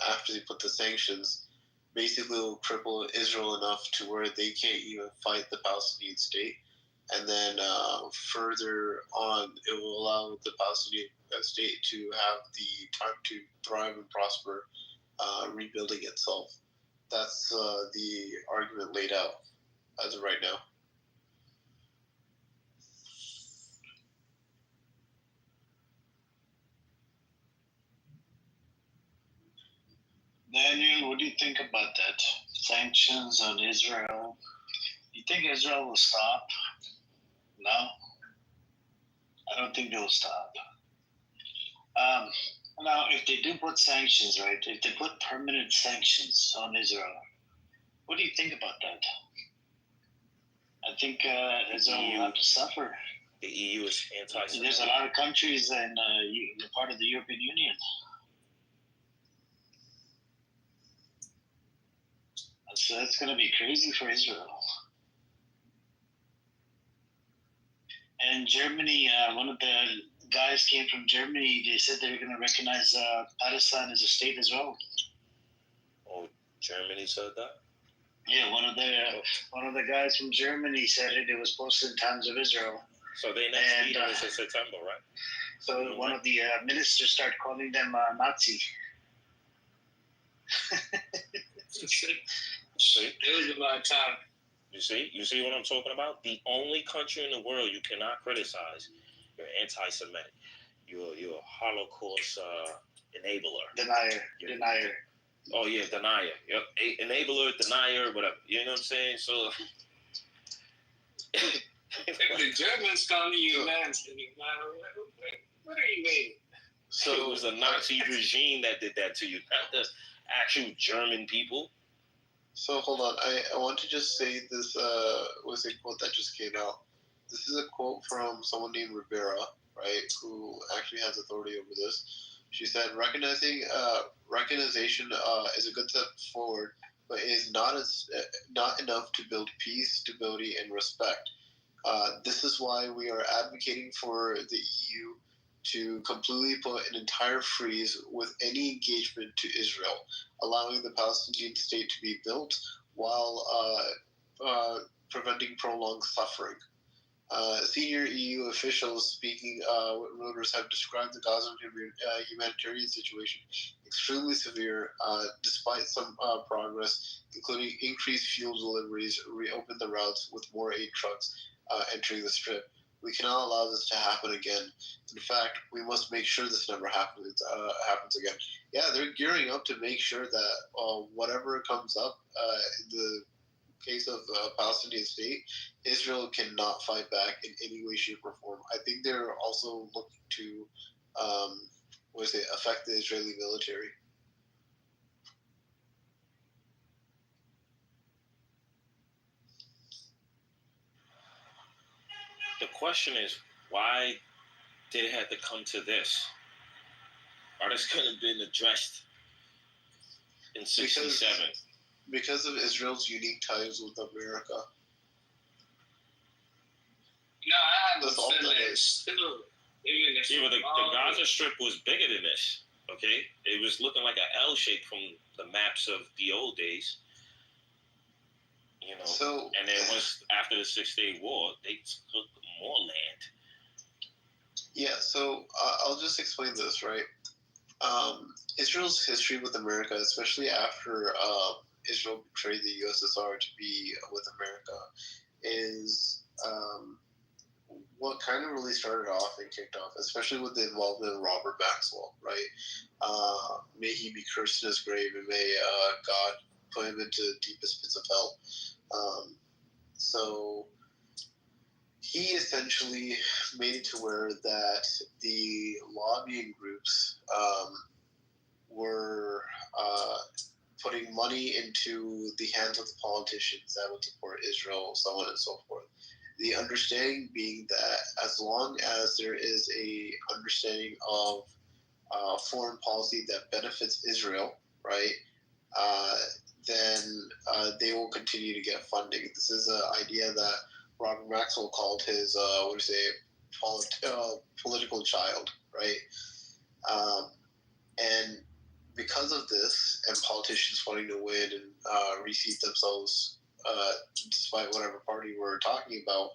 after they put the sanctions, basically will cripple Israel enough to where they can't even fight the Palestinian state. And then further on, it will allow the Palestinian state to have the time to thrive and prosper, rebuilding itself. That's the argument laid out as of right now. Daniel, what do you think about that? Sanctions on Israel. You think Israel will stop? No, I don't think they'll stop. Now, if they do put sanctions, right? If they put permanent sanctions on Israel, what do you think about that? I think Israel will have to suffer. The EU is anti-Semitic. There's a lot of countries in part of the European Union. So that's going to be crazy for Israel. And Germany, one of the guys came from Germany. They said they were going to recognize Palestine as a state as well. Oh, Germany said that? Yeah, one of the guys from Germany said it. It was posted in Times of Israel. So they next meeting is in September, right? So one of the ministers started calling them Nazi. See? It was about time. You see what I'm talking about? The only country in the world you cannot criticize, you're anti-Semitic. You're a Holocaust enabler. Denier. Oh yeah, denier. Yep. Enabler, denier, whatever. You know what I'm saying? So If the Germans calling you Nazi, what do you mean? So it was a Nazi regime that did that to you, not the actual German people. So hold on, I want to just say this was a quote that just came out. This is a quote from someone named Rivera, right, who actually has authority over this. She said, recognition is a good step forward, but is not enough to build peace, stability, and respect. This is why we are advocating for the EU to completely put an entire freeze with any engagement to Israel, allowing the Palestinian state to be built while preventing prolonged suffering. Senior EU officials speaking with Reuters have described the Gaza humanitarian situation extremely severe, despite some progress, including increased fuel deliveries, reopened the routes with more aid trucks entering the Strip. We cannot allow this to happen again. In fact, we must make sure this never happens again. Yeah, they're gearing up to make sure that whatever comes up in the case of Palestinian state, Israel cannot fight back in any way, shape, or form. I think they're also looking to, affect the Israeli military. The question is, why did it have to come to this? Or this could have been addressed in '67. Because of Israel's unique ties with America. No, I have a feeling still. Yeah, but the Gaza Strip was bigger than this, okay? It was looking like an L shape from the maps of the old days. You know, so, and then once after the 6-Day War, they took more land. Yeah, so I'll just explain this, right? Israel's history with America, especially after Israel betrayed the USSR to be with America, is what kind of really started off and kicked off, especially with the involvement of Robert Maxwell, right? May he be cursed in his grave, and may God put him into the deepest pits of hell. So he essentially made it to where that the lobbying groups were putting money into the hands of the politicians that would support Israel, so on and so forth. The understanding being that as long as there is a understanding of foreign policy that benefits Israel, right, then they will continue to get funding. This is an idea that Robert Maxwell called his political child, right? And because of this, and politicians wanting to win and reseat themselves, despite whatever party we're talking about,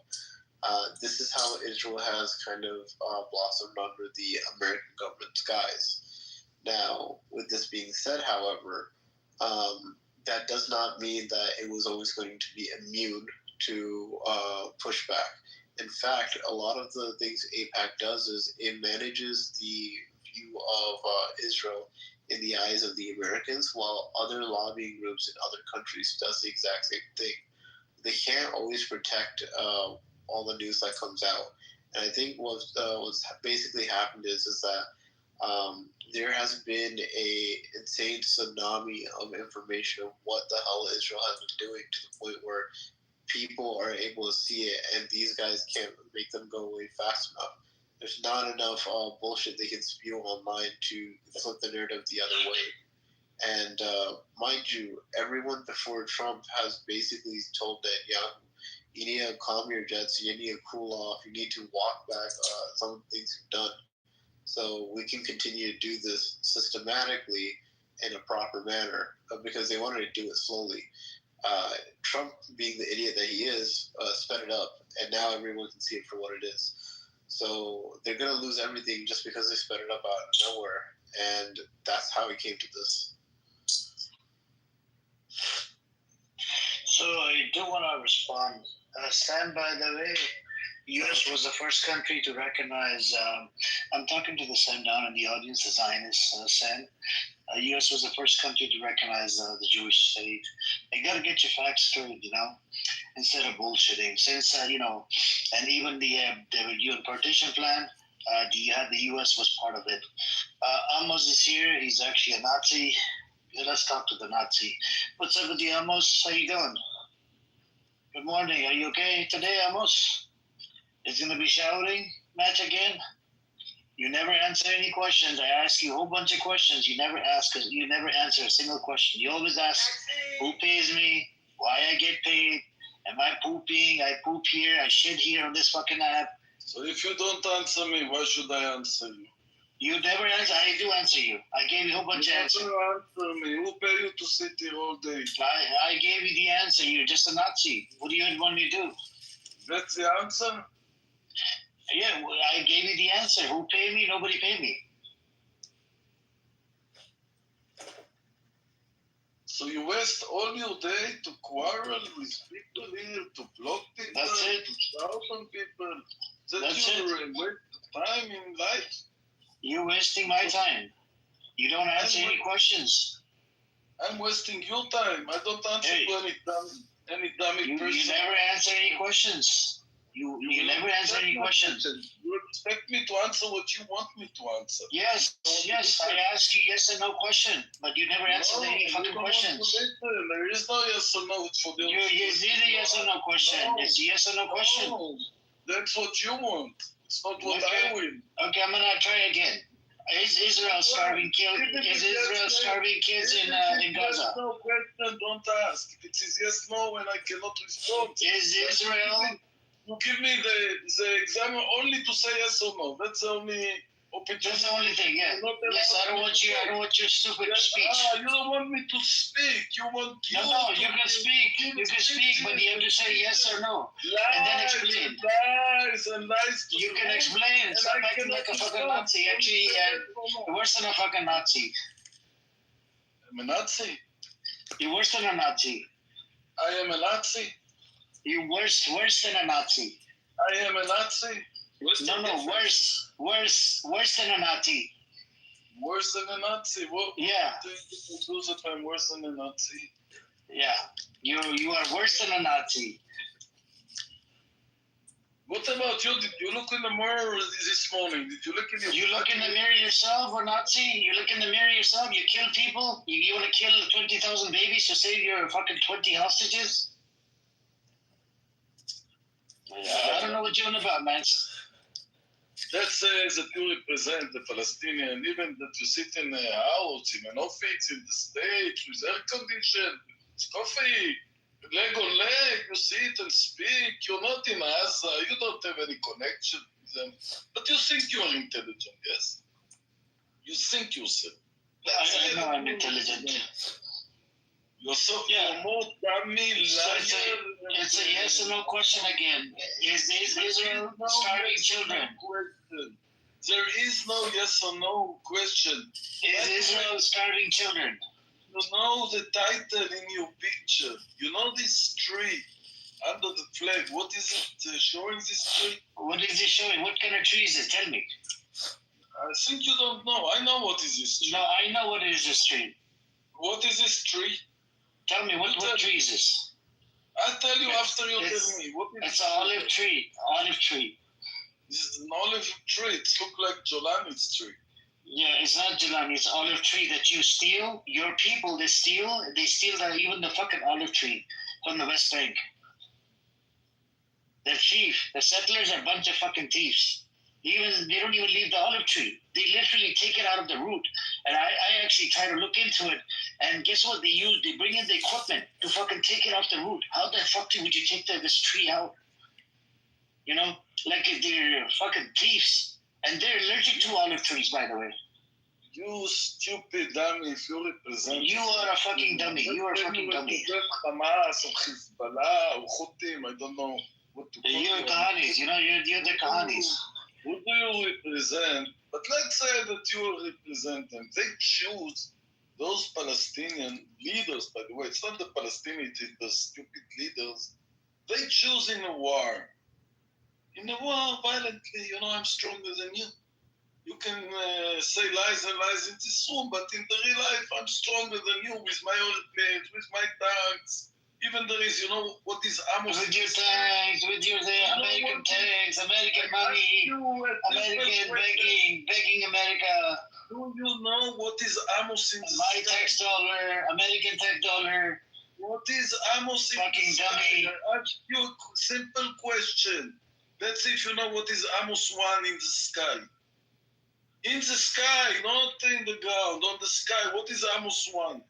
this is how Israel has kind of blossomed under the American government skies. Now, with this being said, however, that does not mean that it was always going to be immune to pushback. In fact, a lot of the things AIPAC does is it manages the view of Israel in the eyes of the Americans, while other lobbying groups in other countries does the exact same thing. They can't always protect all the news that comes out. And I think what's basically happened is that there has been a insane tsunami of information of what the hell Israel has been doing, to the point where people are able to see it, and these guys can't make them go away fast enough. There's not enough bullshit they can spew online to flip the narrative the other way. And mind you, everyone before Trump has basically told Netanyahu, you need to calm your jets, you need to cool off, you need to walk back some of the things you've done, so we can continue to do this systematically in a proper manner, because they wanted to do it slowly. Trump, being the idiot that he is, sped it up, and now everyone can see it for what it is. So they're going to lose everything just because they sped it up out of nowhere, and that's how it came to this. So I do want to respond. Sam, by the way, U.S. was the first country to recognize, I'm talking to the Sam down in the audience, the Zionist Sam. U.S. was the first country to recognize the Jewish state. You got to get your facts straight, instead of bullshitting. Since, and even the UN partition plan, the U.S. was part of it. Amos is here. He's actually a Nazi. Let's talk to the Nazi. What's up with you, Amos? How you doing? Good morning. Are you okay today, Amos? It's going to be shouting match again? You never answer any questions. I ask you a whole bunch of questions. You never answer a single question. You always ask who pays me, why I get paid, am I pooping, I poop here, I shit here on this fucking app. So if you don't answer me, why should I answer you? You never answer. I do answer you. I gave you a whole bunch of answers. You never answer me. Who pay you to sit here all day? I gave you the answer. You're just a Nazi. What do you want me to do? That's the answer? Yeah, I gave you the answer. Who paid me? Nobody paid me. So you waste all your day to quarrel with people here, to block people, That's it. to shout on people. That's your waste of time in life. You're wasting my time. You don't answer any questions. I'm wasting your time. I don't answer to any dummy person. You never answer any questions. You never answer any questions. You expect me to answer what you want me to answer. Yes. I ask you yes or no question, but you never answer any fucking questions. There is no yes or no. It's for the It's either yes or no question. It's a yes or no question. No. That's what you want. It's not what I win. Okay, I'm gonna try again. Is Israel starving kids in Gaza? No question, don't ask. If it is yes, no, and I cannot respond. Is Israel? You give me the exam only to say yes or no. That's the only opportunity. That's the only thing, yeah. Yes, I don't want your stupid speech. You don't want me to speak. You want you. No, you can speak. You can speak, but you have to say yes or no. And then explain. Lies. You can explain. Stop acting like a fucking Nazi. Actually, you're worse than a fucking Nazi. I'm a Nazi? You're worse than a Nazi. I am a Nazi? You're worse than a Nazi. I am a Nazi? Worse than a Nazi. Worse than a Nazi? What? Yeah. Do that I'm worse than a Nazi? Yeah. You are worse than a Nazi. What about you? Did you look in the mirror this morning? Did you look in You look in the mirror yourself, or Nazi? You look in the mirror yourself? You kill people? You want to kill 20,000 babies to save your fucking 20 hostages? I don't know what you're on about, man. That says that you represent the Palestinian, even that you sit in a house, in an office, in the States, with air condition, with coffee, leg on leg, you sit and speak. You're not in Gaza. You don't have any connection with them. But you think you are intelligent, yes? You think yourself. I know I'm intelligent. You're so promote, dummy, liar. It's a yes or no question again. Is Israel starving children? There is no yes or no question. Is Israel starving children? You know the title in your picture. You know this tree under the flag. What is it showing, this tree? What is it showing? What kind of tree is it? Tell me. I think you don't know. I know what is this tree. No, I know what is this tree. What is this tree? Tell me, what tree is this? I'll tell you after you tell me. What is it's an olive tree. Olive tree. This is an olive tree. It looks like Jolani's tree. Yeah, it's not Jelani, it's olive tree that you steal. Your people, they steal even the fucking olive tree from the West Bank. The thief, the settlers are a bunch of fucking thieves. They don't even leave the olive tree. They literally take it out of the root. And I actually try to look into it. And guess what they use? They bring in the equipment to fucking take it off the root. How the fuck would you take this tree out? You know, like if they're fucking thieves. And they're allergic to olive trees, by the way. You stupid dummy, if you represent... You are a fucking dummy. You are a fucking dummy. Hamas or Hezbollah or Houthim, I don't know what to call you. You're Kahanis, you know, you're the Kahanis. Who do you represent? But let's say that you represent them. They choose those Palestinian leaders, by the way. It's not the Palestinians, it's the stupid leaders. They choose in a war. In a war, violently, you know, I'm stronger than you. You can say lies and lies in this room, but in the real life, I'm stronger than you with my airplanes, with my tanks. Even there is, you know, what is Amos? With your tanks, with your American tanks, American money, American begging America. Do you know what is Amos in the My tax dollar, American tax dollar. What is Amos in fucking the dummy. I ask you a simple question. Let's see if you know what is Amos 1 in the sky. In the sky, not in the ground, on the sky. What is Amos 1?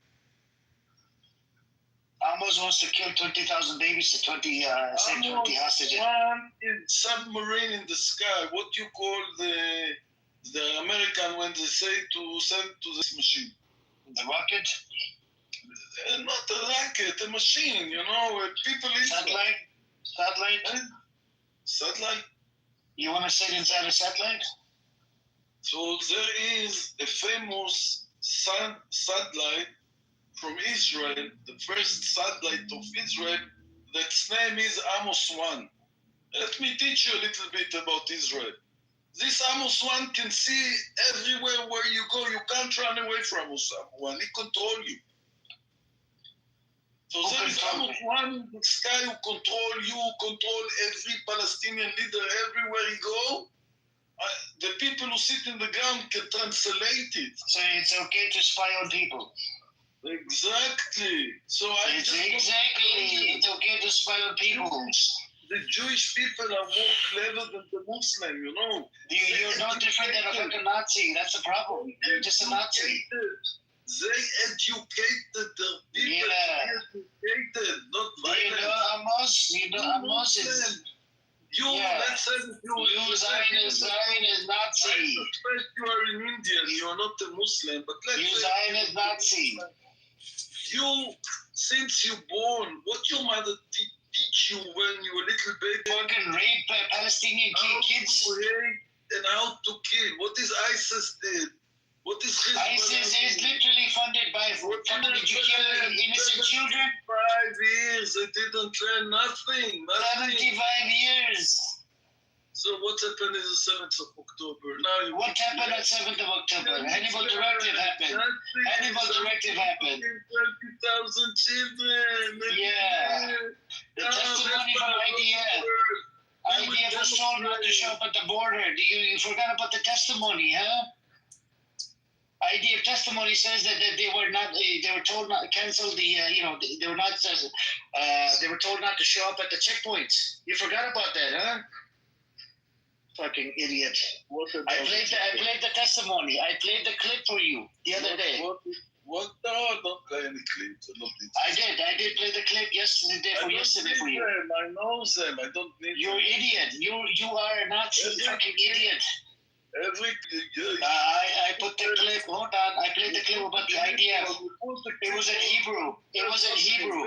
Amos wants to kill 20,000 babies to 20 hostages. 1 is submarine in the sky. What do you call the American when they say to send to this machine? The rocket? Not a rocket, a machine, you know, people inside. Satellite? Satellite? You want to sit inside a satellite? So there is a famous satellite from Israel, the first satellite of Israel, that's name is Amos 1. Let me teach you a little bit about Israel. This Amos 1 can see everywhere where you go. You can't run away from Amos 1. He controls you. So there is Amos 1 in the sky who control you, control every Palestinian leader everywhere he go. The people who sit in the ground can translate it. So it's okay to spy on people. Exactly. So it's okay to spy on people. The Jewish people are more clever than the Muslim, you know. You're no different than a fucking Nazi. That's the problem. You're just a Nazi. They educated the people. Yeah. Educated, not violent. You know Amos is... Let's say that you Zionist Nazi. I suspect you are an Indian. You are not a Muslim, but let's say Zionist Nazi. You, since you born, what your mother teach you when you were a little baby? Fucking rape Palestinian kids. How to hate and how to kill. What is ISIS did? What is ISIS is literally funded by fucking innocent children. 5 years, they didn't learn nothing. 75 years. So what happened is the 7th of October. Now what happened at 7th of October? Hannibal Directive happened. Hannibal Directive happened. 20,000 children. Yeah. The testimony from IDF. IDF was told not to show up at the border. You forgot about the testimony, huh? IDF testimony says that they were not. They were told not to cancel the. They were not. They were told not to show up at the checkpoints. You forgot about that, huh? Fucking idiot! I played the testimony. I played the clip for you the other day. What? No, don't play any clips. I did play the clip yesterday for you. I know them. I don't need You're an idiot. You are a Nazi fucking idiot. I put the clip. Hold on. I played the clip about the IDF. It was in Hebrew. It was in Hebrew.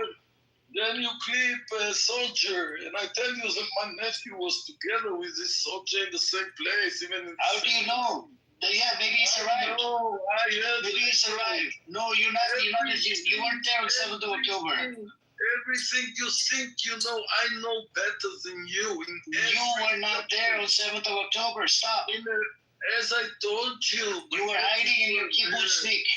Then you clip a soldier, and I tell you that my nephew was together with this soldier in the same place, even in How do you know? Yeah, maybe he survived. No, I heard. Maybe he survived. No, you weren't there on 7th of October. Everything you think you know, I know better than you. You were not there on 7th of October. Stop. As I told you. You were hiding in your kibbutznik.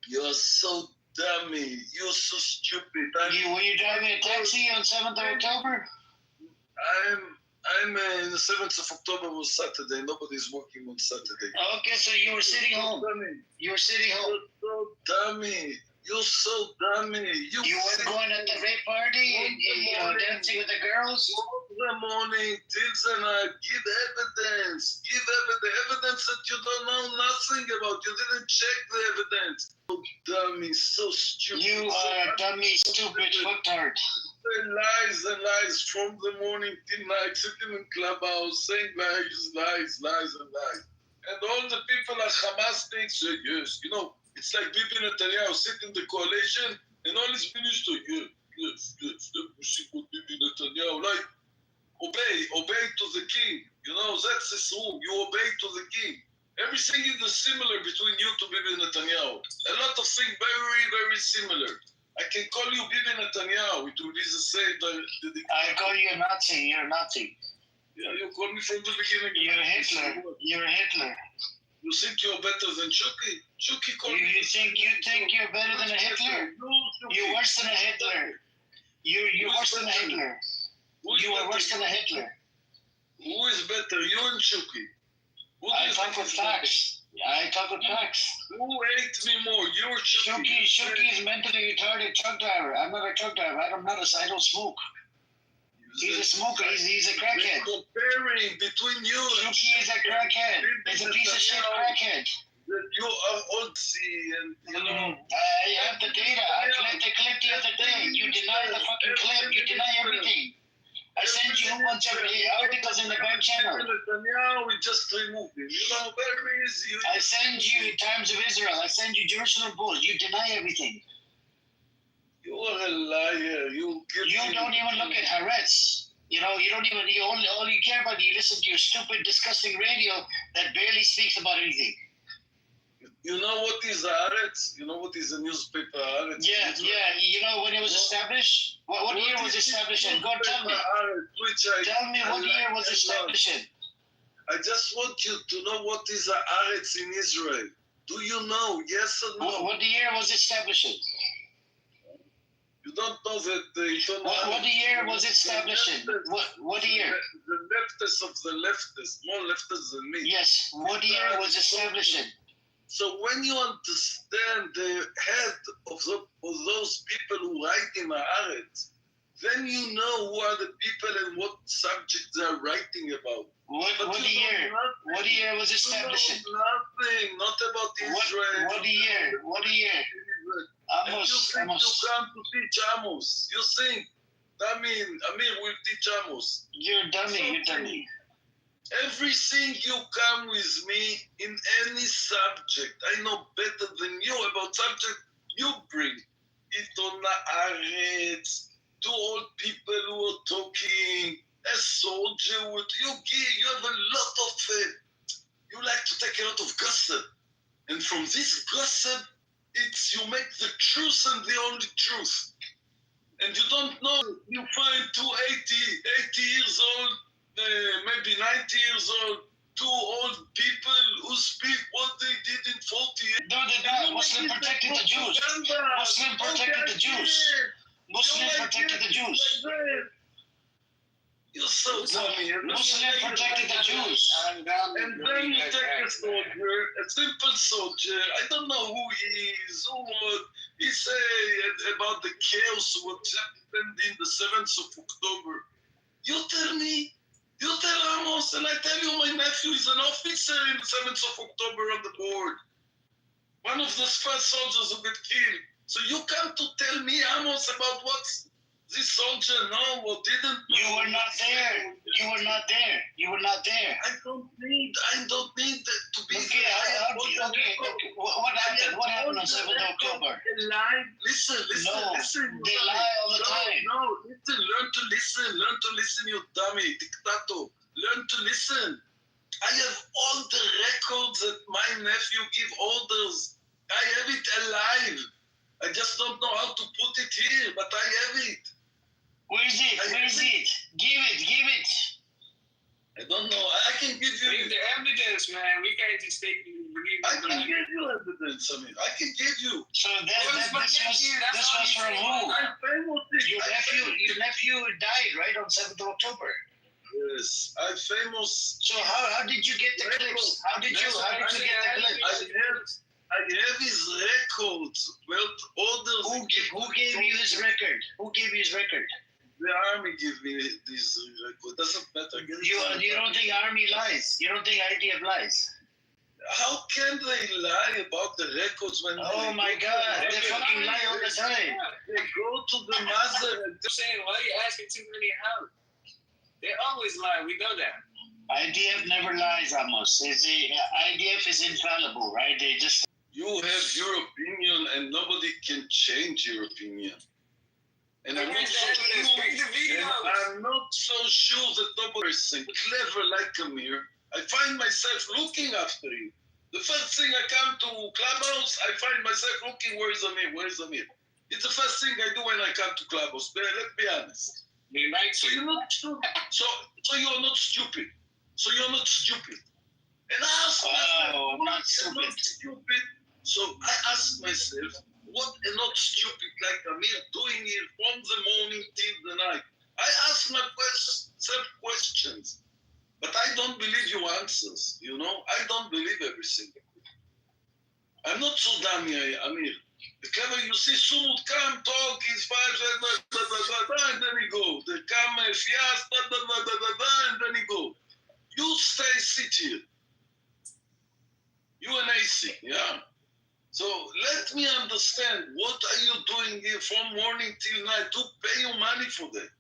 You're so dummy. You're so stupid. Were you driving a taxi on 7th of October? I'm in the 7th of October was Saturday. Nobody's working on Saturday. Okay, so you were sitting home. You were sitting home. You're so dummy. You're so dummy. You weren't going at the rape party and dancing with the girls? The morning, till the night, give evidence. Give evidence that you don't know nothing about. You didn't check the evidence. So dummy, so stupid. You are dummy, stupid, fucktard. The lies from the morning till night, sitting in clubhouse, saying lies. And all the people are Hamasniks, yes, you know, it's like Bibi Netanyahu sit in the coalition and all his ministers, yes, let me see what Bibi Netanyahu, like, obey to the king, you know, that's his rule, you obey to the king. Everything is similar between you to Bibi Netanyahu. A lot of things very, very similar. I can call you Bibi Netanyahu. It will be the same. I call you a Nazi. You're a Nazi. Yeah, you called me from the beginning. You're a Hitler. You're a Hitler. You think you're better than Chucky? Chucky called me. You think you're better than a Hitler? You're worse than a Hitler. You're worse than a Hitler. You are worse than a Hitler. Who is better, you and Chucky? I talk with facts. I talk with facts. Who ate me more, you or Chucky? Chucky is mentally retarded truck driver. I'm not a truck driver. I don't smoke. He's a smoker. He's a crackhead. Comparing between you and Chucky is a crackhead. He's a piece of shit crackhead. You are Odsy and you know. I have the data. I played the clip the other day. You deny the fucking clip. You deny everything. I sent you a bunch of articles in the back channel. Now we just removed him. You know, very easy. I send you Times of Israel. I send you Jerusalem Post. You deny everything. You are a liar. You don't even look at Haaretz. You know, you don't even. All you care about. You listen to your stupid, disgusting radio that barely speaks about anything. You know what is Haaretz? You know what is a newspaper Haaretz? Yeah. You know when it was established? What year was established? Go tell me. Tell me what year was established. I just want you to know what is Haaretz in Israel. Do you know? Yes or no? What year was established? You don't know that the What year was established? What year? The leftists of the leftists, more leftists than me. Yes. What year was established? So when you understand the head of those people who write in Haaretz, then you know who are the people and what subject they are writing about. What year? What year was established? Nothing, not about Israel. What year? Amos. You come to teach Amos. You think, Amir will teach Amos. You're dummy. Everything you come with me in any subject, I know better than you about subject you bring. Iton Haaretz, two old people who are talking, a soldier, you have a lot of, you like to take a lot of gossip. And from this gossip, you make the truth and the only truth. And you don't know, you find 80 years old, maybe 90 years old, two old people who speak what they did in 40 years. No, they don't. Muslim protected the Jews. Muslim protected the Jews. You're so dummy. Muslim protected the Jews. And then you take a soldier, a simple soldier, I don't know who he is, he say about the chaos what happened in the 7th of October. You tell Amos, and I tell you my nephew is an officer in the 7th of October on the board. One of those first soldiers who got killed. So you come to tell me, Amos, about what this soldier know or didn't know. You were not there. You were not there. You were not there. I don't need that to be Okay, okay. What happened? What happened on 7th of October? Listen. No, listen. they lie all the time. No, listen. Learn to listen, you dummy dictator. Learn to listen. I have all the records that my nephew give orders. I have it alive. I just don't know how to put it here, but I have it. Where is it? Where is it? Give it. I don't know. I can give you. Bring the evidence, man. We can't just take you. I can give you evidence, I mean. I can give you. So this was from who? Your nephew died, right, on 7th of October. Yes, I'm famous. So how did you get the clips? How did you get the clips? I have his records. Well, orders. Who gave you his record? Who gave you his record? The army gave me this record. Doesn't matter. You don't think army lies? You don't think IDF lies? How can they lie about the records when? Oh my God! They fucking lie all the time. They go to the mother and they're saying, "Why are you asking too many help?" They always lie. We know that. IDF never lies, Amos. IDF is infallible, right? They just. You have your opinion, and nobody can change your opinion. And I'm not so sure that nobody is clever like Amir. I find myself looking after you. The first thing I come to Clubhouse, I find myself looking, where is Amir? Where is Amir? It's the first thing I do when I come to Clubhouse. But let's be honest. So you're not stupid. So you're not stupid. So you're not stupid. And I ask myself, I'm not stupid. So I ask myself, what a not stupid like Amir doing here from the morning till the night? I ask myself questions. But I don't believe your answers, you know? I don't believe everything. I'm not so dumb, Amir. The clever, you see, Sumut come, talk, he's 5, and then he go. They come, Fias, and then he go. You sit here. You and AC, yeah? So let me understand, what are you doing here from morning till night? To pay you money for that.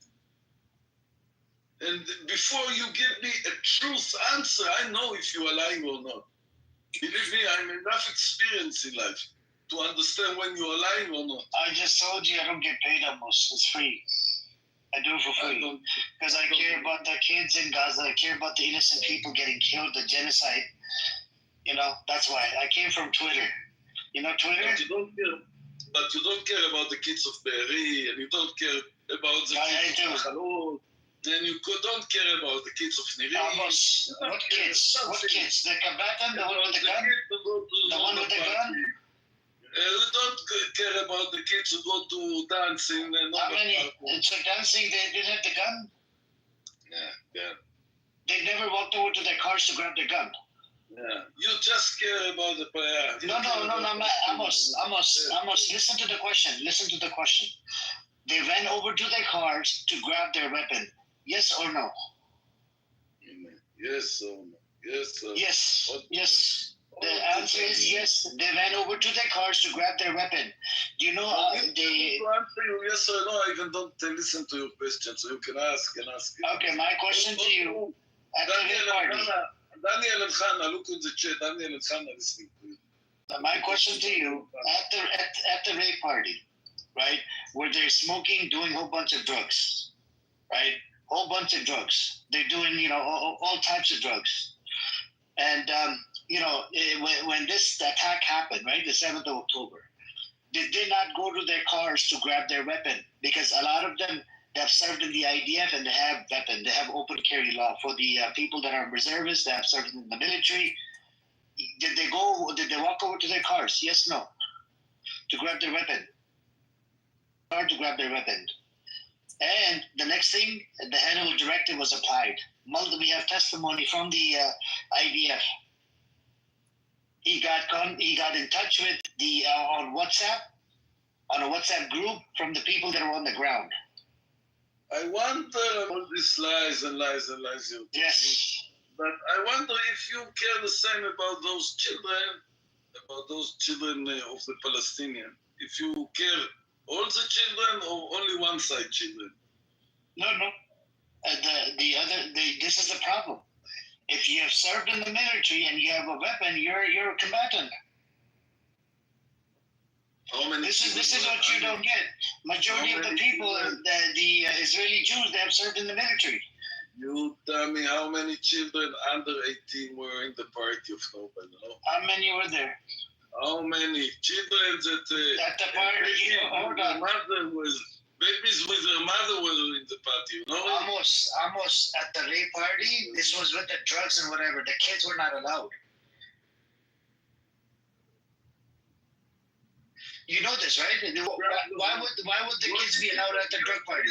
And before you give me a truth answer, I know if you are lying or not. Believe me, I'm enough experience in life to understand when you are lying or not. I just told you I don't get paid almost. It's free. I do it for free. Because I care about the kids in Gaza. I care about the innocent people getting killed, the genocide. You know, that's why. I came from Twitter. You know Twitter? But you don't care about the kids of Be'eri, and you don't care about the kids of Halol. And you don't care about the kids of Niri. What kids? What kids? The combatant, the one with the gun? The one with the gun? You don't care about the kids who go to dancing. How many? So dancing, they didn't have the gun? Yeah. They never walked over to their cars to grab their gun. Yeah. You just care about the player. No, Amos, listen to the question. They ran over to their cars to grab their weapon. Yes or no? Yes or no? Yes. The answer is yes. They ran over to their cars to grab their weapon. You know, to answer you yes or no, I even don't listen to your question, so you can ask and ask. Okay, my question to you. At the party. Daniel and Hannah, look in the chat. Daniel and Hannah listening to you. My question to you, at the raid party, right, where they're smoking, doing a whole bunch of drugs, right? Whole bunch of drugs. They're doing, you know, all types of drugs. And, you know, when this attack happened, right, the 7th of October, they did not go to their cars to grab their weapon because a lot of them, they have served in the IDF and they have weapon. They have open carry law. For the people that are reservists, that have served in the military, did they walk over to their cars? Yes, no. To grab their weapon. To grab their weapon. And the next thing, the Hannibal directive was applied. We have testimony from the IDF. He got in touch with the on a WhatsApp group from the people that are on the ground. I wonder all these lies and lies. Yes. But I wonder if you care the same about those children about those children of the Palestinian. If you care all the children or only one side children? No. This is the problem. If you have served in the military and you have a weapon, you're a combatant. This is what you don't get. Majority of the people, the Israeli Jews, they have served in the military. You tell me how many children under 18 were in the party of Nobel, no? How many were there? How many children that at the party? Hold on. Mother was babies with their mother were in the party, you know? Almost at the rape party. This was with the drugs and whatever. The kids were not allowed. You know this, right? Why would the kids be allowed at the drug party?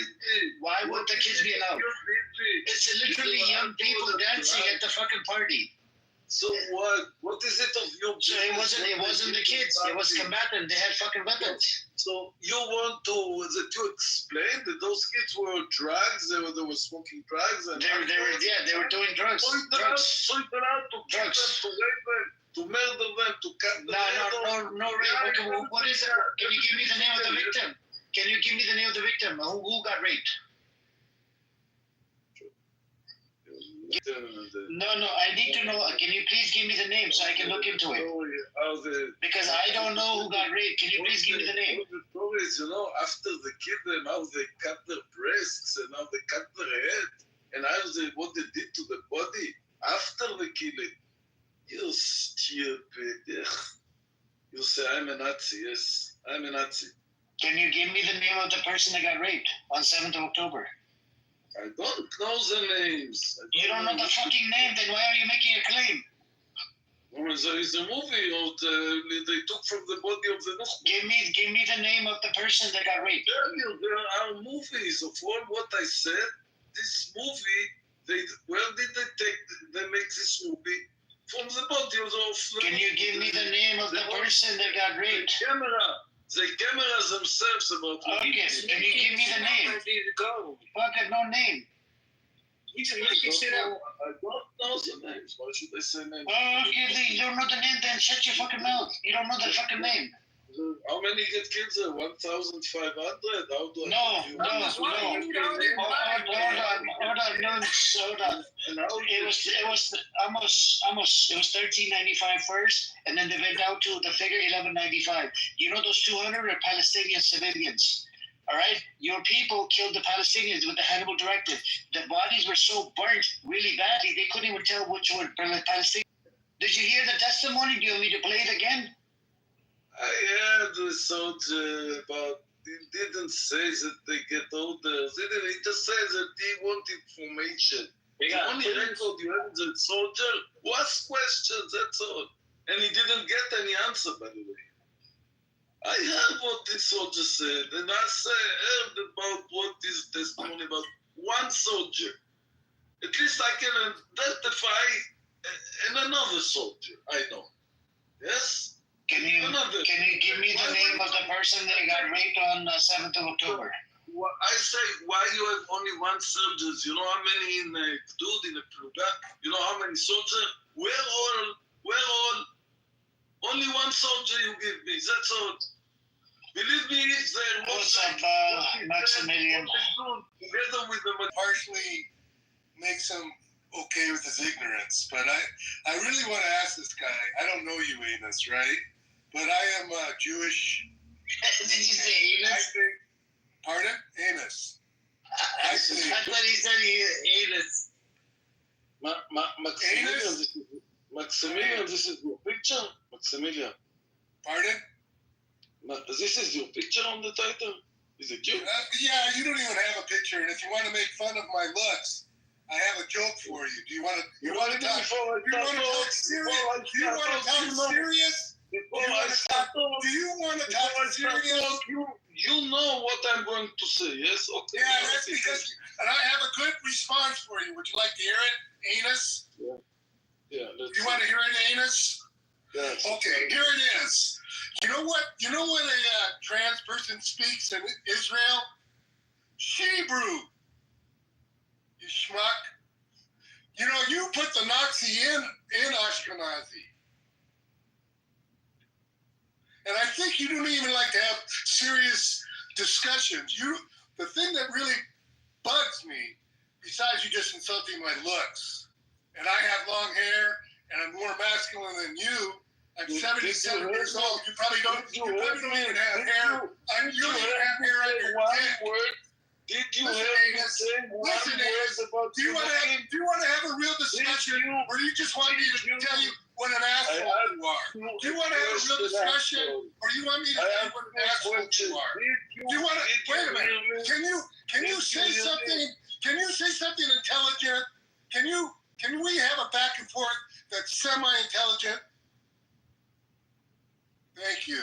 Why would the kids be allowed? It's literally young people dancing at the fucking party. So what? What is it of your? So it wasn't the kids. It was combatant. They had fucking weapons. So you want to explain that those kids were drugs? They were smoking drugs and they were doing drugs. Drugs. To murder them, to cut them. No rape. Okay, what is it? Can you give me the name of the victim? Can you give me the name of the victim? Who got raped? No, I need to know. Can you please give me the name so I can look into it? Because I don't know who got raped. Can you please give me the name? The stories, after they killed them, how they cut their breasts and how they cut their head and what they did to the body after they kill it. You stupid. You say, I'm a Nazi. Yes, I'm a Nazi. Can you give me the name of the person that got raped on 7th of October? I don't know the names. You don't know the fucking name, then why are you making a claim? Well, there is a movie they took from the body of the Nukhba. Give me the name of the person that got raped. There are movies of all what I said. This movie, where did they make this movie? From the body of the... Can you give me the name of the person that got raped? The cameras themselves about... Okay, can you give me the name? Fuck it, no name. I don't know the names. Why should I say names? Okay, you don't know the name, then shut your fucking mouth. You don't know the fucking name. How many get killed there? 1,500? How do I... No. Hold on. It was almost. It was 1395 first, and then they went down to the figure 1195. You know those 200 are Palestinian civilians. All right, your people killed the Palestinians with the Hannibal Directive. The bodies were so burnt really badly they couldn't even tell which were Palestinian. Did you hear the testimony? Do you want me to play it again? I heard the soldier about. He didn't say that they get orders. He just said that he want information. The only record you have is that soldier who asked questions, that's all. And he didn't get any answer, by the way. I heard what the soldier said, and I heard about what is testimony about one soldier. At least I can identify another soldier I know. Yes? Can you give me the name of the person that got raped on 7th of October? I say, why you have only one soldier? You know how many in a Gdud, in a Pluga? You know how many soldiers? We're all. Only one soldier you give me, that's all. Believe me, if there was... What's up, Maximilian? Together with the... Partially makes him okay with his ignorance, but I really want to ask this guy. I don't know you, Amos, right? But I am Jewish. Did you say Amos? Pardon? Amos. I thought he said Amos. Maximilian, this is your picture? Maximilian. Pardon? This is your picture on the title? Is it you? Yeah, you don't even have a picture, and if you want to make fun of my looks, I have a joke for you. Do you want to talk serious? Do you want to talk serious? Do you want to talk serious? You know what I'm going to say, yes? Okay. Yeah, that's because, and I have a good response for you. Would you like to hear it, Anus? Yeah. You want to hear it, Anus? Yes. Okay, here it is. You know what? You know when a trans person speaks in Israel? Hebrew. You schmuck. You know, you put the Nazi in Ashkenazi. And I think you don't even like to have serious discussions. The thing that really bugs me, besides you just insulting my looks, and I have long hair and I'm more masculine than you. I'm 77 years old. You probably don't even have hair. You don't even have hair on your dick. Did you listen, Amos, do you want to have a real discussion, or do you just want me to tell you what an asshole you are? Do you want to have a real discussion, or do you want me to tell you what an asshole you are? Do you want to? Wait a minute. Can you say something? Can you say something intelligent? Can we have a back and forth that's semi-intelligent? Thank you.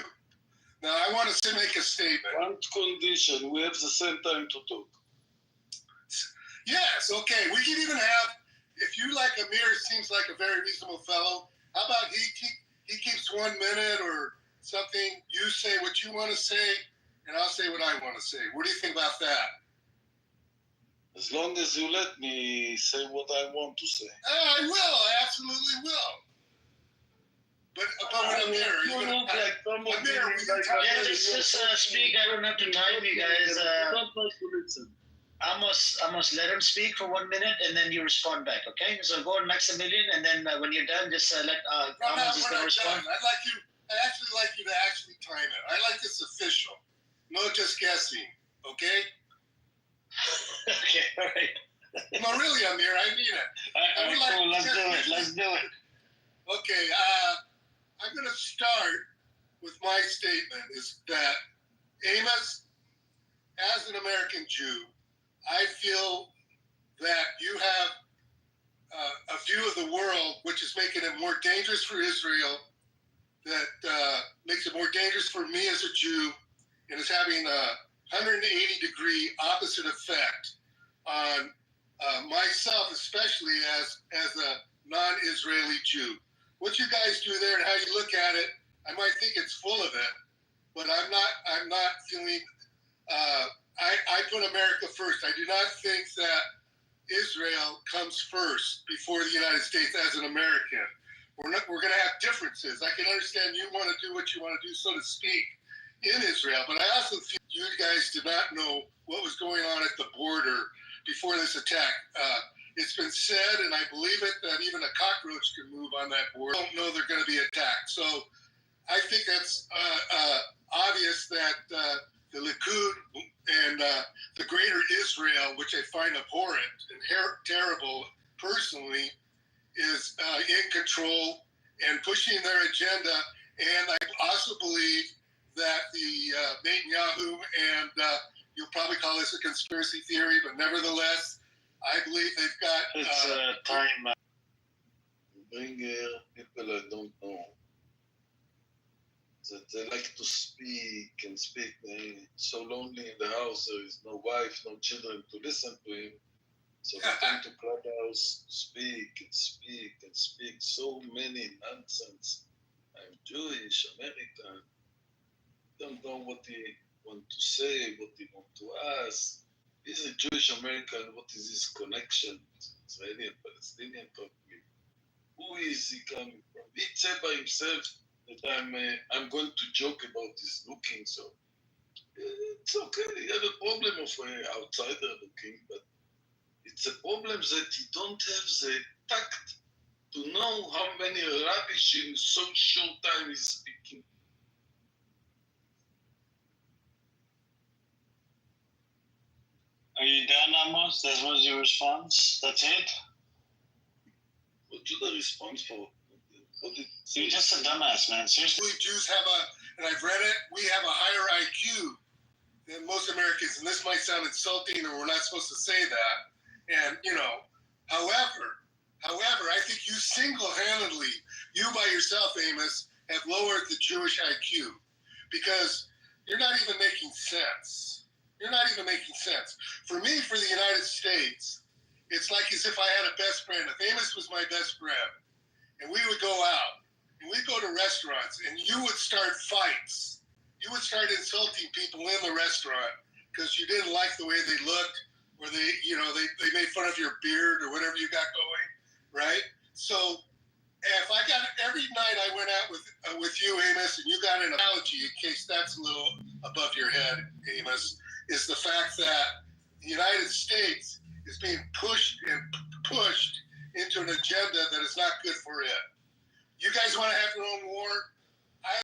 Now, I want to make a statement. One condition, we have the same time to talk. Yes, okay. We can even have, if you like Amir, seems like a very reasonable fellow. How about he keeps 1 minute or something. You say what you want to say, and I'll say what I want to say. What do you think about that? As long as you let me say what I want to say. I will. I absolutely will. But with Amir, just speak. I don't have to time you guys. I must let him speak for 1 minute, and then you respond back. Okay? So go on Maximilian, and then when you're done, just let Amos is gonna respond. I actually like you to actually time it. I like this official, no just guessing. Okay? Okay. All right. No, really, Amir, I mean it. Let's do it. Okay. I'm going to start with my statement is that Amos, as an American Jew, I feel that you have a view of the world which is making it more dangerous for Israel, that makes it more dangerous for me as a Jew, and is having a 180-degree opposite effect on myself, especially as a non-Israeli Jew. What you guys do there and how you look at it, I might think it's full of it, but I'm not feeling. I put America first. I do not think that Israel comes first before the United States as an American. We're going to have differences. I can understand you want to do what you want to do, so to speak, in Israel, but I also feel you guys did not know what was going on at the border before this attack. It's been said, and I believe it, that even a cockroach can move on that border. Don't know they're going to be attacked. So I think that's obvious that the Likud and the greater Israel, which I find abhorrent and terrible personally, is in control and pushing their agenda. And I also believe that the Netanyahu, and you'll probably call this a conspiracy theory, but nevertheless, I believe they've got... It's time. Bring people I don't know. That they like to speak and speak. They're so lonely in the house. There is no wife, no children to listen to him. So they come to Clubhouse, speak and speak and speak. So many nonsense. I'm Jewish, American. Don't know what he want to say, what he want to ask. He's a Jewish American. What is his connection with Israeli and Palestinian conflict? Who is he coming from? He said by himself that I'm going to joke about his looking. So it's okay. He has a problem of outsider looking, but it's a problem that he don't have the tact to know how many rubbish in so short time he's speaking. Are you done, Amos? That was your response? That's it? What should I respond for? You're just a dumbass, man. Seriously. We Jews have and I've read it, we have a higher IQ than most Americans. And this might sound insulting, or we're not supposed to say that. And, however, I think you single-handedly, you by yourself, Amos, have lowered the Jewish IQ because you're not even making sense. You're not even making sense. For me, for the United States, it's like as if I had a best friend. If Amos was my best friend, and we would go out, and we'd go to restaurants, and you would start fights. You would start insulting people in the restaurant because you didn't like the way they looked, or they made fun of your beard or whatever you got going, right? So if I got every night I went out with you, Amos, and you got an apology in case that's a little above your head, Amos, is the fact that the United States is being pushed into an agenda that is not good for it. You guys want to have your own war?